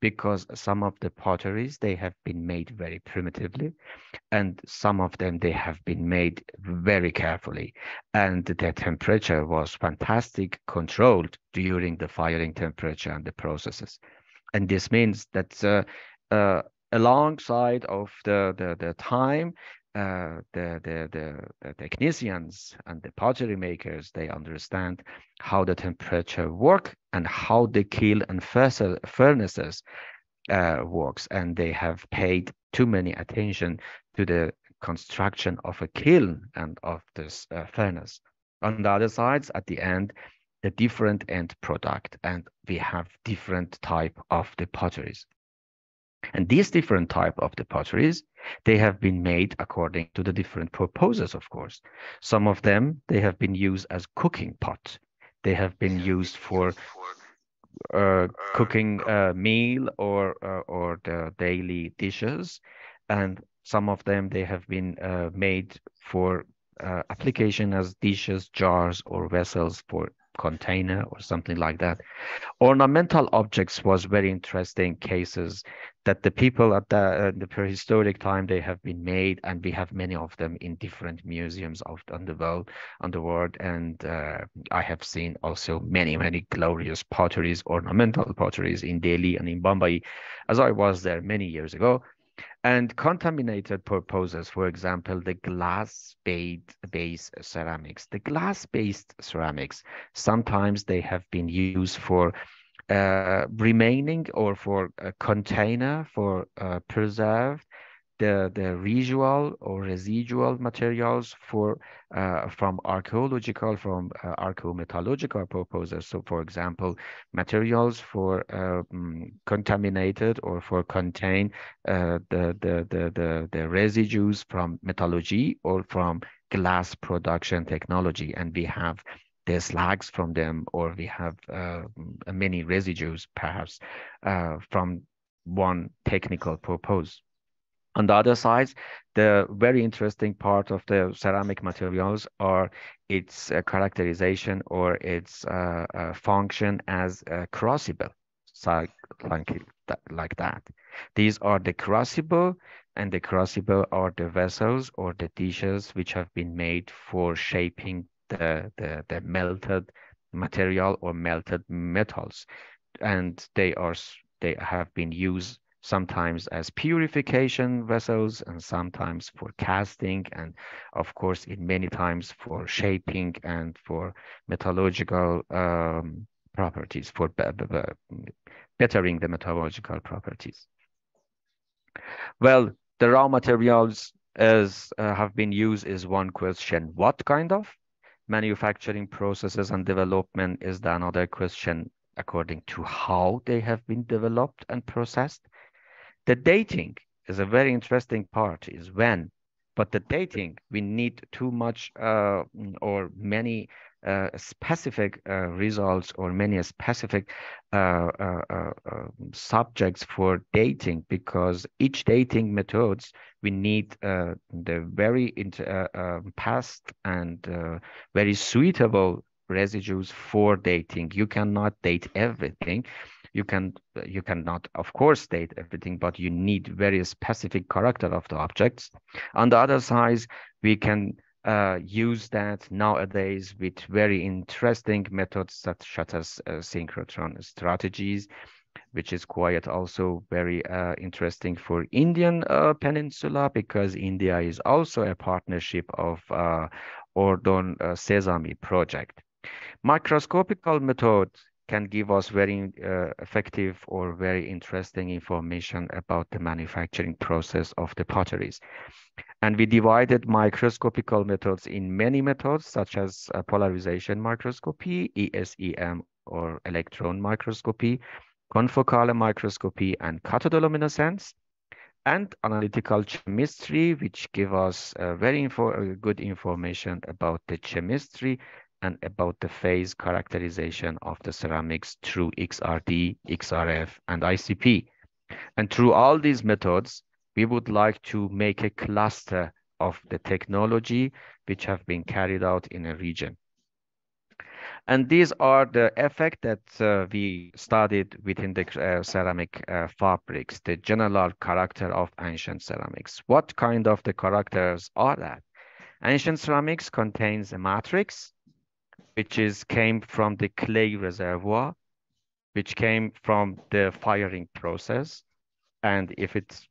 because some of the potteries, they have been made very primitively, and some of them, they have been made very carefully, and the temperature was fantastic controlled during the firing temperature and the processes. And this means that alongside of the time, the technicians and the pottery makers, they understand how the temperature work and how the kiln and furnaces works, and they have paid too many attention to the construction of a kiln and of this furnace. On the other sides, at the end, the different end product, and we have different type of the potteries. And these different type of the potteries, they have been made according to the different purposes, of course. Some of them, they have been used as cooking pot. They have been used for cooking meal or the daily dishes. And some of them, they have been made for application as dishes, jars, or vessels for container or something like that. Ornamental objects was very interesting cases that the people at the prehistoric time, they have been made, and we have many of them in different museums on the world. And I have seen also many glorious potteries, ornamental potteries in Delhi and in Bombay, as I was there many years ago. And contaminated purposes, for example, the glass-based ceramics. The glass-based ceramics, sometimes they have been used for remaining or for a container for preserve the residual or residual materials for from archaeometallurgical purposes. So, for example, materials for contaminated or for contain the residues from metallurgy or from glass production technology, and we have the slags from them, or we have many residues perhaps from one technical purpose. On the other side, the very interesting part of the ceramic materials are its characterization or its function as a crucible, so like that. These are the crucible, and the crucible are the vessels or the dishes which have been made for shaping the melted material or melted metals, and they have been used sometimes as purification vessels, and sometimes for casting, and of course in many times for shaping and for metallurgical properties, for bettering the metallurgical properties. Well, the raw materials have been used is one question. What kind of manufacturing processes and development is the another question, according to how they have been developed and processed. The dating is a very interesting part, is when, but the dating, we need too much or many specific results or many specific subjects for dating, because each dating methods, we need the very past and very suitable residues for dating. You cannot date everything. You cannot, of course, date everything, but you need very specific character of the objects. On the other side, we can use that nowadays with very interesting methods such as synchrotron strategies, which is quite also very interesting for Indian peninsula, because India is also a partnership of Ordon Sesame project. Microscopical methods can give us very effective or very interesting information about the manufacturing process of the potteries. And we divided microscopical methods in many methods, such as polarization microscopy, ESEM or electron microscopy, confocal microscopy, and cathodoluminescence, and analytical chemistry, which give us very good information about the chemistry and about the phase characterization of the ceramics through XRD, XRF, and ICP. And through all these methods, we would like to make a cluster of the technology which have been carried out in a region. And these are the effects that we studied within the ceramic fabrics, the general character of ancient ceramics. What kind of the characters are that? Ancient ceramics contains a matrix, which came from the clay reservoir, which came from the firing process. And if it's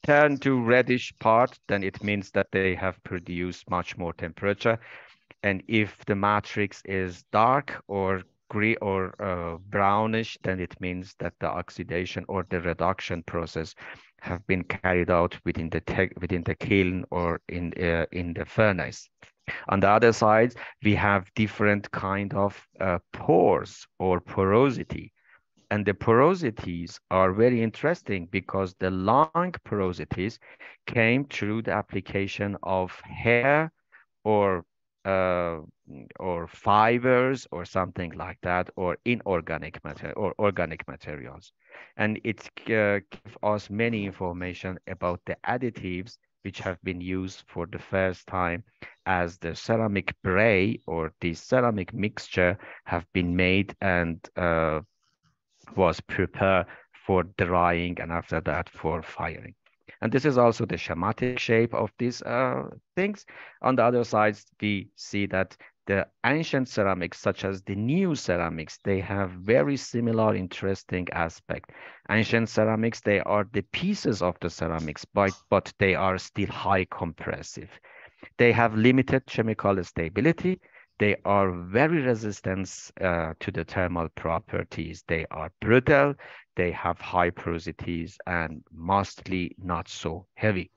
turned to reddish part, then it means that they have produced much more temperature. And if the matrix is dark or gray or brownish, then it means that the oxidation or the reduction process have been carried out within the kiln or in the furnace. On the other side, we have different kind of pores or porosity. And the porosities are very interesting because the long porosities came through the application of hair or fibers or something like that, or inorganic matter or organic materials. And it gives us many information about the additives which have been used for the first time as the ceramic bray or the ceramic mixture have been made and was prepared for drying and after that for firing. And this is also the schematic shape of these things. On the other side, we see that the ancient ceramics, such as the new ceramics, they have very similar interesting aspect. Ancient ceramics, they are the pieces of the ceramics, but they are still high compressive. They have limited chemical stability. They are very resistant to the thermal properties. They are brittle. They have high porosities and mostly not so heavy,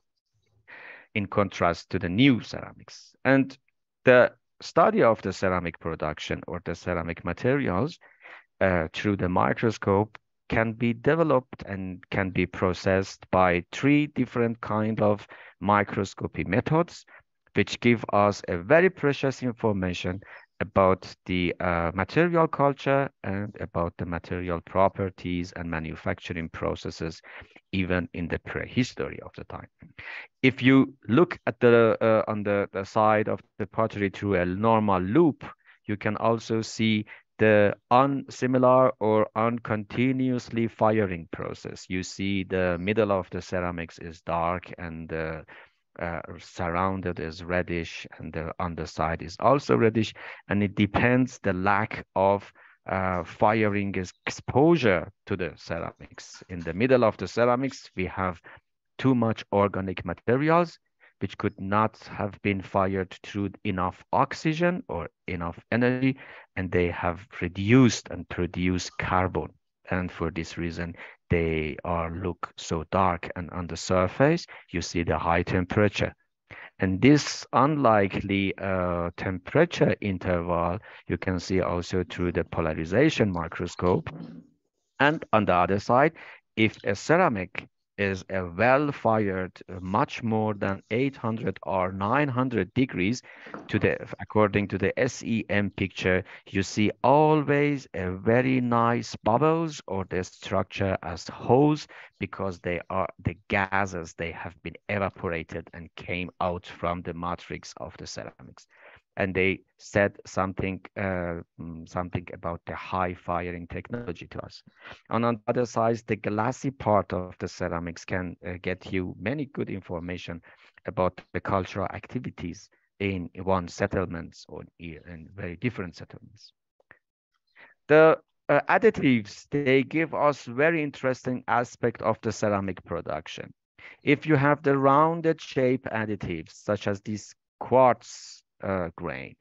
in contrast to the new ceramics. And the study of the ceramic production or the ceramic materials through the microscope can be developed and can be processed by 3 different kind of microscopy methods, which give us a very precious information about the material culture and about the material properties and manufacturing processes, even in the prehistory of the time. If you look at the on the side of the pottery through a normal loop, you can also see the unsimilar or uncontinuously firing process. You see the middle of the ceramics is dark and surrounded is reddish, and the underside is also reddish, and it depends the lack of firing exposure to the ceramics. In the middle of the ceramics, we have too much organic materials which could not have been fired through enough oxygen or enough energy, and they have reduced and produced carbon. And for this reason, they look so dark, and on the surface, you see the high temperature. And this unlikely temperature interval, you can see also through the polarization microscope. And on the other side, if a ceramic is a well-fired much more than 800 or 900 degrees according to the SEM picture, you see always a very nice bubbles or the structure as hose, because they are the gases, they have been evaporated and came out from the matrix of the ceramics. and they said something about the high firing technology to us. And on the other side, the glassy part of the ceramics can get you many good information about the cultural activities in one settlements or in very different settlements. The additives, they give us very interesting aspect of the ceramic production. If you have the rounded shape additives, such as this quartz grain,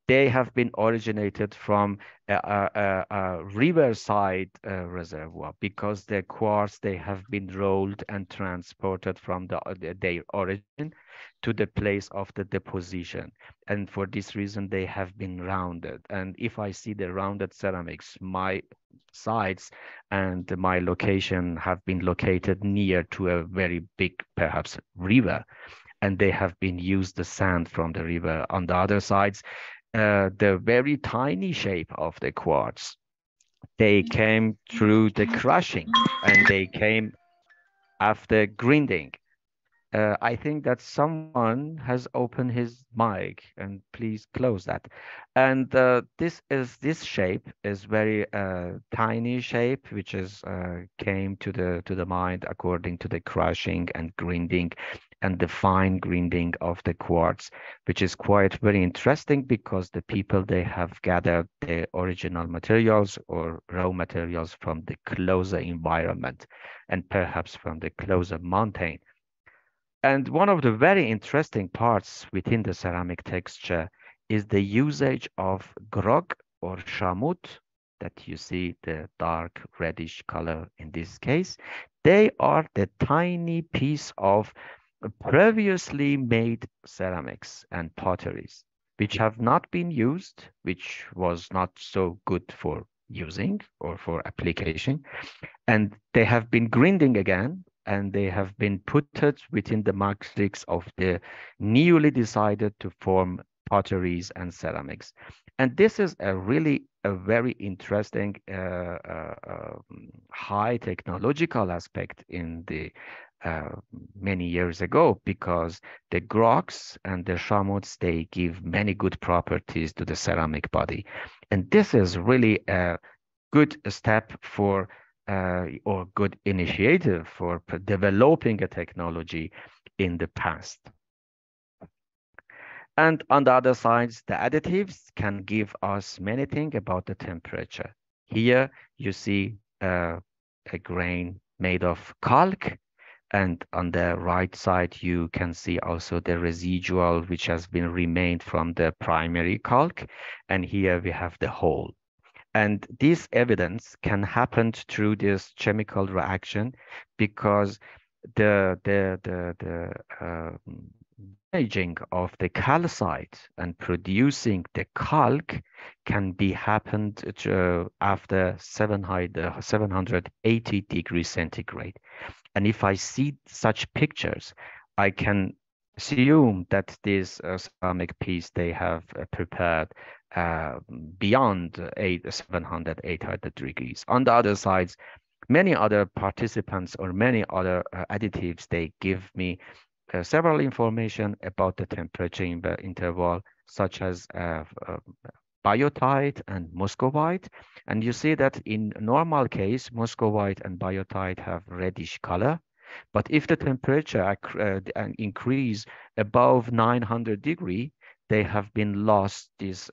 they have been originated from a riverside reservoir, because the quartz, they have been rolled and transported from their origin to the place of the deposition. And for this reason, they have been rounded. And if I see the rounded ceramics, my sites and my location have been located near to a very big, perhaps, river, and they have been used the sand from the river. On the other sides, the very tiny shape of the quartz, they came through the crushing, and they came after grinding. I think that someone has opened his mic, and please close that. And this shape is very tiny shape, which is came to the mind according to the crushing and grinding and the fine grinding of the quartz, which is quite very interesting, because the people, they have gathered the original materials or raw materials from the closer environment, and perhaps from the closer mountain. And one of the very interesting parts within the ceramic texture is the usage of grog or shamut, that you see the dark reddish color in this case. They are the tiny piece of previously made ceramics and potteries, which have not been used, which was not so good for using or for application. And they have been grinding again, and they have been put within the matrix of the newly decided to form potteries and ceramics. And this is a very interesting high technological aspect in the many years ago, because the grogs and the shamuts, they give many good properties to the ceramic body. And this is really a good step for or good initiative for developing a technology in the past. And on the other side, the additives can give us many things about the temperature. Here you see a grain made of calc, and on the right side you can see also the residual which has been remained from the primary calc, and here we have the whole. And this evidence can happen through this chemical reaction, because the aging of the calcite and producing the calc can be happened after 780 degrees centigrade. And if I see such pictures, I can assume that this ceramic piece they have prepared beyond 700, 800 degrees. On the other sides, many other participants or many other additives, they give me several information about the temperature interval, such as biotite and muscovite. And you see that in normal case, muscovite and biotite have reddish color. But if the temperature increase above 900 degree, they have been lost this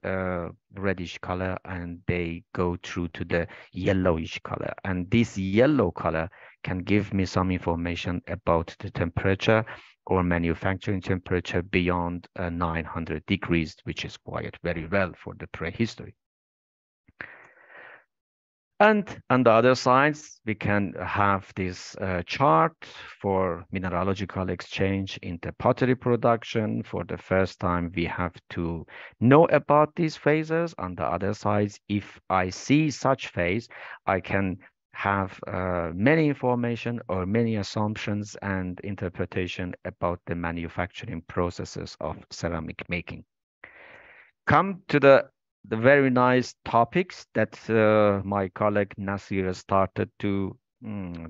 reddish color, and they go through to the yellowish color. And this yellow color can give me some information about the temperature or manufacturing temperature beyond 900 degrees, which is quite very well for the prehistory. And on the other sides, we can have this chart for mineralogical exchange in the pottery production. For the first time, we have to know about these phases. On the other sides, if I see such phase, I can have many information or many assumptions and interpretation about the manufacturing processes of ceramic making. Come to the very nice topics that my colleague Nasir started to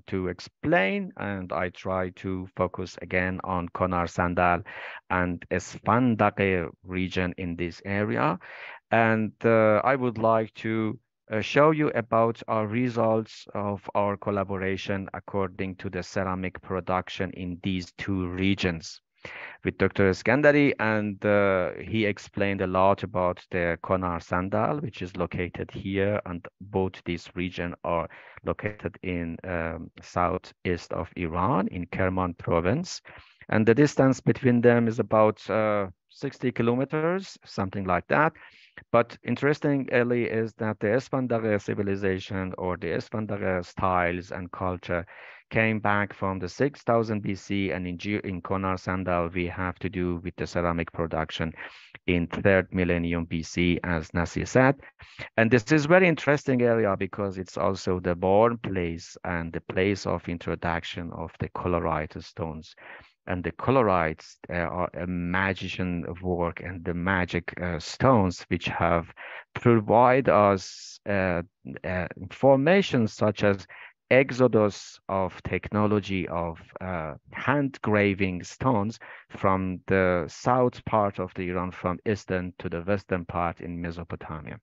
to explain, and I try to focus again on Konar Sandal and Esfandaqeh region in this area. And I would like to show you about our results of our collaboration according to the ceramic production in these two regions with Dr. Iskandari, and he explained a lot about the Konar Sandal, which is located here, and both these regions are located in southeast of Iran, in Kerman province. And the distance between them is about 60 kilometers, something like that. But interestingly is that the Esfandiyar civilization or the Esfandiyar styles and culture came back from the 6000 BC, and in Konar Sandal we have to do with the ceramic production in 3rd millennium BC, as Nasi said. And this is very interesting area because it's also the born place and the place of introduction of the colorite stones. And the colorites are a magician work, and the magic stones which have provide us information such as exodus of technology of hand graving stones from the south part of the Iran, from eastern to the western part in Mesopotamia.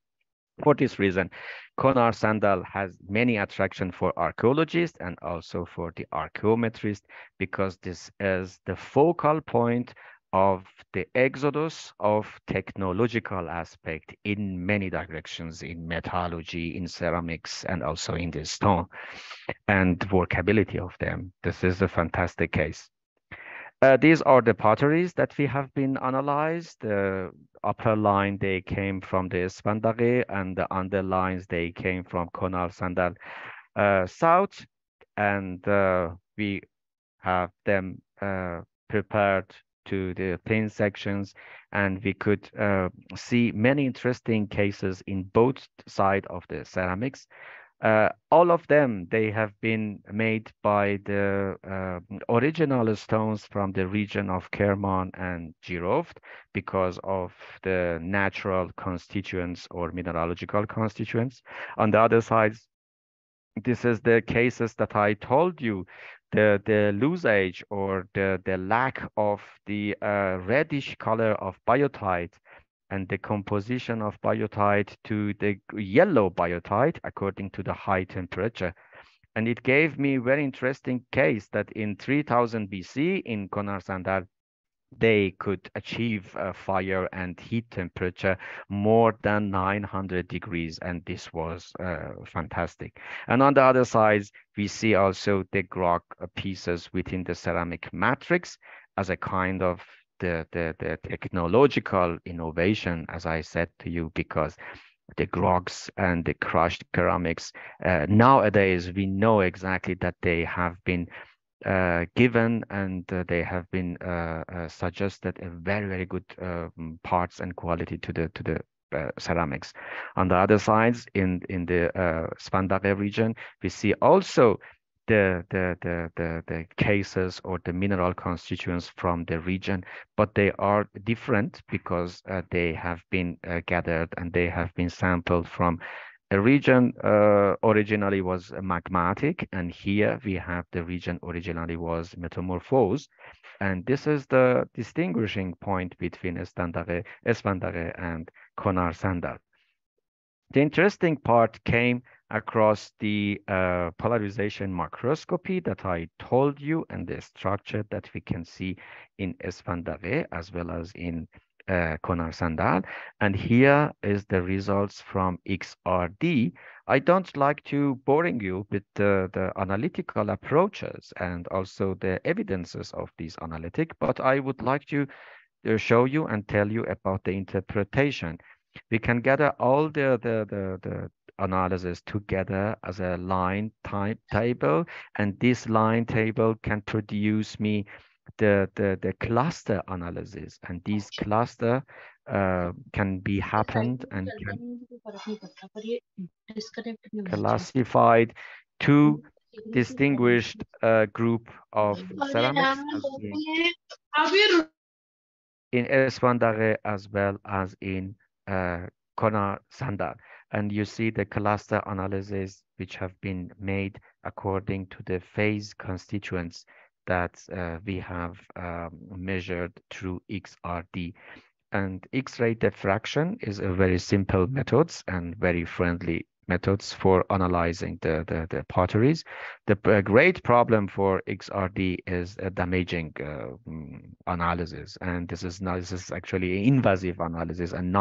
For this reason, Konar Sandal has many attraction for archaeologists and also for the archaeometrists, because this is the focal point of the exodus of technological aspect in many directions, in metallurgy, in ceramics, and also in the stone and workability of them. This is a fantastic case. These are the potteries that we have been analyzed. The upper line, they came from the Esfandiyar, and the underlines, they came from Konar Sandal south. And we have them prepared to the thin sections, and we could see many interesting cases in both sides of the ceramics. All of them, they have been made by the original stones from the region of Kerman and Jiroft, because of the natural constituents or mineralogical constituents. On the other side, this is the cases that I told you, the loose age or the lack of the reddish color of biotite, and the composition of biotite to the yellow biotite according to the high temperature. And it gave me very interesting case that in 3000 BC in Konar Sandal, they could achieve fire and heat temperature more than 900 degrees, and this was fantastic. And on the other side, we see also the grog pieces within the ceramic matrix as a kind of the technological innovation, as I said to you, because the grogs and the crushed ceramics, nowadays we know exactly that they have been given, and they have been suggested a very good parts and quality to the ceramics. On the other sides, in the Spandake region, we see also the cases or the mineral constituents from the region, but they are different because they have been gathered and they have been sampled from a region originally was magmatic, and here we have the region originally was metamorphosed. And this is the distinguishing point between Esfandiyar and Konar Sandal. The interesting part came across the polarization microscopy that I told you, and the structure that we can see in Esfandiyar as well as in Konar Sandal. And here is the results from XRD. I don't like to boring you with the analytical approaches and also the evidences of these analytic, but I would like to show you and tell you about the interpretation. We can gather all the analysis together as a line type table, and this line table can produce me the cluster analysis, and these cluster can be happened and can classified to distinguished group of ceramics in Esfandiyar as well as in Konar Sandal. And you see the cluster analysis which have been made according to the phase constituents that we have measured through XRD. And X-ray diffraction is a very simple methods and very friendly methods for analyzing the potteries. The great problem for XRD is a damaging analysis, and this is actually invasive analysis and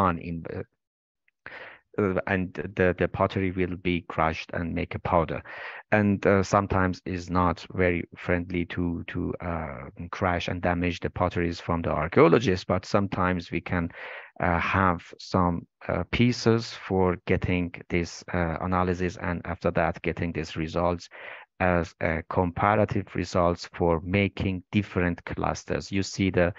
and the pottery will be crushed and make a powder, and sometimes is not very friendly to crash and damage the potteries from the archaeologists, but sometimes we can have some pieces for getting this analysis, and after that getting these results as comparative results for making different clusters. You see the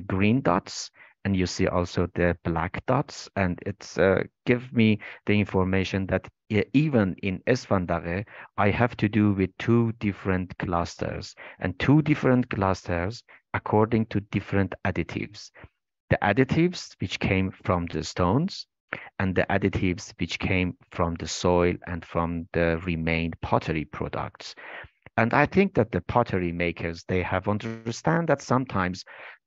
green dots, and you see also the black dots, and it's give me the information that even in Esfandare, I have to do with two different clusters, and two different clusters according to different additives. The additives which came from the stones, and the additives which came from the soil and from the remained pottery products. And I think that the pottery makers, they have understand that sometimes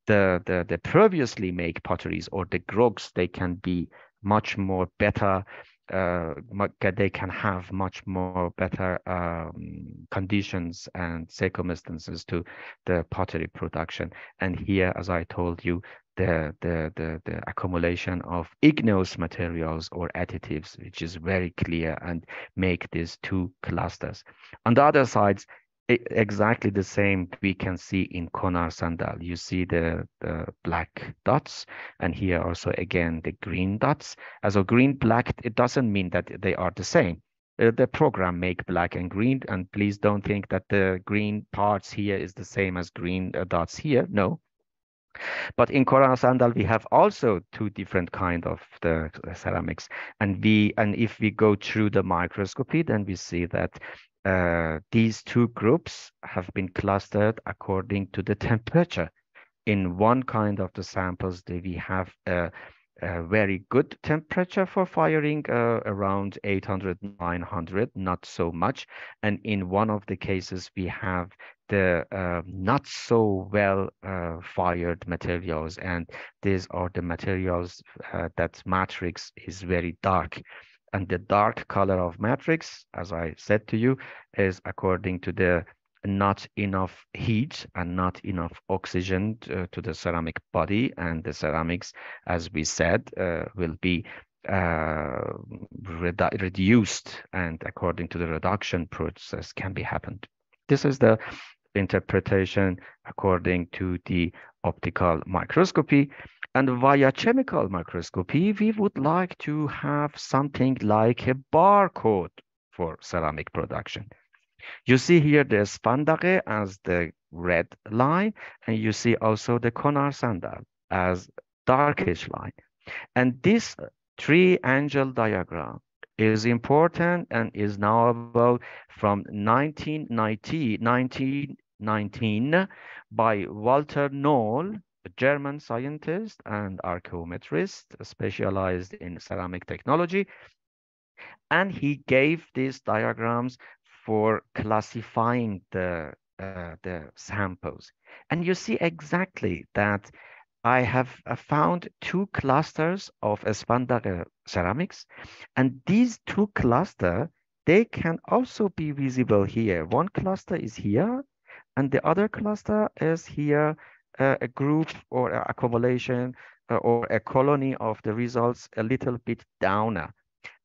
the previously made potteries or the grogs, they can be much more better, they can have much more better conditions and circumstances to the pottery production. And here, as I told you, the accumulation of igneous materials or additives, which is very clear, and make these two clusters. On the other sides, exactly the same we can see in Konar Sandal. You see the black dots, and here also again the green dots. As a green black, it doesn't mean that they are the same. The program make black and green, and please don't think that the green parts here is the same as green dots here. No. But in Koran Sandal, we have also two different kind of the ceramics, and if we go through the microscopy, then we see that these two groups have been clustered according to the temperature. In one kind of the samples, we have a very good temperature for firing, around 800, 900, not so much. And in one of the cases, we have the not so well fired materials. And these are the materials that matrix is very dark. And the dark color of matrix, as I said to you, is according to the not enough heat and not enough oxygen to the ceramic body, and the ceramics, as we said, will be reduced, and according to the reduction process can be happened. This is the interpretation according to the optical microscopy. And via chemical microscopy, we would like to have something like a barcode for ceramic production. You see here the Spandare as the red line, and you see also the Konar Sandal as darkish line. And this three-angle diagram is important and is now about from 1919 by Walter Noll, a German scientist and archaeometrist specialized in ceramic technology. And he gave these diagrams for classifying the samples. And you see exactly that I have found two clusters of Spandare ceramics, and these two clusters, they can also be visible here. One cluster is here, and the other cluster is here, a group or an accumulation or a colony of the results a little bit downer.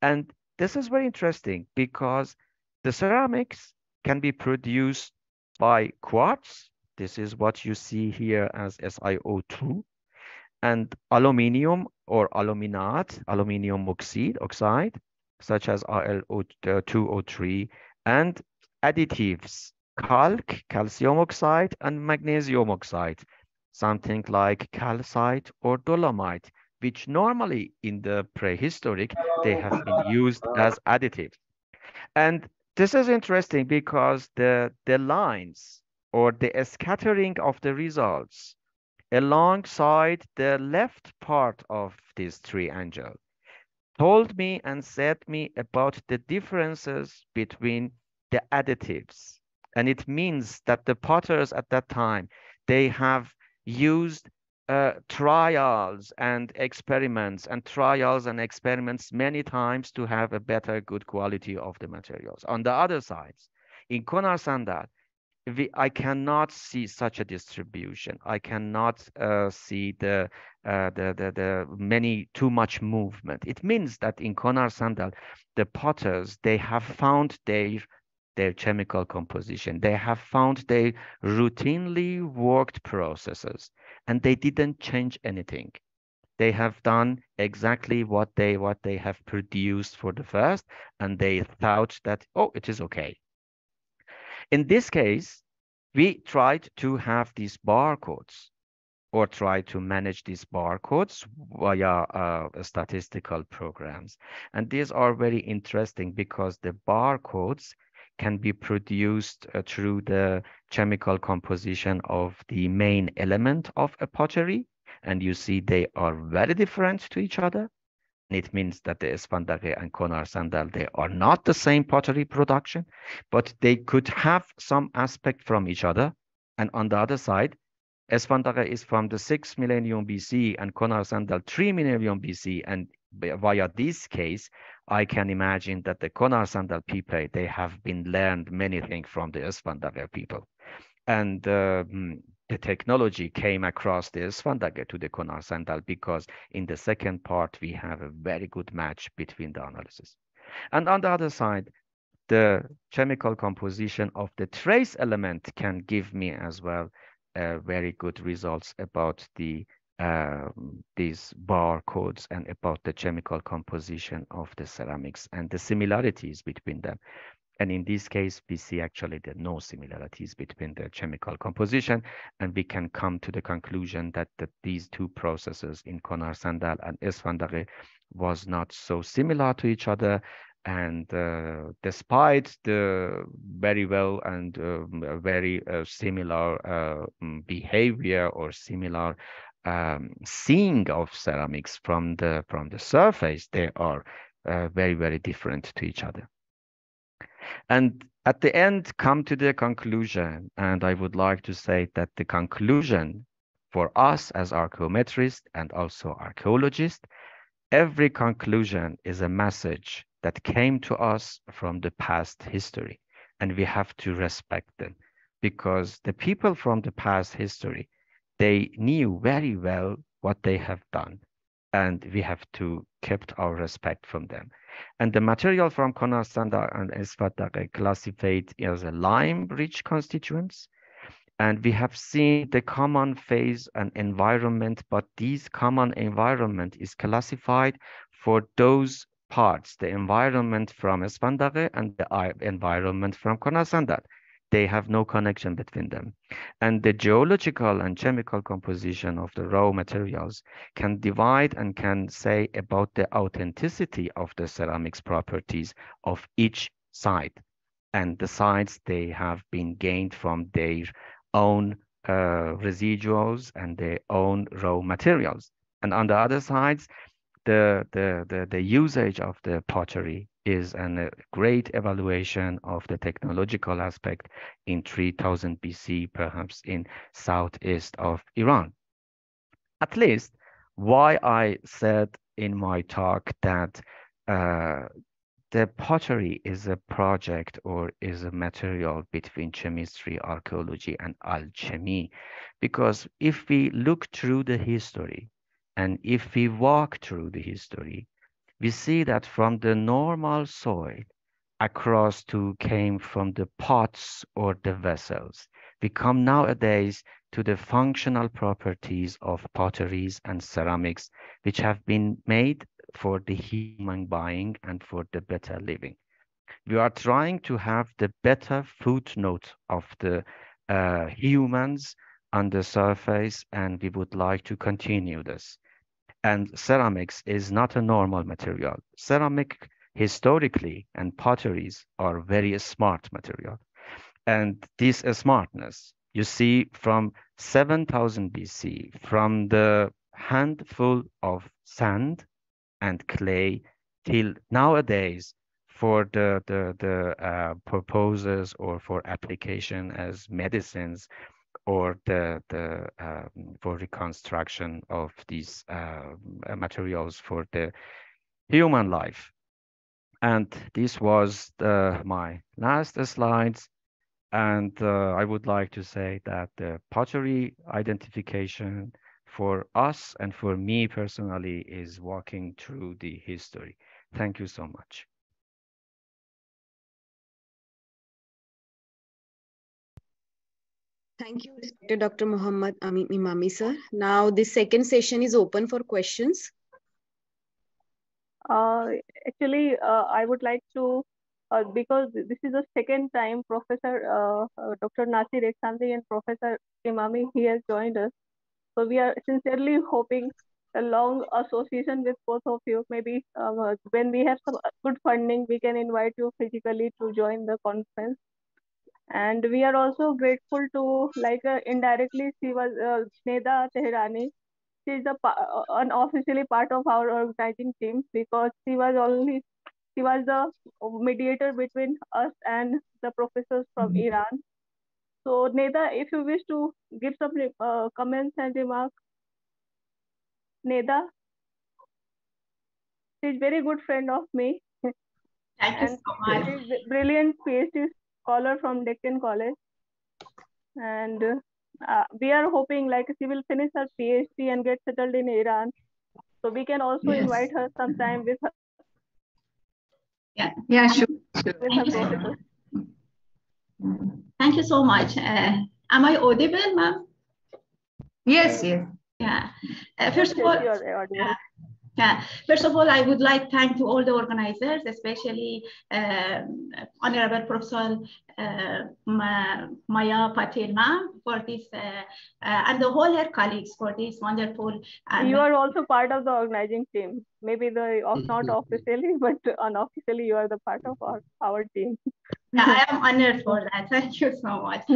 And this is very interesting because the ceramics can be produced by quartz. This is what you see here as SiO2, and aluminium or aluminate, aluminium oxide, such as Al2O3, and additives, calcium oxide, and magnesium oxide, something like calcite or dolomite, which normally in the prehistoric, they have been used as additives. And this is interesting because the lines or the scattering of the results alongside the left part of this triangle told me and said me about the differences between the additives. And it means that the potters at that time, they have used trials and experiments many times to have a better, good quality of the materials. On the other side, in Konar Sandal, I cannot see such a distribution. I cannot see the too much movement. It means that in Konar Sandal, the potters, they have found their chemical composition. They have found their routinely worked processes, and they didn't change anything. They have done exactly what they have produced for the first, and they thought that, oh, it is okay. In this case, we tried to have these barcodes, or try to manage these barcodes via statistical programs. And these are very interesting because the barcodes can be produced through the chemical composition of the main element of a pottery. And you see they are very different to each other. It means that the Esfandare and Konar Sandal, they are not the same pottery production, but they could have some aspect from each other. And on the other side, Esfandare is from the 6th millennium BC and Konar Sandal 3 millennium BC. And via this case, I can imagine that the Konar Sandal people, they have been learned many things from the Esfandare people. And the technology came across the Esfandare to the Konar Sandal because in the second part, we have a very good match between the analysis. And on the other side, the chemical composition of the trace element can give me as well very good results about the these barcodes and about the chemical composition of the ceramics and the similarities between them. And in this case, we see actually there are no similarities between the chemical composition, and we can come to the conclusion that these two processes in Konar Sandal and Esfandare was not so similar to each other. And despite the very well and very similar behavior or similar seeing of ceramics from the surface, they are very, very different to each other. And at the end, come to the conclusion. And I would like to say that the conclusion for us as archaeometrists and also archaeologists, every conclusion is a message that came to us from the past history. And we have to respect them because the people from the past history, they knew very well what they have done. And we have to keep our respect from them. And the material from Konar Sandal and Esfandare classified as a lime-rich constituents. And we have seen the common phase and environment, but this common environment is classified for those parts, the environment from Esfandare and the environment from Konar Sandal. They have no connection between them. And the geological and chemical composition of the raw materials can divide and can say about the authenticity of the ceramics properties of each site. And the sites, they have been gained from their own residuals and their own raw materials. And on the other sides, the usage of the pottery is a great evaluation of the technological aspect in 3000 BC, perhaps in southeast of Iran. At least why I said in my talk that the pottery is a project or is a material between chemistry, archaeology, and alchemy. Because if we look through the history and if we walk through the history, we see that from the normal soil across to came from the pots or the vessels. We come nowadays to the functional properties of potteries and ceramics, which have been made for the human buying and for the better living. We are trying to have the better footnote of the humans on the surface, and we would like to continue this. And ceramics is not a normal material. Ceramic historically and potteries are very smart material. And this smartness, you see from 7000 BC, from the handful of sand and clay till nowadays for the purposes or for application as medicines or for reconstruction of these materials for the human life. And this was my last slides. And I would like to say that the pottery identification for us and for me personally is walking through the history. Thank you so much. Thank you, respected Dr. Muhammad Amin Imami, sir. Now, this second session is open for questions. Actually, I would like to, because this is the second time Professor Dr. Nasir Eksamdi and Professor Imami, he has joined us. So we are sincerely hoping a long association with both of you. Maybe when we have some good funding, we can invite you physically to join the conference. And we are also grateful to, like indirectly, she was Sneda Tehrani. She is unofficially part of our organizing team because she was the mediator between us and the professors from Iran. So Neda, if you wish to give some comments and remarks. Neda, she's very good friend of me. Thank you so much. She's a brilliant PhD scholar from Deccan College. And we are hoping like she will finish her PhD and get settled in Iran. So we can also invite her sometime with her. Yeah, sure. With her professor. Thank you so much. Am I audible, ma'am? Yes, yes. Yeah. First of all, First of all, I would like to thank to all the organizers, especially Honorable Professor Maya Patel ma'am for this, and the whole her colleagues for this wonderful. You are also part of the organizing team. Maybe not officially, but unofficially, you are the part of our team. Yeah, I am honored for that. Thank you so much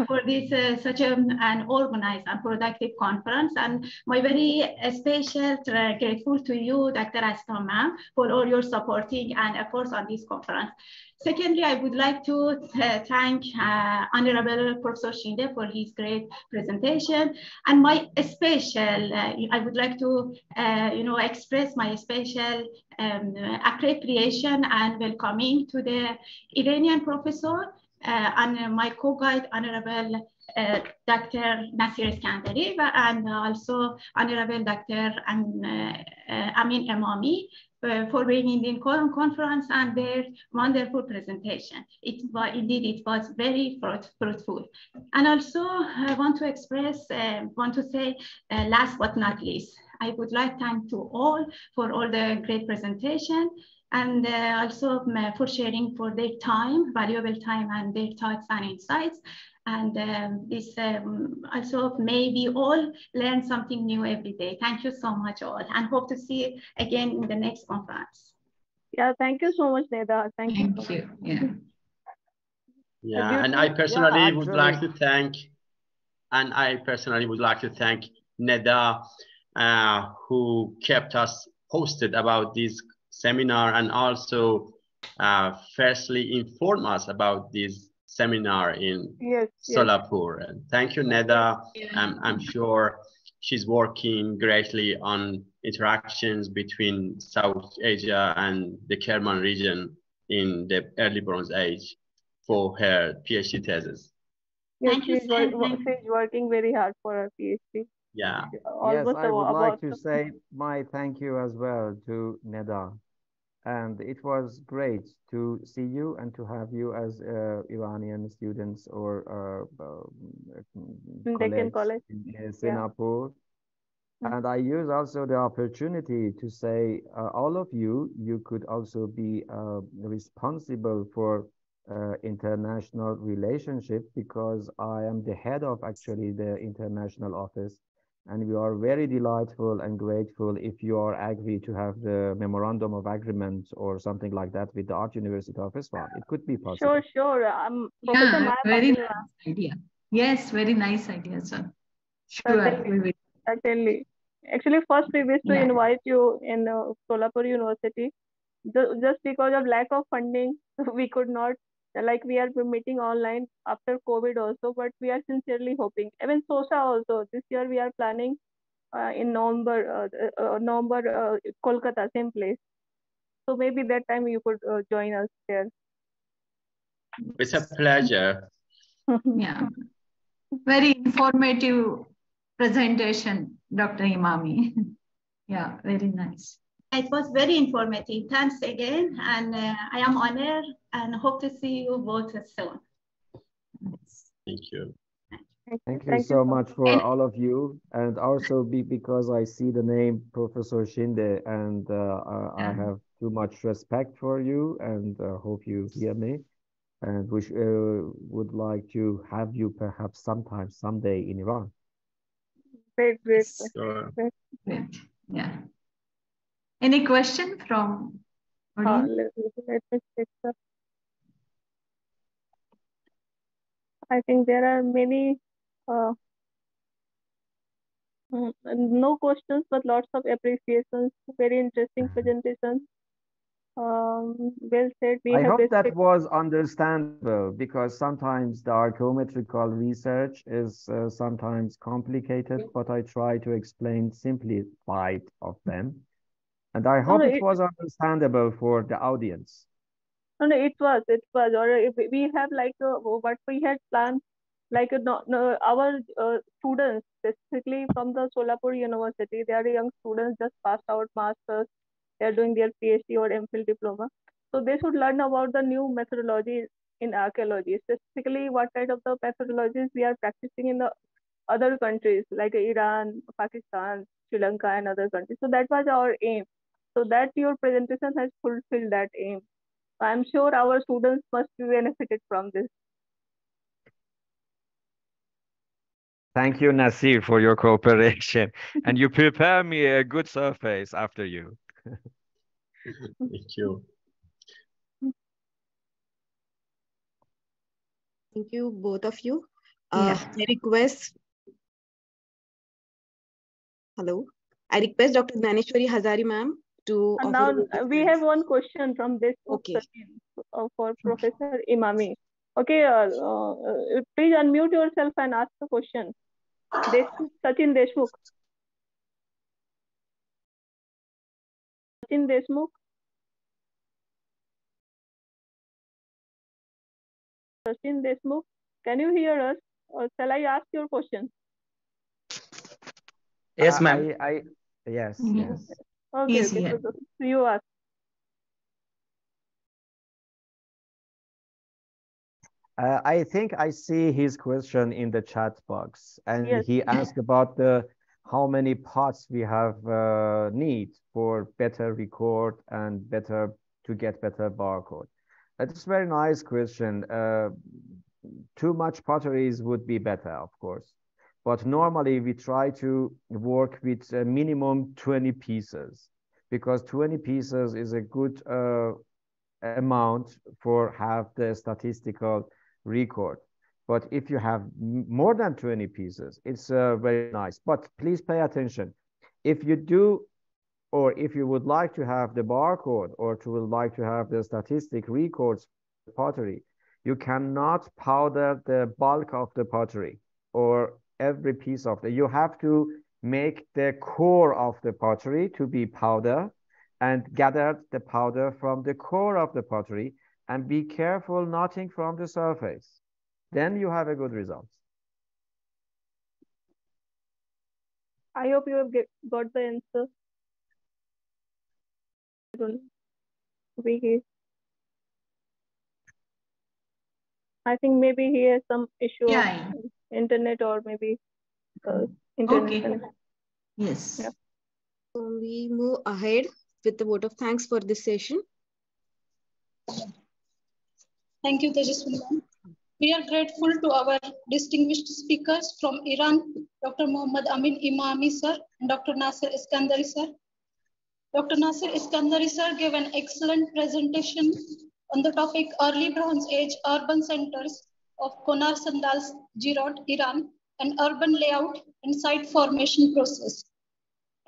for this such an organized and productive conference. And my very special grateful to you, Dr. Asta ma'am, for all your supporting and efforts on this conference. Secondly, I would like to thank Honorable Professor Shinde for his great presentation. And my special, I would like to, express my special appreciation and welcoming to the Iranian professor and my co-guide, Honorable Dr. Nasir Iskandari, and also Honorable Dr. Amin Imami, for bringing in conference and their wonderful presentation. It was very fruitful. And also I want to say, last but not least, I would like to thank to all for all the great presentation and also for sharing for their time, valuable time and their thoughts and insights. And this also may we all learn something new every day. Thank you so much all and hope to see you again in the next conference. Yeah, thank you so much, Neda. Thank you. Yeah. Yeah, and I personally would like to thank, Neda, who kept us posted about this seminar and also firstly inform us about this seminar in Solapur. And thank you, Neda. I'm sure she's working greatly on interactions between South Asia and the Kerman region in the early Bronze Age for her PhD thesis. Yes, she's working very hard for her PhD. Yeah. Yes, I would like to say my thank you as well to Neda. And it was great to see you and to have you as Iranian students or colleagues in Singapore. And I use also the opportunity to say all of you could also be responsible for international relationship because I am the head of actually the international office. And we are very delightful and grateful if you are agree to have the memorandum of agreement or something like that with the Art University of Isfahan. It could be possible. Sure. Professor Maya very nice idea. Yes, very nice idea, sir. Sure. Certainly. Actually, first we wish to invite you in Solapur University just because of lack of funding, we could not, like we are meeting online after COVID also, but we are sincerely hoping. Even SOSA also, this year we are planning in November, Kolkata, same place. So maybe that time you could join us there. It's a pleasure. Yeah. Very informative presentation, Dr. Imami. Yeah, very nice. It was very informative. Thanks again. And I am honored and hope to see you both soon. Thank you. Thank you so much for all of you, and also because I see the name Professor Shinde, and I have too much respect for you, and hope you hear me, and would like to have you perhaps someday in Iran. Great. Great. Yeah. Any question from audience? Let me check. I think there are many, no questions, but lots of appreciations. Very interesting presentation. Well said. I hope that was understandable, because sometimes the archaeometrical research is sometimes complicated, but I try to explain simplified of them. And I hope it was understandable for the audience. No, it was. Or we have like what we had planned, like our students, specifically from the Solapur University, they are young students just passed out masters. They are doing their PhD or MPhil diploma. So they should learn about the new methodology in archaeology, specifically what kind of the methodologies we are practicing in the other countries like Iran, Pakistan, Sri Lanka, and other countries. So that was our aim. So that your presentation has fulfilled that aim. I'm sure our students must be benefited from this. Thank you, Nasir, for your cooperation. And you prepare me a good surface after you. Thank you. Thank you, both of you. Yeah. I request Dr. Dhaneshwari Hazari ma'am to And now we have one question from this for Professor Imami. Okay, please unmute yourself and ask the question. Sachin Deshmukh. Sachin Deshmukh. Sachin Deshmukh, can you hear us, or shall I ask your question? Yes, ma'am. Yes. Okay, so you ask. I think I see his question in the chat box, and yes. He asked about how many parts we have need for better record and to get better barcode. It's a very nice question. Too much potteries would be better, of course, but normally we try to work with a minimum 20 pieces, because 20 pieces is a good amount for have the statistical record. But if you have more than 20 pieces, it's very nice. But please pay attention. If you do, or if you would like to have the barcode, or would like to have the statistic records for pottery, you cannot powder the bulk of the pottery or every piece of it. You have to make the core of the pottery to be powder, and gather the powder from the core of the pottery, and be careful nothing from the surface. Then you have a good result. I hope you have got the answer. I think maybe he has some issue of internet, or maybe internet connection. Yes. Yeah. So we move ahead with the vote of thanks for this session. Thank you, Tejaswini ma'am. We are grateful to our distinguished speakers from Iran, Dr. Muhammad Amin Imami sir and Dr. Nasir Iskandari sir. Dr. Nasir Iskandari sir gave an excellent presentation on the topic Early Bronze Age Urban Centers of Konar Sandals, Girot, Iran, and urban layout and site formation process.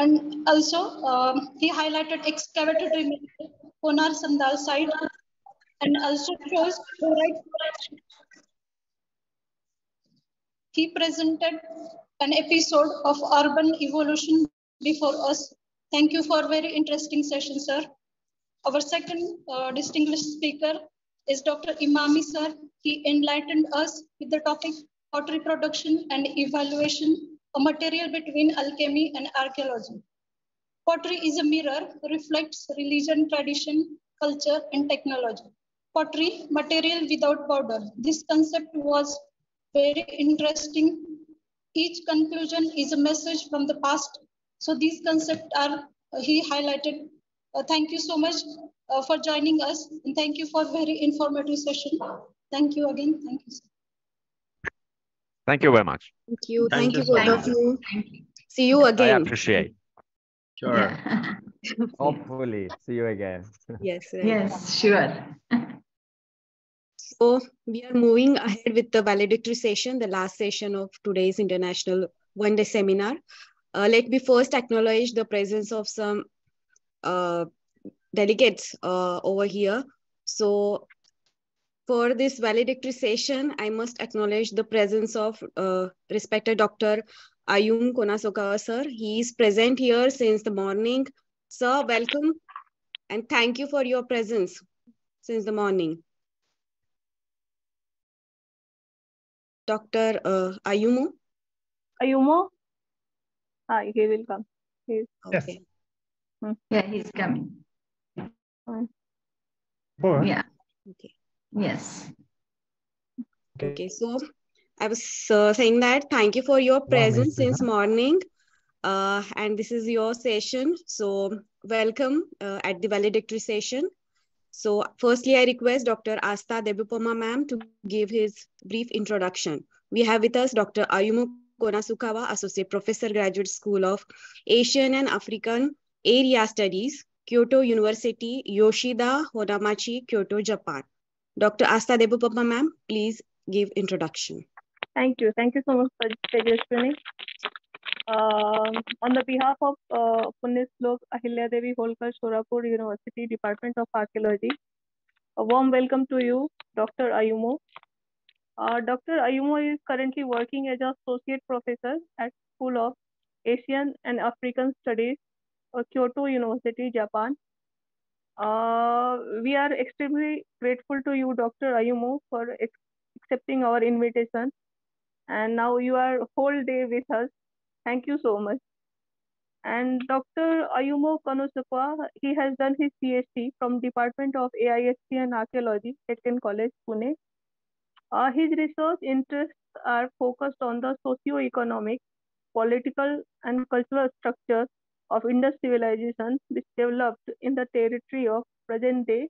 And also, he highlighted excavated remains Konar Sandal site and also shows chloride. He presented an episode of urban evolution before us. Thank you for very interesting session, sir. Our second distinguished speaker is Dr. Imami, sir. He enlightened us with the topic pottery production and evaluation, a material between alchemy and archaeology. Pottery is a mirror, reflects religion, tradition, culture, and technology. Pottery, material without border. This concept was very interesting. Each conclusion is a message from the past. So these concepts are he highlighted. Thank you so much for joining us, and thank you for very informative session. Thank you again. Thank you. Thank you very much. Thank you. Thank Thank you you, so both of much. you. See you I again. appreciate. Sure. Hopefully, see you again. Yes. Right. Yes, sure. So we are moving ahead with the valedictory session, the last session of today's International One Day Seminar. Let me first acknowledge the presence of some delegates over here. So for this valedictory session, I must acknowledge the presence of respected Dr. Ayum Konasokawa, sir. He is present here since the morning. Sir, welcome and thank you for your presence since the morning. Dr. Ayumu? Ayumo? Hi, he will come. He's okay. Yeah, he's coming. Yeah. Okay. Yes. Okay, so I was saying that thank you for your presence since morning. And this is your session. So welcome at the valedictory session. So firstly, I request Dr. Asta Debupoma ma'am to give his brief introduction. We have with us Dr. Ayumu Konasukawa, Associate Professor, Graduate School of Asian and African Area Studies, Kyoto University, Yoshida, Honamachi, Kyoto, Japan. Dr. Asta Debupoma ma'am, please give introduction. Thank you. Thank you so much for Tejaswini. On the behalf of Punyaslok Ahilya Devi Holkar Shorapur University Department of Archaeology, a warm welcome to you, Dr. Ayumo. Dr. Ayumo is currently working as an associate professor at School of Asian and African Studies, Kyoto University, Japan. We are extremely grateful to you, Dr. Ayumo, for accepting our invitation. And now you are whole day with us. Thank you so much. And Dr. Ayumo Konosukwa, he has done his PhD from Department of AIST and Archaeology, Technical College, Pune. His research interests are focused on the socio-economic, political, and cultural structures of Indus civilization, which developed in the territory of present-day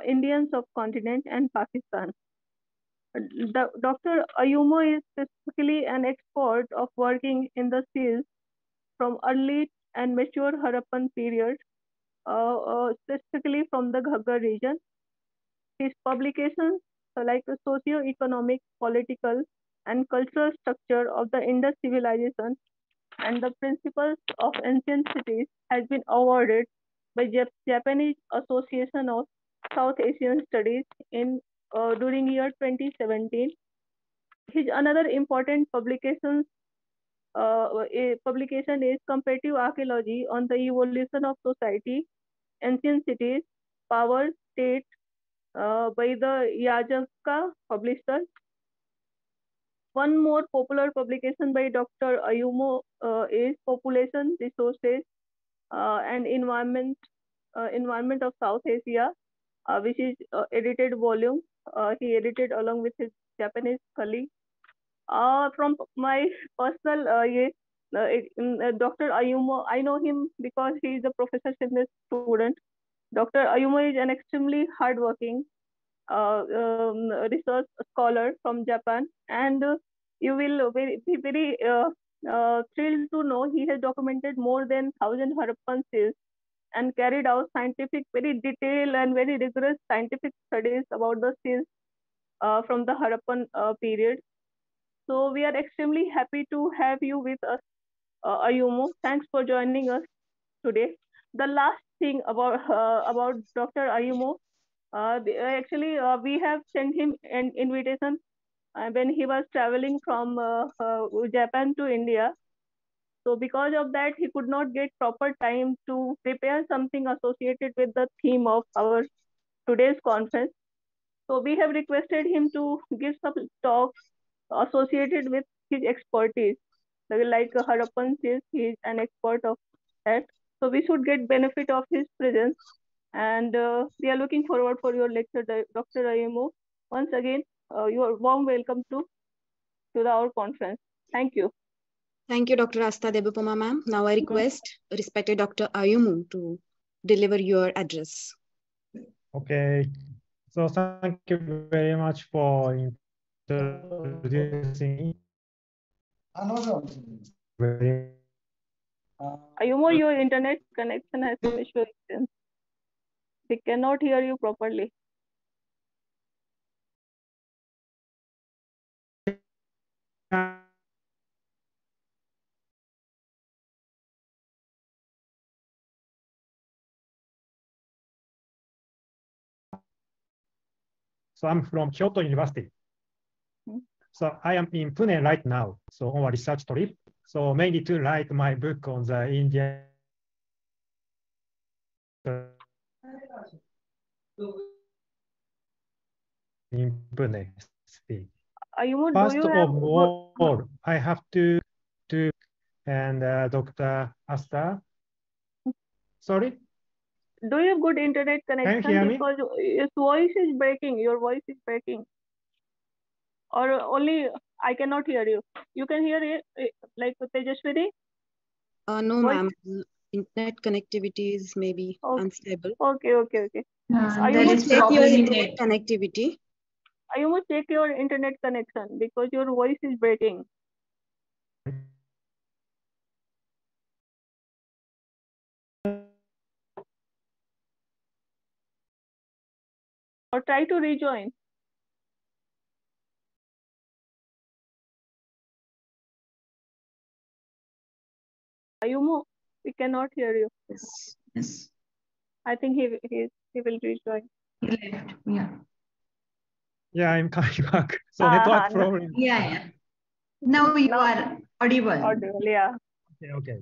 Indian subcontinent and Pakistan. Dr. Ayumo is specifically an expert of working in the seals from early and mature Harappan period, specifically from the Ghaggar region. His publications like the socio-economic, political, and cultural structure of the Indus civilization and the principles of ancient cities has been awarded by Japanese Association of South Asian Studies in during year 2017. His another important publication is Comparative Archaeology on the Evolution of Society, Ancient Cities, Power, State by the Yajaka publisher. One more popular publication by Dr. Ayumo is Population, Resources, and Environment of South Asia, which is edited volume. He edited along with his Japanese colleague. From my personal Dr. Ayumo, I know him because he is a Professor Shinde's student. Dr. Ayumo is an extremely hardworking research scholar from Japan, and you will be very thrilled to know he has documented more than 1,000 Harappan seals and carried out scientific, very detailed and very rigorous scientific studies about the seals from the Harappan period. So we are extremely happy to have you with us, Ayumo. Thanks for joining us today. the last thing about Dr. Ayumu, we have sent him an invitation when he was traveling from Japan to India. So because of that, he could not get proper time to prepare something associated with the theme of our today's conference. So we have requested him to give some talks associated with his expertise. Like Harappan says, he is an expert of that. So we should get benefit of his presence. And we are looking forward for your lecture, Dr. Ayumu. Once again, your warm welcome to our conference. Thank you. Thank you, Dr. Asta Debupama, ma'am. Now I request respected Dr. Ayumu to deliver your address. Okay. So thank you very much for introducing me. Very Ayumu, your internet connection has some issue. We cannot hear you properly. So I'm from Kyoto University. So I am in Pune right now, so on a research trip. So mainly to write my book on the Indian in Pune. Ayumu, First do you of have all, I have to and Dr. Asta. Sorry? Do you have good internet connection? hear me? Because his voice is breaking. Your voice is breaking. Or only I cannot hear you. You can hear it like Tejaswini? No, ma'am. Internet connectivity is maybe unstable. Okay. There is problem in internet connectivity. Ayumu, check your internet connection because your voice is breaking. Or try to rejoin. Ayumu, we cannot hear you. Yes. I think he will rejoin. He left. Yeah. Yeah, I'm coming back. So network problem. Yeah. Now you are audible. Audible, yeah. Okay.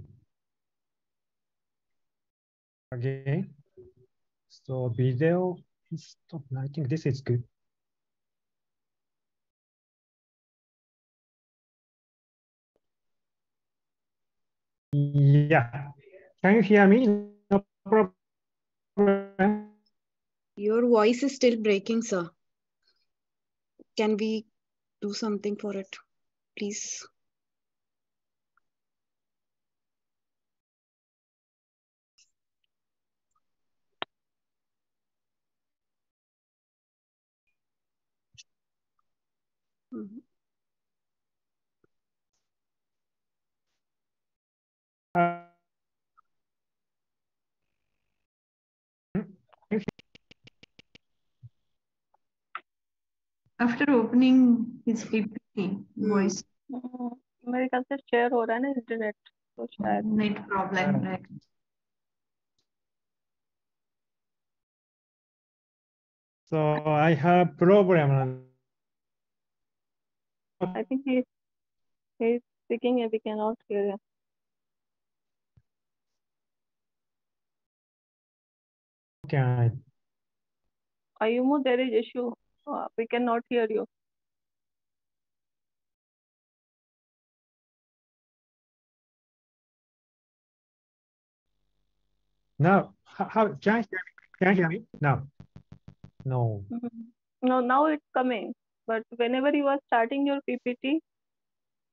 Again. So video is stop. I think this is good. Yeah. Can you hear me? No problem. Your voice is still breaking, sir. Can we do something for it, please? After opening his PPT voice. मेरे ख्याल से share हो रहा है ना internet तो शायद net problem है. So I have problem. I think he's speaking and we cannot hear him. Okay. Ayumu, there is issue. We cannot hear you. Now, how can you hear me? No. No. No, now it's coming. But whenever you are starting your PPT,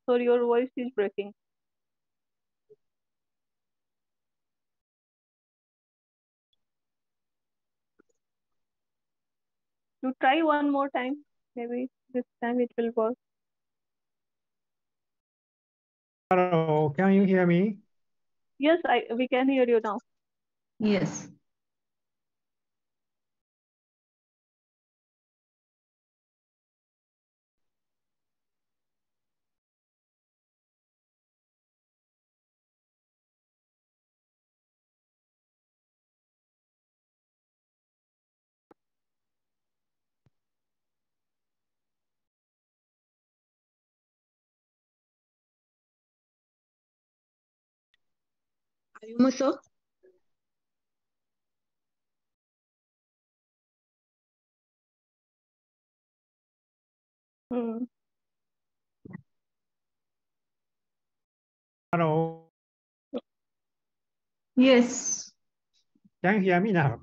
so your voice is breaking. You try one more time. Maybe this time it will work. Hello, can you hear me? Yes, we can hear you now. Yes. Ayuma, sir. Hello. Yes. Can you hear me now?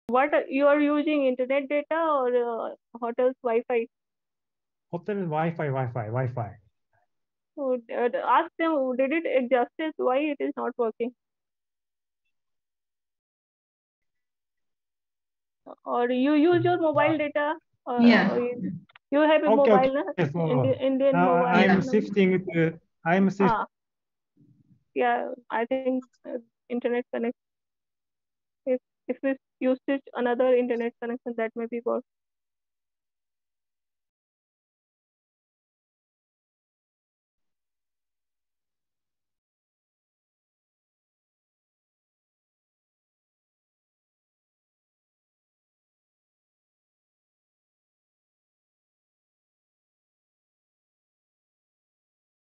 What you are using internet data or hotel's Wi-Fi? Hotel Wi-Fi. So, ask them, did it adjust it? Why it is not working? Or you use your mobile data? Yeah. Or you have a Okay. mobile, So Indian now mobile. I'm shifting to. Yeah, I think internet connection. If we use another internet connection, that may be worse.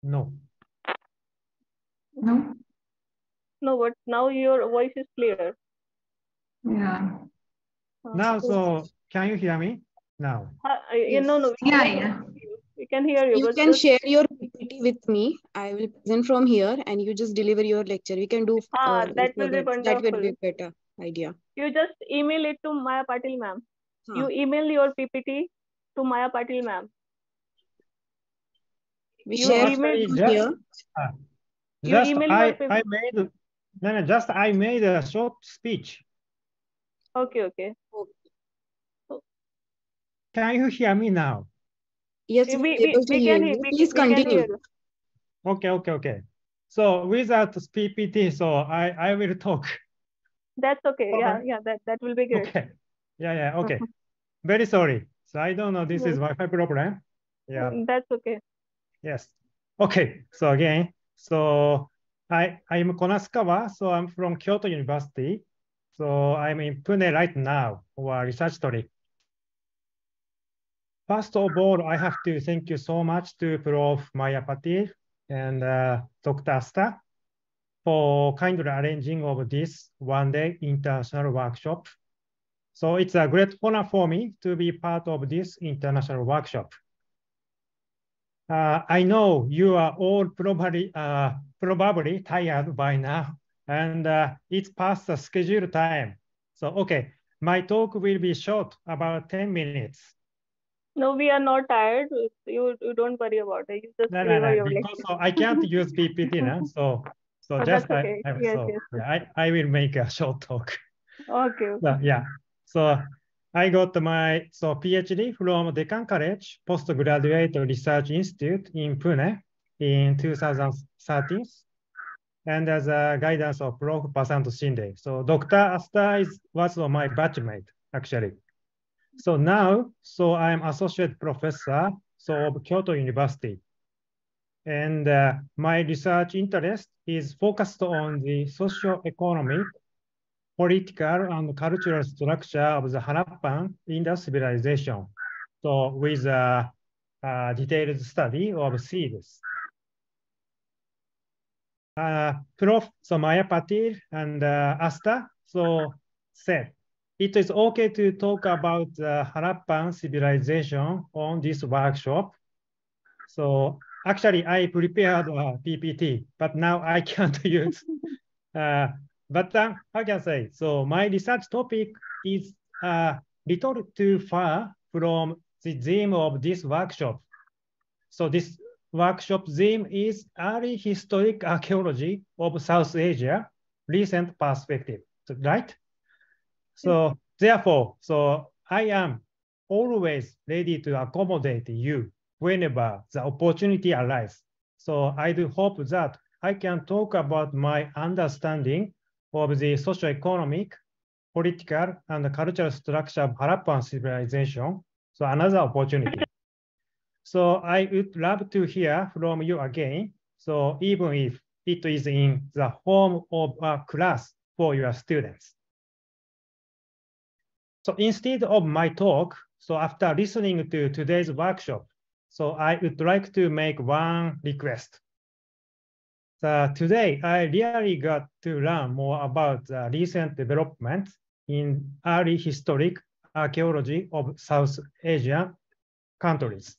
No. No. No, but now your voice is clear. Yeah. Now, so can you hear me now? No, we can hear you. You But can share your PPT with me. I will present from here, and you just deliver your lecture. We can do that will be that. That will be wonderful. better idea. You just email it to Maya Patil ma'am. You email your PPT to Maya Patil ma'am. We You share email here. Just email I made a short speech. Okay. Can you hear me now? Yes, we can hear. Please continue. Okay. So without PPT, so I will talk. That's okay. Yeah. That will be great. Okay. Yeah. Okay. Very sorry. So I don't know. This is Wi-Fi problem. Yeah. That's okay. Yes. Okay. So again, so I'm Konaskawa. So I'm from Kyoto University. So I'm in Pune right now for a research trip. First of all, I have to thank you so much to Prof. Maya Patil and Dr. Asta for kindly arranging of this one-day international workshop. So it's a great honor for me to be part of this international workshop. I know you are all probably tired by now, and it's past the scheduled time. So, okay, my talk will be short, about 10 minutes. No, we are not tired. You don't worry about it. You just deliver your because lecture. so I can't use PPT now. So that's okay. Yes. Yeah, I will make a short talk. Okay. Yeah. So I got my PhD from Deccan College Postgraduate Research Institute in Pune in 2013, and as a guidance of Prof. Basanto Shinde. So Dr. Asta was my batchmate actually. So now, I'm associate professor of Kyoto University. And my research interest is focused on the socio-economic, political, and cultural structure of the Harappan Indus civilization. So with a detailed study of seeds. Prof. Maya Patil and Asta said, it is okay to talk about the Harappan civilization on this workshop. So actually, I prepared a PPT, but now I can't use. But how can I say? So my research topic is a little too far from the theme of this workshop. So this workshop theme is early historic archaeology of South Asia, recent perspective, right? So therefore, I am always ready to accommodate you whenever the opportunity arises. So I do hope that I can talk about my understanding of the socio-economic, political, and cultural structure of Harappan civilization. So another opportunity. So I would love to hear from you again. So even if it is in the form of a class for your students. So instead of my talk, so after listening to today's workshop, so I would like to make one request. Today, I really got to learn more about the recent developments in early historic archaeology of South Asian countries.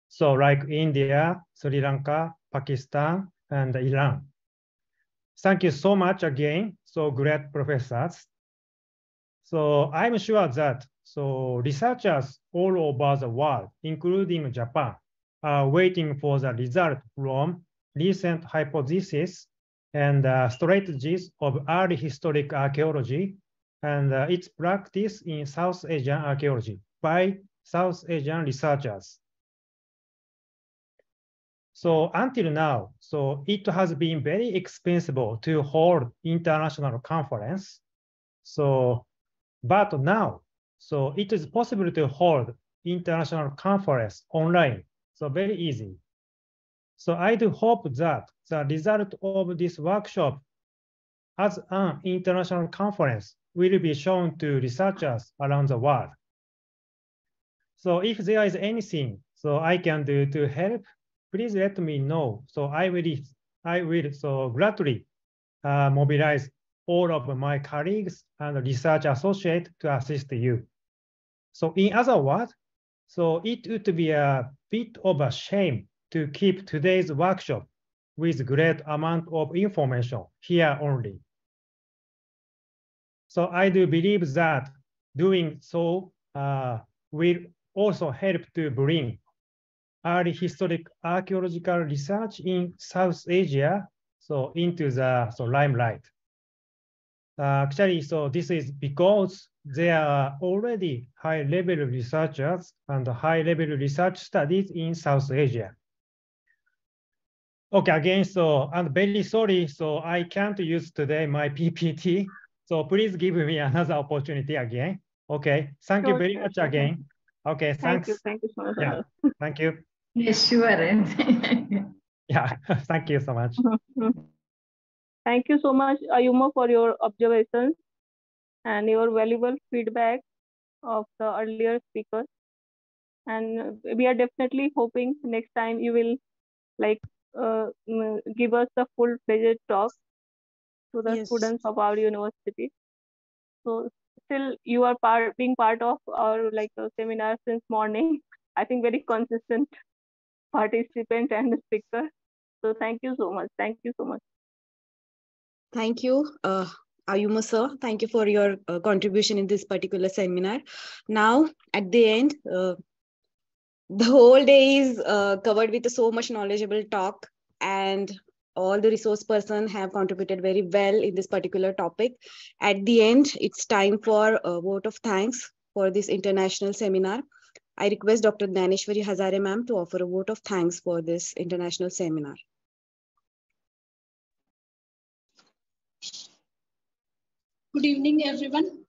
So like India, Sri Lanka, Pakistan, and Iran. Thank you so much again, so great professors. So I'm sure that researchers all over the world, including Japan, are waiting for the result from recent hypotheses and strategies of early historic archaeology and its practice in South Asian archaeology by South Asian researchers. So until now, it has been very expensive to hold international conference. But now, it is possible to hold international conference online. So very easy. So I do hope that the result of this workshop as an international conference will be shown to researchers around the world. So if there is anything I can do to help, please let me know. So I will gladly mobilize all of my colleagues and research associates to assist you. So in other words, it would be a bit of a shame to keep today's workshop with great amount of information here only. So I do believe that doing so will also help to bring early historic archaeological research in South Asia into the limelight. Actually, this is because there are already high-level researchers and high-level research studies in South Asia. Okay, again, I'm very sorry, I can't use today my PPT, so please give me another opportunity again. Okay, thank you very much again. Okay, thanks. Thank you so much. Yeah, thank you. Yes, sure. Yeah, thank you so much. Thank you so much, Ayuma, for your observations and your valuable feedback of the earlier speakers. And we are definitely hoping next time you will give us the full-fledged talk to the students of our university. So still you are being part of our seminar since morning. I think very consistent participant and speaker. So thank you so much. Thank you so much. Thank you, Ayuma sir. Thank you for your contribution in this particular seminar. Now, at the end, the whole day is covered with so much knowledgeable talk, and all the resource persons have contributed very well in this particular topic. At the end, it's time for a vote of thanks for this international seminar. I request Dr. Dhaneshwari Hazare ma'am to offer a vote of thanks for this international seminar. Good evening, everyone.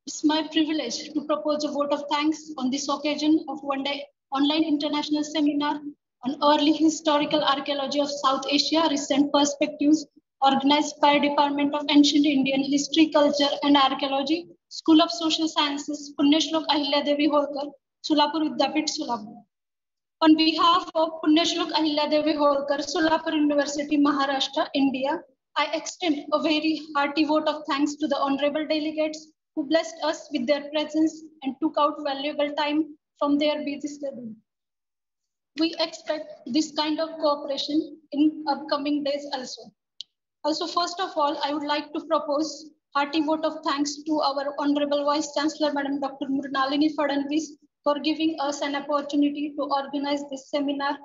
It's my privilege to propose a vote of thanks on this occasion of one-day online international seminar on early historical archaeology of South Asia, recent perspectives, organized by Department of Ancient Indian History, Culture and Archaeology, School of Social Sciences, Punyashlok Ahilyadevi Holkar, Solapur Vidyapit, Solapur. On behalf of Punyashlok Ahilyadevi Holkar, Solapur University, Maharashtra, India, I extend a very hearty vote of thanks to the honorable delegates who blessed us with their presence and took out valuable time from their busy schedule. We expect this kind of cooperation in upcoming days also. Also, first of all, I would like to propose hearty vote of thanks to our Honorable Vice Chancellor, Madam Dr. Mrinalini Fadnavis, for giving us an opportunity to organize this seminar.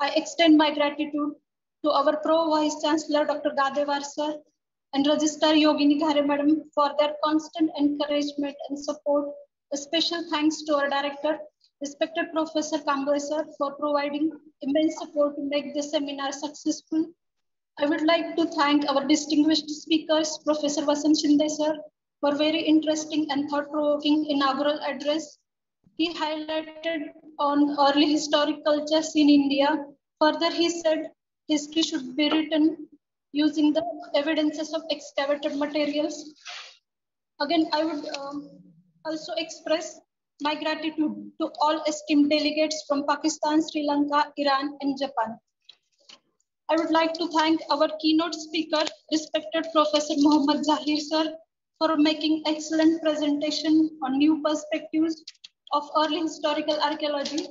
I extend my gratitude to our Pro Vice Chancellor, Dr. Gadevar Sir, and Registrar Yogini Ghare Madam for their constant encouragement and support. A special thanks to our Director, respected Professor Kambale Sir, for providing immense support to make the seminar successful. I would like to thank our distinguished speakers, Professor Vasant Shinde Sir, for very interesting and thought-provoking inaugural address. He highlighted on early historic cultures in India. Further, he said history should be written using the evidences of excavated materials. Again, I would also express my gratitude to all esteemed delegates from Pakistan, Sri Lanka, Iran, and Japan. I would like to thank our keynote speaker, respected Professor Mohammad Zahir sir, for making excellent presentation on new perspectives of early historical archaeology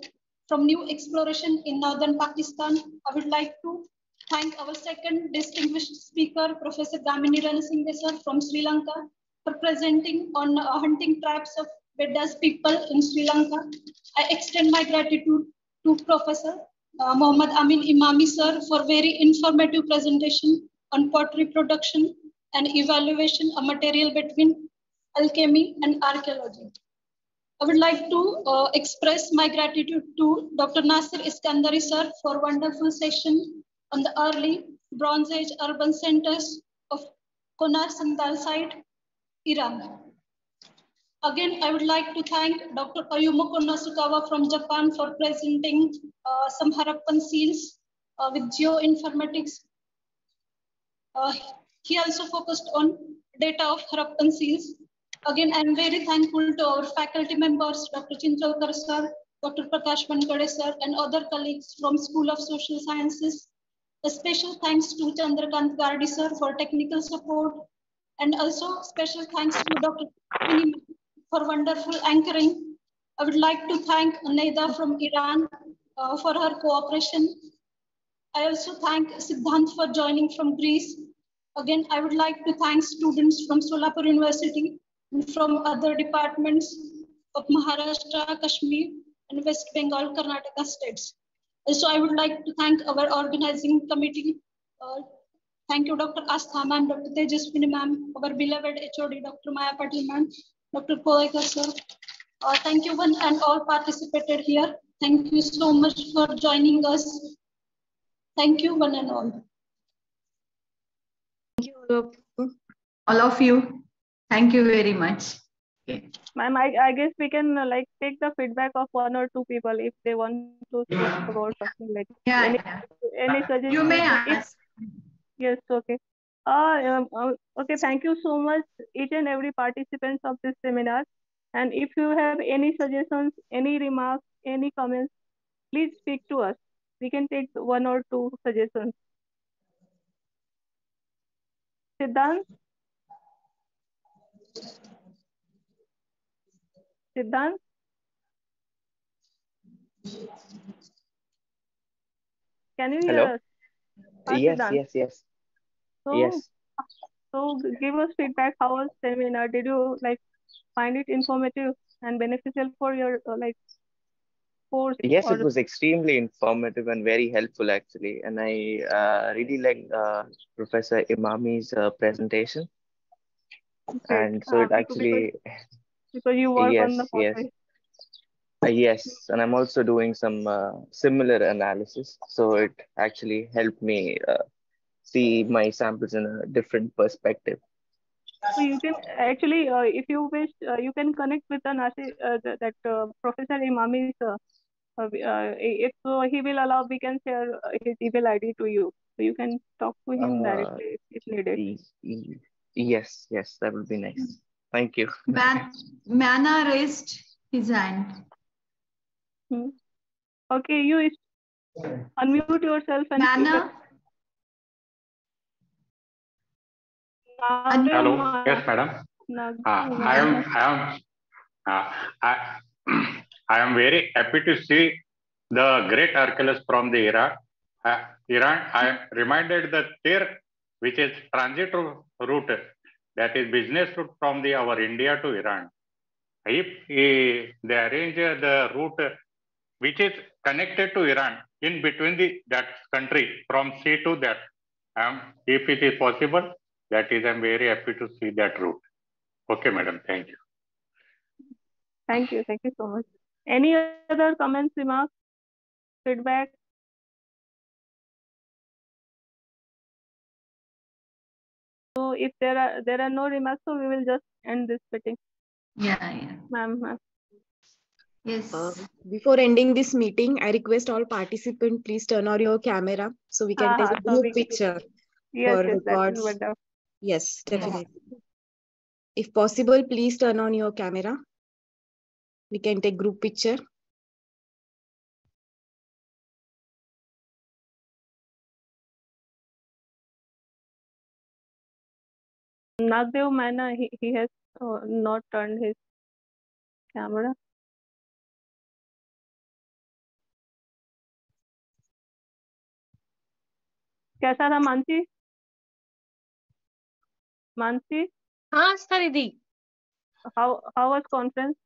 from new exploration in northern Pakistan. I would like to thank our second distinguished speaker, Professor Damini Ranasinghe sir from Sri Lanka, for presenting on hunting tribes of Beddas people in Sri Lanka. I extend my gratitude to Professor Mohammad Amin Imami sir for very informative presentation on pottery production and evaluation of material between alchemy and archaeology. I would like to express my gratitude to Dr. Nasir Iskandari sir for wonderful session on the early Bronze Age urban centers of Konar Sandal site, Iran. Again, I would like to thank Dr. Ayumu Nasukawa from Japan for presenting some Harappan seals with geoinformatics. He also focused on data of Harappan seals. Again, I'm very thankful to our faculty members, Dr. Chintalkar sir, Dr. Prakash Vankade sir, and other colleagues from School of Social Sciences. A special thanks to Chandrakant Gardi sir for technical support, and also special thanks to Dr. for wonderful anchoring. I would like to thank Naida from Iran for her cooperation. I also thank Siddhant for joining from Greece. Again, I would like to thank students from Solapur University and from other departments of Maharashtra, Kashmir, and West Bengal, Karnataka states. Also, I would like to thank our organizing committee. Thank you, Dr. Astha ma'am, Dr. Tejaswini ma'am, our beloved HOD, Dr. Maya Patil ma'am, Dr. Koekar sir. Thank you one and all participated here. Thank you so much for joining us. Thank you one and all. Thank you all of you. Thank you very much. Okay. Ma'am, I guess we can like take the feedback of one or two people if they want to speak about something like any suggestion. You may ask. Yes, okay. Okay, thank you so much, each and every participants of this seminar. And if you have any suggestions, any remarks, any comments, please speak to us. We can take one or two suggestions. Siddhant? Siddhant? Can you hear us? Yes, Siddhant? yes. So, Yes. So give us feedback. How was seminar? Did you like find it informative and beneficial for your course? Yes, it was extremely informative and very helpful actually. And I really liked Professor Imami's presentation. Great. And so it actually, because you work on the yes. pottery. Yes, and I'm also doing some similar analysis. So it actually helped me see my samples in a different perspective. So you can actually, if you wish, you can connect with Professor Imami's. If he will allow, we can share his email ID to you. So you can talk to him directly if needed. Yes, that would be nice. Thank you. Mana raised his hand. Okay, you unmute yourself and Mana. Hello. Yes, madam. I am very happy to see the great archaeologists from the Iran. I reminded that there, which is transit route, that is business route from our India to Iran. If they arrange the route which is connected to Iran in between that country from sea to that, if it is possible, that is, I'm very happy to see that route. Okay, madam. Thank you. Thank you so much. Any other comments, remarks, feedback? So if there are no remarks, so we will just end this meeting. Yeah. Ma'am. Yes. Before ending this meeting, I request all participants please turn on your camera so we can take a group picture for records. Yes, definitely. If possible, please turn on your camera. We can take group picture. Nagdev Maina, he has not turned his camera. कैसा था मानसी? मानसी? हाँ दीदी. How was conference?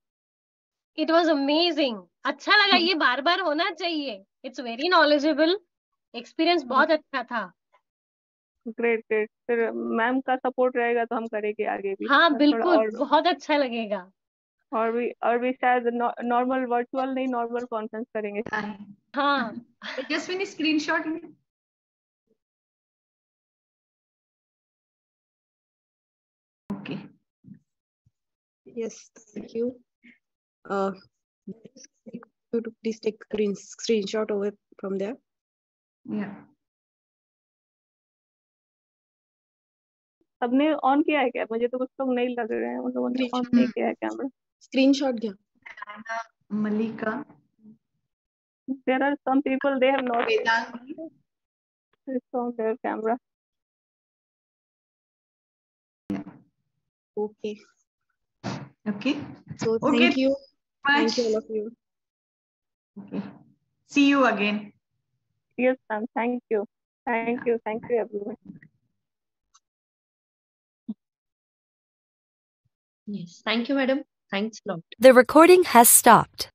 It was amazing. अच्छा लगा, ये बार बार होना चाहिए. It's very knowledgeable. Experience बहुत अच्छा था. Great. फिर मैम का सपोर्ट रहेगा तो हम करेंगे आगे भी. हाँ बिल्कुल, बहुत अच्छा लगेगा. और भी शायद नॉर्मल वर्चुअल नहीं, नॉर्मल कॉन्फ्रेंस करेंगे. हाँ. Tejaswini, screenshot. Okay. Yes, thank you. Please take screenshot over from there. Yeah. सबने ऑन किया है क्या? मुझे तो कुछ लोग नहीं लग रहे हैं, उन लोगों ने ऑन नहीं किया है कैमरा. Screenshot क्या? Malika. There are some people, they have not switched on their camera. Okay. Okay. So thank you. Thank you all of you. Okay. See you again. Yes, ma'am. Thank you. Thank you everyone. Yes, thank you, madam. Thanks a lot. The recording has stopped.